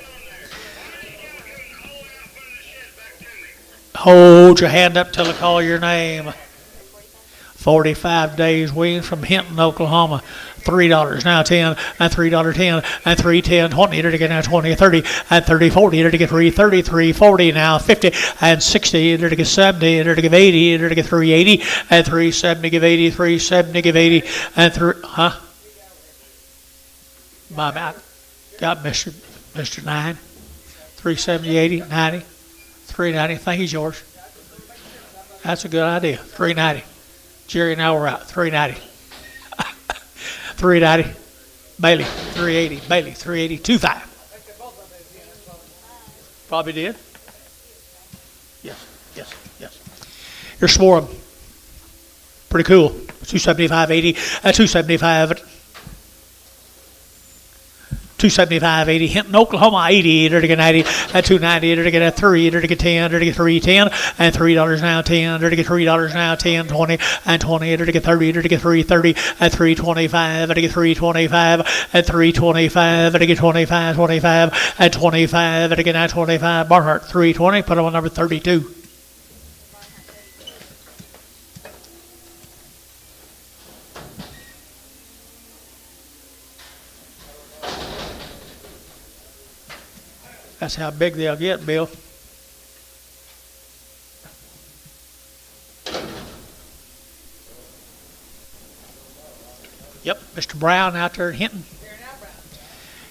Hold your hand up till I call your name. 45 days wean from Hinton, Oklahoma. $3 now, 10, and $3, 10, and 310, 20, to get now 20, 30, and 30, 40, to get 330, 340, now 50, and 60, to get 70, to get 80, to get 380, and 370, give 80, 370, give 80, and 3, My bad. Got Mr. 9, 370, 80, 90. 390. Thank you, George. That's a good idea. 390. Jerry and I were out. 390. 390. Bailey. 380. Bailey. 380. 25. Probably did. Yes. Here's Swarm. Pretty cool. 275, 80. 275. 275, 80, Hinton, Oklahoma, 80, to get 90, at 290, to get 3, to get 10, to get 310, and $3 now, 10, to get $3 now, 10, 20, and 20, to get 30, to get 330, at 325, to get 325, at 325, to get 25, 25, at 25, to get 25, Barnhart, 320, put him on number 32. That's how big they'll get, Bill. Yep, Mr. Brown out there hinting.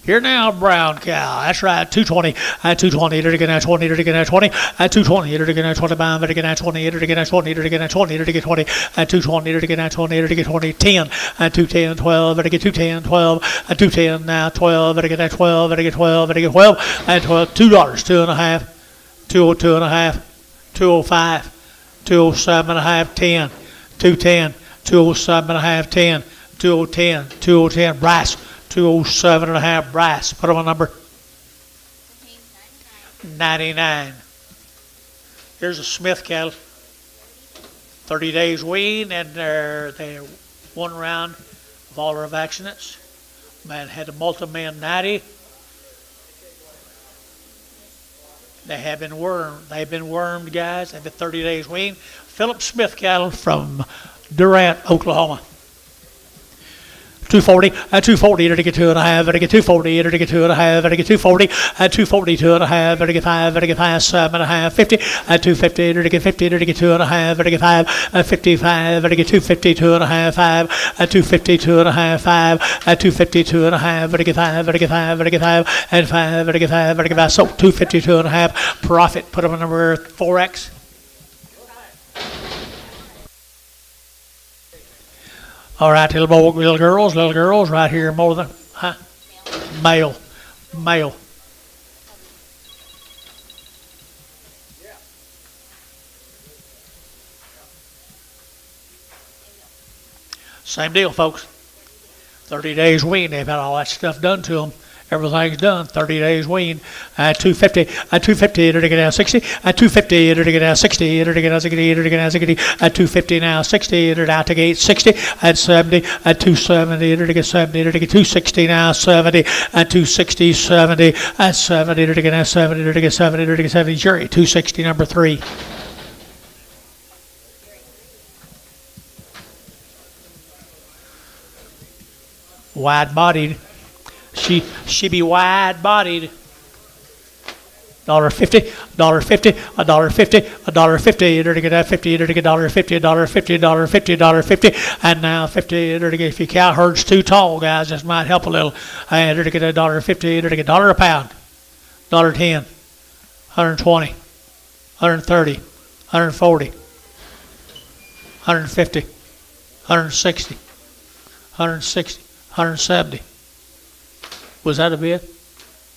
Here now, brown cow. That's right, 220. At 220, it again at 20, it again at 20. At 220, it again at 25, it again at 20, it again at 20, it again at 20, it again 20. At 220, it again at 20, it again 20, 10. At 210, 12, it again 210, 12. At 210 now, 12, it again at 12, it again 12, it again 12. At 12, $2, 2.5, 202.5, 205, 207.5, 10, 210, 207.5, 10, 210, 210, brass. 207.5 brass. Put them on number 99. Here's a Smith cattle. 30 days wean, and they're one round of all our vaccinates. Man had a multi-man 90. They have been wormed. They've been wormed, guys. They've been 30 days wean. Philip Smith cattle from Durant, Oklahoma. 240, at 240, it'll get 2.5, it'll get 240, it'll get 2.5, it'll get 240, at 240, 2.5, it'll get 5, it'll get 5, 7.5, 50, at 250, it'll get 50, it'll get 2.5, it'll get 5, at 55, it'll get 250, 2.5, 5, at 250, 2.5, 5, at 250, 2.5, it'll get 5, it'll get 5, it'll get 5, and 5, it'll get 5, it'll get 5, so 250, 2.5, profit, put them on number 4X. All right, little girls, right here, more than, huh? Male. Same deal, folks. 30 days wean, they've had all that stuff done to them. Everything's done. 30 days wean. At 250, it'll get down 60. At 250, it'll get down 60. It'll get down 60. It'll get down 60. At 250 now, 60. It'll out to gate 60. At 70. At 270, it'll get 70. It'll get 260 now, 70. At 260, 70. At 70, it'll get down 70. It'll get 70. It'll get 70. Jury 260, number 3. Wide-bodied. She be wide-bodied. $1.50, $1.50, $1.50, $1.50. It'll get that 50. It'll get $1.50, $1.50, $1.50, $1.50, and now 50. It'll get, if your cow herd's too tall, guys, this might help a little. And it'll get $1.50. It'll get $1 a pound, $1.10, 120, 130, 140, 150, 160, 160, 170. Was that a bid?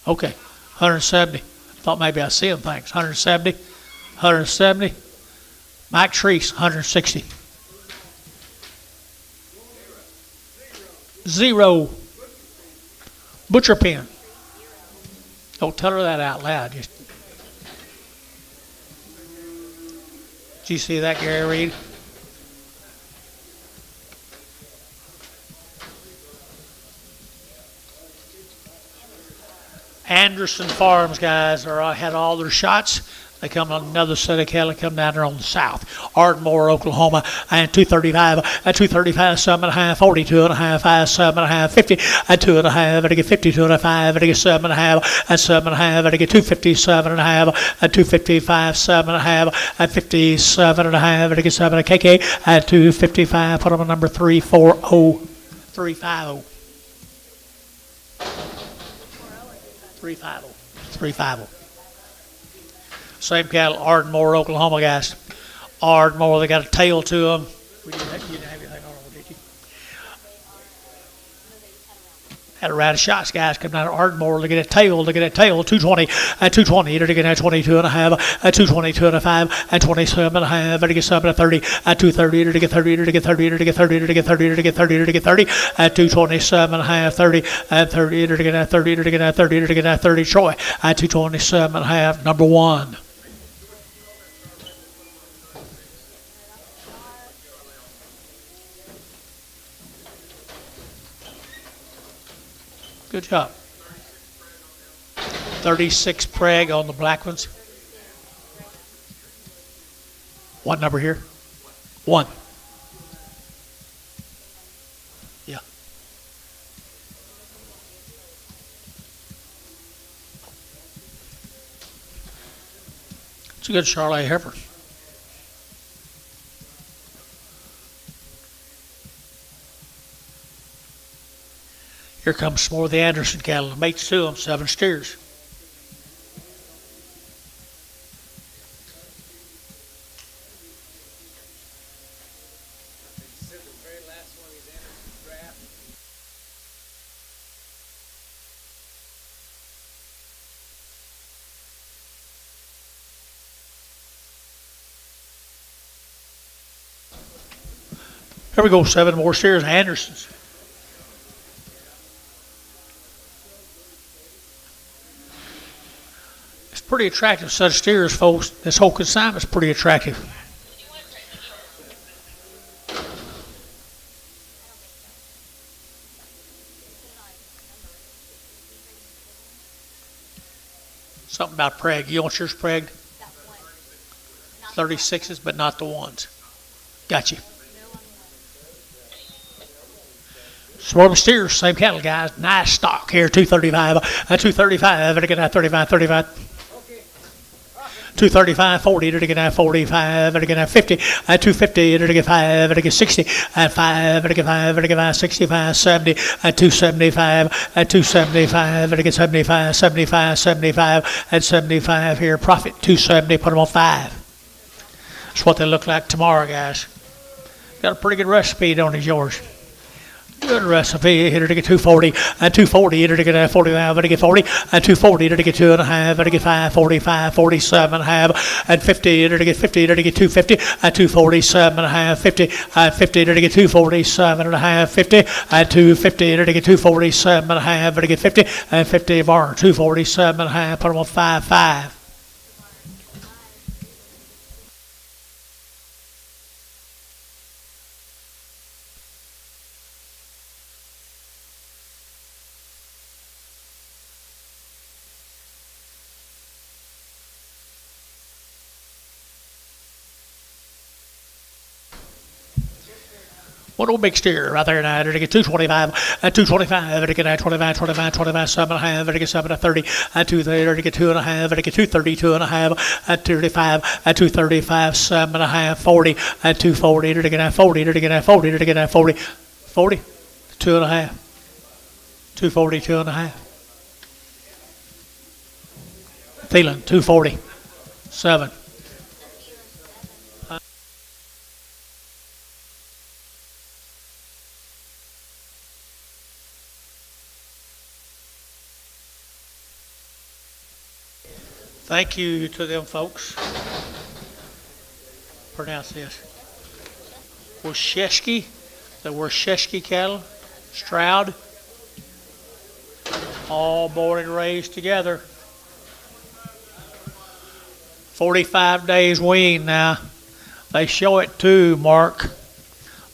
Okay, 170. Thought maybe I see them things. 170, 170. Mike Treese, 160. 0. Butcher pen. Don't tell her that out loud. Just. Did you see that, Gary Reed? Anderson Farms, guys, had all their shots. They come on another set of cattle, come down there on the south. Ardmore, Oklahoma, and 235. At 235, 7.5, 42.5, 5, 7.5, 50. At 2.5, it'll get 52.5, it'll get 7.5. At 7.5, it'll get 257.5. At 255, 7.5. At 57.5, it'll get 7. KK at 255, put them on number 340. 350. 350. 350. Same cattle, Ardmore, Oklahoma, guys. Ardmore, they got a tail to them. You didn't have anything on them, did you? Had a round of shots, guys, come down to Ardmore. Look at that tail, 220. At 220, it'll get at 22.5. At 222.5. At 27.5, it'll get 7 at 30. At 230, it'll get 30, it'll get 30, it'll get 30, it'll get 30, it'll get 30, it'll get 30. At 227.5, 30. At 30, it'll get at 30, it'll get at 30, it'll get at 30. Troy, at 227.5, number 1. Good job. 36 preg on the black ones. What number here? 1. Yeah. It's a good Charolais heifer. Here comes some more of the Anderson cattle. Mates to them, 7 steers. Here we go, 7 more steers, Andersons. It's pretty attractive, such steers, folks. This whole consignment is pretty attractive. Something about preg. You want yours pregged? That one. Not 36s, but not the ones. Got you. Swarm steers, same cattle, guys. Nice stock here, 235, 235, to get that 35, 35. 235, 40, to get that 45, to get that 50, 250, to get 5, to get 60, 5, to get 5, to get 5, 65, 70, 275, 275, to get 75, 75, 75, and 75 here. Profit, 270, put them on 5. That's what they look like tomorrow, guys. Got a pretty good recipe, don't it, yours? Good recipe. Here to get 240, 240, here to get 45, to get 40, 240, to get 2.5, to get 5, 45, 47, and 50, to get 50, to get 250, 247, 50, 50, to get 247, 50, 250, to get 247, to get 50, and 50 bar, 247, put them on 5, 5. One old big steer right there now. To get 225, 225, to get 25, 25, 25, 7.5, to get 7 to 30, 230, to get 2.5, to get 230, 2.5, 35, 235, 7.5, 40, 240, to get 40, to get 40, to get 40, 40, 2.5, 240, 2.5. Thielen, 240, 7. Thank you to them folks. Pronounce this. Worsheshki, the Worsheshki cattle, Stroud, all born and raised together. 45 days weaned now. They show it too, Mark.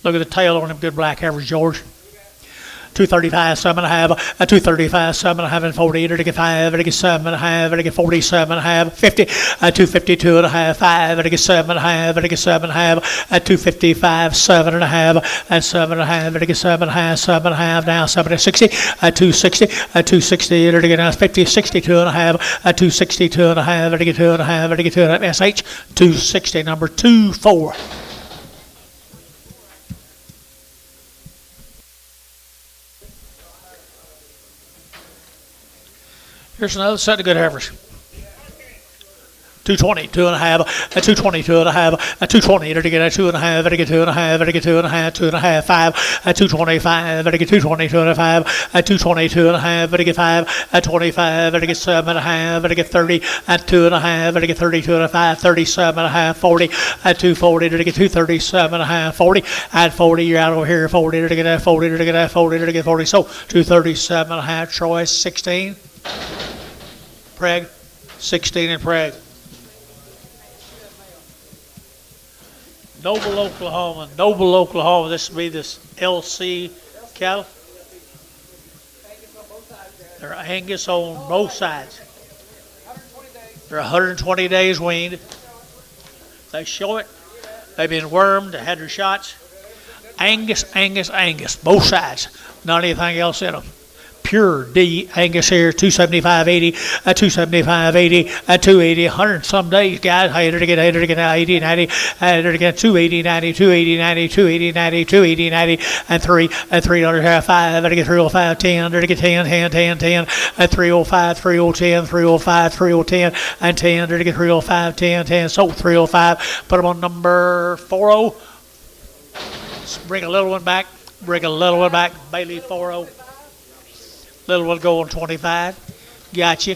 Look at the tail on them good black heifers, George. 235, 7.5, 235, 7.5, and 40, to get 5, to get 7.5, to get 47.5, 50, 250, 2.5, 5, to get 7.5, to get 7.5, 255, 7.5, and 7.5, to get 7.5, 7.5, now 7 to 60, 260, 260, to get 50, 62.5, 262.5, to get 2.5, to get 2.5, SH, 260, number 24. Here's another set of good heifers. 220, 2.5, 220, 2.5, 220, to get 2.5, to get 2.5, to get 2.5, 2.5, 5, 225, to get 220, 2.5, 220, 2.5, to get 5, 25, to get 7.5, to get 30, 2.5, to get 30, 2.5, 37.5, 40, 240, to get 237.5, 40, and 40, you're out over here, 40, to get 40, to get 40, to get 40, so 237.5, Troy, 16. Preg, 16 in Preg. Noble, Oklahoma. This will be this LC cattle. They're Angus on both sides. They're 120 days weaned. They show it. They've been wormed. They had their shots. Angus, both sides. Not anything else in them. pure D Angus here, 275.80, 275.80, 280, 100 some days, guys. I had to get 80, 90, I had to get 280, 90, 280, 90, 280, 90, 280, 90, and $3, five, I to get 305, 10, I to get 10, 10, 10, 10, and 305, 3010, 305, 3010, and 10, I to get 305, 10, 10, sold 305, put them on number 40. Bring a little one back. Bring a little one back. Bailey 40. Little one go on 25. Gotcha.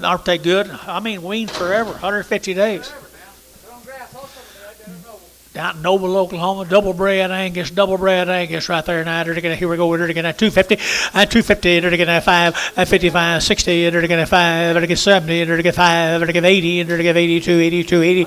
Aren't they good? I mean, weaned forever. 150 days. Down in Noble, Oklahoma, double bred Angus right there now. Here we go. They're going to 250, and 250. They're going to 5, and 55, 60. They're going to 5, they're going to 70. They're going to 5, they're going to 80. They're going to 80, 280, 280,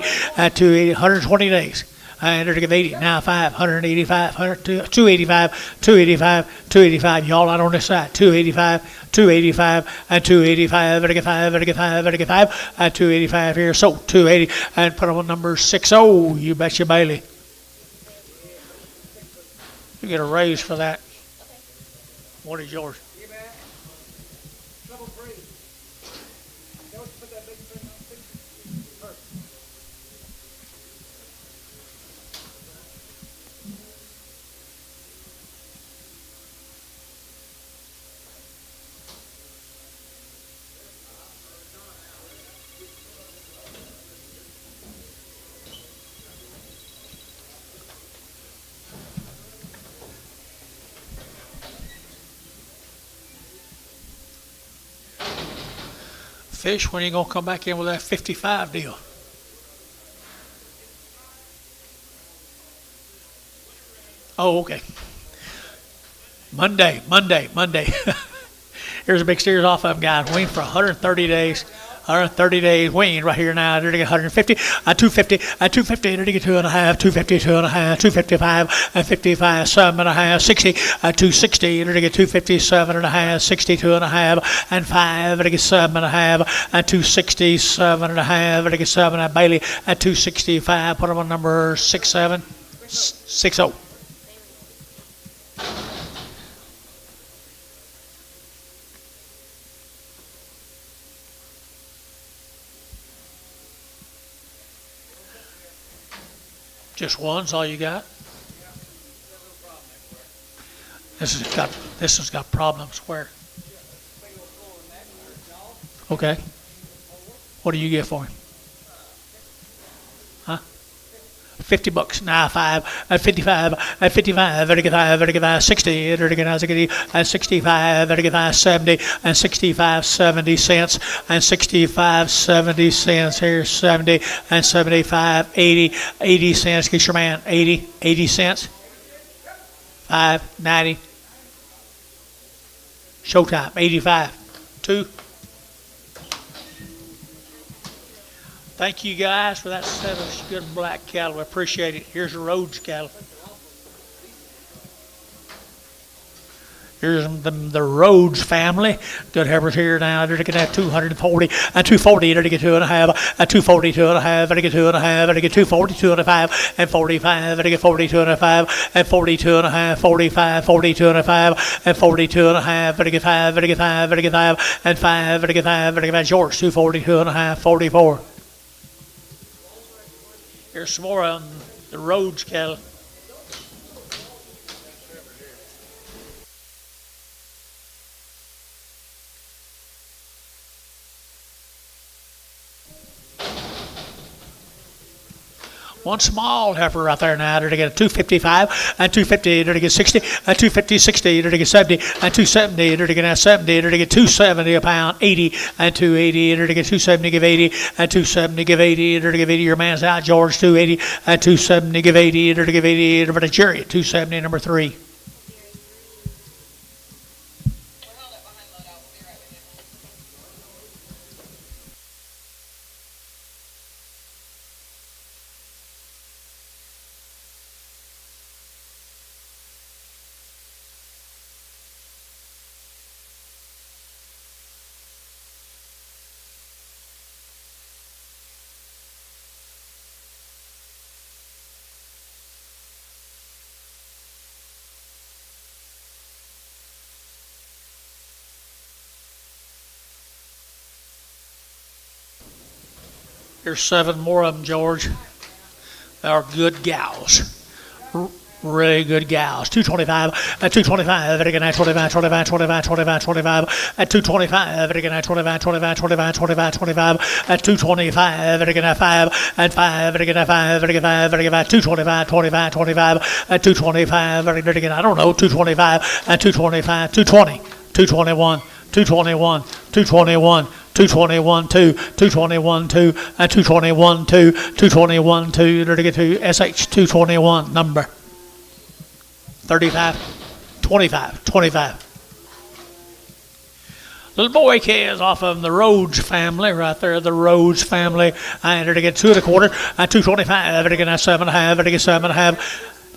280, 120 days. And they're going to 80, now 5, 185, 285, 285, 285. Y'all out on this side. 285, 285, and 285. Better get 5, better get 5, better get 5, and 285 here. So 280, and put them on number 60. You betcha, Bailey. You get a raise for that. What is yours? Fish, when are you going to come back in with that 55 deal? Oh, okay. Monday. Here's a big steers off of them, guys. Weaned for 130 days. 130 days weaned right here now. They're to get 150, 250, 250. They're to get 2.5, 250, 2.5, 255, 55, 7.5, 60, 260. They're to get 250, 7.5, 60, 2.5, and 5. They're to get 7.5, and 260, 7.5. They're to get 7 at Bailey at 265. Put them on number 67, 60. Just one's all you got? This has got problems where? Okay. What do you get for him? Huh? $50. Nah, 5 at 55 at 55. Very good. 60. Very good. 65. Very good. 70 and 65 70 cents and 65 70 cents. Here's 70 and 75 80 cents. Get your man 80 cents. 5.90. Showtime 85. 2. Thank you guys for that set of good black cattle. I appreciate it. Here's the Rhodes cattle. Here's the Rhodes family. Good heifers here now. They're looking at 240 and 240. They're to get 2.5. At 240, 2.5. They're to get 2.5. They're to get 240, 2.5 and 45. They're to get 42.5 and 42.5, 45, 42.5 and 42.5. They're to get 5. They're to get 5. They're to get 5 and 5. They're to get 5. They're to get George 242.5, 44. Here's some more on the Rhodes cattle. One small heifer right there now. They're to get a 255 and 250. They're to get 60 and 250, 60. They're to get 70 and 270. They're to get 70. They're to get 270 a pound, 80 and 280. They're to get 270, give 80 and 270, give 80. They're to give 80. Your man's out, George, 280 and 270, give 80. They're to give 80. They're to Jerry, 270, number 3. Here's 7 more of them, George. They are good gals. Really good gals. 225 at 225 at again at 25 25 25 25 25 at 225 at again at 25 25 25 25 25 at 225 at again at 5 at 5 at again at 5 at again 5 at again at 225 25 25 at 225 at again I don't know 225 at 225 220 221 221 221 221 2 221 2 at 221 2 221 2 to get to SH 221 number 35, 25, 25. Little boy cares off of the Rhodes family, right there, the Rhodes family. I entered to get 2 1/4, 225, and again, 7 1/2, and again, 7 1/2.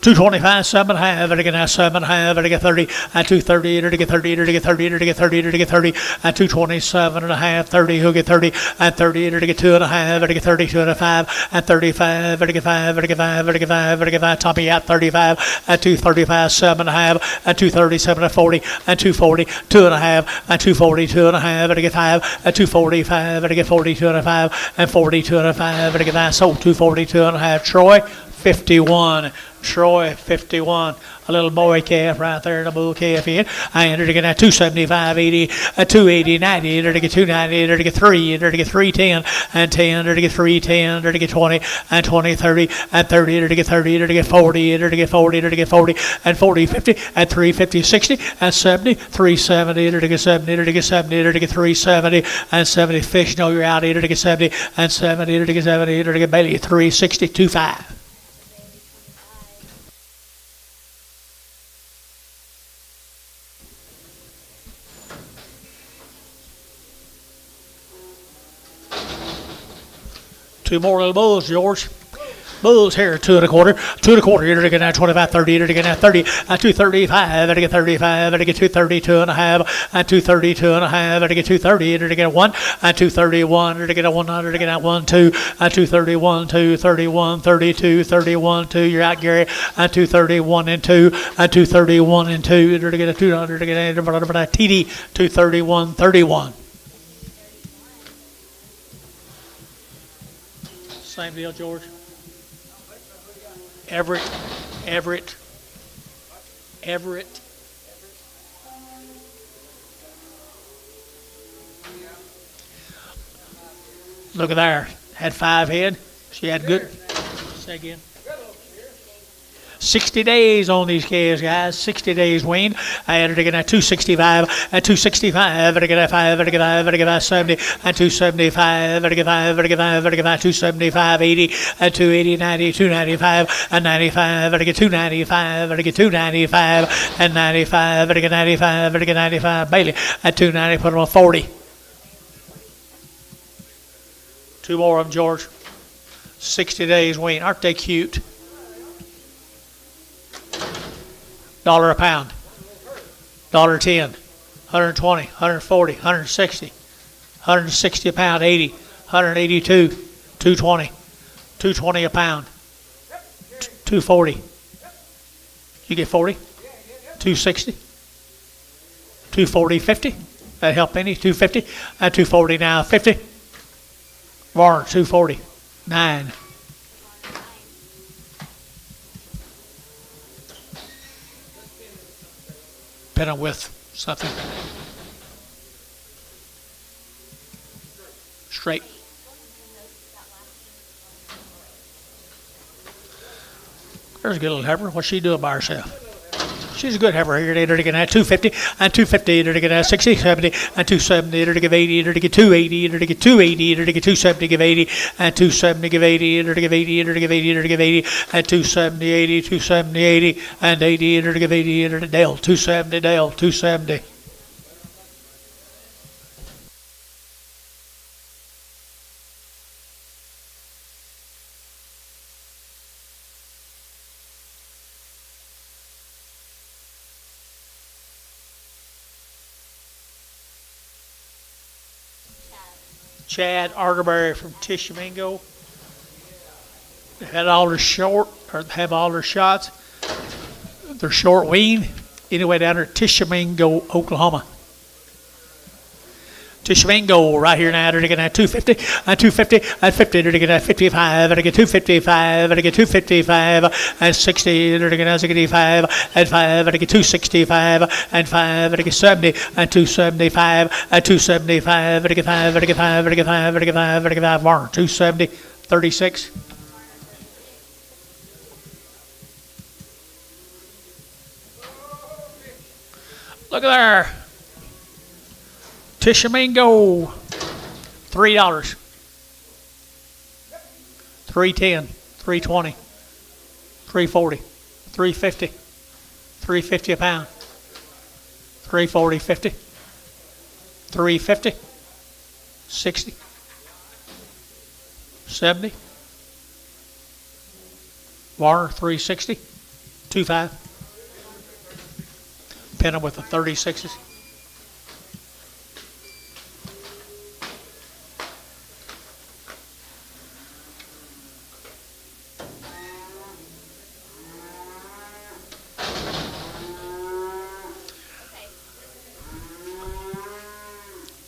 225, 7 1/2, and again, 7 1/2, and again, 30, at 230, and again, 30, and again, 30, and again, 30, and again, 30, at 227 1/2, 30, who'll get 30, at 30, and again, 2 1/2, and again, 30, 2 1/5, at 35, and again, 5, and again, 5, and again, 5, and again, 5, Tommy at 35, at 235, 7 1/2, at 237 and 40, at 240, 2 1/2, at 240, 2 1/2, and again, 5, at 245, and again, 42 1/5, and 42 1/5, and again, that's so 242 1/2, Troy, 51. Troy, 51. A little boy calf right there, the bull calf in. I entered again at 275, 80, at 280, 90, entered to get 290, entered to get 3, entered to get 310, and 10, entered to get 310, entered to get 20, and 20, 30, and 30, entered to get 30, entered to get 40, entered to get 40, entered to get 40, and 40, 50, at 350, 60, and 70, 370, entered to get 70, entered to get 70, entered to get 370, and 70, fish, no, you're out, entered to get 70, and 70, entered to get 70, entered to get Bailey, 360, 25. Two more little bulls, George. Bulls here, 2 1/4, 2 1/4, you're to get at 25, 30, you're to get at 30, at 235, at 35, at 230, 2 1/2, at 230, 2 1/2, at 230, you're to get 1, at 231, you're to get a 100, to get at 1, 2, at 231, 2, 31, 32, 31, 2, you're out, Gary, at 231 and 2, at 231 and 2, you're to get a 200, to get a TD, 231, 31. Same deal, George. Everett. Look at there. Had 5 head. She had good. Say again. 60 days on these calves, guys. 60 days weaned. I added again at 265, at 265, at again at 5, at again at 70, at 275, at again 5, at again 5, at again 275, 80, at 280, 90, 295, at 95, at again 295, at again 295, and 95, at again 95, at again 95. Bailey at 290, put them on 40. 2 more of them, George. 60 days weaned. Aren't they cute? $1 a pound, $1.10, 120, 140, 160, 160 a pound, 80, 182, 220, 220 a pound, 240. You get 40, 260, 240, 50. That help any? 250, 240 now, 50. Warner, 240, 9. Depending with something. Straight. There's a good little heifer. What's she doing by herself? She's a good heifer here. They're going to get 250, and 250, they're going to get 60, 70, and 270, they're going to give 80, they're going to get 280, they're going to get 280, they're going to get 270, give 80, and 270, give 80, they're going to give 80, they're going to give 80, they're going to give 80, and 270, 80, 270, 80, and 80, they're going to give 80, and Dale, 270, Dale, 270. Chad Arterbury from Tishomingo. They had all their short, or have all their shots. They're short weaned. Anyway, down there, Tishomingo, Oklahoma. Tishomingo right here now. They're going to 250, 250, 50. They're going to 55, and I get 255, and I get 255, and 60. They're going to 65, and 5, and I get 265, and 5, and I get 70, and 275, and 275, and I get 5, and I get 5, and I get 5, and I get 5, and I get 5 more. 270, 36. Look at there. Tishomingo, $3. 310, 320, 340, 350, 350 a pound, 340, 50, 350, 60, 70, Warner 360, 25, Penna with the 36s.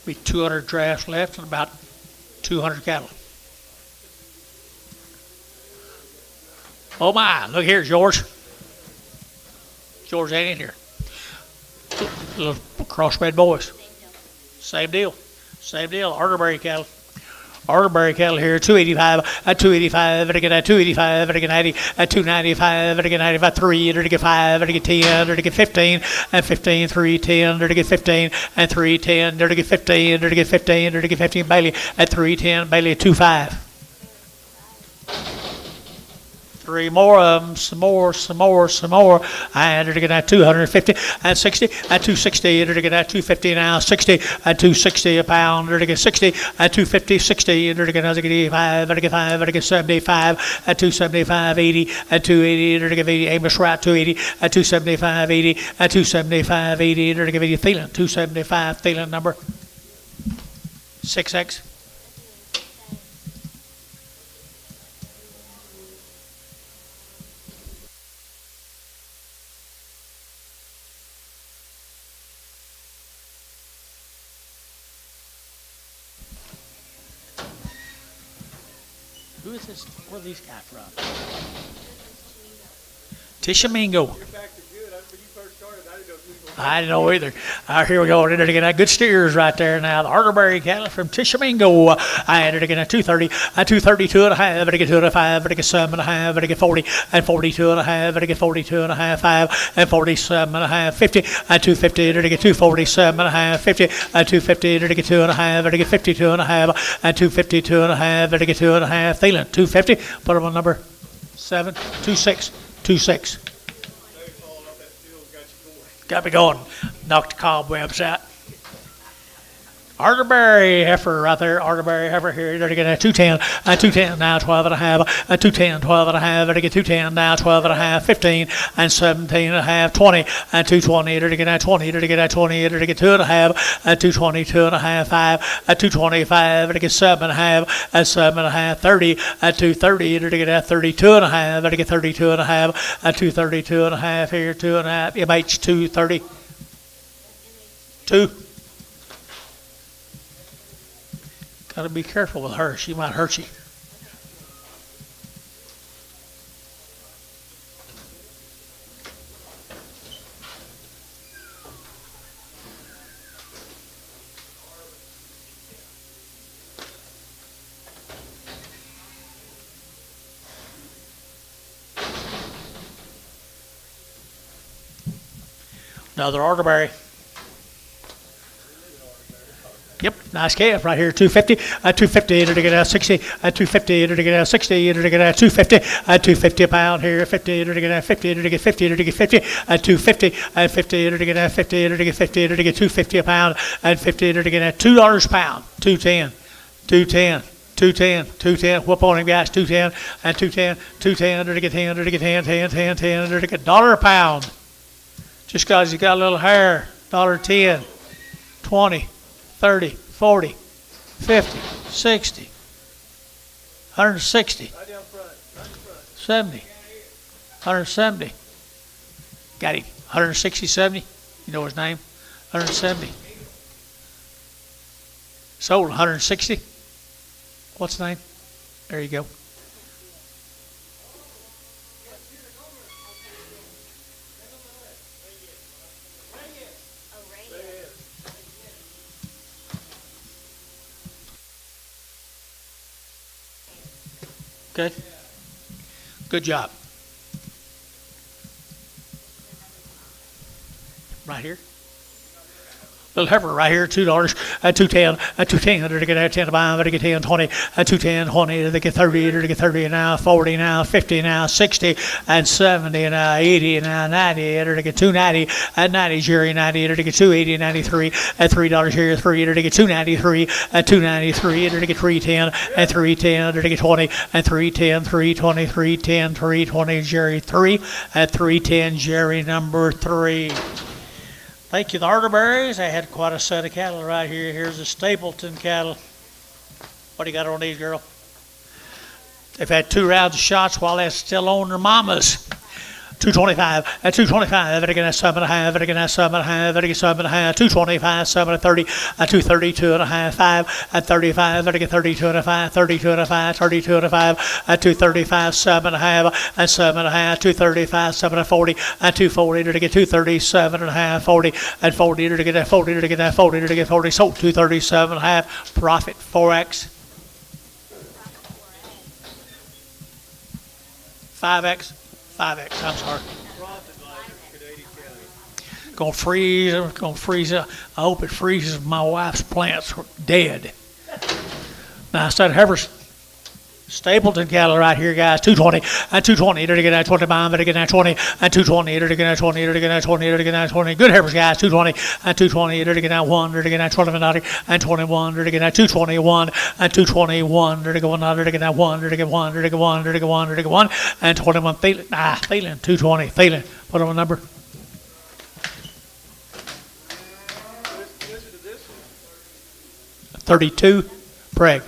Be 200 drafts left and about 200 cattle. Oh my, look here, George. George ain't in here. Little crossbred boys. Same deal. Same deal. Arterbury cattle. Arterbury cattle here, 285, at 285, and I get at 285, and I get 90, at 295, and I get 95, 3, and I get 5, and I get 10, and I get 15, and 15, 310, and I get 15, and 310, and I get 15, and I get 15, and I get 15, Bailey, at 310, Bailey at 25. 3 more of them, some more, and they're going to 250 and 60 and 260, and they're going to 250 now, 60 and 260 a pound, they're going to get 60 and 250, 60, and they're going to get 85, and 5, and 75 and 275, 80 and 280, and they're going to get Amos Wright 280 and 275, 80 and 275, 80, and they're going to get Thielen 275, Thielen number 6X. Who is this? Where are these guys from? Tishomingo. You're back to good. When you first started, I didn't know if you were I didn't know either. Here we go. They're going to get good steers right there now. The Arterbury cattle from Tishomingo. And they're going to 230, and 232 and a half, and they get 2 and a half, and they get 7 and a half, and they get 40, and 42 and a half, and they get 42 and a half, 5, and 47 and a half, 50, and 250, and they get 247 and a half, 50, and 250, and they get 2 and a half, and they get 52 and a half, and 252 and a half, and they get 2 and a half. Thielen, 250. Put them on number 7, 26, 26. Got me going. Knocked the cobwebs out. Arterbury heifer right there. Arterbury heifer here. They're going to 210, and 210 now, 12 and a half, and 210, 12 and a half, and they get 210 now, 12 and a half, 15, and 17 and a half, 20, and 220, they're going to 20, they're going to 20, they're going to 2 and a half, and 220, 2 and a half, 5, and 225, and they get 7 and a half, and 7 and a half, 30, and 230, they're going to 32 and a half, and they get 32 and a half, and 232 and a half here, 2 and a half, MH 230, 2. Got to be careful with her. She might hurt you. Another Arterbury. Yep, nice calf right here, 250, 250, they're going to 60, 250, they're going to 60, they're going to 250, 250 a pound here, 50, they're going to 50, they're going to 50, they're going to 50, 250, 50, they're going to 50, they're going to 50, they're going to 250 a pound, and 50, they're going to $2 a pound, 210, 210. 210, 210, whoop on him, guys, 210, and 210, 210, they're to get 10, they're to get 10, 10, 10, 10, they're to get $1 a pound. Just because he's got a little hair, $10, 20, 30, 40, 50, 60, 160, 70, 170. Got him. 160, 70. You know his name? 170. Sold 160. What's the name? There you go. Oh, radio. Okay. Good job. Right here. Little heifer right here, $2, $2.10, $2.10, to get 10 to buy, to get 10, 20, $2.10, 20, to get 30, to get 30 now, 40 now, 50 now, 60 and 70 now, 80 now, 90, to get 290, at 90, Jerry 90, to get 280, 93, at $3 here, 3, to get 293, at 293, to get 310, at 310, to get 20, at 310, 320, 310, 320, Jerry 3, at 310, Jerry number 3. Thank you, the Arterberries. I had quite a set of cattle right here. Here's the Stapleton cattle. What do you got on these, girl? They've had 2 rounds of shots while they're still on their mamas. 225, at 225, at again, 7.5, at again, 7.5, at again, 7.5, 225, 7 at 30, at 230, 2.5, 5, at 35, at again, 32 and a 5, 32 and a 5, 32 and a 5, at 235, 7.5, at 7.5, 235, 7 at 40, at 240, to get 237 and a half, 40, at 40, to get that 40, to get that 40, to get 40, sold 237 and a half, profit 4x. 5x. 5x, I'm sorry. Gonna freeze. I hope it freezes my wife's plants dead. Now, I said heifers. Stapleton cattle right here, guys. 220 and 220. To get that 25, to get that 20 and 220. To get that 20, to get that 20, to get that 20. Good heifers, guys. 220 and 220. To get that 1, to get that 20 and 21. To get that 221 and 221. To get 1, to get that 1, to get 1, to get 1, to get 1, to get 1 and 21. Feeling 220. Feeling. Put on a number. Listen to this one. 32. Preg.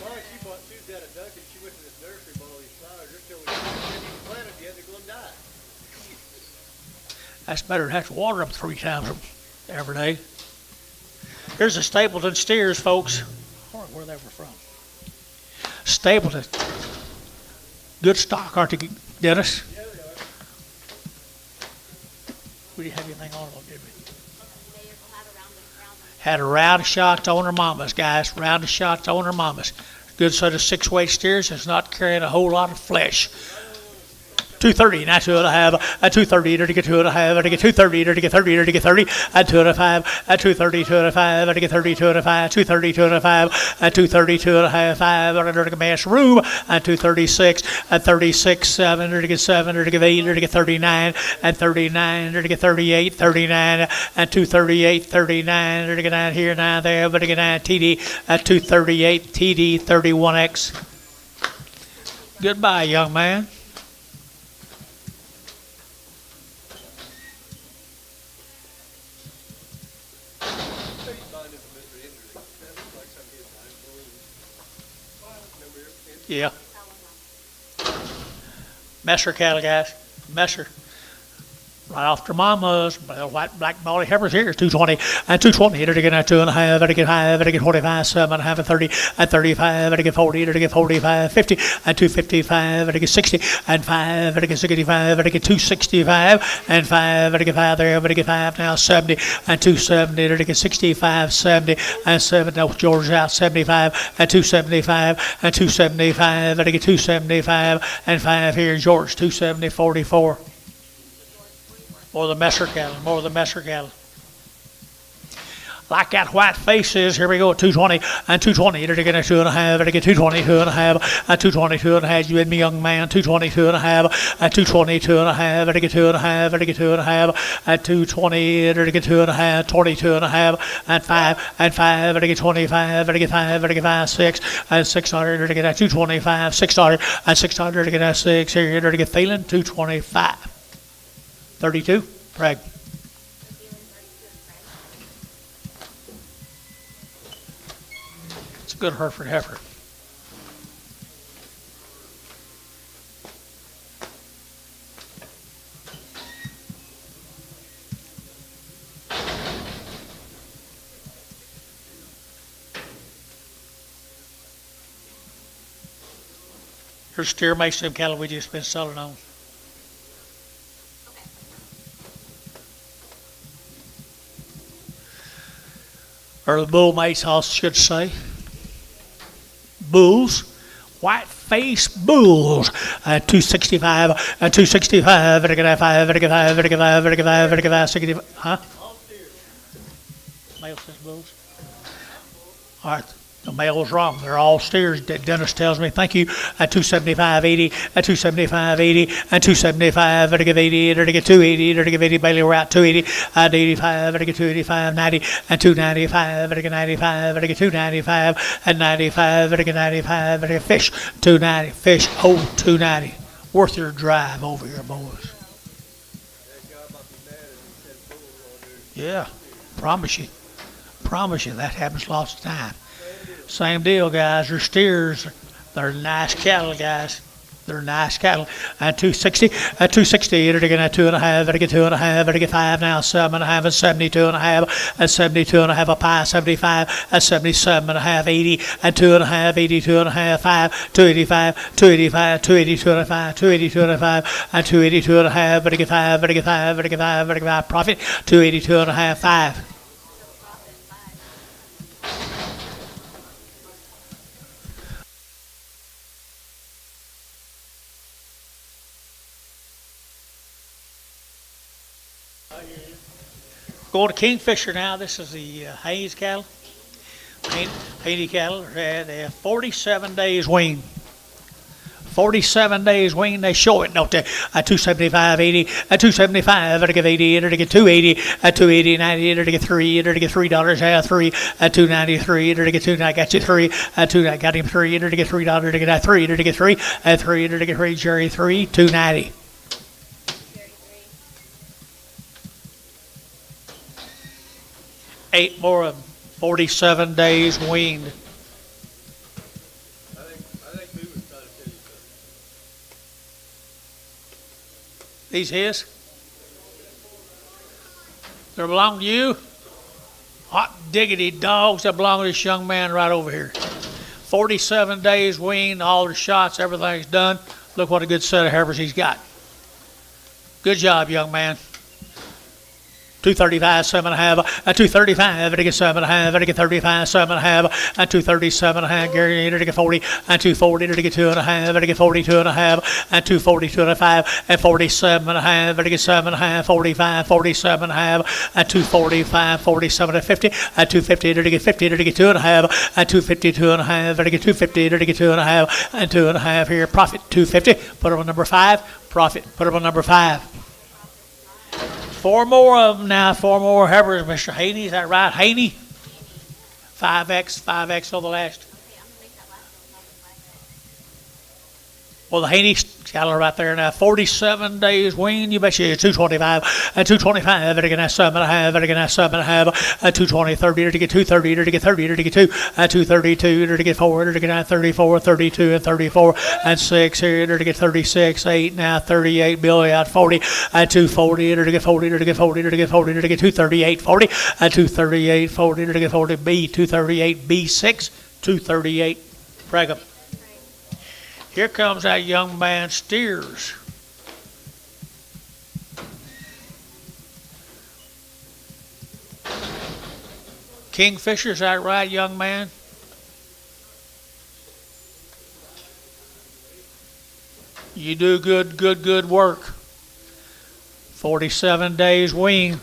Mara, she bought 2 dead of duck and she went to this nursery, bought all these flowers. They're still haven't even planted yet. They're going to die. That's better than have to water them 3 times every day. Here's the Stapleton steers, folks. I wonder where they were from. Stapleton. Good stock, aren't they, Dennis? Yeah, they are. We didn't have anything on them, did we? They will have around the Had a round of shots on their mamas, guys. Round of shots on their mamas. Good set of 6-weight steers. It's not carrying a whole lot of flesh. 230, not 2.5, at 230, to get 2.5, to get 230, to get 30, to get 30, at 2.5, at 230, 2.5, to get 30, 2.5, 230, 2.5, at 230, 2.5, 5, under the mass room, at 236, at 36, 7, to get 7, to get 8, to get 39, at 39, to get 38, 39, at 238, 39, to get 9 here, 9 there, but to get 9 TD, at 238, TD, 31X. Goodbye, young man. Yeah. Messer cattle, guys. Messer. Right off their mamas. White, black, baldy heifers here. 220 and 220. To get 2.5. To get 5. To get 25. 7.5 and 30. At 35. To get 40. To get 45. 50. And 255. To get 60. And 5. To get 65. To get 265. And 5. To get 5 there. To get 5 now. 70. And 270. To get 65. 70. And 7. No, George out. 75. And 275. And 275. To get 275. And 5 here. George. 270. 44. More of the Messer cattle, more of the Messer cattle. Like that white face is, here we go, 220 and 220, to get a 2.5, to get 220, 2.5, at 220, 2.5, you and me, young man, 220, 2.5, at 220, 2.5, to get 2.5, to get 2.5, at 220, to get 2.5, 22.5, and 5, and 5, to get 25, to get 5, to get 5, 6, and 600, to get at 225, 600, and 600, to get at 6, here, to get feeling, 225. 32, Preg. It's a good Hereford heifer. Here's steer mates, them cattle we just been selling on. Or the bull mates, I should say. Bulls, white face bulls. 265, 265, 65, huh? Male says bulls. All right. The male's wrong. They're all steers. Dennis tells me. Thank you. 275.80. 275.80. 275. Better give 80. Better give 280. Better give 80. Bailey, we're out 280. 85. Better give 285. 90. 295. Better give 95. Better give 295. 95. Better give 95. Better give fish. 290. Fish. Oh, 290. Worth your drive over here, boys. Yeah. Promise you. Promise you. That happens lots of time. Same deal, guys. They're steers. They're nice cattle, guys. They're nice cattle. 260. 260. Better get 2.5. Better get 2.5. Better get 5 now. 7.5 and 72.5. And 72.5 a pie. 75. 77.5. 80. And 2.5. 82.5. 5. 285. 285. 282.5. 282.5. And 282.5. Better get 5. Better get 5. Better get 5. Better get 5. Profit. 282.5. 5. Going to Kingfisher now. This is the Hayes cattle. Hayes cattle. They have 47 days wean. 47 days wean. They show it, don't they? 275.80. 275. Better give 80. Better get 280. 280. 90. Better get 3. Better get $3. 3. 293. Better get 2. I got you 3. 2. I got him 3. Better get $3. Better get 3. Better get 3. 3. Better get 3. Jerry 3. 290. 8 more of them. 47 days weaned. I think we was trying to tell you something. These his? They belong to you? Hot diggity dogs that belong to this young man right over here. 47 days weaned, all the shots, everything's done. Look what a good set of heifers he's got. Good job, young man. 235, 7.5, 235, better get 7.5, better get 35, 7.5, 237.5, Gary, better get 40, 240, better get 2.5, better get 42.5, 242.5, 47.5, better get 7.5, 45, 47.5, 245, 47 50, 250, better get 50, better get 2.5, 252.5, better get 250, better get 2.5, 2.5 here, profit 250, put it on number 5, profit, put it on number 5. 4 more of them now, 4 more heifers, Mr. Haney, is that right, Haney? 5X on the last. Well, the Haney cattle are right there now. 47 days wean. You bet you 225. 225. Better get that 7.5. Better get that 7.5. 220. 30. Better get 230. Better get 30. Better get 2. 232. Better get 4. Better get 34. 32 and 34 and 6 here. Better get 36. 8 now. 38. Billy out 40. 240. Better get 40. Better get 40. Better get 40. Better get 238. 40. 238. 40. Better get 40. B 238. B6. 238. Brag up. Here comes that young man steers. Kingfisher, is that right, young man? You do good work. 47 days wean.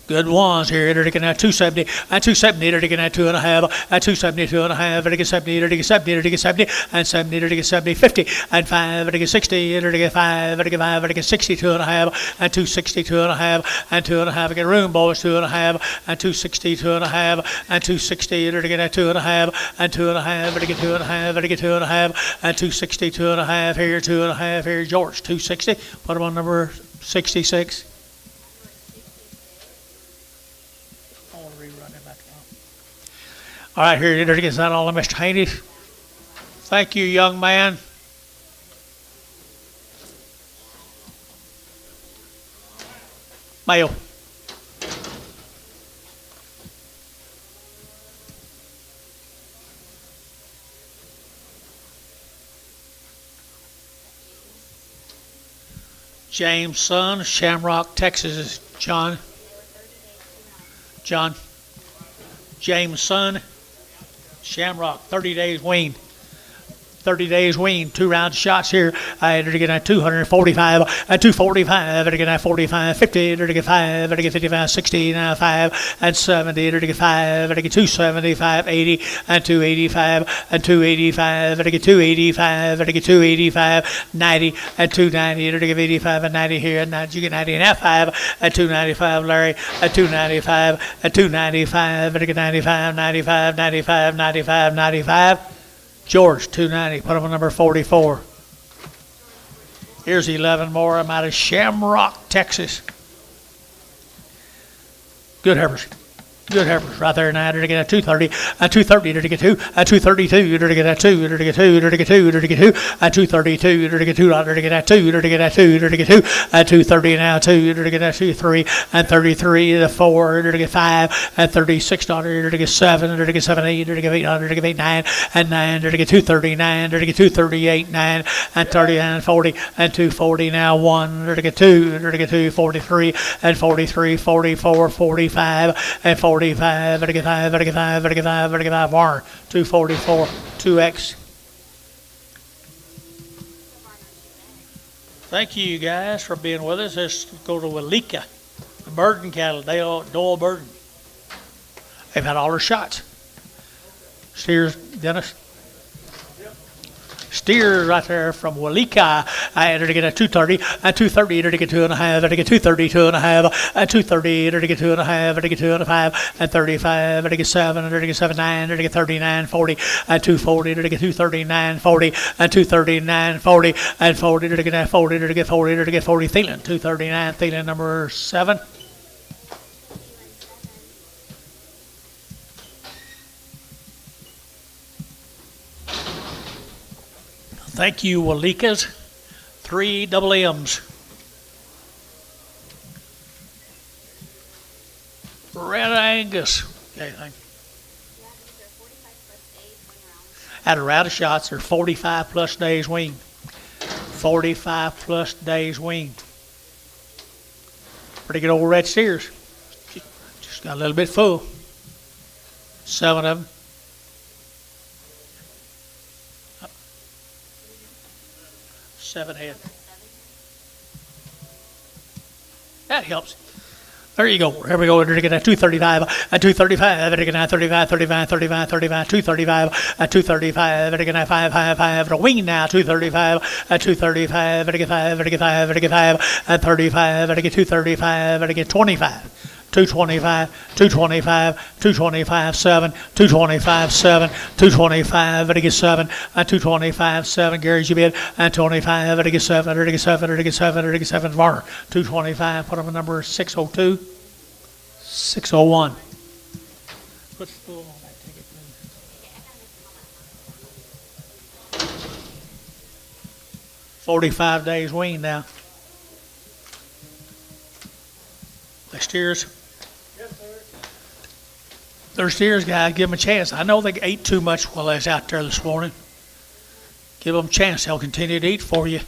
Good ones here. They're taking 270. 270. They're taking 2.5. 272.5. They're taking 70. They're taking 70. They're taking 70. And 70. They're taking 70. 50. And 5. They're taking 60. They're taking 5. They're taking 5. They're taking 62.5. And 262.5. And 2.5. Get room, boys. 2.5. And 262.5. And 260. They're taking 2.5. And 2.5. They're taking 2.5. They're taking 2.5. And 262.5 here. 2.5 here. George. 260. Put them on number 66. All right, here, is that all of Mr. Haney? Thank you, young man. Male. James Son, Shamrock, Texas. John. James Son, Shamrock, 30 days wean. 30 days wean, 2 round shots here. I enter to get at 245, at 245, enter to get at 45, 50, enter to get 5, enter to get 55, 60, now 5, and 70, enter to get 5, enter to get 275, 80, and 285, and 285, enter to get 285, enter to get 285, 90, and 290, enter to get 85 and 90 here, and now you get 90 and a 5, at 295, Larry, at 295, at 295, enter to get 95, 95, 95, 95, 95. George, 290. Put him on number 44. Here's 11 more. I'm out of Shamrock, Texas. Good heifers. Good heifers right there now. They're to get at 230, at 230, they're to get 2, at 232, they're to get at 2, they're to get 2, they're to get 2, they're to get 2, at 232, they're to get 2, they're to get at 2, they're to get at 2, they're to get 2, at 230 now 2, they're to get at 2, 3, and 33, the 4, they're to get 5, at 36, they're to get 7, they're to get 7, 8, they're to get 8, they're to get 8, 9, and 9, they're to get 239, they're to get 238, 9, and 39, 40, and 240 now 1, they're to get 2, they're to get 2, 43, and 43, 44, 45, and 45, better get 5, better get 5, better get 5, better get 5, Warner, 244, 2X. Thank you guys for being with us. Let's go to Walika, the Burden cattle, Doyle Burden. They've had all their shots. Steers, Dennis. Steer right there from Walika. I enter to get a 230, at 230, enter to get 2.5, enter to get 230, 2.5, at 230, enter to get 2.5, enter to get 2.5, at 35, enter to get 7, enter to get 7, 9, enter to get 39, 40, at 240, enter to get 239, 40, at 239, 40, at 40, enter to get 40, enter to get 40, enter to get 40, Thielen, 239, Thielen number 7. Thank you, Walikas. 3 double M's. Red Angus. Okay, thank you. At a round of shots, they're 45 plus days wean. 45 plus days wean. Pretty good old red steers. Just got a little bit full. 7 of them. 7 head. That helps. There you go. Here we go. We're going to 235, at 235, we're going to 35, 35, 35, 35, 235, at 235, we're going to 5, 5, 5, the wing now, 235, at 235, we're going to 5, we're going to 5, we're going to 5, at 35, we're going to 235, we're going to 25. 225, 225, 225, 7, 225, 7, 225, got to get 7, 225, 7, Gary's your bid, and 25, got to get 7, got to get 7, got to get 7, got to get 7, Varner, 225, put him in number 602, 601. Put spool on that ticket, please. 45 days wean now. The steers. Their steers, guys, give them a chance. I know they ate too much while they was out there this morning. Give them a chance. They'll continue to eat for you.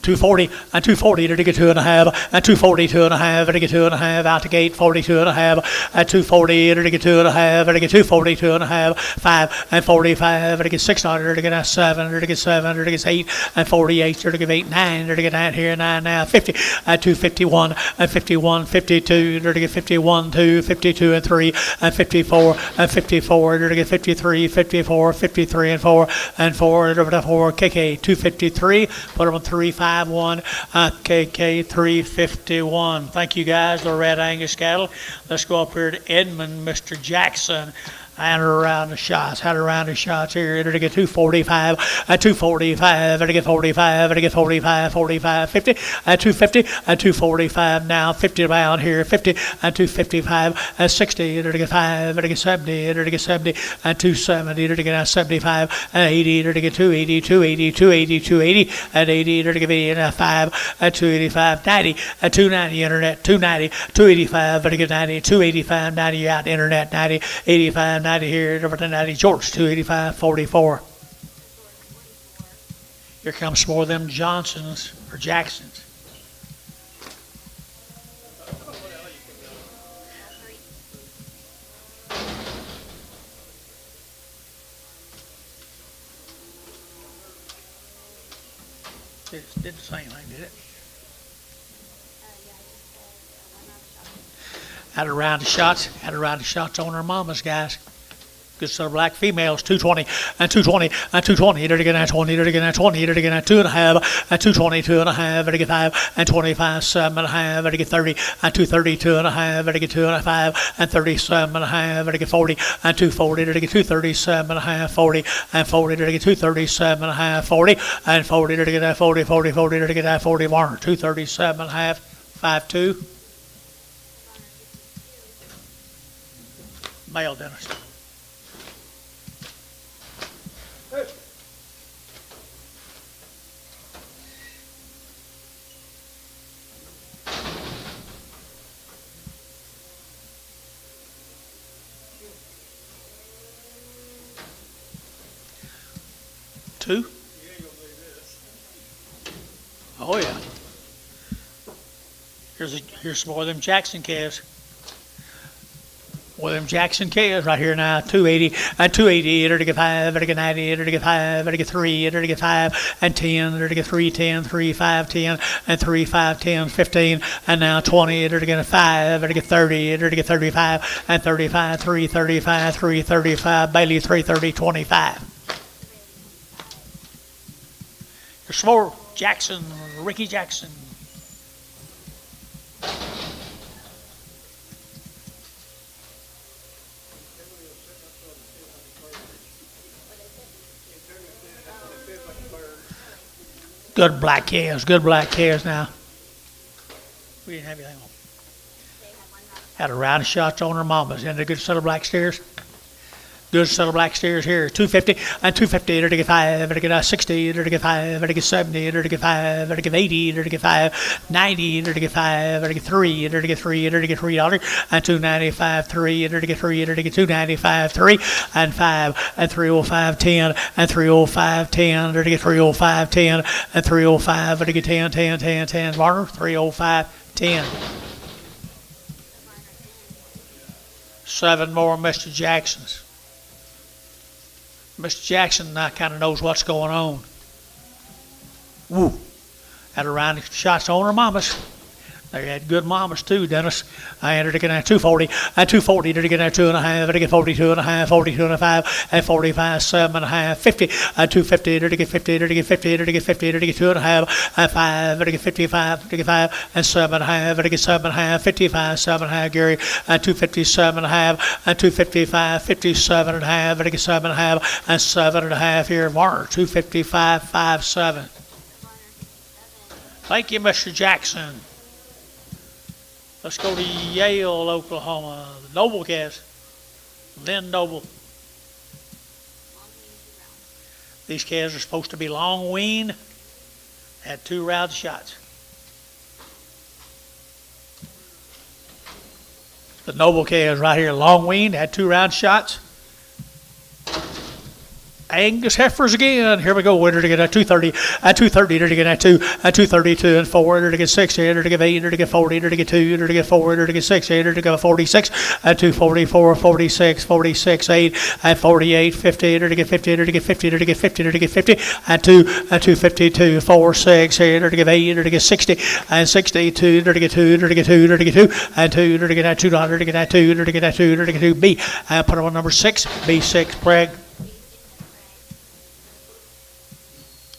240, and 240, to get 2.5, and 240, 2.5, to get 2.5, out the gate, 42.5, at 240, to get 2.5, to get 240, 2.5, 5, and 45, to get 600, to get 7, to get 7, to get 8, and 48, to get 8, 9, to get 9 here, 9 now, 50, at 251, and 51, 52, to get 51, 2, 52, and 3, and 54, and 54, to get 53, 54, 53, and 4, and 4, over to 4, KK, 253, put them on 3, 5, 1, KK 351. Thank you guys, the Red Angus cattle. Let's go up here to Edmond, Mr. Jackson. And around the shots, had around the shots here, to get 245, at 245, to get 45, to get 45, 45, 50, at 250, at 245, now 50 around here, 50, at 255, at 60, to get 5, to get 70, to get 70, at 270, to get 75, at 80, to get 280, 280, 280, 280, at 80, to get 80, and 5, at 285, 90, at 290, internet, 290, 285, to get 90, 285, 90 out, internet, 90, 85, 90 here, over to 90, George, 285, 44. Here comes more of them Johnsons or Jacksons. Did the same thing, did it? Had a round of shots. Had a round of shots on her mamas, guys. Good set of black females, 220 and 220 and 220. There to get 20, there to get 20, there to get 2.5 and 220, 2.5, there to get 5 and 25, 7.5, there to get 30 and 230, 2.5, there to get 2.5 and 37.5, there to get 40 and 240, there to get 237.5, 40 and 40, there to get 237.5, 40 and 40, there to get 40, 40, 40, there to get 40, Warner, 237.5, 5.2. Male dentist. Two? Oh yeah. Here's some more of them Jackson calves. William Jackson calves right here now, 280 and 280, there to get 5, there to get 90, there to get 5, there to get 3, there to get 5 and 10, there to get 3, 10, 3, 5, 10, and 3, 5, 10, 15, and now 20, there to get 5, there to get 30, there to get 35, and 35, 3, 35, 3, 35, Bailey 330, 25. Here's some more Jackson, Ricky Jackson. Good black calves now. We didn't have anything on. Had a round of shots on her mamas. And a good set of black steers. Good set of black steers here. 250 and 250. There to get 5. There to get 60. There to get 5. There to get 70. There to get 5. There to get 80. There to get 5. 90. There to get 5. There to get 3. There to get 3. There to get $3. And 295. 3. There to get 3. There to get 295. 3 and 5 and 305. 10 and 305. 10. There to get 305. 10 and 305. There to get 10. 10. 10. 10. Marner. 305. 10. 7 more Mr. Jacksons. Mr. Jackson kind of knows what's going on. Woo. Had a round of shots on her mamas. They had good mamas too, Dennis. I entered again at 240, and 240, to get at 2.5, to get 42.5, 42.5, and 45, 7.5, 50, and 250, to get 50, to get 50, to get 50, to get 2.5, and 5, to get 55, to get 5, and 7.5, to get 7.5, 55, 7.5, Gary, and 257.5, and 255, 57.5, to get 7.5, and 7.5 here, Mark, 255, 57. Thank you, Mr. Jackson. Let's go to Yale, Oklahoma. The Noble calves. Lynn Noble. These calves are supposed to be long weaned. Had 2 round shots. The Noble calves right here, long weaned, had 2 round shots. Angus heifers again. Here we go. Winner to get at 230, at 230, to get at 2, at 232 and 4, to get 6, to get 8, to get 40, to get 2, to get 4, to get 6, to get 46, at 244, 46, 46, 8, at 48, 50, to get 50, to get 50, to get 50, to get 50, at 2, at 252, 4, 6, to get 8, to get 60, and 62, to get 2, to get 2, to get 2, and 2, to get at $2, to get at 2, to get at 2, to get 2, B. And put on number 6, B6, Bragg.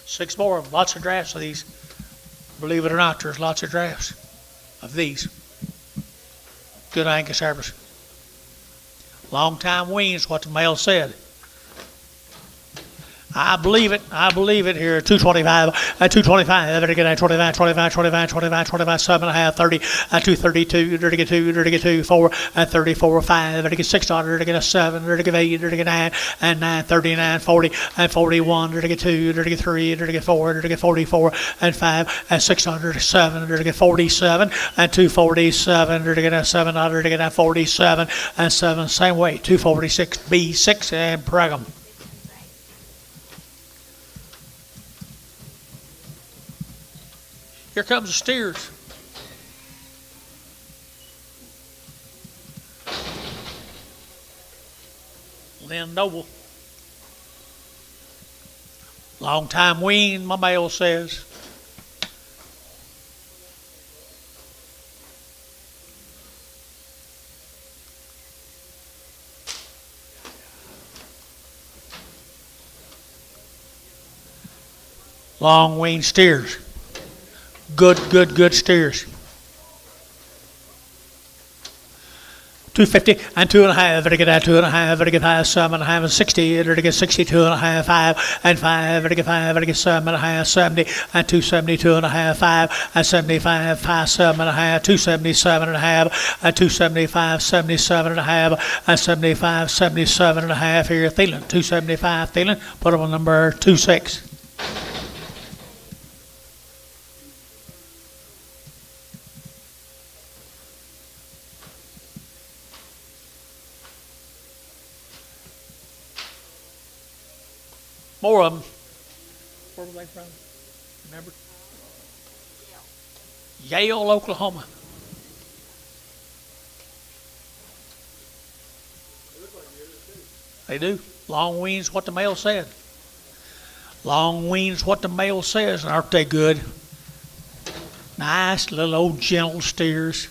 6 more of them. Lots of drafts of these. Believe it or not, there's lots of drafts of these. Good Angus heifers. Long time weans, what the male said. I believe it. I believe it here. 225, at 225, to get at 25, 25, 25, 25, 25, 7.5, 30, at 232, to get 2, to get 2, 4, at 34, 5, to get 6, to get a 7, to get 8, to get 9, and 9, 39, 40, and 41, to get 2, to get 3, to get 4, to get 44, and 5, and 607, to get 47, and 247, to get a 7, to get a 47, and 7, same way, 246, B6, and Brigham. Here comes the steers. Lynn Noble. Long time wean, my male says. Long wean steers. Good steers. 250 and 2.5. Better get that 2.5. Better get 5, 7.5 and 60. Better get 62.5, 5 and 5. Better get 5. Better get 7.5, 70 and 270, 2.5, 5 and 75, 5, 7.5, 277.5 and 275, 77.5 and 75, 77.5. Here, Thielen, 275. Thielen, put them on number 26. More of them. Where were they from? Remember? Yale, Oklahoma. They do. Long wean's what the male said. Long wean's what the male says. Aren't they good? Nice little old gentle steers.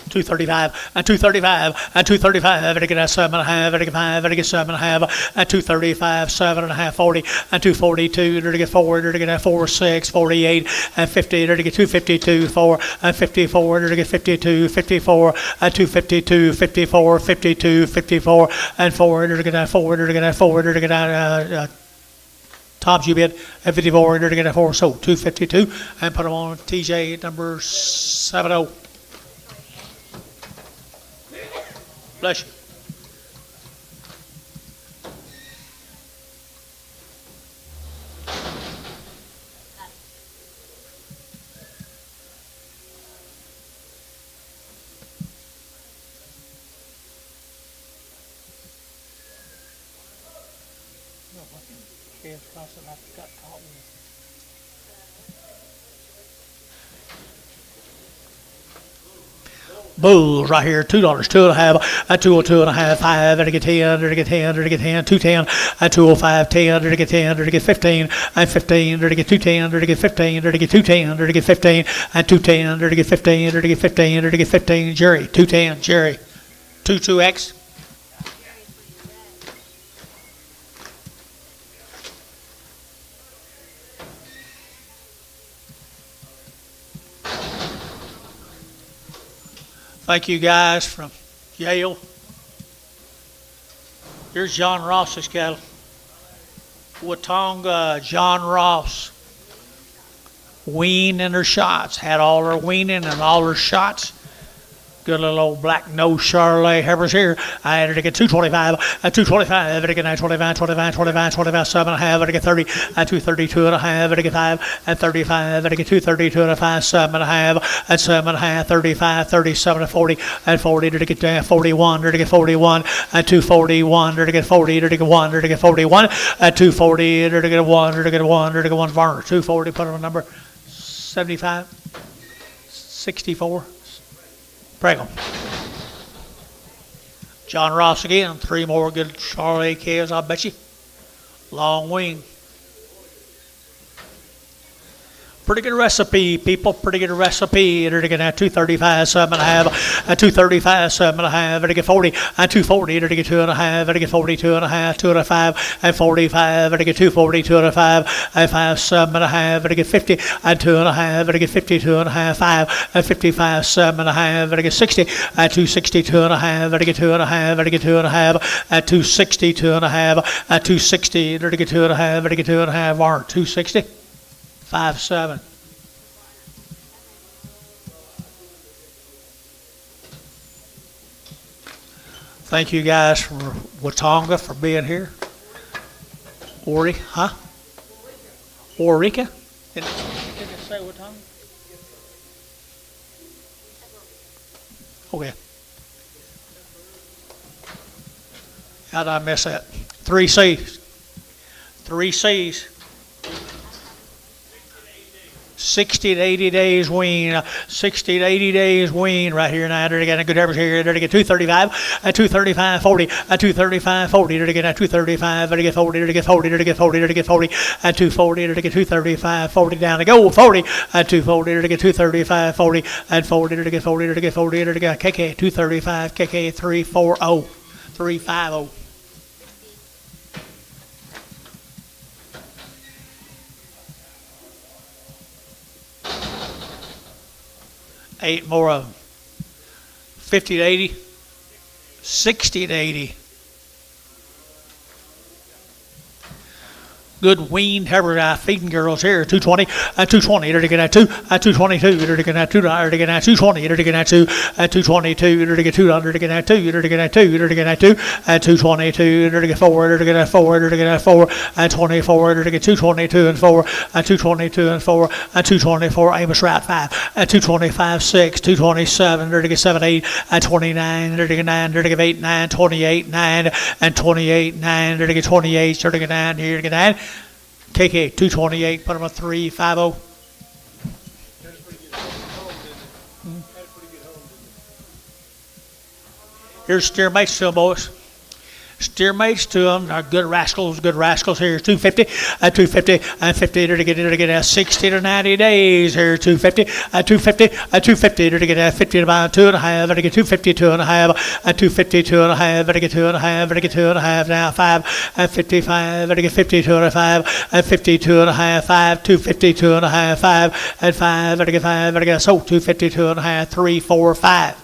235 and 235 and 235. Better get that 7.5. Better get 5. Better get 7.5 and 235, 7.5, 40 and 242. Better get 4. Better get that 4, 6, 48 and 50. Better get 252, 4 and 54. Better get 52, 54 and 252, 54, 52, 54 and 4. Better get that 4. Better get that 4. Better get that. Tom's you bid at 54. Better get that 4. So 252 and put them on TJ number 70. Bless you. Bulls right here, $2, 2.5, and 202.5, 5, and to get 10, to get 10, to get 10, 210, and 205, 10, to get 10, to get 15, and 15, to get 210, to get 15, to get 210, to get 15, and 210, to get 15, to get 15, to get 15, Jerry, 210, Jerry, 22X. Thank you guys from Yale. Here's John Ross's cattle. Watonga, John Ross. Weaned in her shots. Had all her weaning and all her shots. Good little old black nose Charolais heifers here. I had to get 225, 225, I had to get 25, 25, 25, 25, 7 and a half, I had to get 30, 232 and a half, I had to get 5, and 35, I had to get 232 and a half, 7 and a half, and 7 and a half, 35, 37 and 40, and 40, to get 41, to get 41, and 241, to get 40, to get 1, to get 41, and 240, to get 1, to get 1, to get 1 Varner, 240, put on number 75, 64. Preggle. John Ross again. 3 more good Charolais calves, I bet you. Long wing. Pretty good recipe, people. Pretty good recipe. They're going to get 235, 7 and a half, 235, 7 and a half. They're going to get 40, 240. They're going to get 2 and a half. They're going to get 42 and a half, 2 and a 5, and 45. They're going to get 240, 2 and a 5, and 5, 7 and a half. They're going to get 50, and 2 and a half. They're going to get 52 and a half, 5, and 55, 7 and a half. They're going to get 60, and 262 and a half. They're going to get 2 and a half. They're going to get 2 and a half, and 262 and a half, and 260. They're going to get 2 and a half. They're going to get 2 and a half. 260. 5, 7. Thank you guys from Watonga for being here. Orica, huh? Orica? Didn't it say Watonga? Okay. How did I miss that? 3 C's. 3 C's. 60 to 80 days wean, 60 to 80 days wean right here now. They're getting a good average here. They're going to get 235, 235, 40, 235, 40. They're going to get 235, they're going to get 40, they're going to get 40, they're going to get 40, they're going to get 40, 240, they're going to get 235, 40 down to go, 40, 240, they're going to get 235, 40, and 40, they're going to get 40, they're going to get 40, they're going to get KK 235, KK 340, 350. 8 more of them. 50 to 80. 60 to 80. Good weaned Herbert feeding girls here. 220 and 220. You're to get at 2 and 222. You're to get at $2. You're to get at 220. You're to get at 2 and 222. You're to get $2. You're to get at 2. You're to get at 2. You're to get at 2 and 222. You're to get 4. You're to get at 4. You're to get at 4 and 24. You're to get 222 and 4 and 222 and 4 and 224. Amos Route 5 and 225 6. 227. You're to get 7 8 and 29. You're to get 9. You're to get 8 9 28 9 and 28 9. You're to get 28. You're to get 9. You're to get 9. KK 228, put them on 350. Had a pretty good home, didn't it? Had a pretty good home, didn't it? Here's steer mates to them, boys. Steer mates to them. Are good rascals here. 250, 250, and 50 to get 60 to 90 days here. 250, 250, 250 to get 50 to about 2.5, to get 250, 2.5, and 250, 2.5, to get 2.5, to get 2.5 now 5, and 55, to get 50, 2.5, and 50, 2.5, 5, 250, 2.5, 5, and 5, to get 5, to get so 250, 2.5, 3, 4, 5.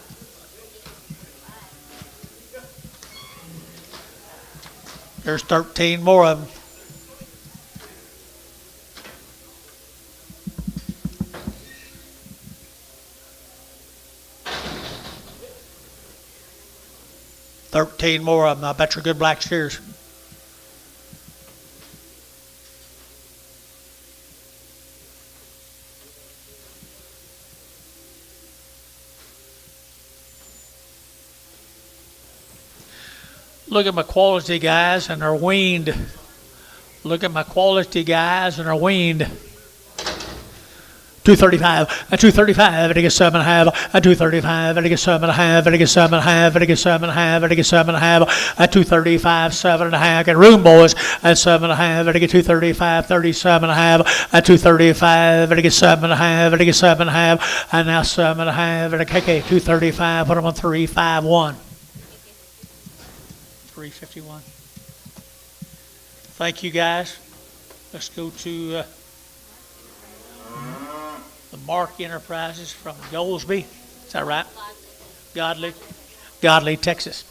There's 13 more of them. I bet you're good black steers. Look at my quality guys and they're weaned. Look at my quality guys and they're weaned. 235, a 235, and it gets 7.5, a 235, and it gets 7.5, and it gets 7.5, and it gets 7.5, and it gets 7.5, a 235, 7.5, get room boys, and 7.5, and it gets 235, 37.5, a 235, and it gets 7.5, and it gets 7.5, and now 7.5, and a KK 235, put them on 351. 351. Thank you guys. Let's go to the Mark Enterprises from Goldsby. Is that right? Godly, Texas.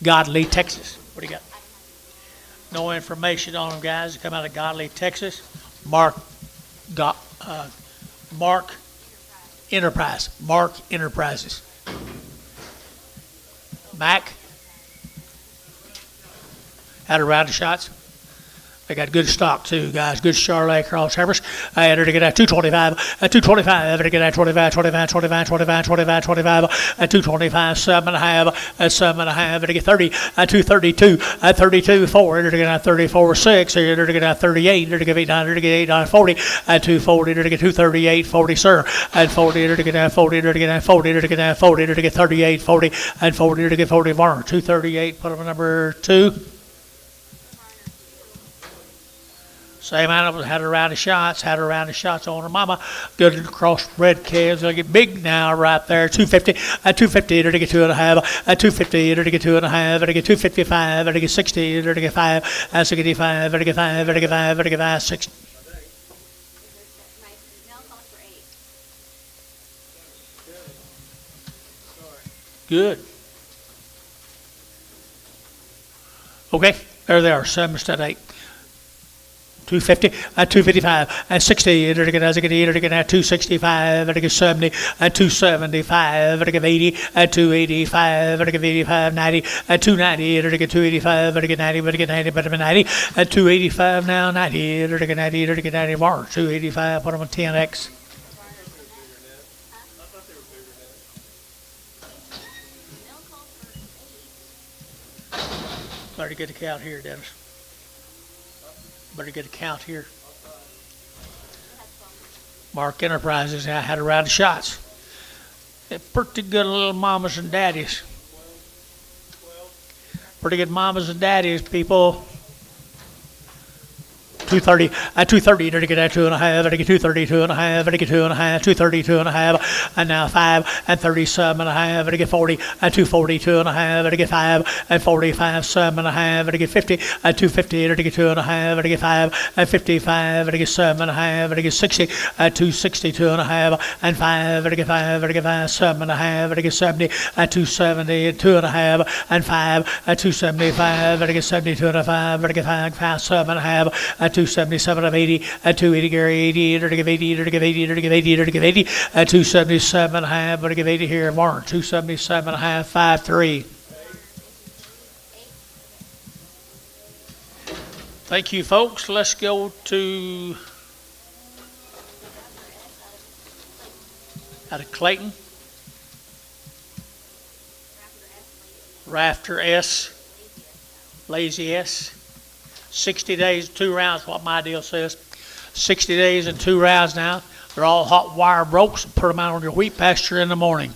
Godly, Texas. What do you got? No information on them, guys. They come out of Godly, Texas. Mark Enterprise. Mark Enterprises. Mac. Had a round of shots. They got good stock too, guys. Good Charolais cross heifers. I had her to get at 225, at 225, I had to get at 25, 25, 25, 25, 25, 25, at 225, 7.5, at 7.5, to get 30, at 232, at 32, 4, to get at 34, 6, to get at 38, to get 800, to get 840, at 240, to get 238, 40, sir, at 40, to get at 40, to get at 40, to get at 40, to get 38, 40, and 40, to get 40, Varner, 238, put them number 2. Same animal, had a round of shots on her mama. Good crossbred calves. They'll get big now right there. 250, at 250, to get 2.5, at 250, to get 2.5, to get 255, to get 60, to get 5, at 65, to get 5, to get 5, to get 5, 6. Good. Okay, there they are, 7 instead of 8. 250, at 255, at 60, to get 265, to get 70, at 275, to get 80, at 285, to get 85, 90, at 290, to get 285, to get 90, to get 90, but 90, at 285 now, 90, to get 90, to get 90 more, 285, put them on 10X. Better get a count here, Dennis. Better get a count here. Mark Enterprises, I had a round of shots. They're pretty good little mamas and daddies. Pretty good mamas and daddies, people. 230, at 230, to get at 2.5, to get 232 and a half, to get 2.5, 232 and a half, and now 5, and 37 and a half, to get 40, at 242 and a half, to get 5, and 45, 7 and a half, to get 50, at 250, to get 2.5, to get 5, and 55, to get 7 and a half, to get 60, at 262 and a half, and 5, to get 5, to get 5, 7 and a half, to get 70, at 270, 2.5, and 5, at 275, to get 72 and a 5, to get 5, 7 and a half, at 277 of 80, at 280, Gary 80, to give 80, to give 80, to give 80, to give 80, at 277 and a half, to give 80 here, Martin, 277 and a half, 5-3. Thank you, folks. Let's go to out of Clayton. Rafter S, Lazy S. 60 days, 2 rounds, what my deal says. 60 days and 2 rounds now. They're all hot wire brokes. Put them out on your wheat pasture in the morning.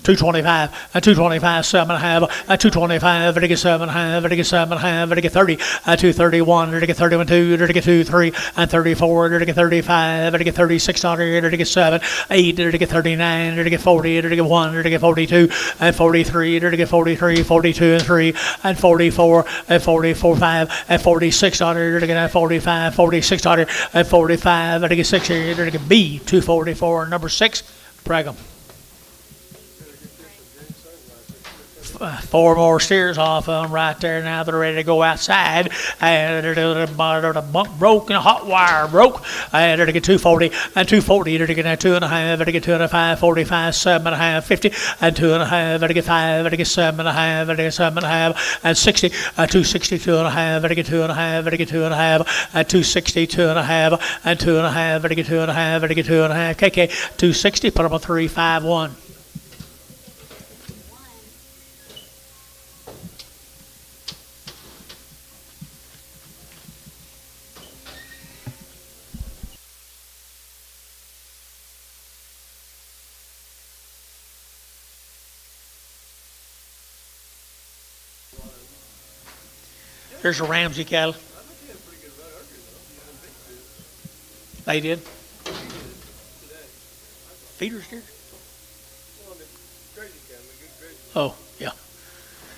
225, at 225, 7 and a half, at 225, to get 7 and a half, to get 7 and a half, to get 30, at 231, to get 31, 2, to get 2, 3, and 34, to get 35, to get 36, to get 7, 8, to get 39, to get 40, to get 1, to get 42, and 43, to get 43, 42, and 3, and 44, and 44, 5, and 46, to get 45, 46, and 45, to get 60, to get B, 244, number 6, Brigham. 4 more steers off of them right there now. They're ready to go outside. And the bunk broke and a hot wire broke. And they're to get 240 and 240. They're to get 2.5. They're to get 2.5, 45, 7.5, 50, and 2.5. They're to get 5. They're to get 7.5. They're to get 7.5 and 60. 260, 2.5. They're to get 2.5. They're to get 2.5 and 260, 2.5 and 2.5. They're to get 2.5. They're to get 2.5. KK 260. Put them on 3, 5, 1. There's a Ramsey cattle. They did. Feeders here? Oh, yeah.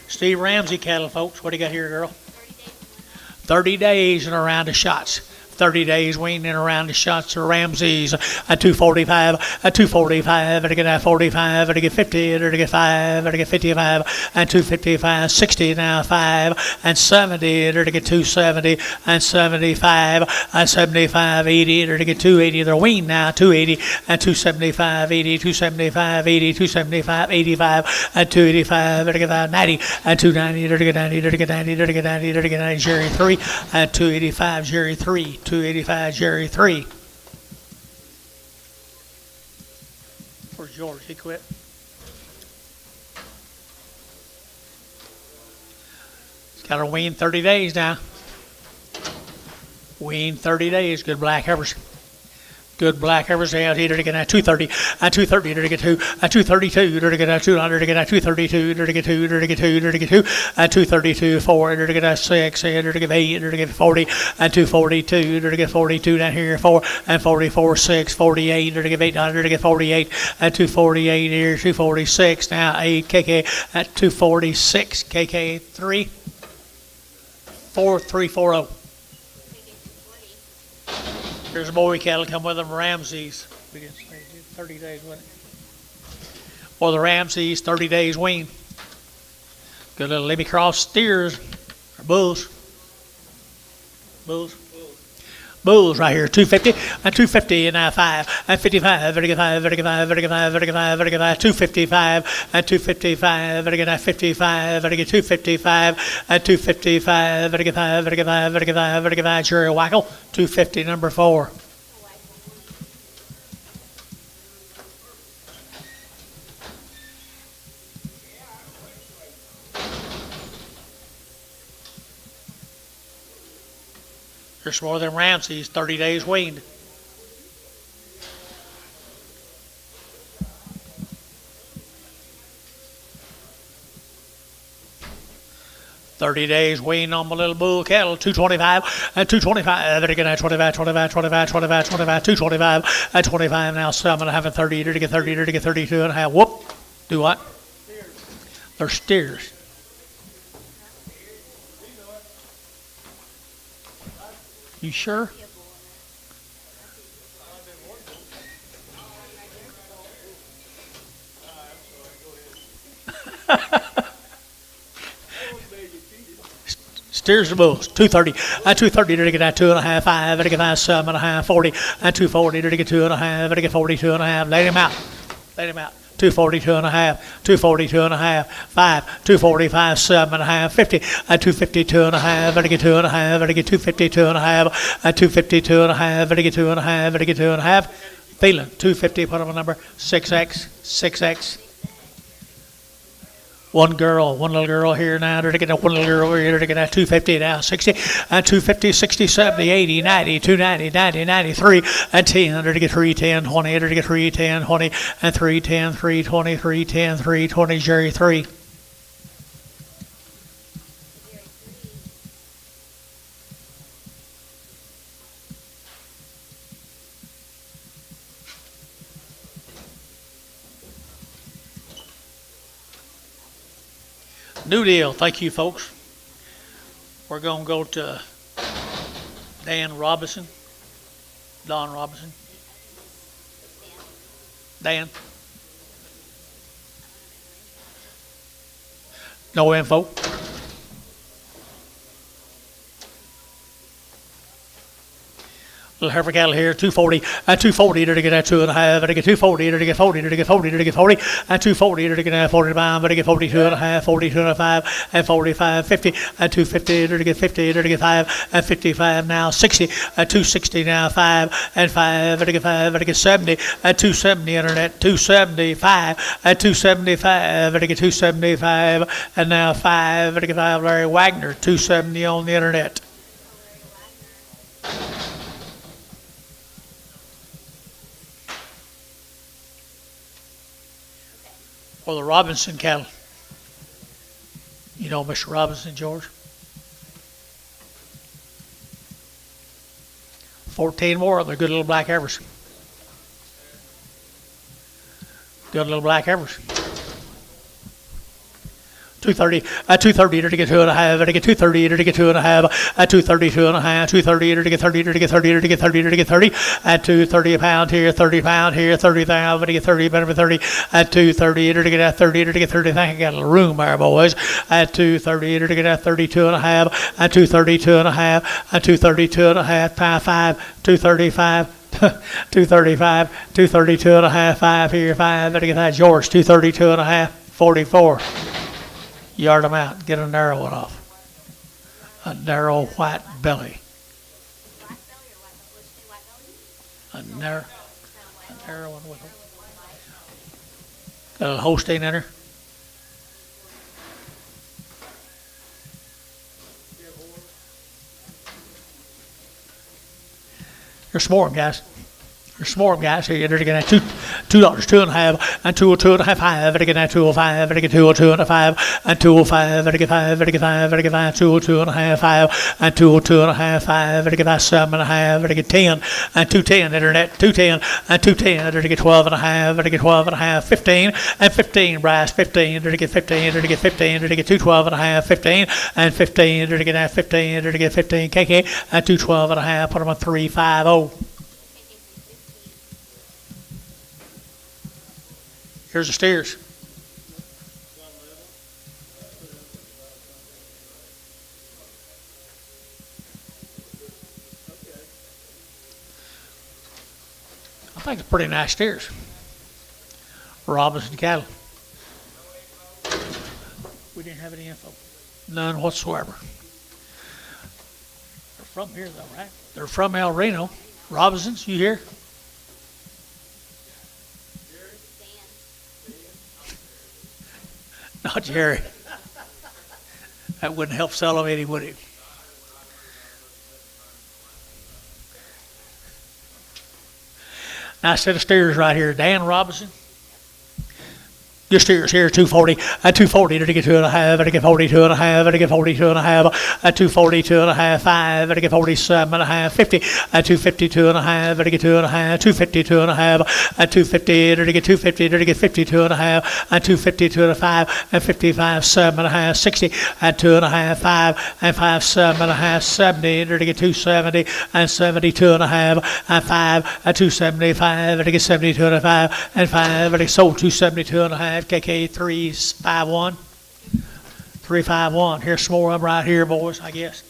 Steve Ramsey cattle, folks. What do you got here, girl? 30 days and around the shots. 30 days weaning around the shots of Ramses at 245, at 245, to get 45, to get 50, to get 5, to get 55, and 255, 60 now 5, and 70, to get 270, and 75, and 75, 80, to get 280. They're weaned now 280, and 275, 80, 275, 80, 275, 85, and 285, to get 90, and 290, to get 90, to get 90, to get 90, to get 90, Jerry 3, and 285, Jerry 3. 285, Jerry 3. Where's George? He quit. He's got to wean 30 days now. Wean 30 days. Good black heifers. Good black heifers out here to get at 230, at 230 to get 2, at 232 to get at 200 to get at 232 to get 2 to get 2 to get 2, at 232 4 to get at 6 to get 8 to get 40, at 242 to get 42 down here 4, and 44 6, 48 to get 800 to get 48, at 248 here 246 now 8 KK at 246 KK 3 4340. There's a boy cattle come with them, Ramses. We didn't say 30 days, wasn't it? Or the Ramses, 30 days wean. Good little Libby Cross steers, or bulls. Bulls. Bulls right here, 250, and 250, and now 5, and 55, and 55, and 55, and 55, and 55, and 55, 255, and 255, and get 55, and get 255, and 255, and get 5, and get 5, and get 5, and get 5, Jerry Wackel, 250, number 4. There's more than Ramsey's, 30 days weaned. 30 days weaned on my little bull cattle, 225 and 225. Better get that 25, 25, 25, 25, 25, 225 and 25 now. So I'm gonna have a 30 to get 30 to get 32 and a half. Whoop. Do what? They're steers. You sure? Steers the bulls, 230, and 230 to get that 2.5, 5, to get that 7.5, 40, and 240 to get 2.5, to get 42 and a half. Let him out. Let him out. 242 and a half, 242 and a half, 5, 245, 7.5, 50, and 252 and a half, to get 2.5, to get 252 and a half, and 252 and a half, to get 2.5, to get 2.5. Feeling 250, put on a number, 6X, 6X. One little girl here now, to get one little girl over here, to get that 250 now, 60, and 250, 60, 70, 80, 90, 290, 90, 93, and 10, to get 310, 20, to get 310, 20, and 310, 320, 310, 320, Jerry 3. New deal. Thank you, folks. We're going to go to Don Robinson. Dan. No info. Little heifer cattle here, 240, and 240 to get that 2.5, to get 240, to get 40, to get 40, to get 40, and 240 to get that 45, to get 42 and a half, 42 and a 5, and 45, 50, and 250 to get 50, to get 5, and 55 now, 60, and 260 now, 5, and 5, to get 5, to get 70, and 270 internet, 275, and 275, to get 275, and now 5, to get 5, Larry Wagner, 270 on the internet. Or the Robinson cattle. You know Mr. Robinson, George? 14 more. They're good little black heifers. Good little black heifers. 230, 230 to get 2.5, to get 230 to get 2.5, 232 and a half, 230 to get 30 to get 30 to get 30 to get 30, at 230 a pound here, 30 pound here, 30,000 to get 30, better 30, at 230 to get that 30 to get 30. I think I got a little room there, boys. At 230 to get that 32 and a half, at 232 and a half, at 232 and a half, 5, 235. 235, 232 and a half, 5 here, 5 to get that George, 232 and a half, 44. Yard them out. Get a narrow one off. A narrow white belly. Black belly or white belly? What'd you say, white belly? A narrow one with them. Got a Holstein in her. There's some more, guys. There's some more, guys. Here, you're getting $2, $2.5, and 202 and a half, 5, and again 205, and again 202 and a 5, and 205, and again 5, and again 5, and again 5, 202 and a half, 5, and 202 and a half, 5, and again 7.5, and again 10, and 210 internet, 210, and 210, and again 12 and a half, and again 12 and a half, 15, and 15 brass, 15, and again 15, and again 15, and again 212 and a half, 15, and 15, and again 15, and again 15 KK, and 212 and a half, put them on 350. Here's the steers. I think it's pretty nice steers. Robinson cattle. We didn't have any info. None whatsoever. They're from here though, right? They're from El Reno. Robinsons, you here? Not Jerry. That wouldn't help sell them any, would it? Nice set of steers right here. Dan Robinson. Your steers here, 240, at 240, to get 2.5, to get 42.5, to get 42.5, at 242.5, 5, to get 47.5, 50, at 252.5, to get 2.5, 252.5, at 250, to get 250, to get 52.5, at 252.5, and 55, 7.5, 60, at 2.5, 5, and 5, 7.5, 70, to get 270, and 72.5, and 5, at 275, to get 72.5, and 5, to get sold 272.5. KK 351. 351. Here's some more of them right here, boys, I guess.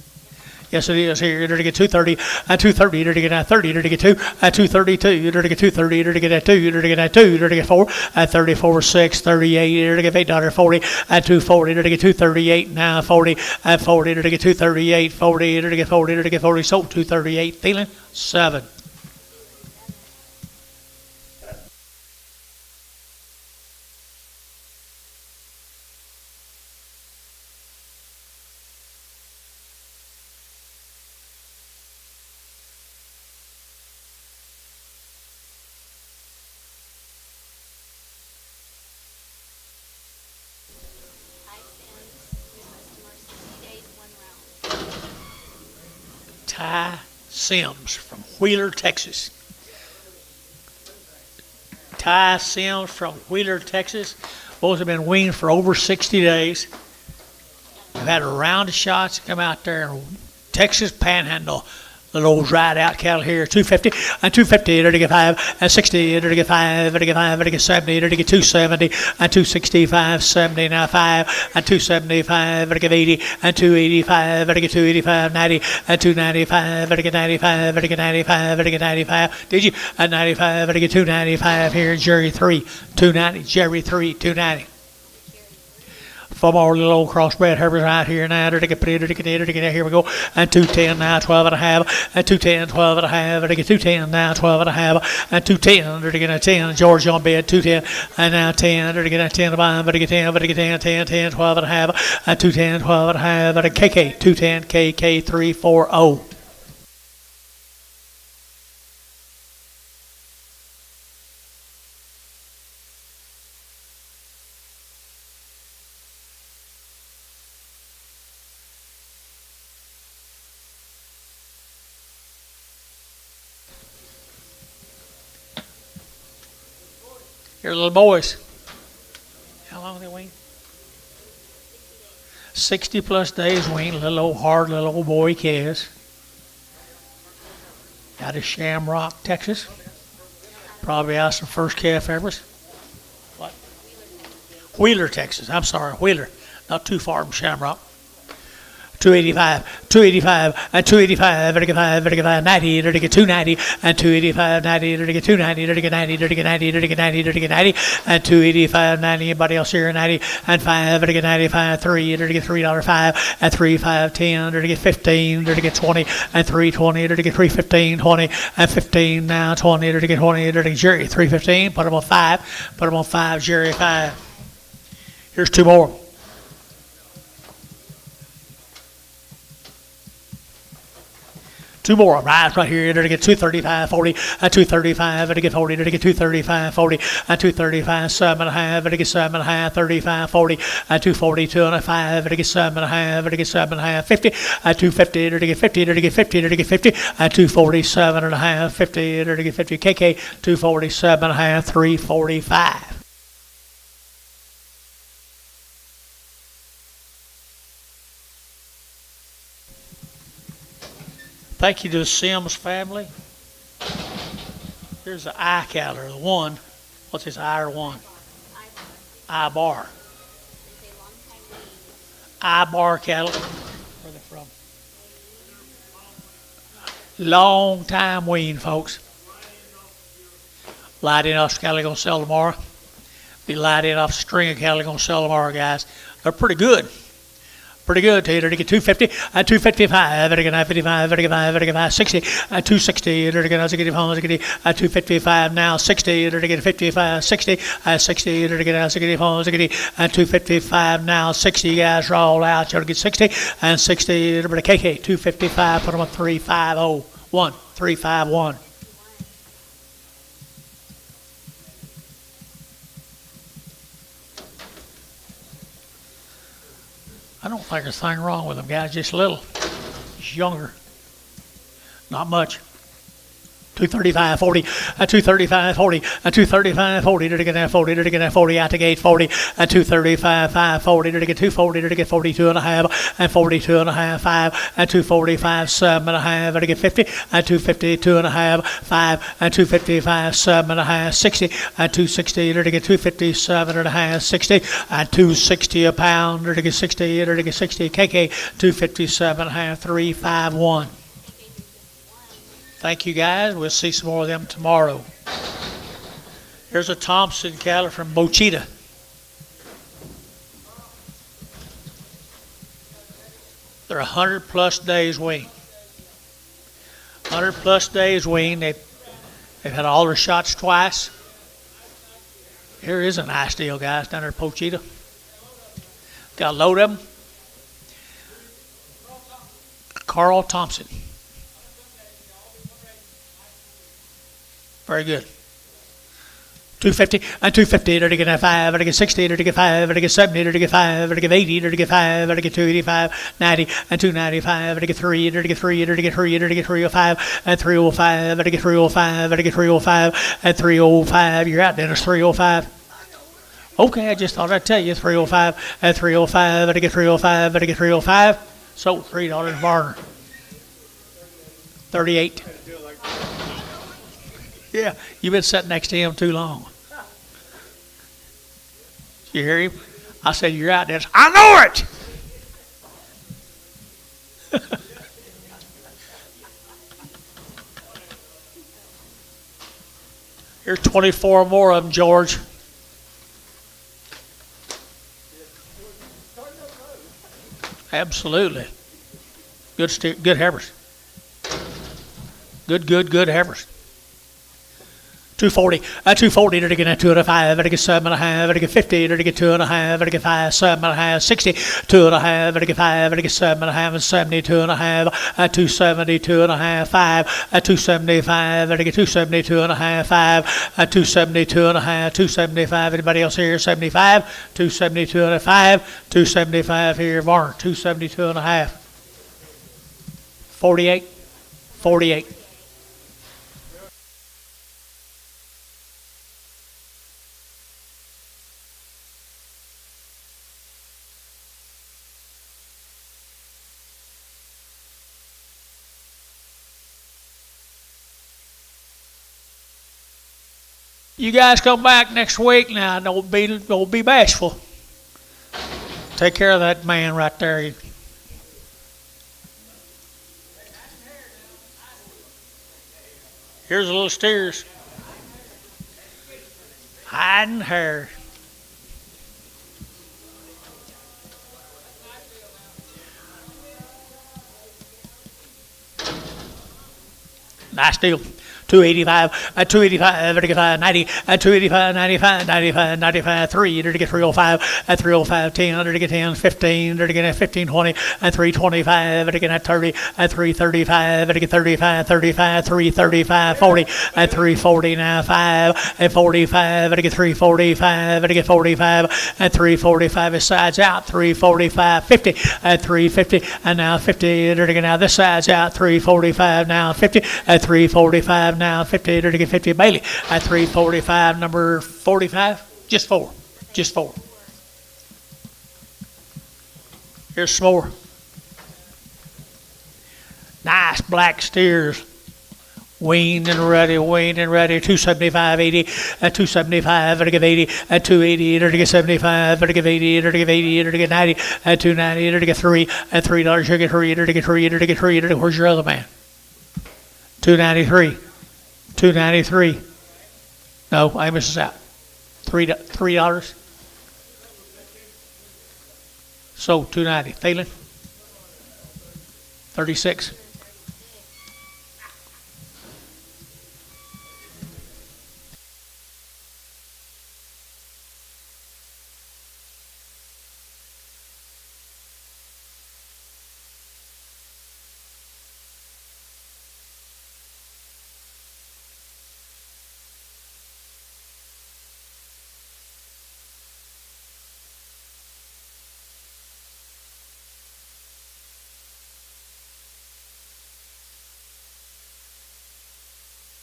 Yes, it is here. To get 230, at 230, to get 30, to get 2, at 232, to get 230, to get 2, to get 2, to get 4, at 34, 6, 38, to get $8.40, at 240, to get 238, now 40, at 40, to get 238, 40, to get 40, to get 40, sold 238, feeling 7. Ty Sims from Wheeler, Texas. Ty Sims from Wheeler, Texas. Boys have been weaned for over 60 days. They've had a round of shots come out there in Texas Panhandle. The old dried out cattle here, 250, and 250, to get 5, and 60, to get 5, to get 5, to get 70, to get 270, and 265, 70, now 5, and 275, to get 80, and 285, to get 285, 90, and 295, to get 95, to get 95, to get 95. Did you? And 95, to get 295 here, Jerry 3, 290, Jerry 3, 290. Four more little old crossbred Herberts right here now. Here we go. And 210 now, 12 and a half. And 210, 12 and a half. And 210 now, 12 and a half. And 210, to get a 10. George on bed, 210. And now 10, to get a 10 to buy. But to get 10, but to get 10, 10, 10, 12 and a half. And 210, 12 and a half. And a KK, 210, KK 340. Here, little boys. How long they wean? 60 plus days wean. Little old hard little old boy Kez. Out of Shamrock, Texas. Probably out some first calf Evers. What? Wheeler, Texas. I'm sorry, Wheeler. Not too far from Shamrock. 285, 285, and 285, to get 5, to get 5, 90, to get 290, and 285, 90, to get 290, to get 90, to get 90, to get 90, to get 90, and 285, 90, anybody else here, 90, and 5, to get 95, 3, to get $3.05, and 3, 5, 10, to get 15, to get 20, and 320, to get 315, 20, and 15, now 20, to get 20, to get Jerry, 315, put them on 5, put them on 5, Jerry, 5. Here's two more. Two more right here to get 235, 40, and 235, to get 40, to get 235, 40, and 235, 7.5, to get 7.5, 35, 40, and 242 and a 5, to get 7.5, to get 7.5, 50, and 250, to get 50, to get 50, to get 50, and 247 and a half, 50, to get 50, KK 247 and a half, 345. Thank you to the Sims family. Here's the I cattle, the one. What's this I or one? I bar. I bar cattle. Where are they from? Long time wean, folks. Light in off cattle gonna sell tomorrow. Be light in off string of cattle gonna sell tomorrow, guys. They're pretty good. Pretty good, Tater. To get 250, 255, to get 55, to get 5, to get 5, 60, 260, to get 255 now, 60, to get 55, 60, 60, to get 255 now, 60 guys are all out. You'll get 60 and 60, to get KK 255. Put them on 350, 351. I don't think there's anything wrong with them guys, just a little. Just younger. Not much. 235, 40, a 235, 40, a 235, 40, to get that 40, to get that 40, out to gate 40, a 235, 5, 40, to get 240, to get 42 and a half, and 42 and a half, 5, and 245, 7 and a half, to get 50, and 252 and a half, 5, and 255, 7 and a half, 60, and 260, to get 257 and a half, 60, and 260 a pound, to get 60, to get 60, KK, 257 and a half, 351. Thank you, guys. We'll see some more of them tomorrow. Here's a Thompson cattle from Bochita. They're 100 plus days weaned. 100 plus days weaned. They've had all their shots twice. Here is a nice deal, guys, down there at Bochita. Got a load of them. Carl Thompson. Very good. 250, and 250, to get 5, to get 60, to get 5, to get 70, to get 5, to get 80, to get 5, to get 285, 90, and 295, to get 3, to get 3, to get 3, to get 305, and 305, to get 305, to get 305, and 305. You're out, Dennis, 305. Okay, I just thought I'd tell you 305, and 305, to get 305, to get 305. So $3 Varner. 38. Yeah, you've been sitting next to him too long. You hear him? I said, you're out there. I know it! Here's 24 more of them, George. Absolutely. Good heifers. Good heifers. 240, 240, to get 205, to get 7.5, to get 50, to get 2.5, to get 5, 7.5, 60, 2.5, to get 5, to get 7.5, and 72 and a half, 272 and a half, 5, 275, to get 272 and a half, 5, 272 and a half, 275. Anybody else here? 75, 272 and a 5, 275 here, Varner, 272 and a half, 48, 48. You guys come back next week now. Don't be bashful. Take care of that man right there. Here's a little steers. Hiding hair. Nice deal. 285, 285, to get 90, 285, 95, 95, 95, 3, to get 305, 305, 10, to get 10, 15, to get 15, 20, and 325, to get 30, 335, to get 35, 35, 335, 40, 340, now 5, and 45, to get 345, to get 45, and 345, his side's out, 345, 50, and 350, and now 50, to get now this side's out, 345, now 50, and 345, now 50, to get 50, Bailey, at 345, number 45, just four. Here's some more. Nice black steers. Weaned and ready, 275, 80, 275, to get 80, 280, to get 75, to get 80, to get 80, to get 90, 290, to get 3, and $3, to get 3, to get 3, to get 3, where's your other man? 293. 293. No, I missed this out. $3. So 290. Phelan. 36.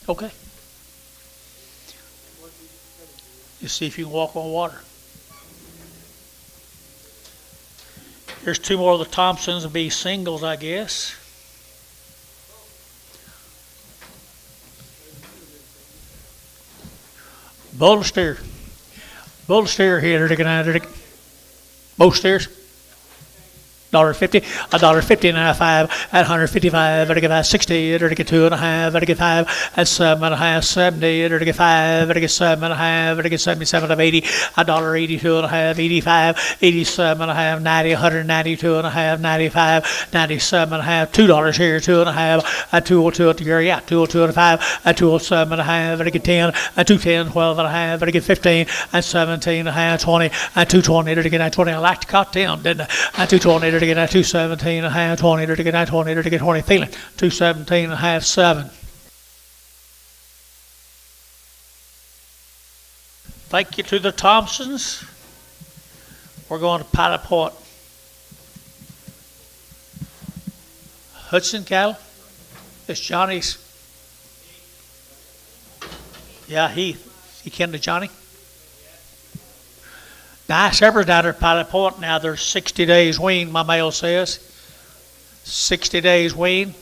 Okay. You see if you can walk on water. Here's two more of the Thompsons. Will be singles, I guess. Bull steer. Bull steer here. Both steers. $1.50, $1.50.5 at 155, $5, 60, $2.5, $5 at 7.5, 70, $5, 7.5, 77 of 80, $1.82.5, 85, 87.5, 90, 192.5, 95, 97.5, $2 here, $2.5 at 202 at the area, yeah, 202.5 at 207.5, 10 at 210, 12.5, 15 at 17.5, 20 at 220, at 20. I liked to cut down, didn't I? At 220. To get at 217.5, 20 to get at 20 to get 20, feeling 217.5, 7. Thank you to the Thompsons. We're going to Pilot Point. Hudson cattle. It's Johnny's. Yeah, Heath. He came to Johnny. Nice heifers down there at Pilot Point. Now there's 60 days wean, my mail says. 60 days wean.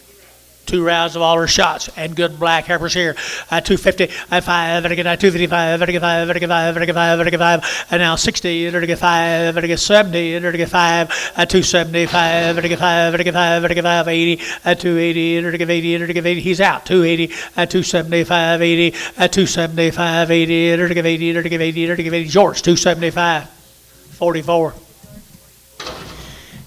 2 rounds of all her shots. And good black heifers here. At 250, at 5, at 255, at 5, at 5, at 5, at 5. And now 60, at 5, at 70, at 5, at 275, at 5, at 5, at 5, 80, at 280, at 80, at 80. He's out. 280, at 275, 80, at 275, 80, at 80, at 80, at 80. George, 275. 44.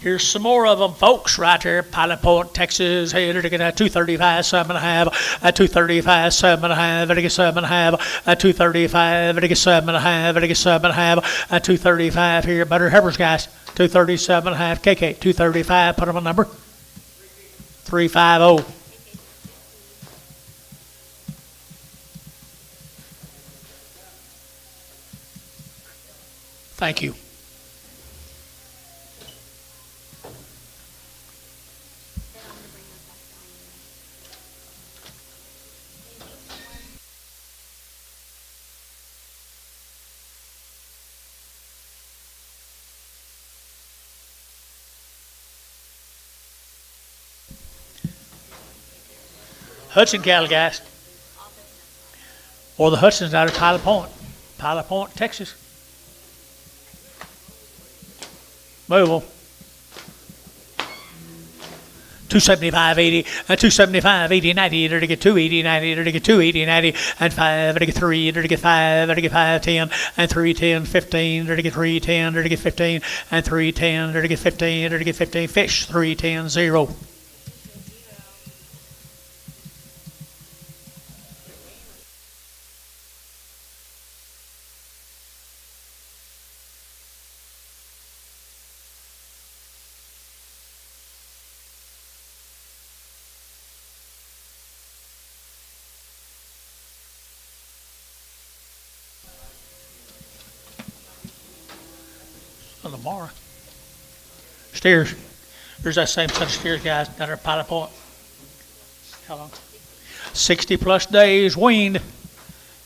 Here's some more of them, folks, right there. Pilot Point, Texas. Hey, they're looking at 235, 7.5, at 235, 7.5, at 7.5, at 235, at 7.5, at 7.5, at 235 here. Better heifers, guys. 237.5, KK, 235. Put them on number 350. Thank you. Hudson cattle, guys. Or the Hudson's out of Pilot Point, Texas. Move on. 275.80, 275.80, 90, to get 280, 90, to get 280, 90, and 5, to get 3, to get 5, to get 510, and 310, 15, to get 310, to get 15, and 310, to get 15, to get 15. Fish 310, 0. Tomorrow. Steers. There's that same set of steers, guys, down there at Pilot Point. How long? 60 plus days weaned.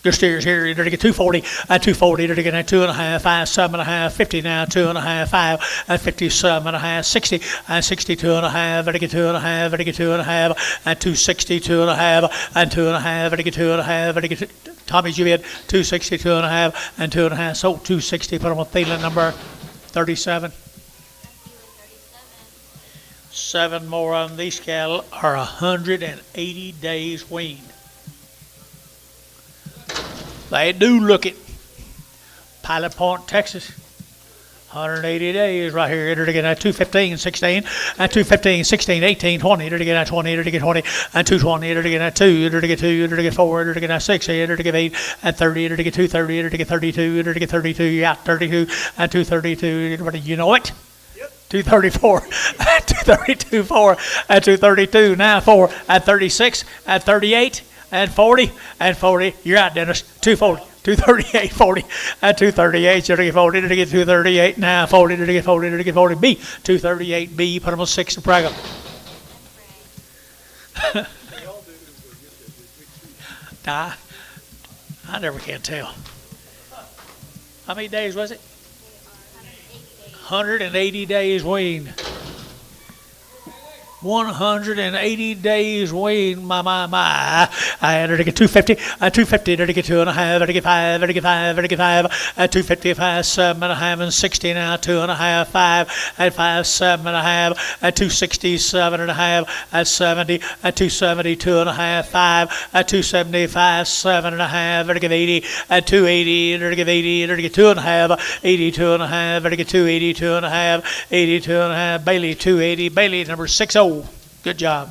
Good steers here. You're to get 240, at 240, you're to get 2.5, 5, 7.5, 50 now, 2.5, 5, at 57.5, 60, and 62.5, at 2.5, at 2.5, and 260, 2.5, and 2.5, at 2.5, at Tommy Juliet, 260, 2.5, and 2.5. So 260, put them on Thielen number 37. 7 more on these cattle are 180 days weaned. They do look it. Pilot Point, Texas. 180 days right here. Enter to get at 215, 16, at 215, 16, 18, 20, enter to get at 20, enter to get 20, at 220, enter to get at 2, enter to get 2, enter to get 4, enter to get at 6, enter to get 8, at 30, enter to get 230, enter to get 32, enter to get 32, yeah, 32, at 232, you know it? 234, at 232, 4, at 232, now 4, at 36, at 38, and 40, and 40, you're out, Dennis, 240. 238, 40, at 238, you're to get 40, to get 238, now 40, to get 40, to get 40, B, 238B, put them on 6 and brag them. I never can tell. How many days was it? 180 days weaned. 180 days weaned, my. I had her to get 250, 250, to get 2.5, to get 5, to get 5, to get 5, 255, 7.5, and 60 now, 2.5, 5, at 5, 7.5, at 260, 7.5, at 70, at 270, 2.5, 5, at 275, 7.5, to get 80, at 280, to get 80, to get 2.5, 82.5, to get 280, 2.5, 82.5, Bailey, 280, Bailey, number 60. Good job.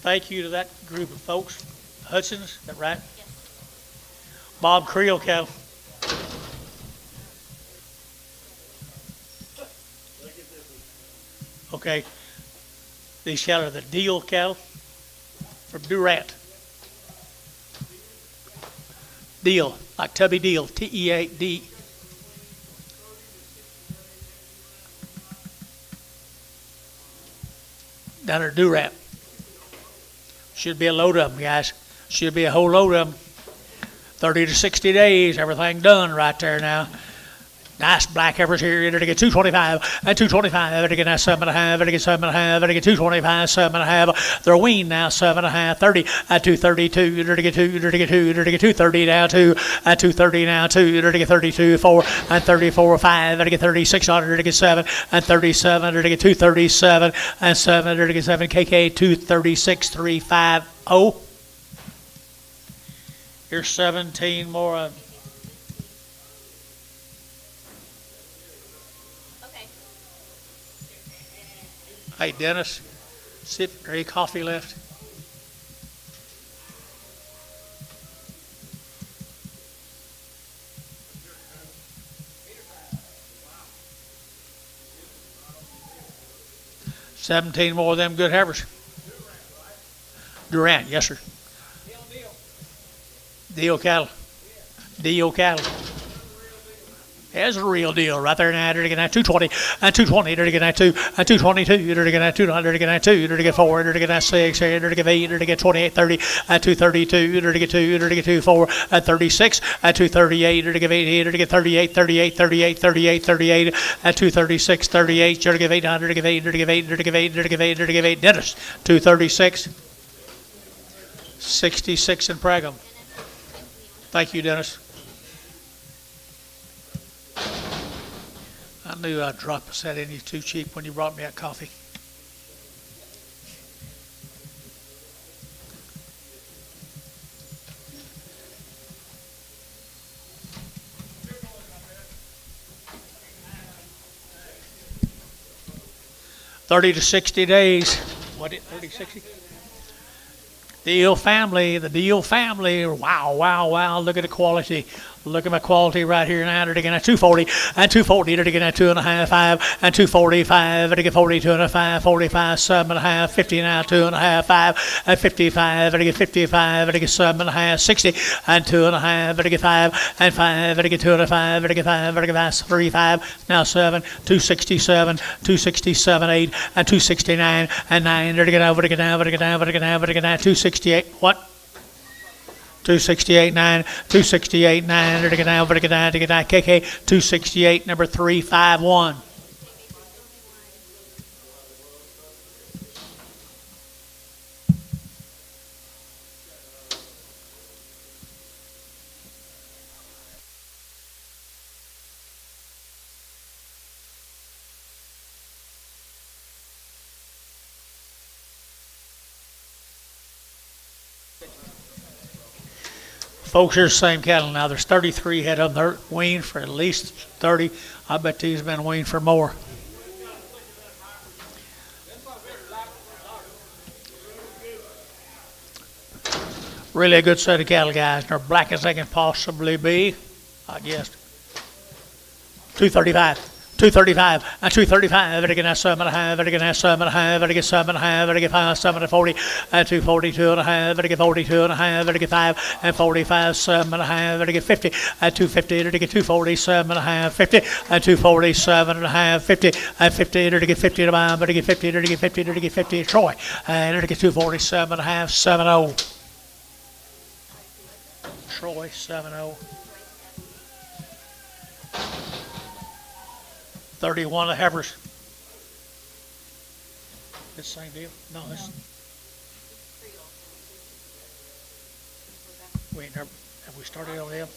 Thank you to that group of folks. Hudson's, is that right? Yes. Bob Creel cattle. Okay. These cattle are the Deal cattle from Durant. Deal, like Tubby Deal, T-E-A-D. Down there, Durant. Should be a load of them, guys. Should be a whole load of them. 30 to 60 days, everything done right there now. Nice black heifers here. To get 225 and 225. To get now 7.5. To get 7.5. To get 225. 7.5. They're weaned now. 7.5. 30 at 232. To get 2. To get 2. To get 230 now 2 at 230 now 2. To get 32 4 and 34 5. To get 3600. To get 7 and 37. To get 237 and 7. To get 7 KK 236 350. Here's 17 more of them. Okay. Hey, Dennis, see if there any coffee left. $17 more of them good heifers. Durant, yes, sir. Deal cattle. Deal cattle. There's a real deal right there now. They're getting 220 and 220. They're getting 2 and 222. They're getting 200. They're getting 2. They're getting 4. They're getting 6. They're getting 8. They're getting 28, 30 and 232. They're getting 2. They're getting 2, 4 and 36 and 238. They're getting 88. They're getting 38, 38, 38, 38, 38 and 236, 38. They're getting 800. They're getting 8. They're getting 8. They're getting 8. They're getting 8. They're getting 8. Dennis 236, 66 in Pragum. Thank you, Dennis. I knew I'd drop a set in you too cheap when you brought me that coffee. $30 to 60 days. What it? 30, 60? Deal family, the Deal family. Wow, wow, wow. Look at the quality. Look at my quality right here now. They're getting at 240 and 240. They're getting at 2.5, 5 and 245. They're getting 42 and a 5, 45, 7.5, 50 now, 2.5, 5 and 55. They're getting 55. They're getting 7.5, 60 and 2.5. They're getting 5 and 5. They're getting 2 and a 5. They're getting 5. They're getting 3, 5 now 7, 267, 267, 8 and 269 and 9. They're getting over. They're getting over. They're getting over. They're getting over. They're getting 268. What? 268 9, 268 9, to get down, KK 268 number 351. Folks, here's the same cattle now. There's 33 head of them. They're weaned for at least 30. I bet these have been weaned for more. Really a good set of cattle, guys. They're black as they can possibly be, I guess. 235. 235 and 235. It again at 7.5. It again at 7.5. It again 7.5. It again 5, 7.40 and 242 and a half. It again 42 and a half. It again 5 and 45, 7.5. It again 50 and 250. It again 247 and a half. 50 and 247 and a half. 50 and 50. It again 50 and a half. It again 50. It again 50. It again 50. Troy and it again 247 and a half. 70. Troy 70. 31 of heifers. This same deal? No, this. We ain't never, have we started on them?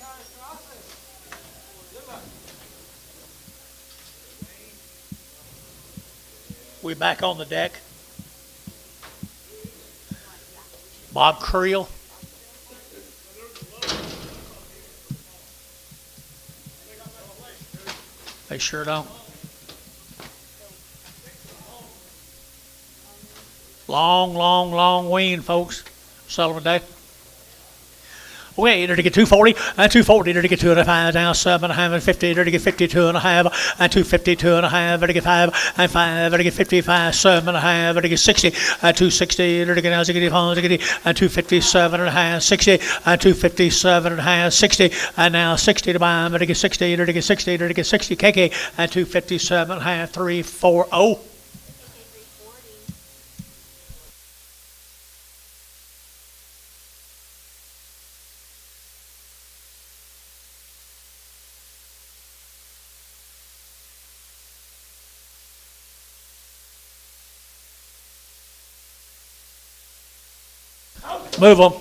We back on the deck. Bob Creel. They sure don't. Long wean, folks. Sullivan Day. Okay, to get 240 and 240 to get 2.5 now 7.5 and 50 to get 52 and a half and 252 and a half to get 5 and 5 to get 55 7.5 to get 60 and 260 to get now to get and 257 and a half 60 and 257 and a half 60 and now 60 to buy to get 60 to get 60 to get 60 KK and 257 and a half 340. Move them.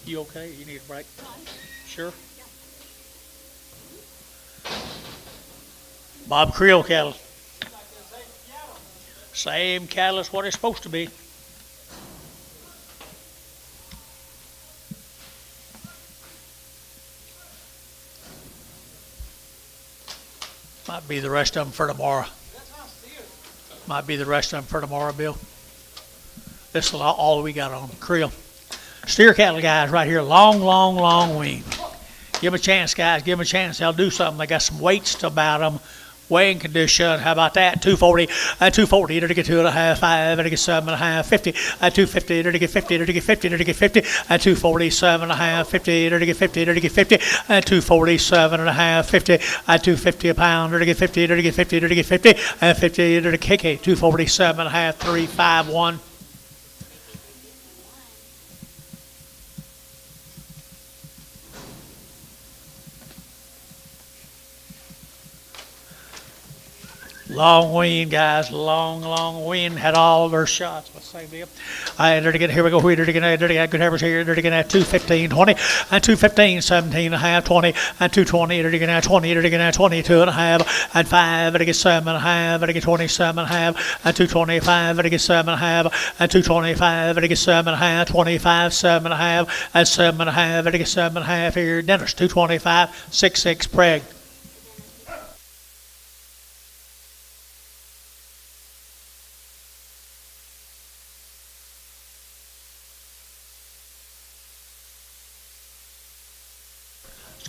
You okay? You need a break? Sure. Bob Creel cattle. Same cattle as what it's supposed to be. Might be the rest of them for tomorrow. Might be the rest of them for tomorrow, Bill. This is all we got on Creel. Steer cattle guys right here. Long wing. Give them a chance, guys. Give them a chance. They'll do something. They got some weights about them. Weighing condition. How about that? 240 and 240 to get 2.5, 5 to get 7.5, 50 and 250 to get 50 to get 50 to get 50 and 247 and a half, 50 to get 50 to get 50 and 247 and a half, 50 and 250 a pound to get 50 to get 50 to get 50 and 50 to the KK 247 and a half, 351. Long wean, guys. Long wean. Had all their shots. What's the same deal? Here we go. Here to get good heifers here. To get at 215, 20, and 215, 17 and a half, 20, and 220. To get at 20, to get at 22 and a half, and 5. To get 7 and a half. To get 27 and a half, and 225. To get 7 and a half, and 225. To get 7 and a half, 25, 7 and a half, and 7 and a half. To get 7 and a half here. Dennis 225, 66 preg.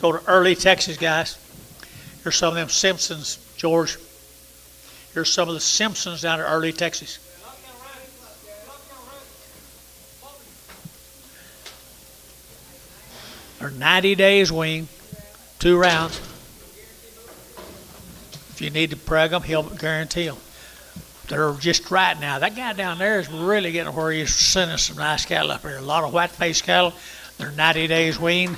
Go to early Texas, guys. Here's some of them Simpsons, George. Here's some of the Simpsons down at early Texas. They're 90 days wean, 2 rounds. If you need to preg them, he'll guarantee them. They're just right now. That guy down there is really getting where he's sending some nice cattle up here. A lot of white-faced cattle. They're 90 days wean.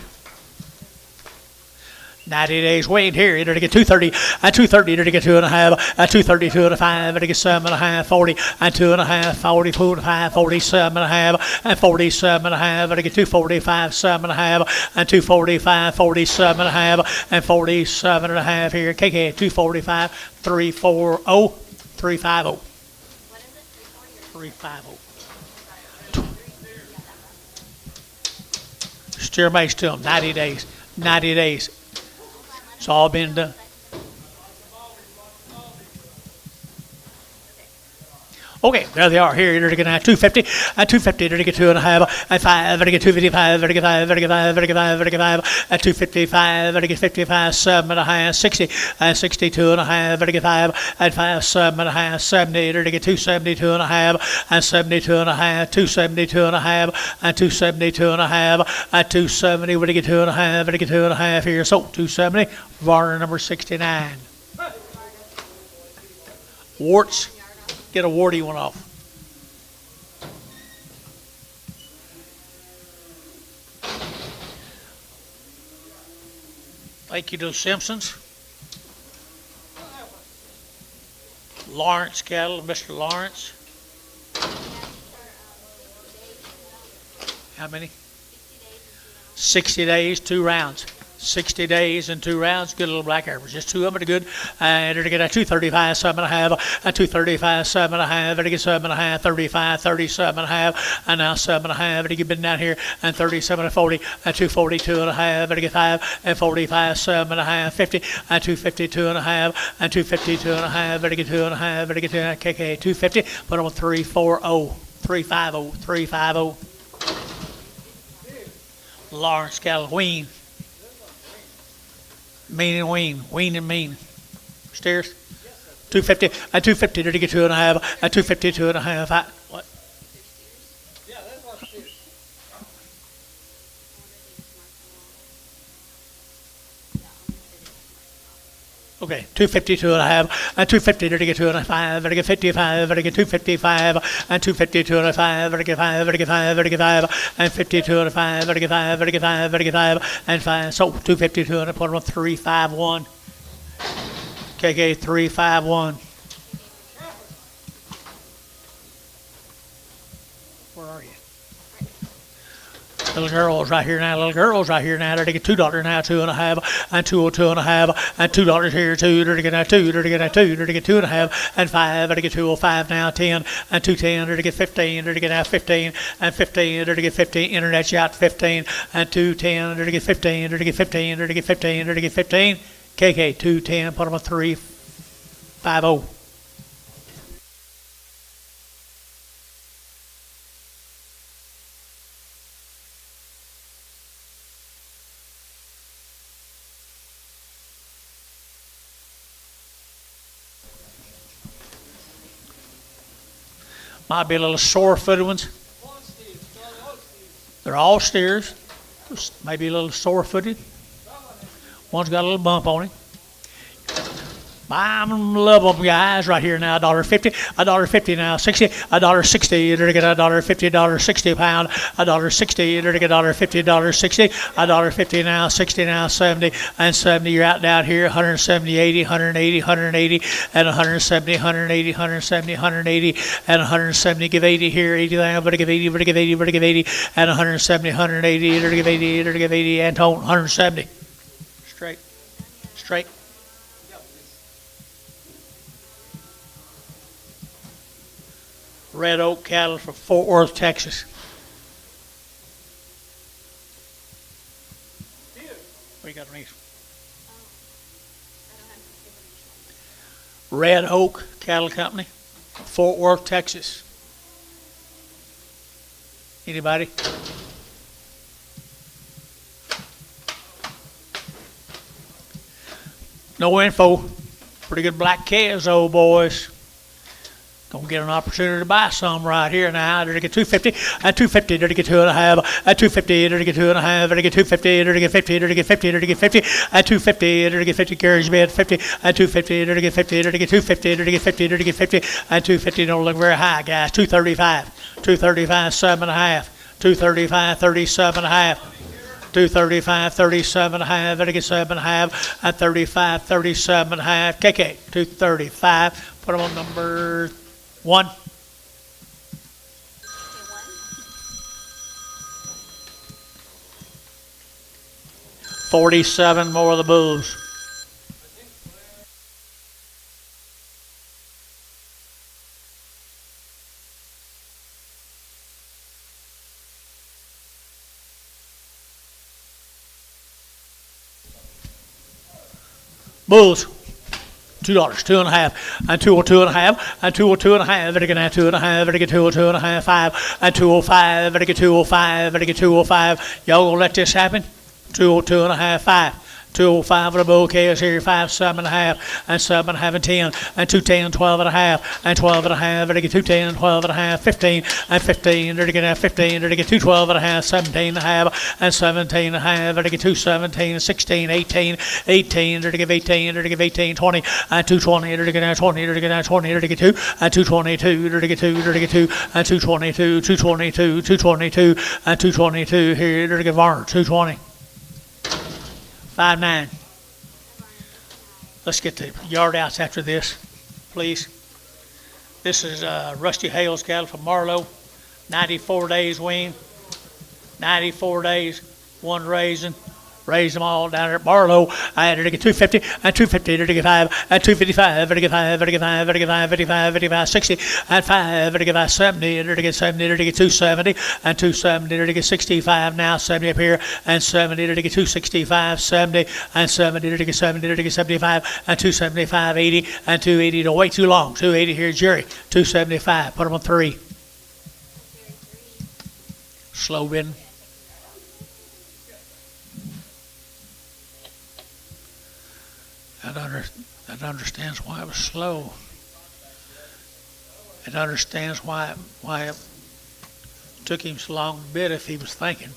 90 days waiting here. To get 230 and 230 to get 2.5 and 232 and a 5 to get 7.5, 40 and 2.5, 44 and 5, 47.5 and 47.5 to get 245, 7.5 and 245, 47.5 and 47.5 here. KK 245, 340, 350. What is it? 350. Steer mace to them. 90 days. 90 days. It's all been done. Okay, there they are here. You're going to get 250, and 250, you're going to get 2.5, and 5, you're going to get 255, you're going to get 5, you're going to get 5, you're going to get 5, you're going to get 5, and 255, you're going to get 55, 7.5, 60, and 62.5, you're going to get 5, and 5, 7.5, 70, you're going to get 272.5, and 72.5, 272.5, and 272.5, and 270, we're going to get 2.5, we're going to get 2.5 here. So 270, Varner number 69. Warts. Get a warty one off. Thank you to the Simpsons. Lawrence cattle, Mr. Lawrence. How many? 60 days, 2 rounds. 60 days and 2 rounds. Good little black average. Just 2 of them are good. And they're going to get a 235, 7.5, a 235, 7.5, they're going to get 7.5, 35, 37.5, and now 7.5. They're going to get down here and 37 and 40, and 242.5, they're going to get 5, and 45, 7.5, 50, and 252.5, and 252.5, they're going to get 2.5, they're going to get KK 250. Put on 340, 350, 350. Lawrence cattle, wean. Mean and wean, wean and mean. Steers? 250, and 250, did he get 2.5, and 250, 2.5. What? Yeah, that's what it is. Okay, 250, 2.5, and 250, did he get 2.5, did he get 55, did he get 255, and 250, 2.5, did he get 5, did he get 5, did he get 5, and 50, 2.5, did he get 5, did he get 5, did he get 5, and 5. So 250, 200, put on 351. KK 351. Where are you? Little girls right here now, little girls right here now. They're to get $2 now, 2.5, and 202.5, and $2 here, 2. They're to get now 2. They're to get now 2. They're to get 2.5, and 5. They're to get 205 now, 10, and 210. They're to get 15. They're to get now 15, and 15. They're to get 15. Internet's out 15, and 210. They're to get 15. They're to get 15. They're to get 15. They're to get 15. KK 210. Put them on 350. Might be a little sore-footed ones. They're all steers. Just maybe a little sore-footed. One's got a little bump on him. I love them guys right here now. $1.50, $1.50 now, 60, $1.60. You're to get $1.50, $1.60 a pound, $1.60. You're to get $1.50, $1.60, $1.50 now, 60 now, 70, and 70. You're out down here, 170, 80, 180, 180, and 170, 180, 170, 180, and 170. Give 80 here, 80 now, but give 80, but give 80, but give 80, and 170, 180. You're to give 80, you're to give 80, and 170. Straight, straight. Red Oak cattle from Fort Worth, Texas. What you got on these? Red Oak Cattle Company, Fort Worth, Texas. Anybody? No info. Pretty good black calves, old boys. Gonna get an opportunity to buy some right here now. They're to get 250, and 250. They're to get 2.5, and 250. They're to get 2.5. They're to get 250. They're to get 50. They're to get 50. They're to get 50, and 250. They're to get 50. Carriage bed 50, and 250. They're to get 50. They're to get 250. They're to get 50. They're to get 50, and 250. Don't look very high, guys. 235, 235, 7.5, 235, 37.5. 235, 37.5, better get 7.5, and 35, 37.5. KK, 235. Put them on number 1. 47 more of the bulls. Bulls, $2, 2.5, and 202.5, and 202.5, very good, 2.5, very good, 202.5, 5, and 205, very good, 205, very good, 205. Y'all gonna let this happen? 202.5, 5. 205 for the bouquet here, 5, 7.5, and 7.5, and 10, and 210, 12.5, and 12.5, very good, 210, 12.5, 15, and 15, very good, 15, very good, 212.5, 17.5, and 17.5, very good, 217, 16, 18, 18, very good, 18, very good, 18, 20, and 220, very good, 20, very good, 20, very good, 2, and 222, very good, 2, very good, 2, and 222, 222, 222, and 222 here, very good, Varner, 220. 5-9. Let's get the yard outs after this, please. This is Rusty Hale's cattle from Marlow. 94 days wean. 94 days, one raising. Raised them all down there at Marlow. I had to get 250 and 250 to get 5 and 255 to get 5 to get 5 to get 5 55 55 60 and 5 to get 5 70 to get 70 to get 270 and 270 to get 65 now 70 up here and 70 to get 265 70 and 70 to get 70 to get 75 and 275 80 and 280 to wait too long 280 here Jerry 275 put them on 3 slow bidding. That understands why it was slow. It understands why it took him so long to bid if he was thinking.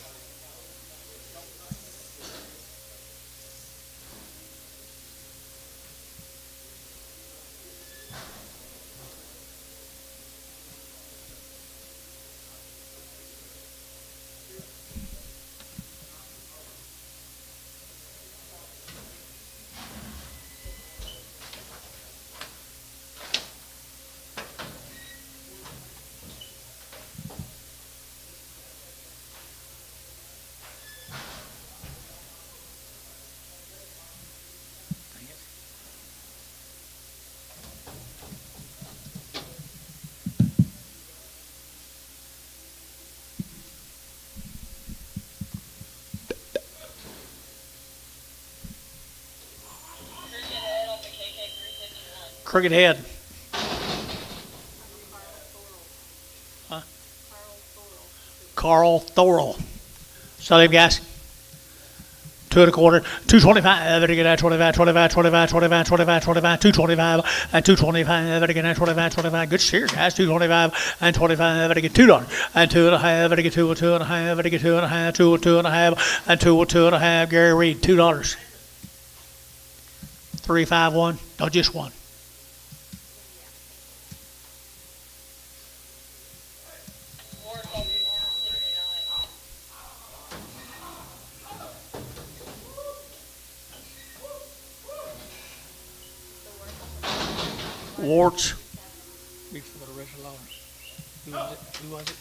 Crooked head. Huh? Carl Thorell. Sell him, guys. 2 1/4, 225, very good, 25, 25, 25, 25, 25, 25, 225, and 225, very good, 25, 25, good steer, guys, 225, and 25, very good, $2, and 2.5, very good, 2.5, very good, 2.5, 2.5, and 2.5, Gary Reed, $2. 351, no, just one. Warts. Who was it?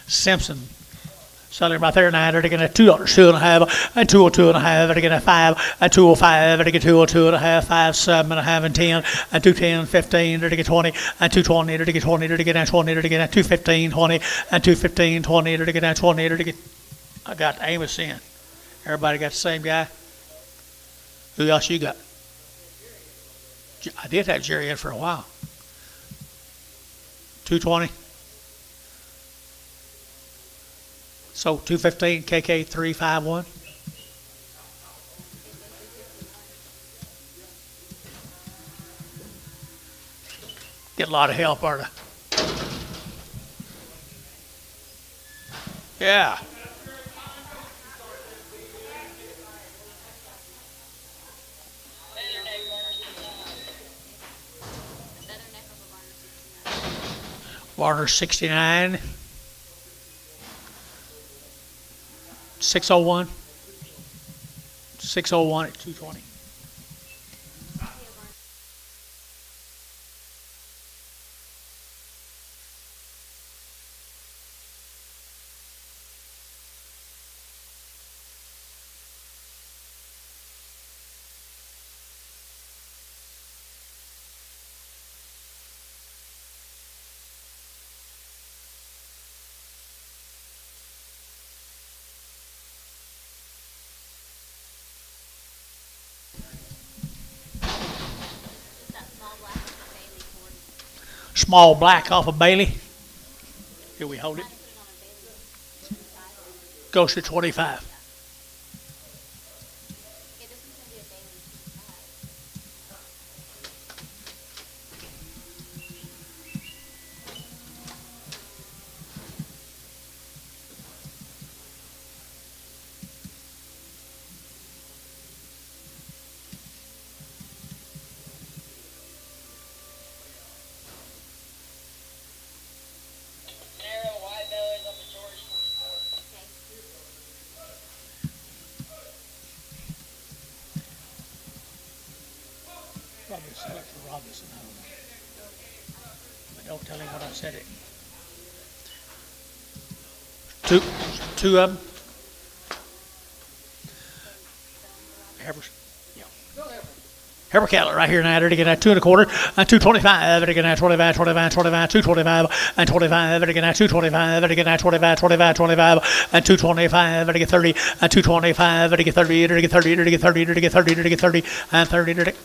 Simpson. Selling right there now. They're getting a $2, 2.5, and 202.5. They're getting a 5, and 205. They're getting 202.5, 5, 7.5, and 10, and 210, 15. They're getting 20, and 220. They're getting 20. They're getting 20. They're getting 215, 20, and 215, 20. They're getting 20. They're getting. I got Amos in. Everybody got the same guy. Who else you got? I did have Jerry in for a while. 220. So 215, KK 351. Get a lot of help, aren't I? Yeah. Warner 69. 601. 601 at 220. Small black off of Bailey. Here we hold it. Goes to 25. Okay, this one's gonna be a Bailey. Narrow wide bellies up at George 44. Okay. Probably select for Robinson. But don't tell him what I said it. Two of them. Heifers. Yeah. Heifer cattle right here now. They're getting at 2 1/4 and 225. They're getting at 25, 25, 25, 225 and 25. They're getting at 225. They're getting at 25, 25, 25 and 225. They're getting 30 and 225. They're getting 30. They're getting 30. They're getting 30. They're getting 30. They're getting 30 and 30. They're getting...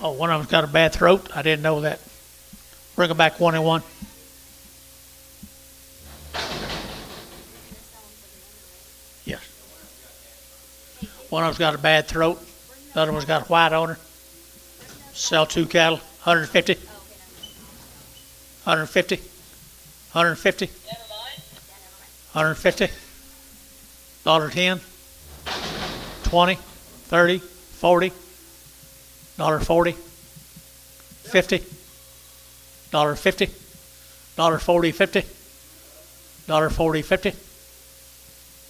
Oh, one of them's got a bad throat. I didn't know that. Bring them back 1 and 1. Yes. One of them's got a bad throat. The other one's got white on her. Sell 2 cattle, 150. 150. 150. Never mind. 150. $10. 20. 30. 40. $40. 50. $50. $40. 50. $40. 50.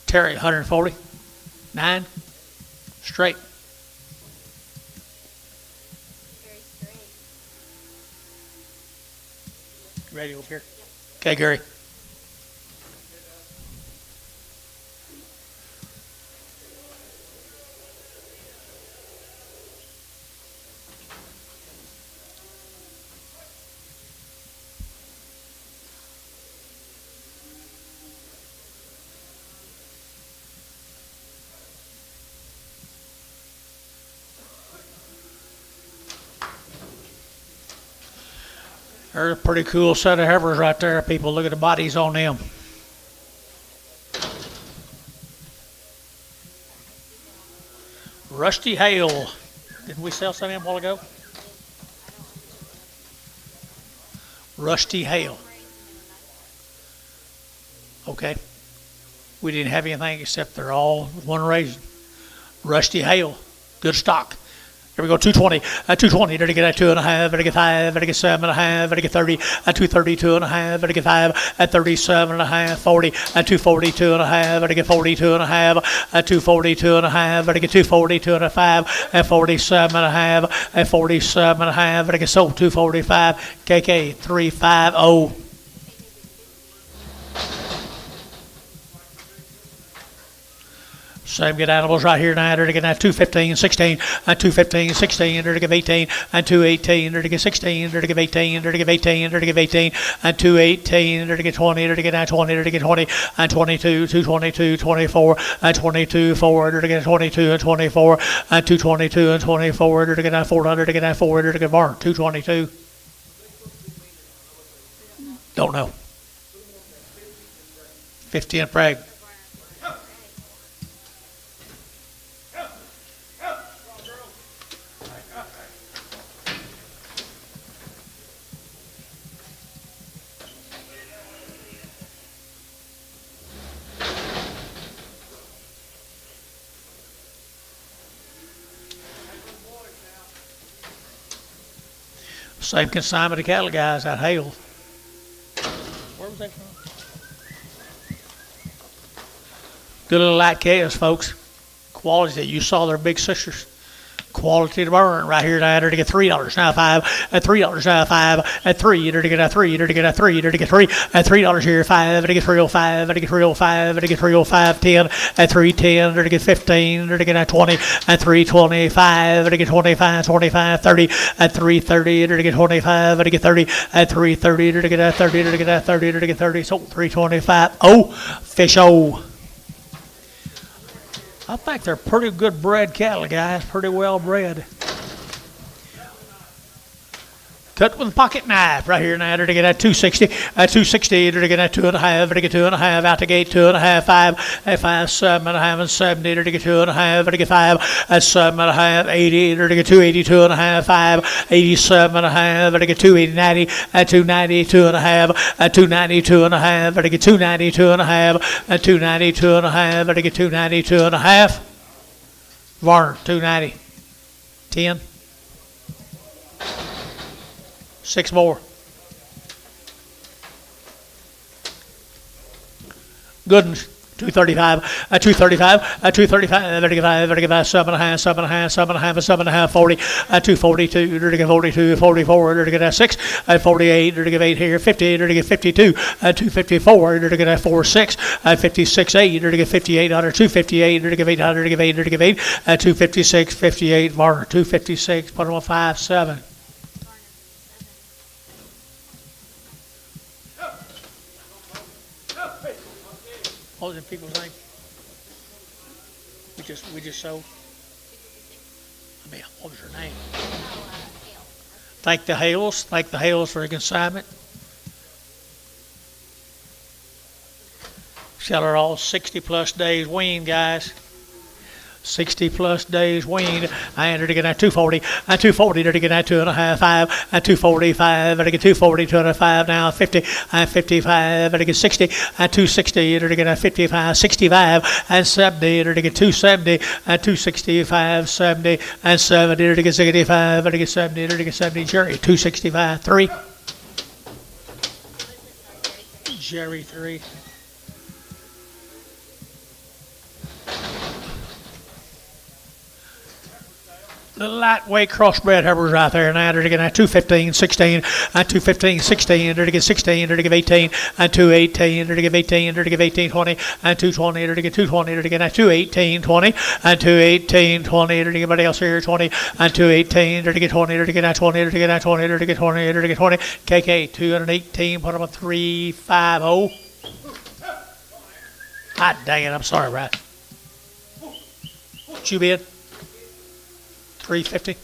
Terry, 140. 9. Straight. Very straight. Ready over here? Okay, Gary. There's a pretty cool set of heifers right there. People, look at the bodies on them. Rusty Hale. Didn't we sell some of them a while ago? Rusty Hale. Okay. We didn't have anything except they're all one raising. Rusty Hale. Good stock. Here we go, 220, 220, ready to get at 2 1/2, ready to get 5, ready to get 7 1/2, ready to get 30, at 232 1/2, ready to get 5, at 37 1/2, 40, at 242 1/2, ready to get 42 1/2, at 242 1/2, ready to get 242 1/5, at 47 1/2, at 47 1/2, ready to get sold 245, KK 350. Same good animals right here now. They're to get at 215, 16, and 215, 16, they're to give 18, and 218, they're to get 16, they're to give 18, they're to give 18, they're to give 18, and 218, they're to get 20, they're to get at 20, they're to get 20, and 22, 222, 24, and 22, 4, they're to get 22, and 24, and 222, and 24, they're to get at 400, to get at 4, they're to get barn, 222. Don't know. 50 in Prague. Same consignment of cattle guys out Hale. Where was that from? Good little light calves, folks. Quality that you saw their big sisters. Quality to burn right here now. They're to get $3 now, 5 at $3 now, 5 at 3. They're to get a 3. They're to get a 3. They're to get 3 at $3 here, 5. They're to get 305. They're to get 305. They're to get 305, 10 at 310. They're to get 15. They're to get a 20 at 325. They're to get 25, 25, 30 at 330. They're to get 25. They're to get 30 at 330. They're to get a 30. They're to get a 30. They're to get 30. So 325. Oh, fish oh. I think they're pretty good bred cattle, guys. Pretty well bred. Cut with a pocket knife right here now to get at 260, 260 to get at 2.5, to get 2.5 out the gate, 2.5, 5, 5, 7.5, and 70 to get 2.5, to get 5, 7.5, 80 to get 280, 2.5, 5, 87.5 to get 280, 90, 290, 2.5, 290, 2.5 to get 290, 2.5, 290, 2.5 to get 290, 2.5. Varner, 290, 10. 6 more. Goodens, 235, 235, 235, 35, 35, 7.5, 7.5, 7.5, 7.5, 40, 242, 42, 44, 6, 48, 8 here, 58, 52, 254, 46, 56, 8, 58, 258, 800, 8, 256, 58, Varner, 256, put them on 5, 7. What was the people's name? We just sold. I mean, what was her name? Thank the Hales for the consignment. Sell her all 60 plus days wean, guys. 60 plus days weaned. I entered to get at 240. At 240 to get at 2.5, 5. At 245 to get 240, 205 now. 50. At 55 to get 60. At 260 to get at 55, 65. And 70 to get 270. At 265, 70. And 70 to get 65. To get 70 to get 70. Jerry 265, 3. Jerry 3. The lightweight crossbred heifers right there now. They're getting at 215, 16, at 215, 16, they're to get 16, they're to give 18, at 218, they're to give 18, they're to give 18, 20, at 220, they're to get 220, they're to get at 218, 20, at 218, 20, they're to get everybody else here 20, at 218, they're to get 20, they're to get at 20, they're to get at 20, they're to get 20, they're to get 20, KK 218, put them on 350. Hot dang it, I'm sorry, Brad. What you bid? 350.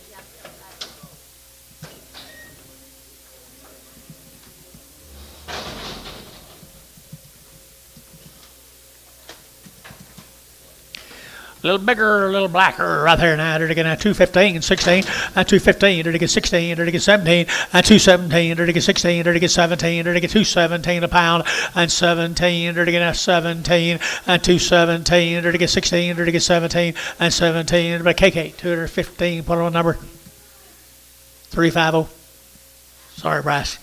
A little bigger, a little blacker right there now. They're to get 215, 16, 215, they're to get 16, they're to get 17, 217, they're to get 16, they're to get 17, they're to get 217 a pound, and 17, they're to get 17, and 217, they're to get 16, they're to get 17, and 17, but KK 215, put on number 350. Sorry, Bryce.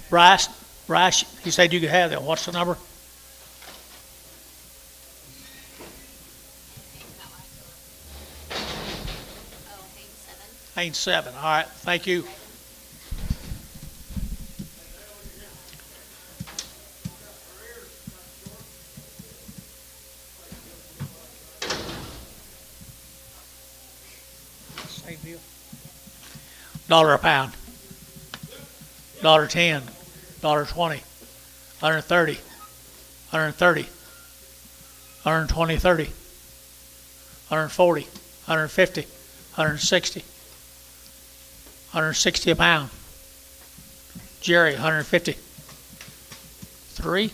Bryce, he said you could have that. What's the number? Ain't 7. All right, thank you. Same deal. $1 a pound. $10. $20, 130, 130, 120, 30, 140, 150, 160, 160 a pound. Jerry, 150. 3.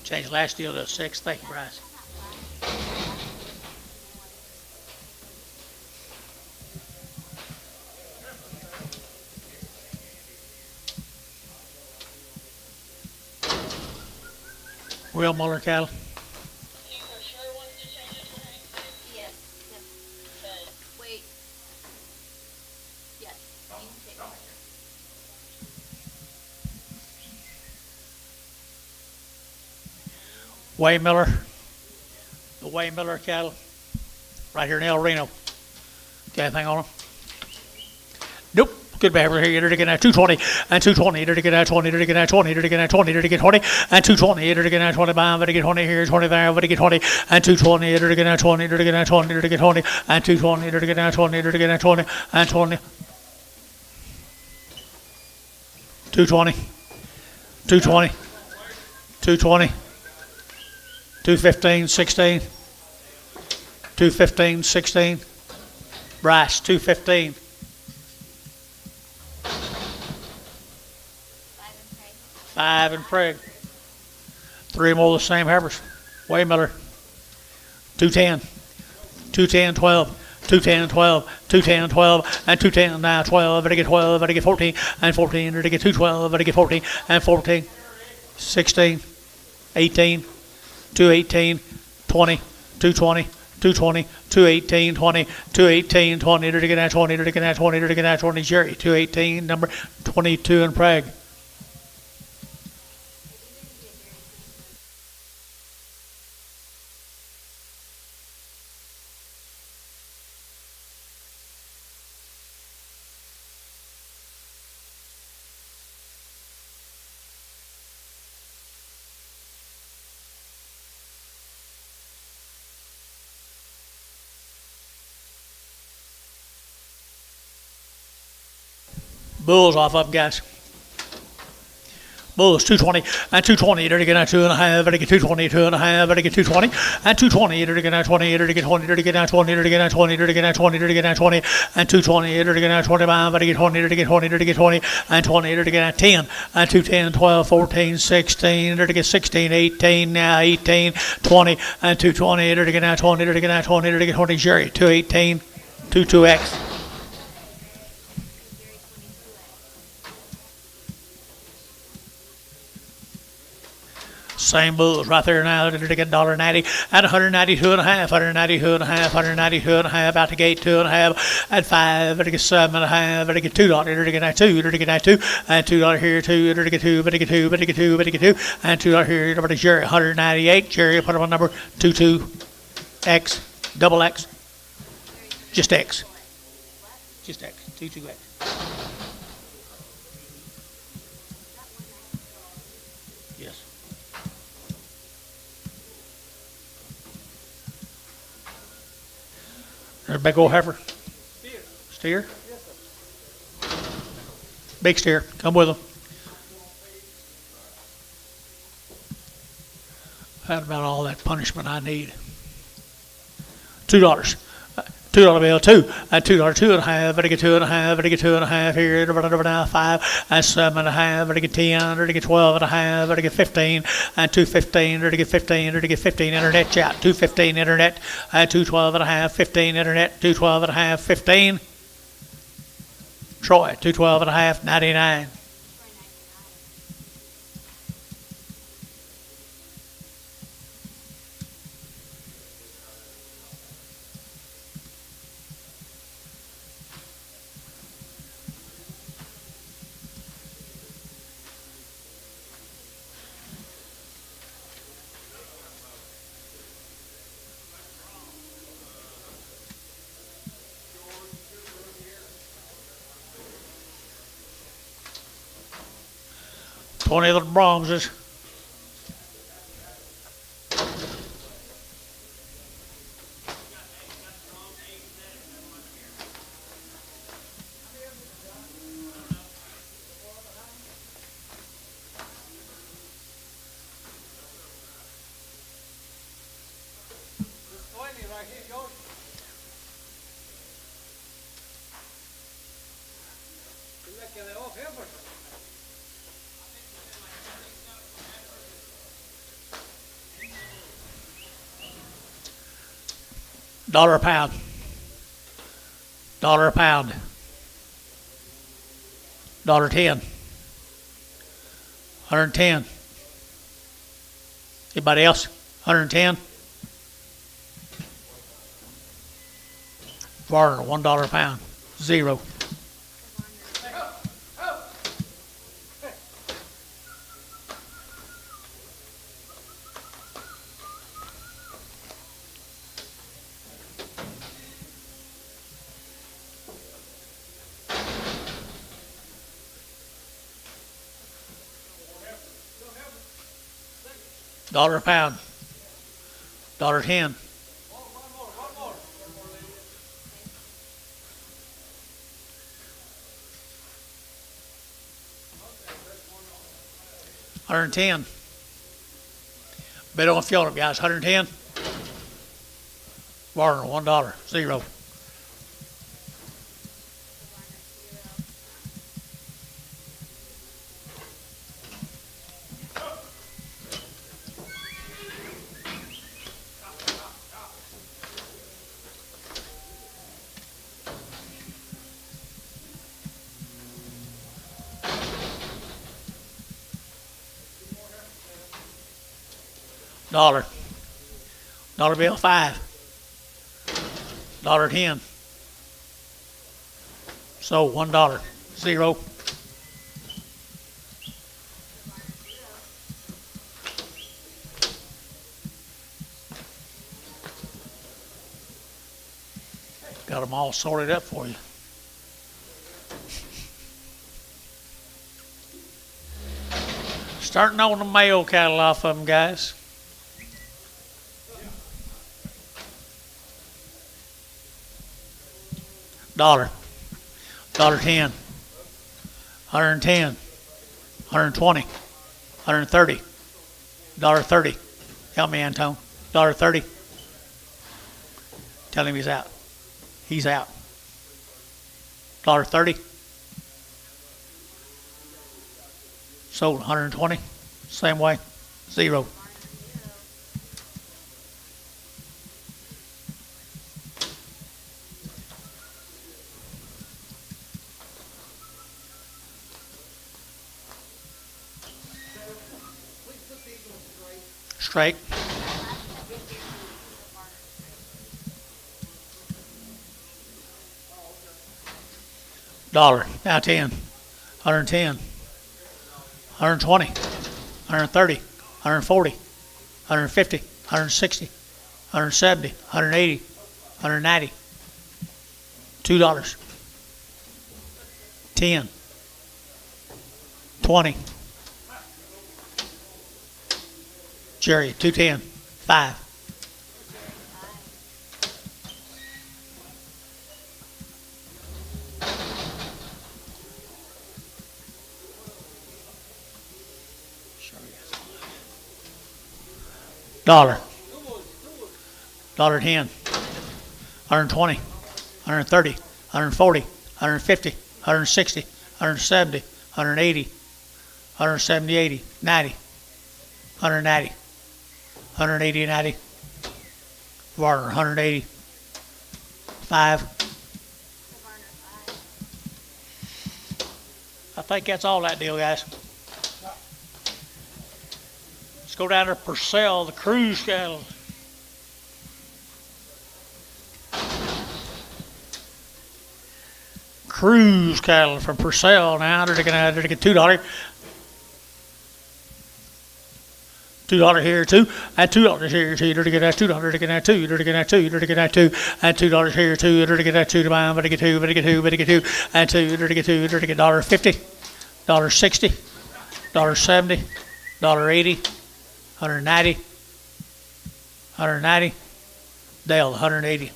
Changed last deal to 6. Thank you, Bryce. Will Muller cattle. Yes. Yep. Wait. Yes. You can take it. Way Miller. The Way Miller cattle. Right here in El Reno. Got anything on them? Nope. Good behavior here. You're to get at 220 and 220. You're to get at 20. You're to get at 20. You're to get at 20. You're to get 20 and 220. You're to get at 20. Bam. You're to get 20 here. 20 there. You're to get 20 and 220. You're to get at 20. You're to get at 20. You're to get 20 and 220. You're to get at 20. You're to get at 20 and 20. 220. 220. 220. 215. 16. 215. 16. Brass. 215. 5 and Craig. 3 more of the same heifers. Waymiller. 210. 210, 12. 210, 12. 210, 12. And 210 now 12. Better get 12. Better get 14. And 14. Better get 212. Better get 14. And 14. 16. 18. 218. 20. 220. 220, 218, 20, 218, 20, to get at 20, to get at 20, to get at 20, Jerry, 218, number 22 in Prague. Bulls off up, guys. Bulls 220 and 220. You're to get at 2.5. Better get 220, 2.5. Better get 220 and 220. You're to get at 20. You're to get 20. You're to get at 20. You're to get at 20. You're to get at 20. You're to get at 20 and 220. You're to get at 25. Better get 20. You're to get 20. You're to get 20 and 20. You're to get at 10 and 210, 12, 14, 16. You're to get 16, 18 now 18, 20 and 220. You're to get at 20. You're to get at 20. You're to get 20. Jerry 218, 22X. Same bulls right there now. They're to get $1.90 at 192.5, 192.5, 192.5 out the gate, 2.5 at 5. Better get 7.5. Better get $2. Better get at 2. Better get at 2 and $2 here, 2. Better get 2. Better get 2. Better get 2. Better get 2 and $2 here. Better Jerry 198. Jerry put him on number 22X, double X, just X, just X, 22X. Yes. There's a big old heifer. Steer? Big steer. Come with them. That's about all that punishment I need. $2. $2 bill, 2 and $2, 2.5. Better get 2.5. Better get 2.5 here. Better now 5 and 7.5. Better get 10. Better get 12.5. Better get 15 and 215. Better get 15. Better get 15 internet chat. 215 internet and 212.5. 15 internet. 212.5. 15. Troy 212.5. 99. $20 little Brahmses. $1 a pound. $1 a pound. $1.10. 110. Anybody else? 110. Varner, $1 a pound. 0. Dollar a pound. $1.10. $110. Bet on fuel, guys. 110. Warner, $1. Zero. Dollar bill, 5. $1.10. So $1. Zero. Got them all sorted up for you. Starting on the male cattle off of them, guys. $1.10. 110. 120. 130. $1.30. Help me, Antone. $1.30. Tell him he's out. He's out. $1.30. Sold 120. Same way. Zero. Straight. Dollar. Now 10. 110. 120. 130. 140. 150. 160. 170. 180. 190. $2. 10. 20. Jerry, 210. 5. $1.10. 120. 130. 140. 150. 160. 170. 180. 170, 80. 90. 190. 180 and 90. Varner, 180. 5. I think that's all that deal, guys. Let's go down to Purcell, the cruise cattle. Cruise cattle from Purcell now. They're gonna get $2. $2 here, 2, and $2 here, 2. You're to get that $2. You're to get that 2. You're to get that 2. You're to get that 2, and $2 here, 2. You're to get that 2 to buy. Better get 2. Better get 2. Better get 2, and 2. You're to get 2. You're to get $1.50, $1.60, $1.70, $1.80, $190, $190. Dale, $180.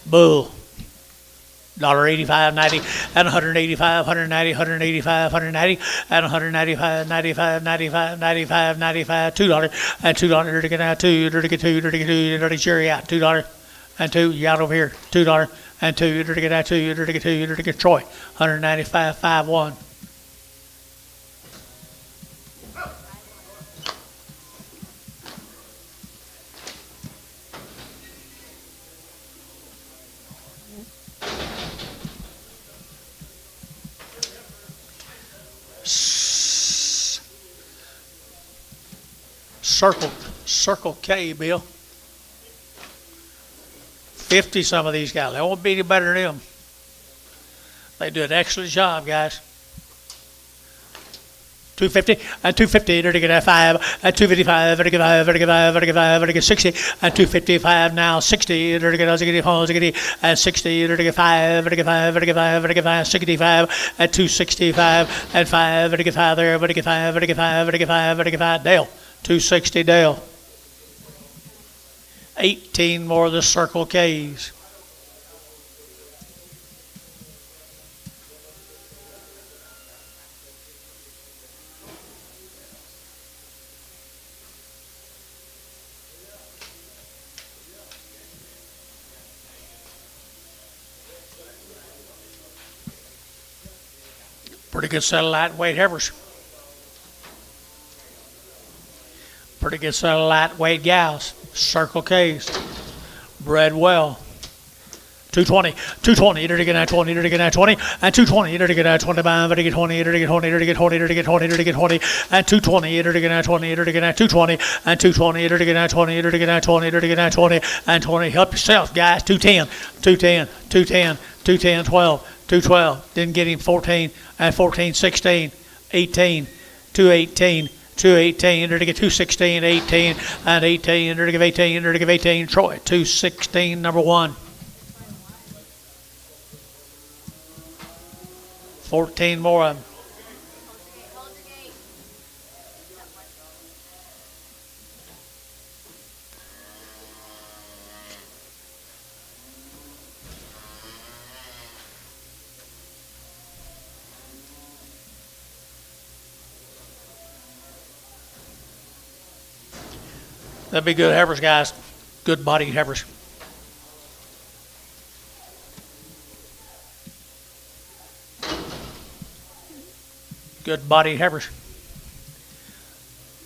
Bull. $1.85, 90, and 185, 190, 185, 190, and 195, 95, 95, 95, 95, $2, and $2. You're to get out 2, you're to get 2, you're to get 2, you're to get Jerry out, $2, and 2, you out over here, $2, and 2, you're to get out 2, you're to get 2, you're to get Troy, 195, 5, 1. Circle K, Bill. 50 some of these guys. They won't be any better than them. They do an excellent job, guys. 250 and 250 to get a 5 and 255 to get 5 to get 5 to get 5 to get 60 and 255 now 60 to get and 60 to get 5 to get 5 to get 5 to get 5 65 and 265 and 5 to get 5 there to get 5 to get 5 to get 5 to get 5 Dale 260 Dale 18 more of the Circle K's. Pretty good set of lightweight heifers. Pretty good set of lightweight gals. Circle K's. Bred well. 220, 220, to get 20, to get 20, and 220, to get 25, to get 20, to get 20, to get 20, to get 20, to get 20, and 220, to get 20, to get 220, and 220, to get 20, to get 20, to get 20, and 20. Help yourself, guys. 210, 210, 210, 210, 12, 212. Didn't get him 14, and 14, 16, 18, 218. 218, to get 216, 18, and 18, to give 18, to give 18, Troy, 216, number 1. 14 more of them. Hold your gate. That'd be good heifers, guys. Good bodied heifers. Good bodied heifers.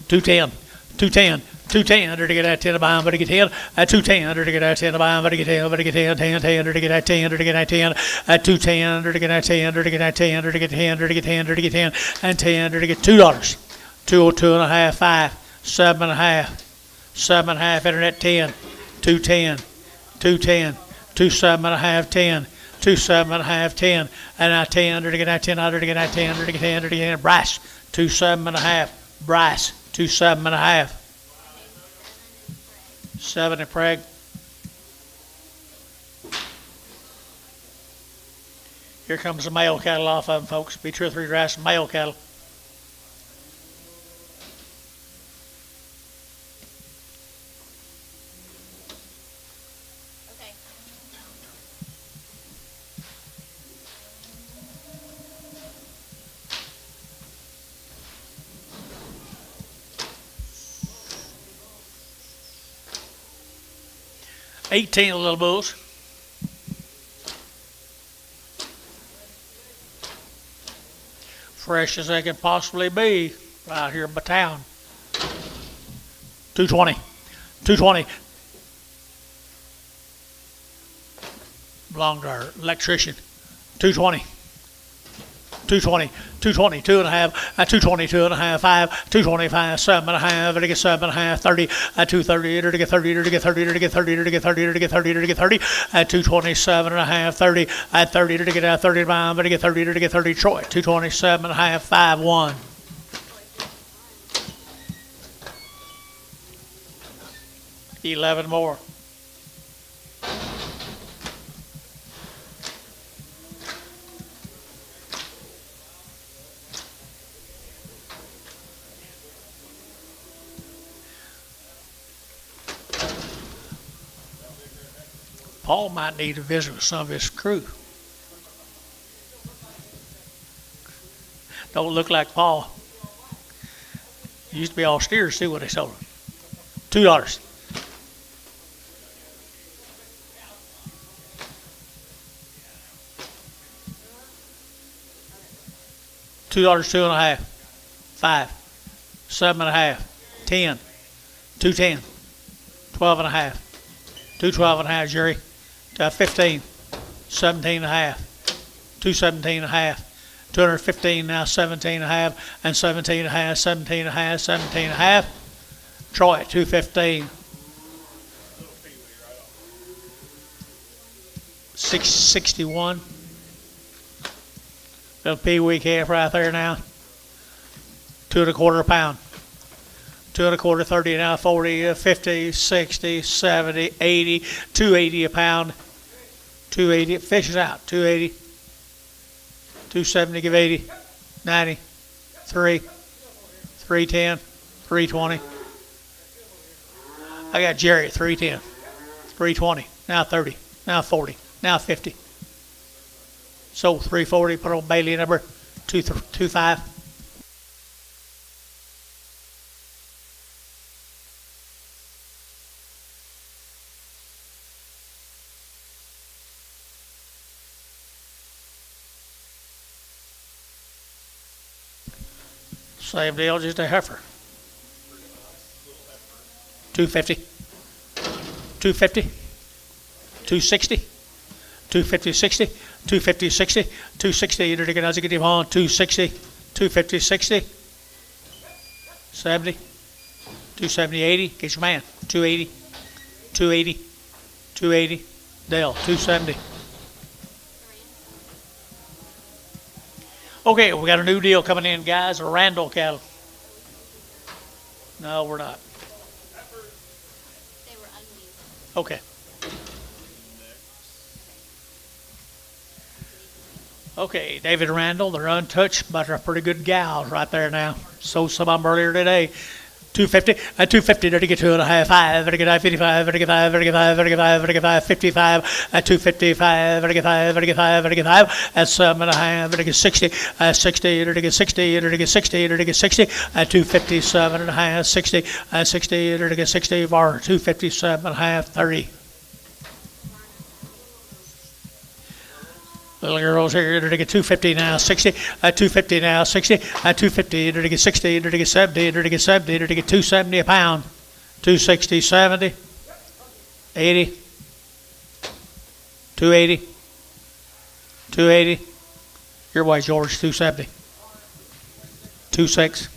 210, 210, 210, to get that 10 to buy them, but to get 10, at 210, to get that 10 to buy them, but to get 10, but to get 10, 10, 10, to get that 10, to get that 10, at 210, to get that 10, to get that 10, to get 10, to get 10, to get 10, and 10, to get $2. 202 and a half, 5, 7 and a half, 7 and a half, internet 10, 210, 210, 27 and a half, 10. 27 and a half, 10, and now 10, to get that 10, to get that 10, to get 10, to get 10, Bryce, 27 and a half, Bryce, 27 and a half, 7 and Craig. Here comes the male cattle off of them, folks. Be 2 or 3 grass male cattle. Okay. 18 of the little bulls. Fresh as they can possibly be right here in my town. 220, 220. Belonged to our electrician. 220. 220, 220, 2 and a half, 220, 2 and a half, 5, 225, 7 and a half, to get 7 and a half, 30, 230, to get 30, to get 30, to get 30, to get 30, to get 30, to get 30, 227 and a half, 30, 30 to get 30 to buy, to get 30, to get 30, Troy, 227 and a half, 5, 1. $11 more. Paul might need to visit with some of his crew. Don't look like Paul. He used to be all steers, see what they sold him. $2. $2, 2 and a half, 5, 7 and a half, 10, 210, 12 and a half, 212 and a half, Jerry. 15, 17 and a half, 217 and a half, 215 now, 17 and a half, and 17 and a half, 17 and a half, 17 and a half. Troy, 215. 661. Little Pee Wee calf right there now. 2.25 a pound. 2.25, 30 now, 40, 50, 60, 70, 80, 280 a pound. 280, fish is out. 280, 270, give 80, 90, 3, 310, 320. I got Jerry at 310, 320, now 30, now 40, now 50. So 340, put on Bailey number 225. Same deal, just a heifer. 250, 250, 260, 250, 60, 250, 60, 260, you're going to get him on, 260, 250, 60, 70, 270, 80, get your man, 280, 280, 280, Dale, 270. Okay, we got a new deal coming in, guys, Randall cattle. No, we're not. They were unused. Okay. Okay, David Randall, they're untouched, but they're pretty good gals right there now. Sold some of them earlier today. 250, 250, there to get 2.5, 5, there to get 55, there to get 5, there to get 5, there to get 5, there to get 5, 55, 255, there to get 5, there to get 5, there to get 5, at 7.5, there to get 60, 60, there to get 60, there to get 60, there to get 60, 257.5, 60, 60, there to get 60, bar 257.5, 30. Little girls here, they're to get 250 now, 60, 250 now, 60, 250, they're to get 60, they're to get 70, they're to get 70, they're to get 270 a pound, 260, 70, 80, 280, 280, your way, George, 270, 26.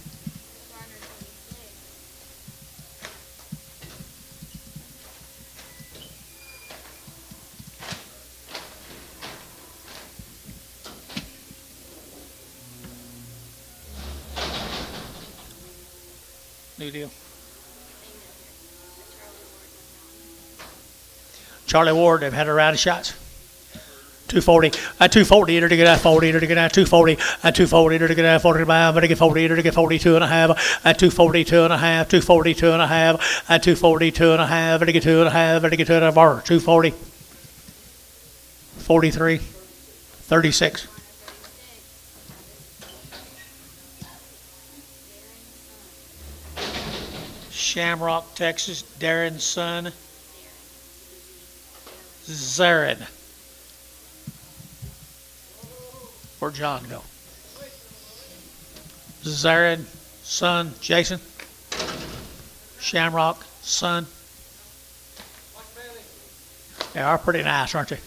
New deal. Charlie Ward, they've had a round of shots. 240, 240, they're to get 40, they're to get 240, 240, they're to get 45, they're to get 40, they're to get 42 and a half, 242 and a half, 242 and a half, 242 and a half, they're to get 2 and a half, they're to get 2 and a half, 240, 43, 36. Shamrock, Texas, Darren's son, Zarin. Where'd John go? Zarin, son, Jason. Shamrock, son. They are pretty nice, aren't they?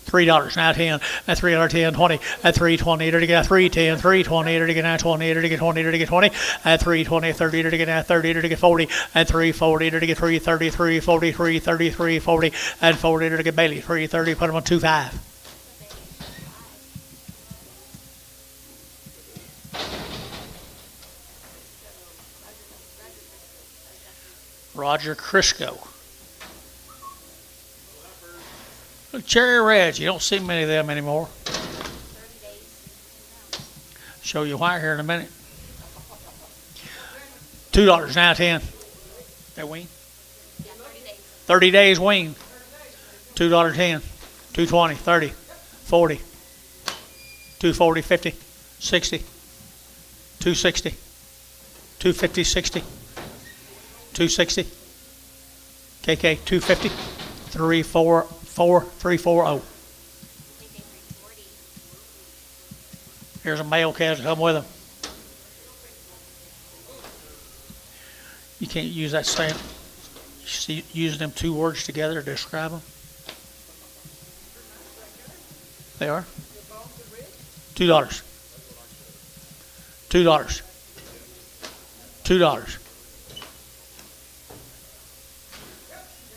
$3 now 10 at $3.10 20 at $3.20 to get 3.10 $3.20 to get 20 to get 20 to get 20 at $3.20 30 to get 30 to get 40 at $3.40 to get 3.30 3.40 3.30 3.40 at 40 to get Bailey 3.30 put them on 2.5. Roger Crisco. Cherry Reds, you don't see many of them anymore. Show you why here in a minute. $2 now 10. They wean? 30 days wean. $2 10. 220, 30, 40, 240, 50, 60, 260, 250, 60, 260, KK 250, 340. Here's a male cat to come with him. You can't use that same, using them two words together to describe them. They are? $2. $2. $2.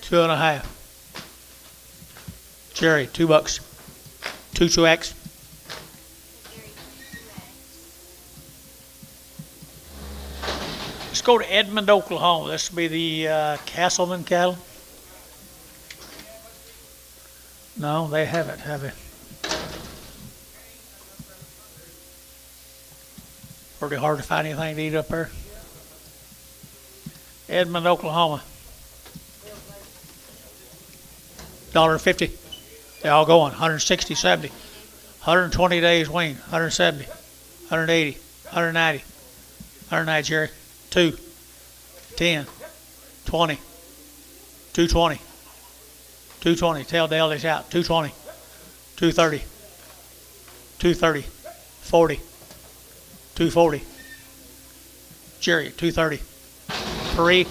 $2.50. Jerry, $2. 2X. go to Edmond, Oklahoma. This will be the Castleman cattle. No, they haven't, have they? Pretty hard to find anything to eat up there. Edmond, Oklahoma. $1.50. They all going. 160, 70. 120 days wean. 170. 180. 190. 190, Jerry. 2. 10. 20. 220. 220. Tell Dale this out. 220. 230. 230. 40. 240. Jerry, 230. 3.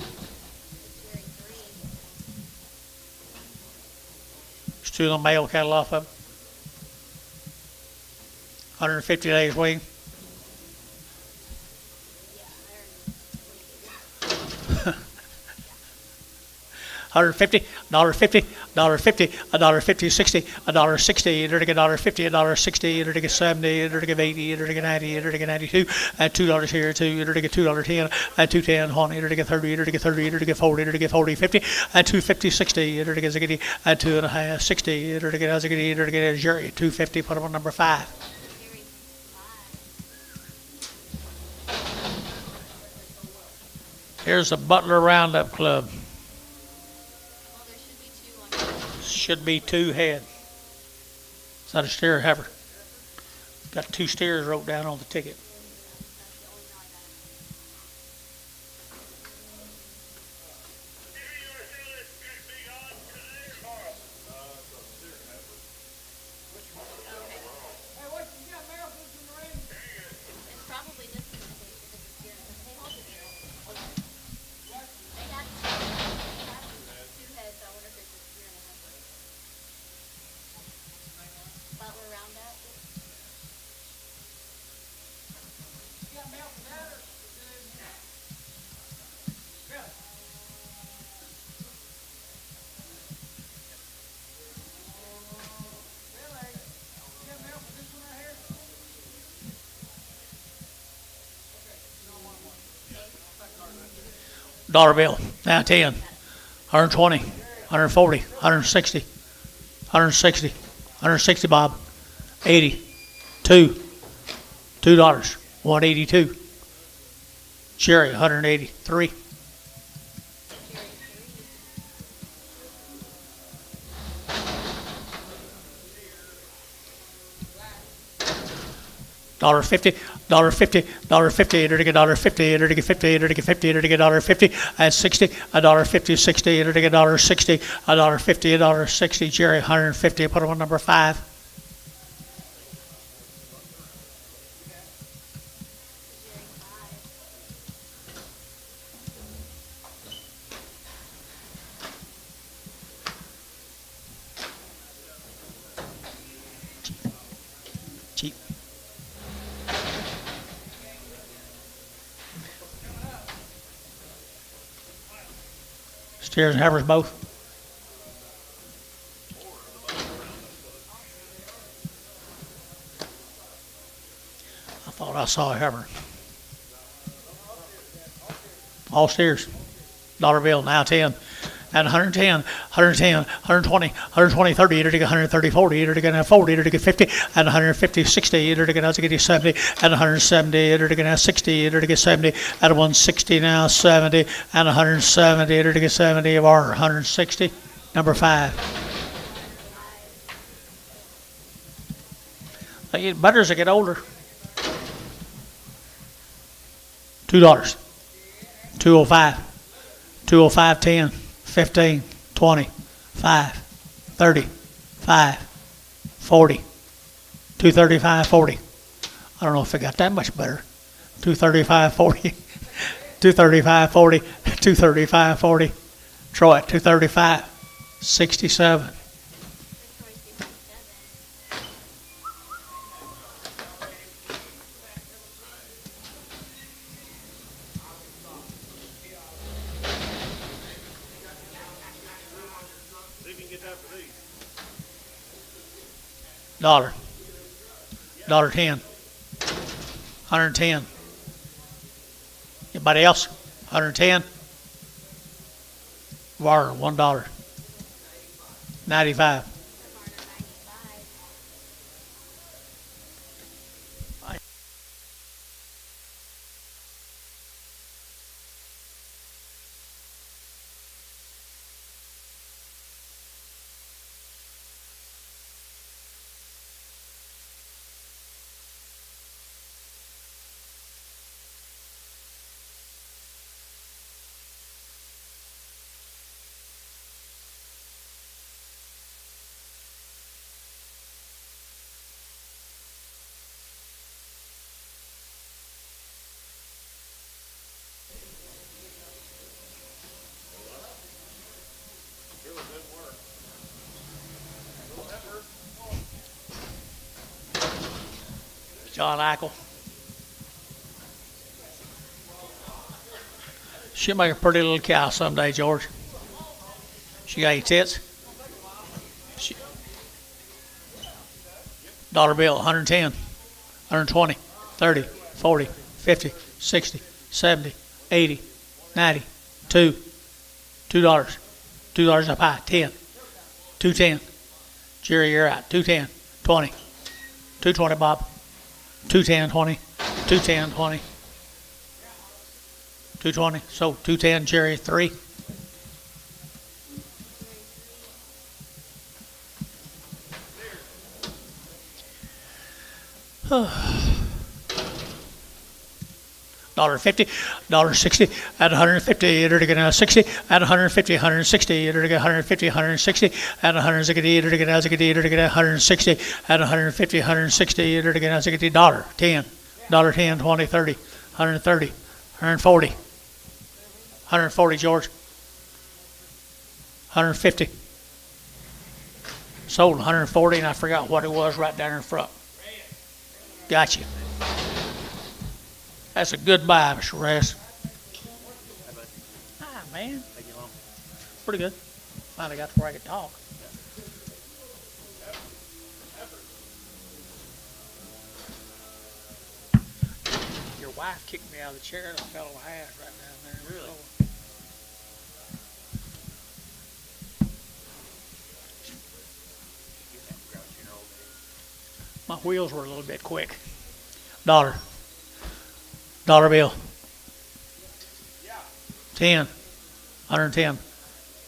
There's 2 of the male cattle off of it. 150 days wean. 150, $1.50, $1.50, $1.50, 60, $1.60, $1.50, $1.60, $1.70, $1.80, $1.90, $1.92, and $2 here, $2.10, and $2.10, $20, $30, $30, $40, $40, 50, and $2.50, 60, $60, and $2.50, 60, $60, $2.50, put them on number 5. Here's the Butler Roundup Club. Should be 2 head. Is that a steer heifer? Got 2 steers wrote down on the ticket. It's probably this one, I think, because it's here. They hold it here. They have 2 heads. I wonder if it's a steer and a heifer. Butler Roundup. Dollar bill. Now 10. 120. 140. 160. 160. 160, Bob. 80. 2. $2. 182. Cherry, 183. $1.50, $1.50, $1.50, $1.50, $1.50, $1.50, $1.50, and 60, $1.50, 60, $1.60, $1.50, $1.60, Jerry, 150, put them on number 5. Cheap. Steers and heifers both. I thought I saw a heifer. All steers. Dollar bill, now 10. And 110, 110, 120, 120, 30, 130, 40, 40, 50, and 150, 60, 70, and 170, 60, 70, and 160 now, 70, and 170, 70 of our 160, number 5. They eat better as they get older. $2, 205, 205, 10. 15, 20, 5, 30, 5, 40, 235, 40. I don't know if it got that much better. 235, 40, 235, 40, 235, 40. Troy, 235, 67. $1, $1.10, 110. Anybody else? 110. Varner, $1. 95. John Eichel. She'll make a pretty little cow someday, George. She got any tits? Dollar bill, 110, 120, 30, 40, 50, 60, 70, 80, 90, $2, $2 a pie, 10, 210. Jerry, you're out, 210, 20, 220, Bob, 210, 20, 210, 20, 220, so 210, Jerry, 3. $1.50, $1.60, at 150, enter to get 60, at 150, 160, enter to get 150, 160, at 160, enter to get 160, enter to get 160, at 150, 160, enter to get 160, $10, $10, 20, 30, 130, 140, 140, George, 150, sold 140, and I forgot what it was right down in front. Got you. That's a good buy, Mr. Reyes. Hi, man. Pretty good. Finally got to where I could talk. Your wife kicked me out of the chair and I fell on my ass right down there. Really? My wheels were a little bit quick. Dollar bill. 10. 110.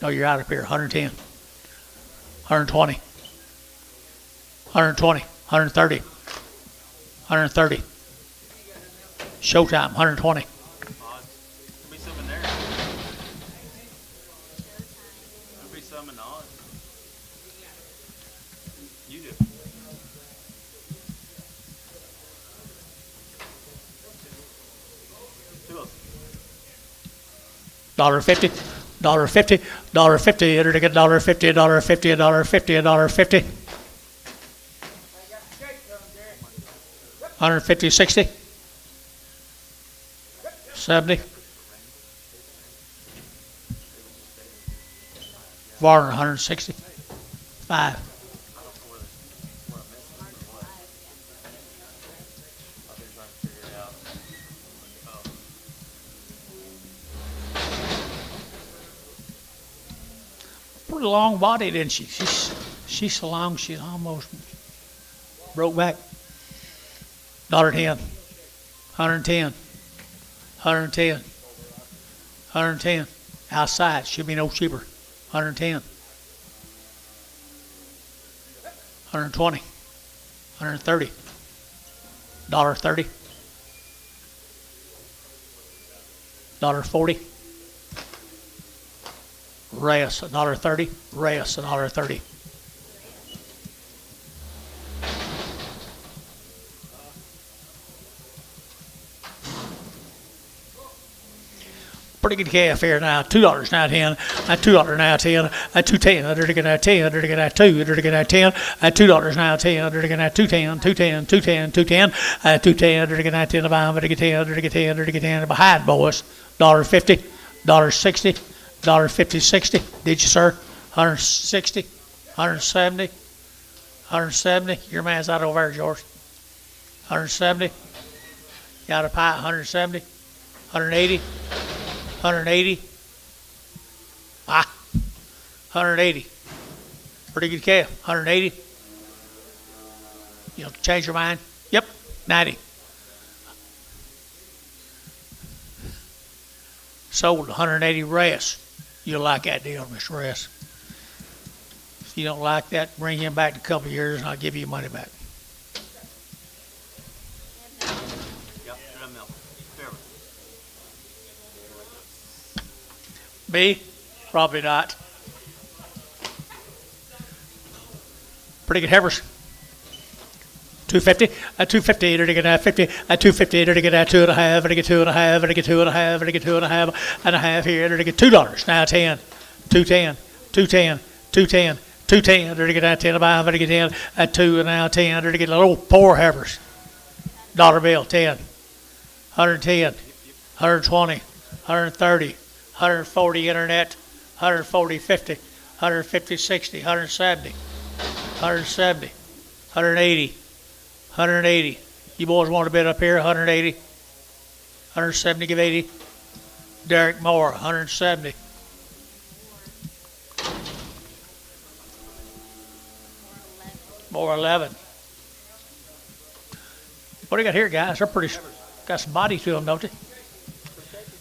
No, you're out of here. 110. 120. 120. 130. 130. Showtime. 120. There'll be some in there. There'll be some in the odds. You do. $1.50, $1.50, $1.50, enter to get $1.50, $1.50, $1.50, $1.50. 150, 60, 70. Varner, 160, 5. Pretty long body, didn't she? She's so long she's almost broke back. $1.10, 110, 110, 110. Outside should be no cheaper. 110, 120, 130, $1.30, $1.40. Reyes, $1.30. Reyes, $1.30. Pretty good calf here now. $2 now 10. At $2 now 10. At $2.10. Under to get at 10. Under to get at 2. Under to get at 10. At $2 now 10. Under to get at 2.10. 2.10. 2.10. 2.10. At 2.10. Under to get at 10. Under to get 10. Under to get 10. Under to get 10. Behind boys. $1.50. $1.60. $1.50. 60. Did you, sir? 160. 170. 170. Your man's out over there, George. 170. Got a pie. 170. 180. 180. Ah, 180. Pretty good calf. 180. You know, change your mind. Yep, 90. Sold 180 rest. You'll like that deal, Mr. Rest. If you don't like that, bring him back in a couple of years and I'll give you your money back. Yep, drum mill. Fairway. B? Probably not. Pretty good heifers. 250, at 250, to get at 50, at 250, to get at 2.5, to get 2.5, to get 2.5, to get 2.5 here, to get $2. Now 10, 210, 210, 210, 210, to get at 10 about, to get 10 at 2, and now 10, to get little poor heifers. Dollar bill, 10, 110, 120, 130, 140 internet, 140, 50, 150, 60, 170, 170, 180. 180. You boys want to bid up here? 180. 170, give 80. Derek Moore, 170. More 11. What do you got here, guys? They're pretty, got some body to them, don't they?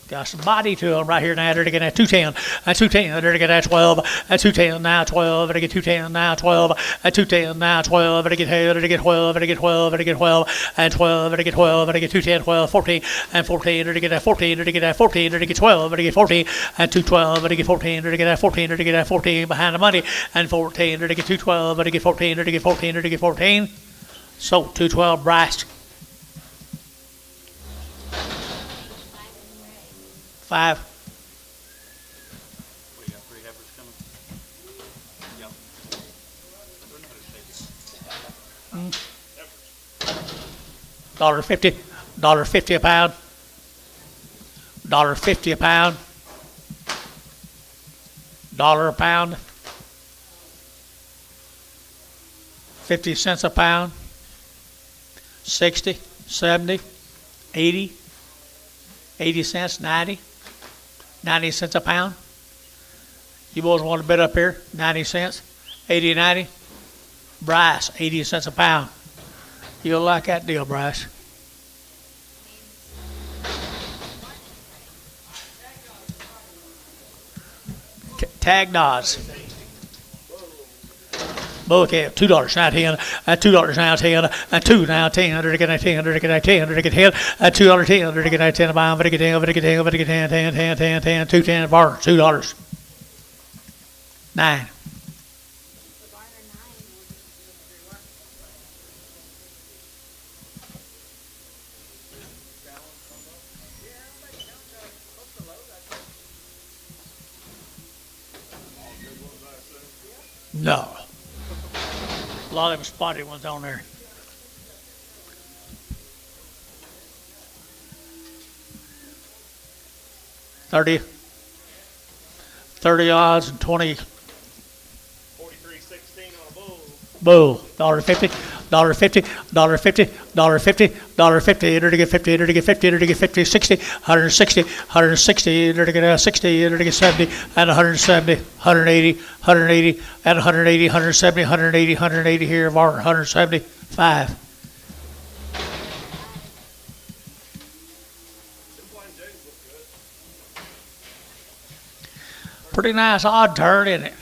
Got some body to them right here now. They're getting at 210. At 210, they're getting at 12. At 210, now 12. They get 210, now 12. At 210, now 12. They get 12. They get 12. They get 12. They get 12. And 12. They get 12. They get 210, 12, 14. And 14. They get at 14. They get at 14. They get 12. They get 14. And 212. They get 14. They get at 14. They get at 14 behind the money. And 14. They get 212. They get 14. They get 14. They get 14. So 212 Bryce. 5. We got 3 heifers coming. Yep. $1.50. $1.50 a pound. $1.50 a pound. $1 a pound. 50 cents a pound. 60, 70, 80, 80 cents, 90. 90 cents a pound. You boys want to bid up here? 90 cents. 80, 90. Bryce, 80 cents a pound. You'll like that deal, Bryce. Tag Dodds. Bull calf, $2 now 10, at $2 now 10, at 2 now 10, under to get 10, under to get 10, under to get 10, at $2 10, under to get 10, about, under to get 10, over to get 10, over to get 10, 10, 10, 10, 10, 210, bar, $2. 9. No. A lot of them spotted ones on there. $30 odds and 20 43.16 on a bull. bull. $1.50, $1.50, $1.50, $1.50, $1.50. Enter to get 50, enter to get 50, enter to get 50, 60, 160, 160, enter to get 60, enter to get 70, and 170, 180, 180, and 180, 170, 180, 180 here, 175. Pretty nice odd turn, isn't it?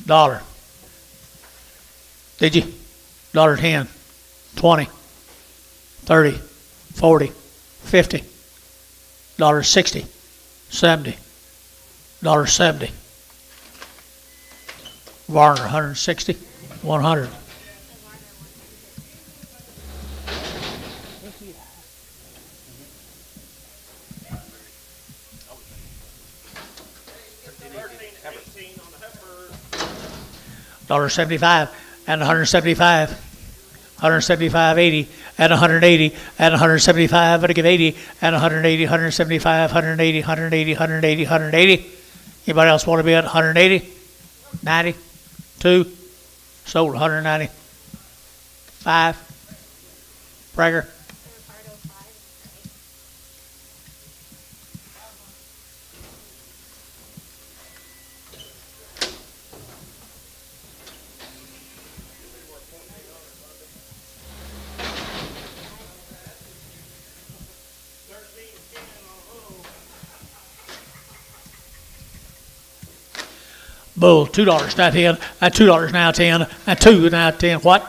$1. Did you? $1.10, 20, 30, 40, 50, $1.60, 70, $1.70. Varner, 160, 100. $1.75 and 175, 175, 80, and 180, and 175, but I give 80, and 180, 175, 180, 180, 180, 180. Anybody else want to be at 180? 90, 2, sold 190, 5, Prager, Bull, $2 now 10, and $2 now 10, and 2 now 10, what?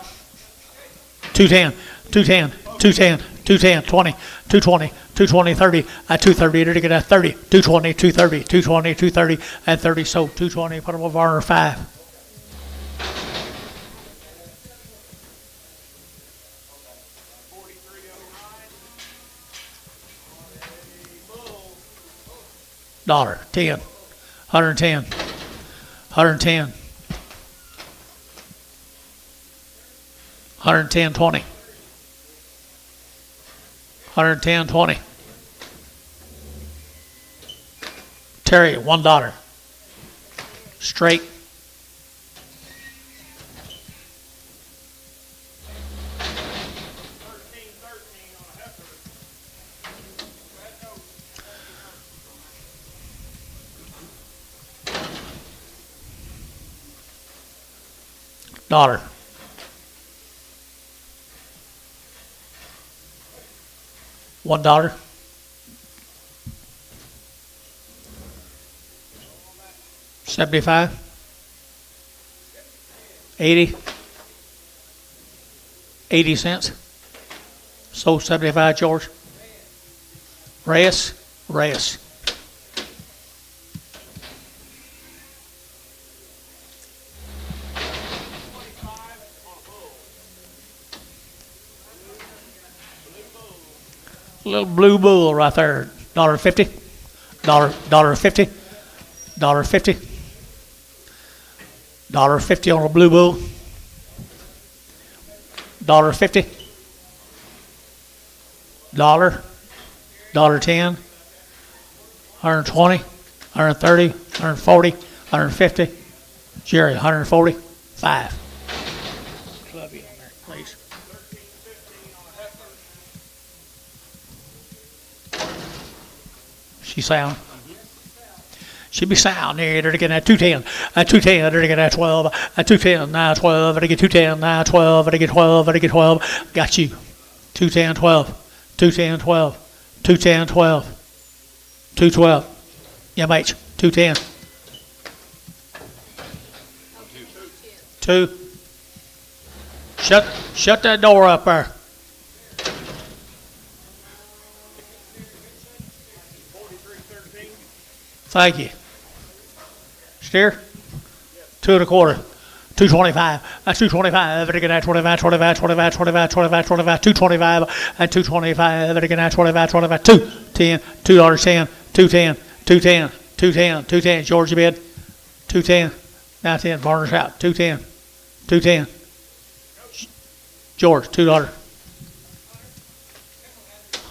210, 210, 210, 210, 20, 220, 220, 30, and 230, to get at 30, 220, 230, 220, 230, and 30, so 220, put them over on 5. Dollar, 10, 110, 110, 110, 20, 110, 20. Terry, $1. Straight. Dollar. $1. $75. 80. 80 cents. So 75, George. Reyes. Reyes. Little blue bull right there. $1.50. $1.50. $1.50. $1.50 on a blue bull. $1.50. $1.10. 120. 130. 140. 150. Jerry, 140. 5. Clubby on there, please. She sound. She be sound there. They're getting at 210. At 210, they're getting at 12. At 210, now 12. They get 210, now 12. They get 12. They get 12. Got you. 210, 12. 210, 12. 210, 12. 212. MH, 210. 2. Shut that door up there. Thank you. Steer? 2 1/4. 225. That's 225. They're getting at 25, 25, 25, 25, 25, 25, 225, and 225. They're getting at 25, 25, 210, $2.10, 210, 210, 210, 210. Georgia bid. 210. Now 10. Barner's out. 210. 210. George, $2.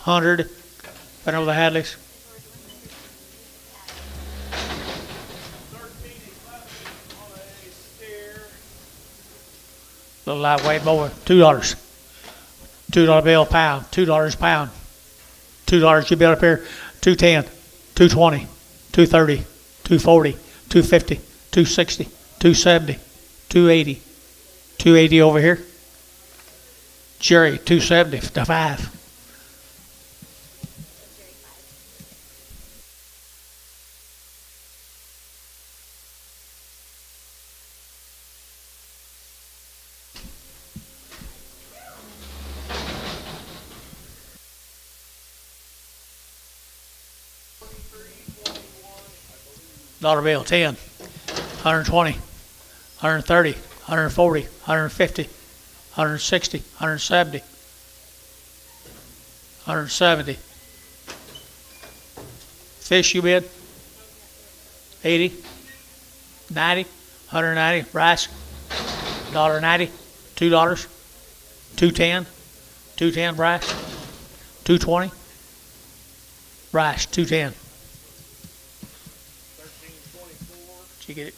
100. I know the Hadleys. Little lightweight mower, $2. $2 bill, pound. $2 pound. $2 you bid up here. 210, 220, 230, 240, 250, 260, 270, 280, 280 over here. Jerry, 270 to 5. Dollar bill, 10, 120, 130, 140, 150, 160, 170, 170. Fish you bid? 80, 90, 190. Rice, $1.90, $2, 210, 210 rice, 220. Rice, 210. Did you get it?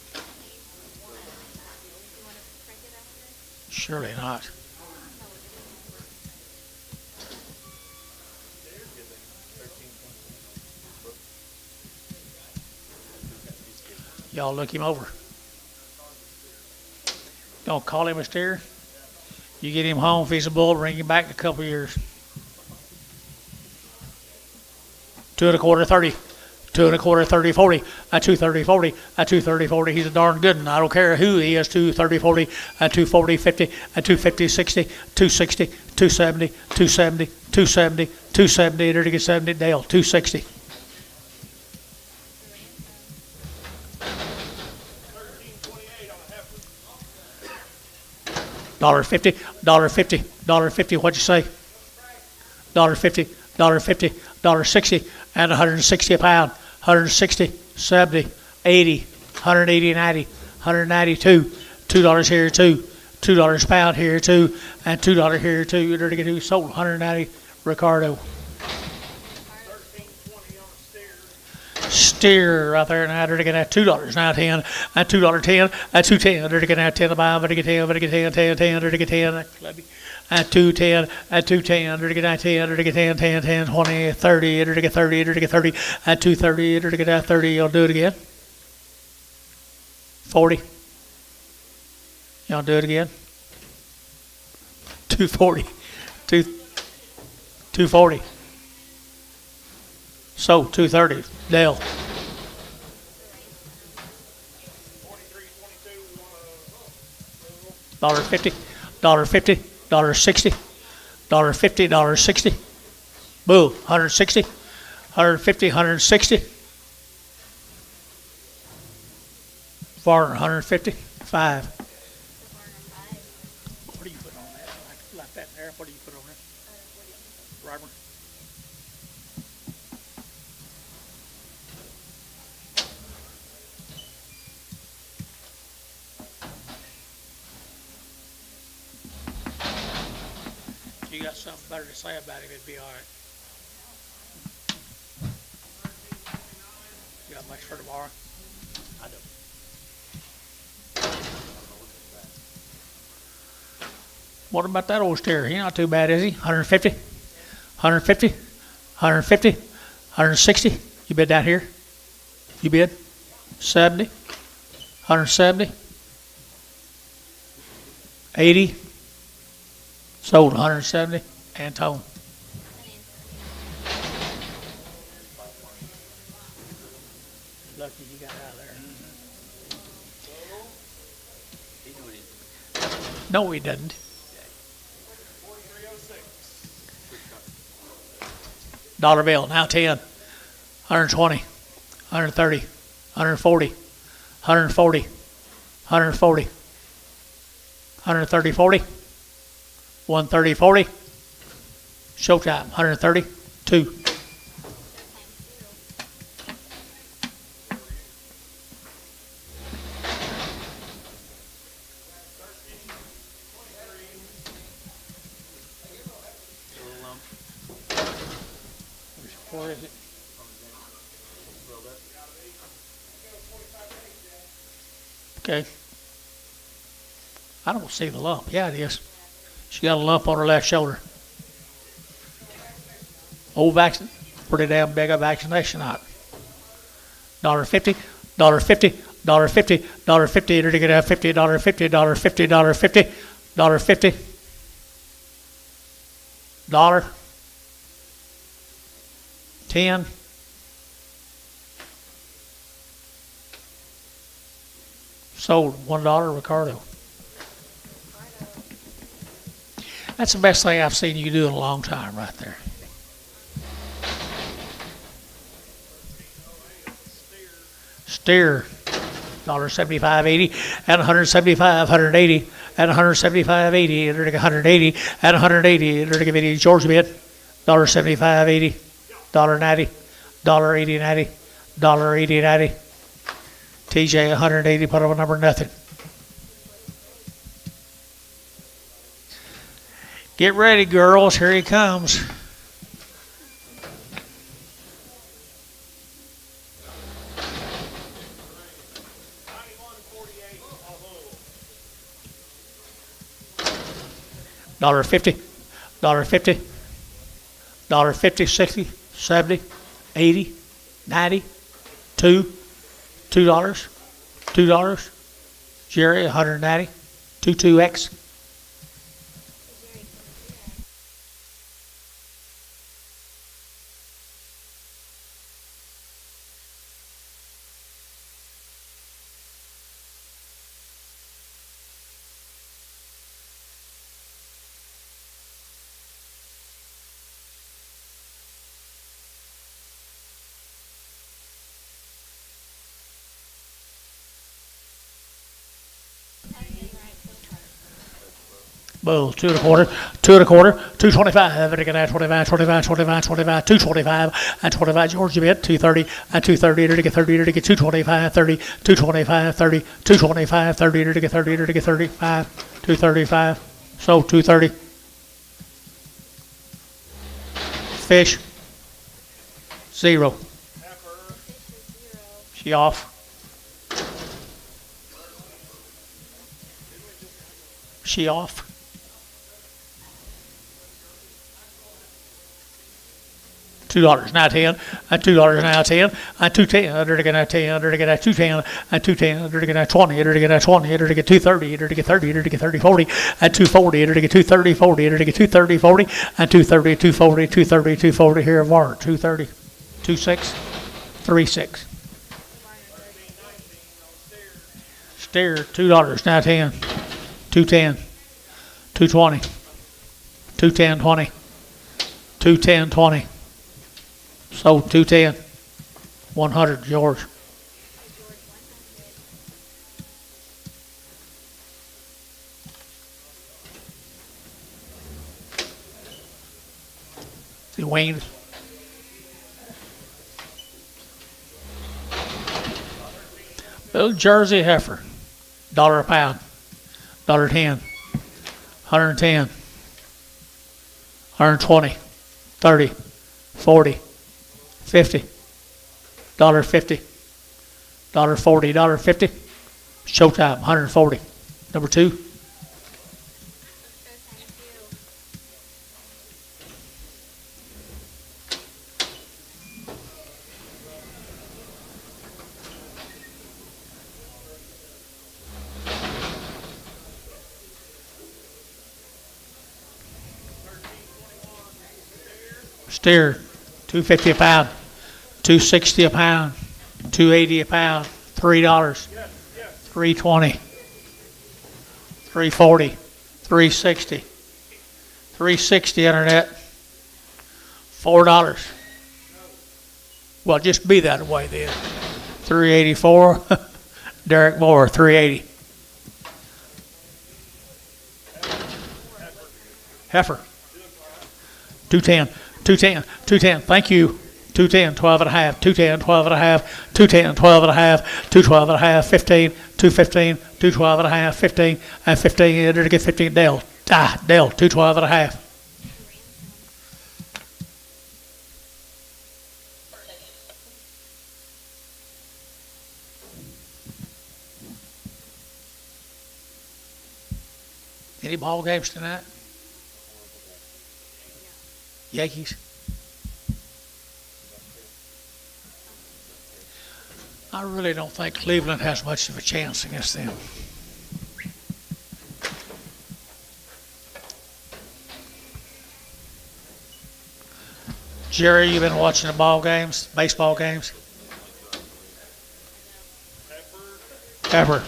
Surely not. Y'all look him over. Don't call him a steer. You get him home, if he's a bull, bring him back in a couple of years. 2 1/4, 30. 2 2 1/4, 30, 40, at 2 30, 40, at 2 30, 40. He's a darn good one. I don't care who he is. 2 30, 40, at 2 40, 50, at 2 50, 60, 260, 270, 270, 270, 270, there to get 70, Dale, 260. $1.50, $1.50, $1.50, what'd you say? $1.50, $1.50, $1.60, and 160 a pound. 160, 70, 80, 180, 90, 192, $2 here too, $2 a pound here too, and $2 here too. You're there to get who sold 190, Ricardo. Steer right there now. They're to get at $2 now, 10, at $2.10, at 2.10. They're to get at 10 a pound. They're to get 10, they're to get 10, 10, 10. They're to get 10. At 2.10, at 2.10. They're to get at 10. They're to get 10, 10, 10, 20, 30. They're to get 30. They're to get 30. At 2.30. They're to get at 30. You'll do it again. 40. Y'all do it again. 240. 240. So 230. Dale. $1.50, $1.50, $1.60, $1.50, $1.60. Boo, 160, 150, 160. Varner, 150, 5. What do you put on that? Like that there. What do you put on there? Robert. If you got something better to say about him, it'd be all right. You got much for tomorrow? I don't. What about that old steer? He's not too bad, is he? 150? 150? 150? 160? You bid that here? You bid? 70? 170? 80? Sold 170. Antone. Lucky you got out of there. No, he doesn't. Dollar bill, now 10, 120, 130, 140, 140, 140, 130, 40, 130, 40, showtime, 130, 2. Where is it? Okay. I don't see the lump. Yeah, it is. She got a lump on her left shoulder. Old vaccine. Pretty damn big a vaccination knot. $1.50, $1.50, $1.50, $1.50. They're to get $50, $50, $50, $50, $50, $1. 10. Sold $1, Ricardo. That's the best thing I've seen you do in a long time right there. Steer, $1.75.80 and 175, 180 and 175.80 and 180 and 180 and give Georgia bid $1.75.80, $1.90, $1.80.90, $1.80.90. TJ 180, put up a number nothing. Get ready, girls. Here he comes. $1.50, $1.50, $1.50, 60, 70, 80, 90, $2, $2, Jerry 190, 22X. Bull, 2 1/4, 2 1/4, 225, and again, 25, 25, 25, 25, 225, and 25, Georgia bit, 230, and 230, to get 30, to get 225, 30, 225, 30, 225, 30, to get 30, to get 35, 235, so 230. Fish, 0. She off. She off. $2 now 10, and $2 now 10, and 210, under to get a 10, under to get a 210, and 210, under to get a 20, under to get a 20, under to get 230, under to get 30, under to get 30, 40, and 240, under to get 230, 40, under to get 230, 40, and 230, 240, 230, 240 here of Warren, 230, 26, 36. Steer, $2 now 10, 210, 220, 210, 20, 210, 20. So 210, 100, George. See Wayne. Little Jersey heifer, $1 a pound, $1.10, 110, 120, 30, 40. 50, $1.50, $1.40, $1.50. Showtime, 140. Number 2. Steer, $2.50 a pound. 260 a pound, 280 a pound, $3, 320, 340, 360, 360 internet, $4. Well, just be that way then. 384, Derek Moore, 380. Heifer, 210, 210, 210, thank you. 210, 12 and a half, 210, 12 and a half, 210, 12 and a half, 212 and a half, 15, 215, 212 and a half, 15, and 15, enter to get 15, Dell, Dell, 212 and a half. Any ball games tonight? Yankees? I really don't think Cleveland has much of a chance against them. Jerry, you been watching the ball games, baseball games? Pepper,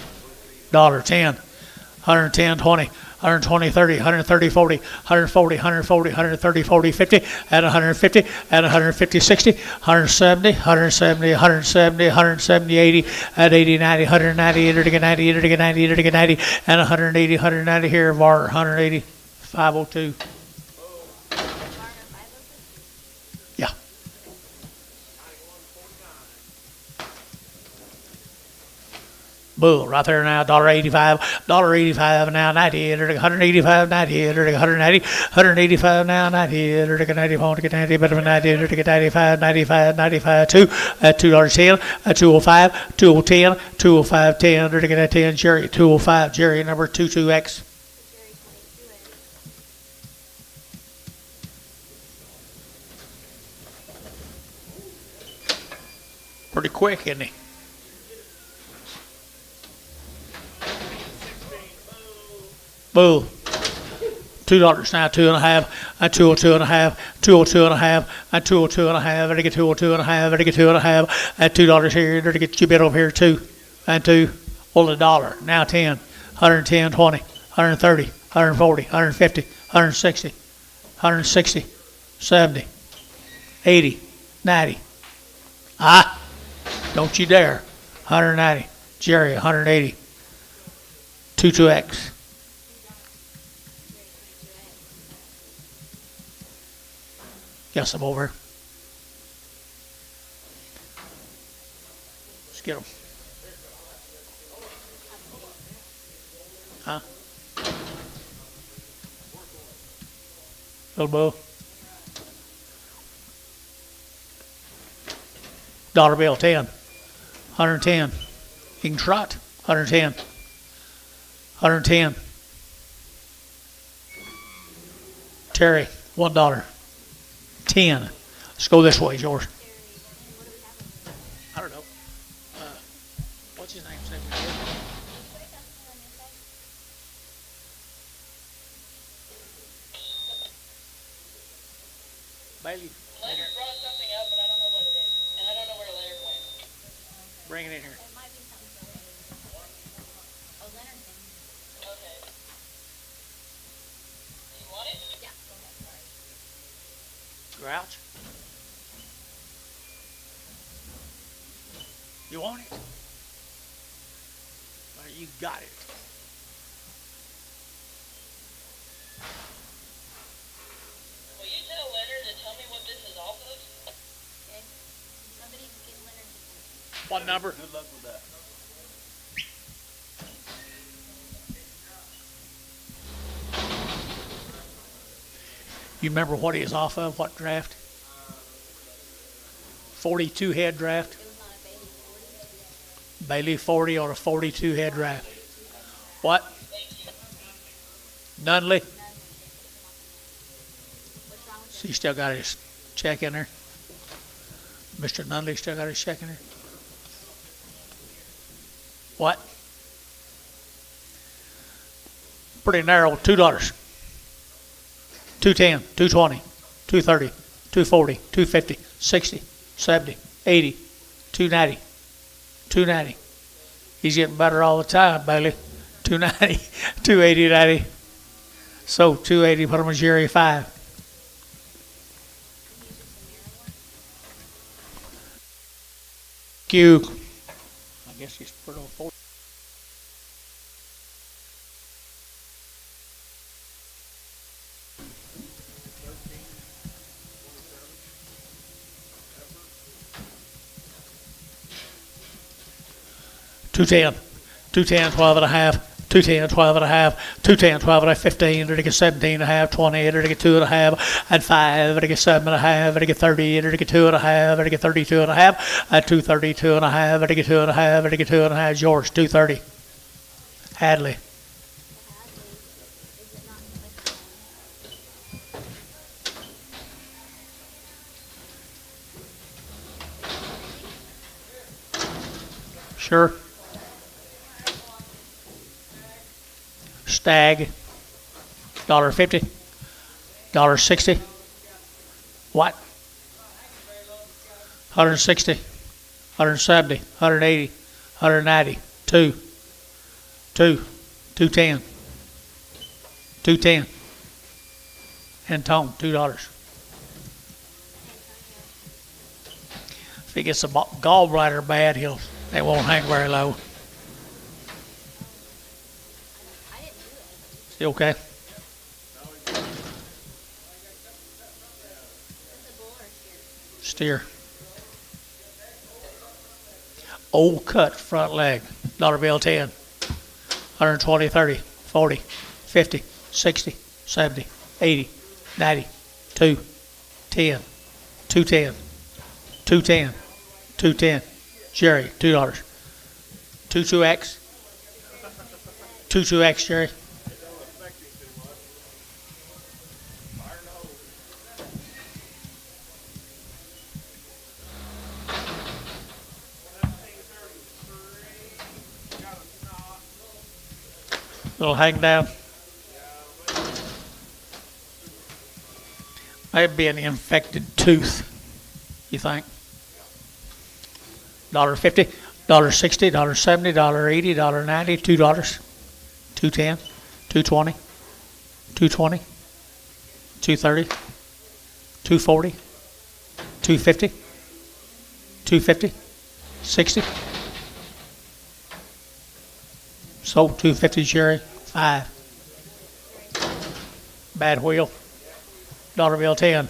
$1.10, 110, 20. 120, 30, 130, 40, 140, 140, 130, 40, 50, and 150, and 150, 60, 170, 170, 170, 170, 80, and 80, 90, 190, enter to get 90, enter to get 90, enter to get 90, and 180, 190 here, VAR, 180, 502. Yeah. Bull right there now, $1.85 now, 90, 185, 90, 190, 185 now, 90, 90, 90, better than 90, 95, 95, 95, 2, at $2.10, at 205, 210, 205, 10, 10, Jerry, 205, Jerry, number 22X. Pretty quick, isn't he? Bull. $2 now, 2.5, and 202.5, 202.5, and 202.5, ready to get 202.5, ready to get 2.5, at $2 here, ready to get you bit over here, 2, and 2, well, $1, now 10, 110, 20, 130, 140, 150, 160, 160, 70, 80, 90. Don't you dare. 190, Jerry, 180, 22X. Got some over here. Let's get them. Huh? Little bow. Dollar bill, 10. 110. You can trot. 110. 110. Terry, $1. 10. Let's go this way, George. I don't know. What's his name? Bailey, Leonard brought something up, but I don't know what it is. And I don't know where Leonard went. bring it in here. It might be something related. Oh, Leonard thing. Okay. Do you want it? Yeah, go ahead, sorry. Grouch. You want it? All right, you got it. Will you tell Leonard to tell me what this is off of? Okay. Somebody give Leonard his What number? Good luck with that. You remember what he is off of? What draft? 42 head draft. It was on a Bailey 40. Bailey 40 on a 42 head draft. What? Nunley. What's wrong with So he still got his check in there. Mr. Nunley still got his check in there. What? Pretty narrow, $2. 210, 220, 230, 240, 250, 60, 70, 80, 290, 290. He's getting better all the time, Bailey. 290, 280, 90. So 280, put him on Jerry 5. Q. I guess he's put on 4. $210, 12 and a half, 210, 12 and a half, 210, 12 and a half, 15, and I get 17 and a half, 20, and I get 2 and a half, and 5, and I get 7 and a half, and I get 30, and I get 2 and a half, and I get 32 and a half, and 232 and a half, and I get 2 and a half, and I get 2 and a half. Yours, 230. Hadley. is it not like Sure. Stag. $1.50. $1.60. What? 160. 170. 180. 190. 2. 210. 210. And Tone, $2. If he gets a gallbladder bad, they won't hang very low. I didn't do it. Still okay? Is it bull or steer? Steer. Old cut front leg. Dollar bill 10. 120, 30, 40, 50, 60, 70, 80, 90, 2, 10, 210, 210, 210. Jerry, $2. 22X. 22X, Jerry. Little hang down. Might be an infected tooth, you think? $1.50, $1.60, $1.70, $1.80, $1.90, $2, $2.10, $2.20, $2.20, $2.30, $2.40, $2.50, $2.50, $60. So $2.50, Jerry, 5. Bad wheel. Dollar bill 10.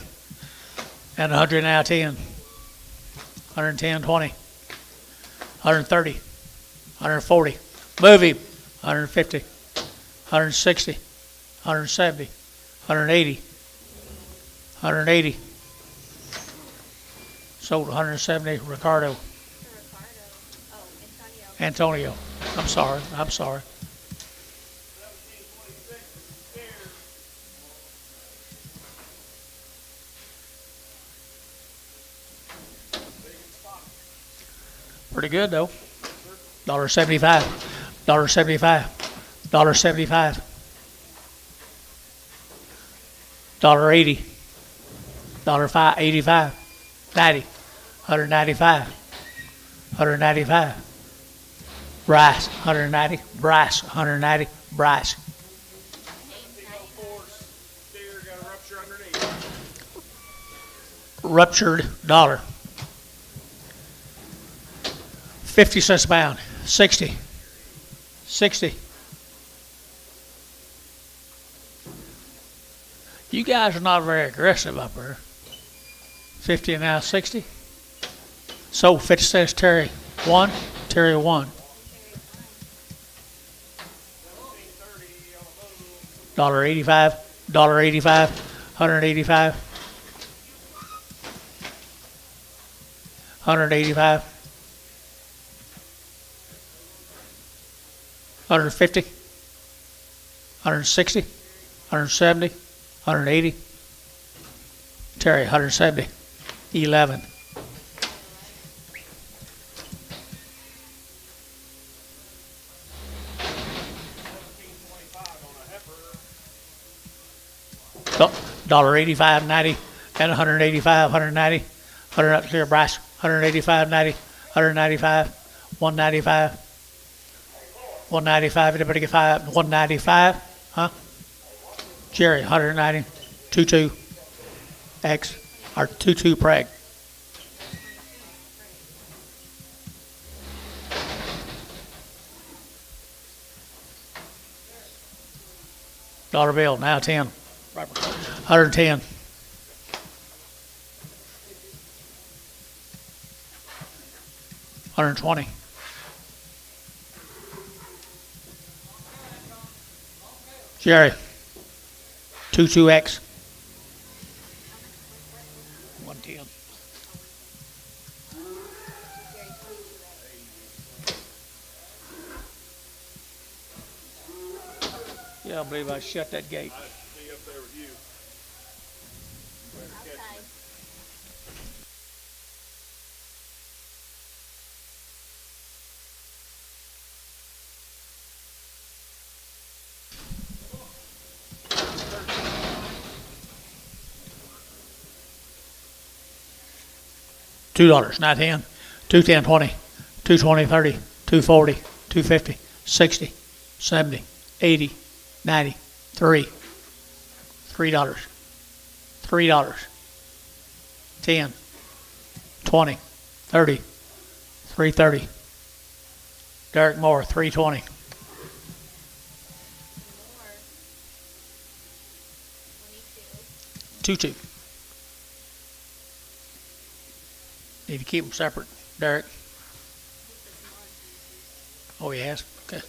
And 100 now, 10. 110, 20. 130. 140. Move him. 150. 160. 170. 180. 180. Sold 170. Ricardo. Antonio. I'm sorry. Pretty good though. $1.75. $1.75. $1.75. $1.80. $1.85. 90. 195. 195. Bryce, 190. Bryce, 190. Bryce. Steer got a rupture underneath. Ruptured dollar. 50 cents a pound. 60. 60. You guys are not very aggressive up there. 50 and now 60. So 50 cents Terry 1. Terry 1. $1.85. $1.85. 185. 185. 150. 160. 170. 180. Terry, 170. 11. $1.85, 90, and 185, 190, 100 up here, Bryce, 185, 90, 195, 195, 195, everybody get 5, 195, huh? Jerry, 190, 22, X, or 22 Prague. Dollar bill, now 10. 110. 120. Jerry. 22X. 110. Yeah, I believe I shut that gate. Be up there with you. $2, not 10. 210, 20. 220, 30. 240, 250, 60, 70, 80, 90, 3. $3. $3. 10, 20, 30, 330. Derek Moore, 320. Two. Need to keep them separate, Derek. Oh, he has? Okay.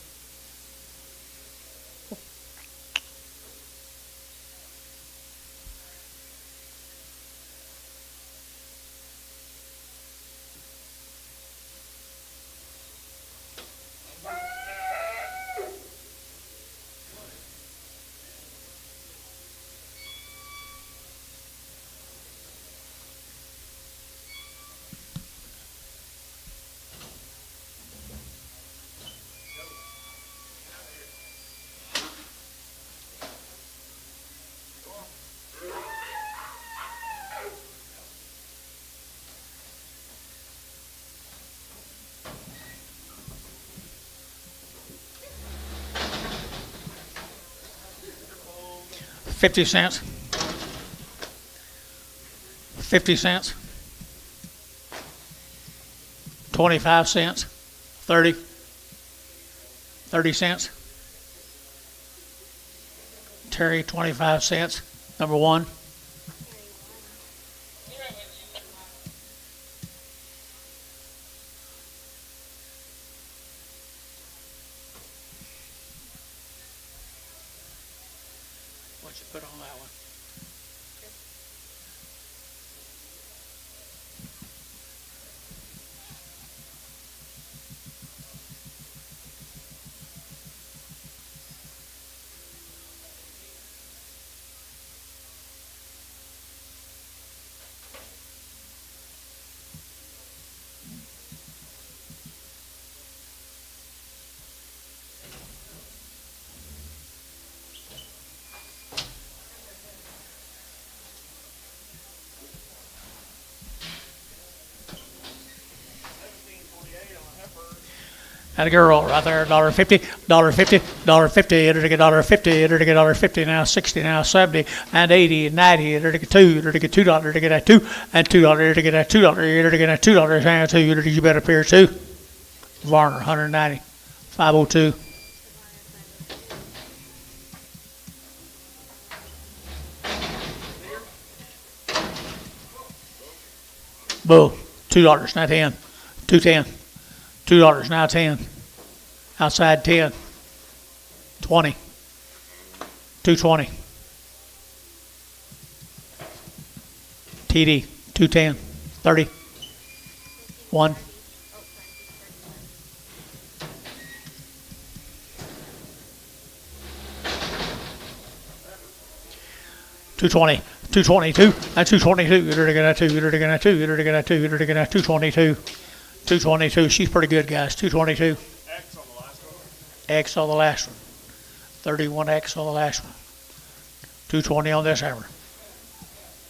$0.50. 50 cents. 25 cents. 30. 30 cents. Terry, 25 cents. Number one. much you put on that one. And a girl right there, $1.50, $1.50, $1.50, enter to get $1.50, enter to get $1.50, now 60, now 70, and 80, and 90, enter to get $2, enter to get $2, enter to get that $2, and $2, enter to get that $2, enter to get that $2, and $2, enter to you better appear $2. Varner, 190, 502. Bull, $2, now 10, 210. $2, now 10. Outside 10. 20. 220. TD, 210. 30. 1. $220. 222. And 222. You're to get that 2. You're to get that 2. You're to get that 2. You're to get that 222. 222. She's pretty good, guys. 222. X on the last one. X on the last one. 31X on the last one. 220 on this hammer.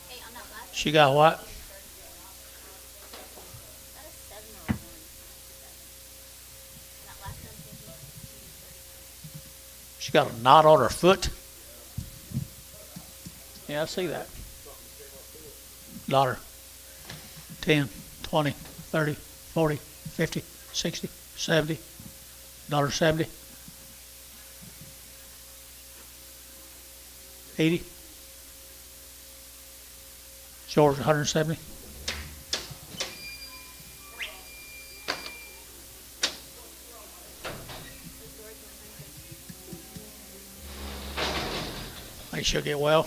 Hey, on that last She got what? that is 7 or 1. That last one, She got a knot on her foot. Yeah, I see that. Daughter. 10, 20, 30, 40, 50, 60, 70. Daughter 70. 80. George 170. I think she'll get well.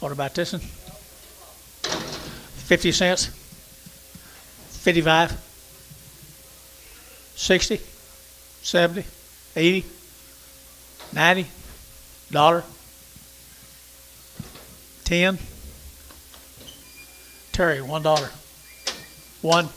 What about this one? 50 cents. 55. 60. 70. 80. 90. $1. 10. Terry, $1. 1.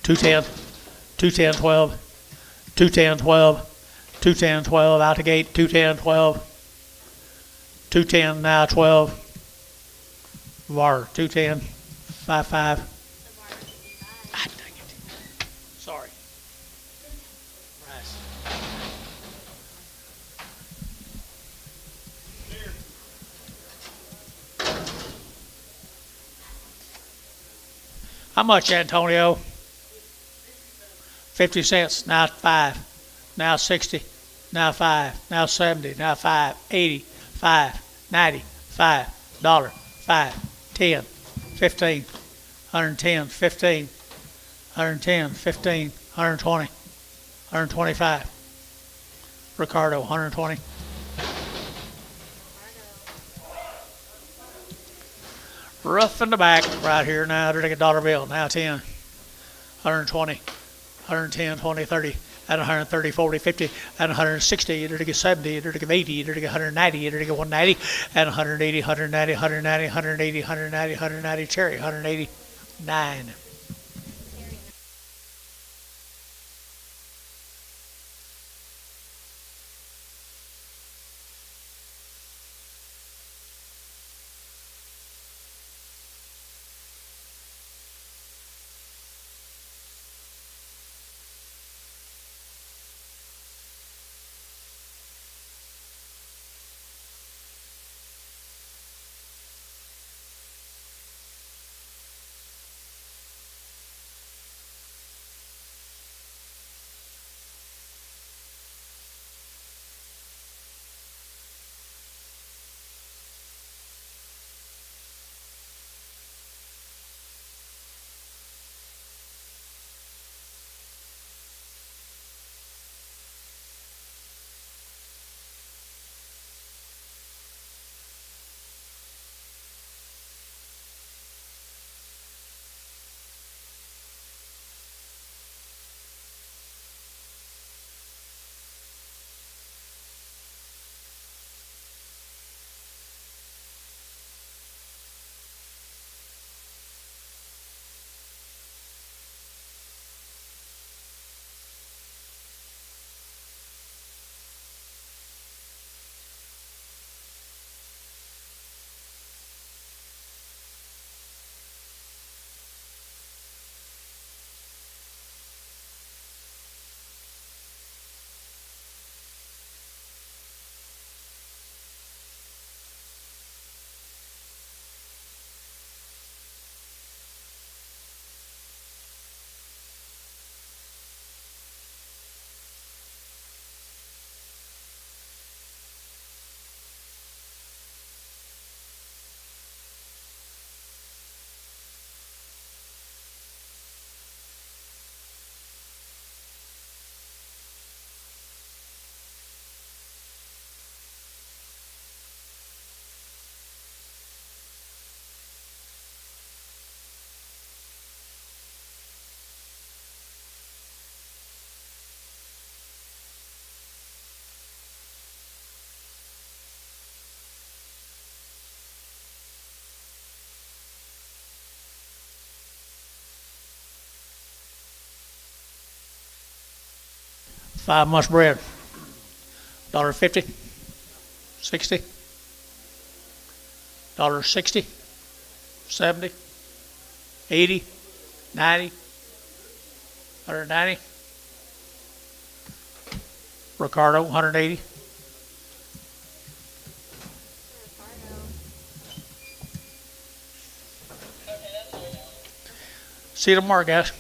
$210. 210, 12. 210, 12. 210, 12. Out the gate. 210, 12. 210, now 12. VAR, 210. 55. Ah, dang it. Sorry. Nice. How much, Antonio? 50 cents, now 5, now 60, now 5, now 70, now 5, 80, 5, 90, $5, 5, 10, 15, 110, 15, 110, 15, 120, 125. Ricardo, 120. Rough in the back right here now, to take a dollar bill, now 10, 120. 110, 20, 30, and 130, 40, 50, and 160, you're to get 70, you're to get 80, you're to get 190, you're to get 190, and 180, 190, 190, 180, 190, 190, cherry, 189. 5 months bred. $1.50, $60, $60, $70, $80, $90, $190. Ricardo, $180. See you tomorrow, guys.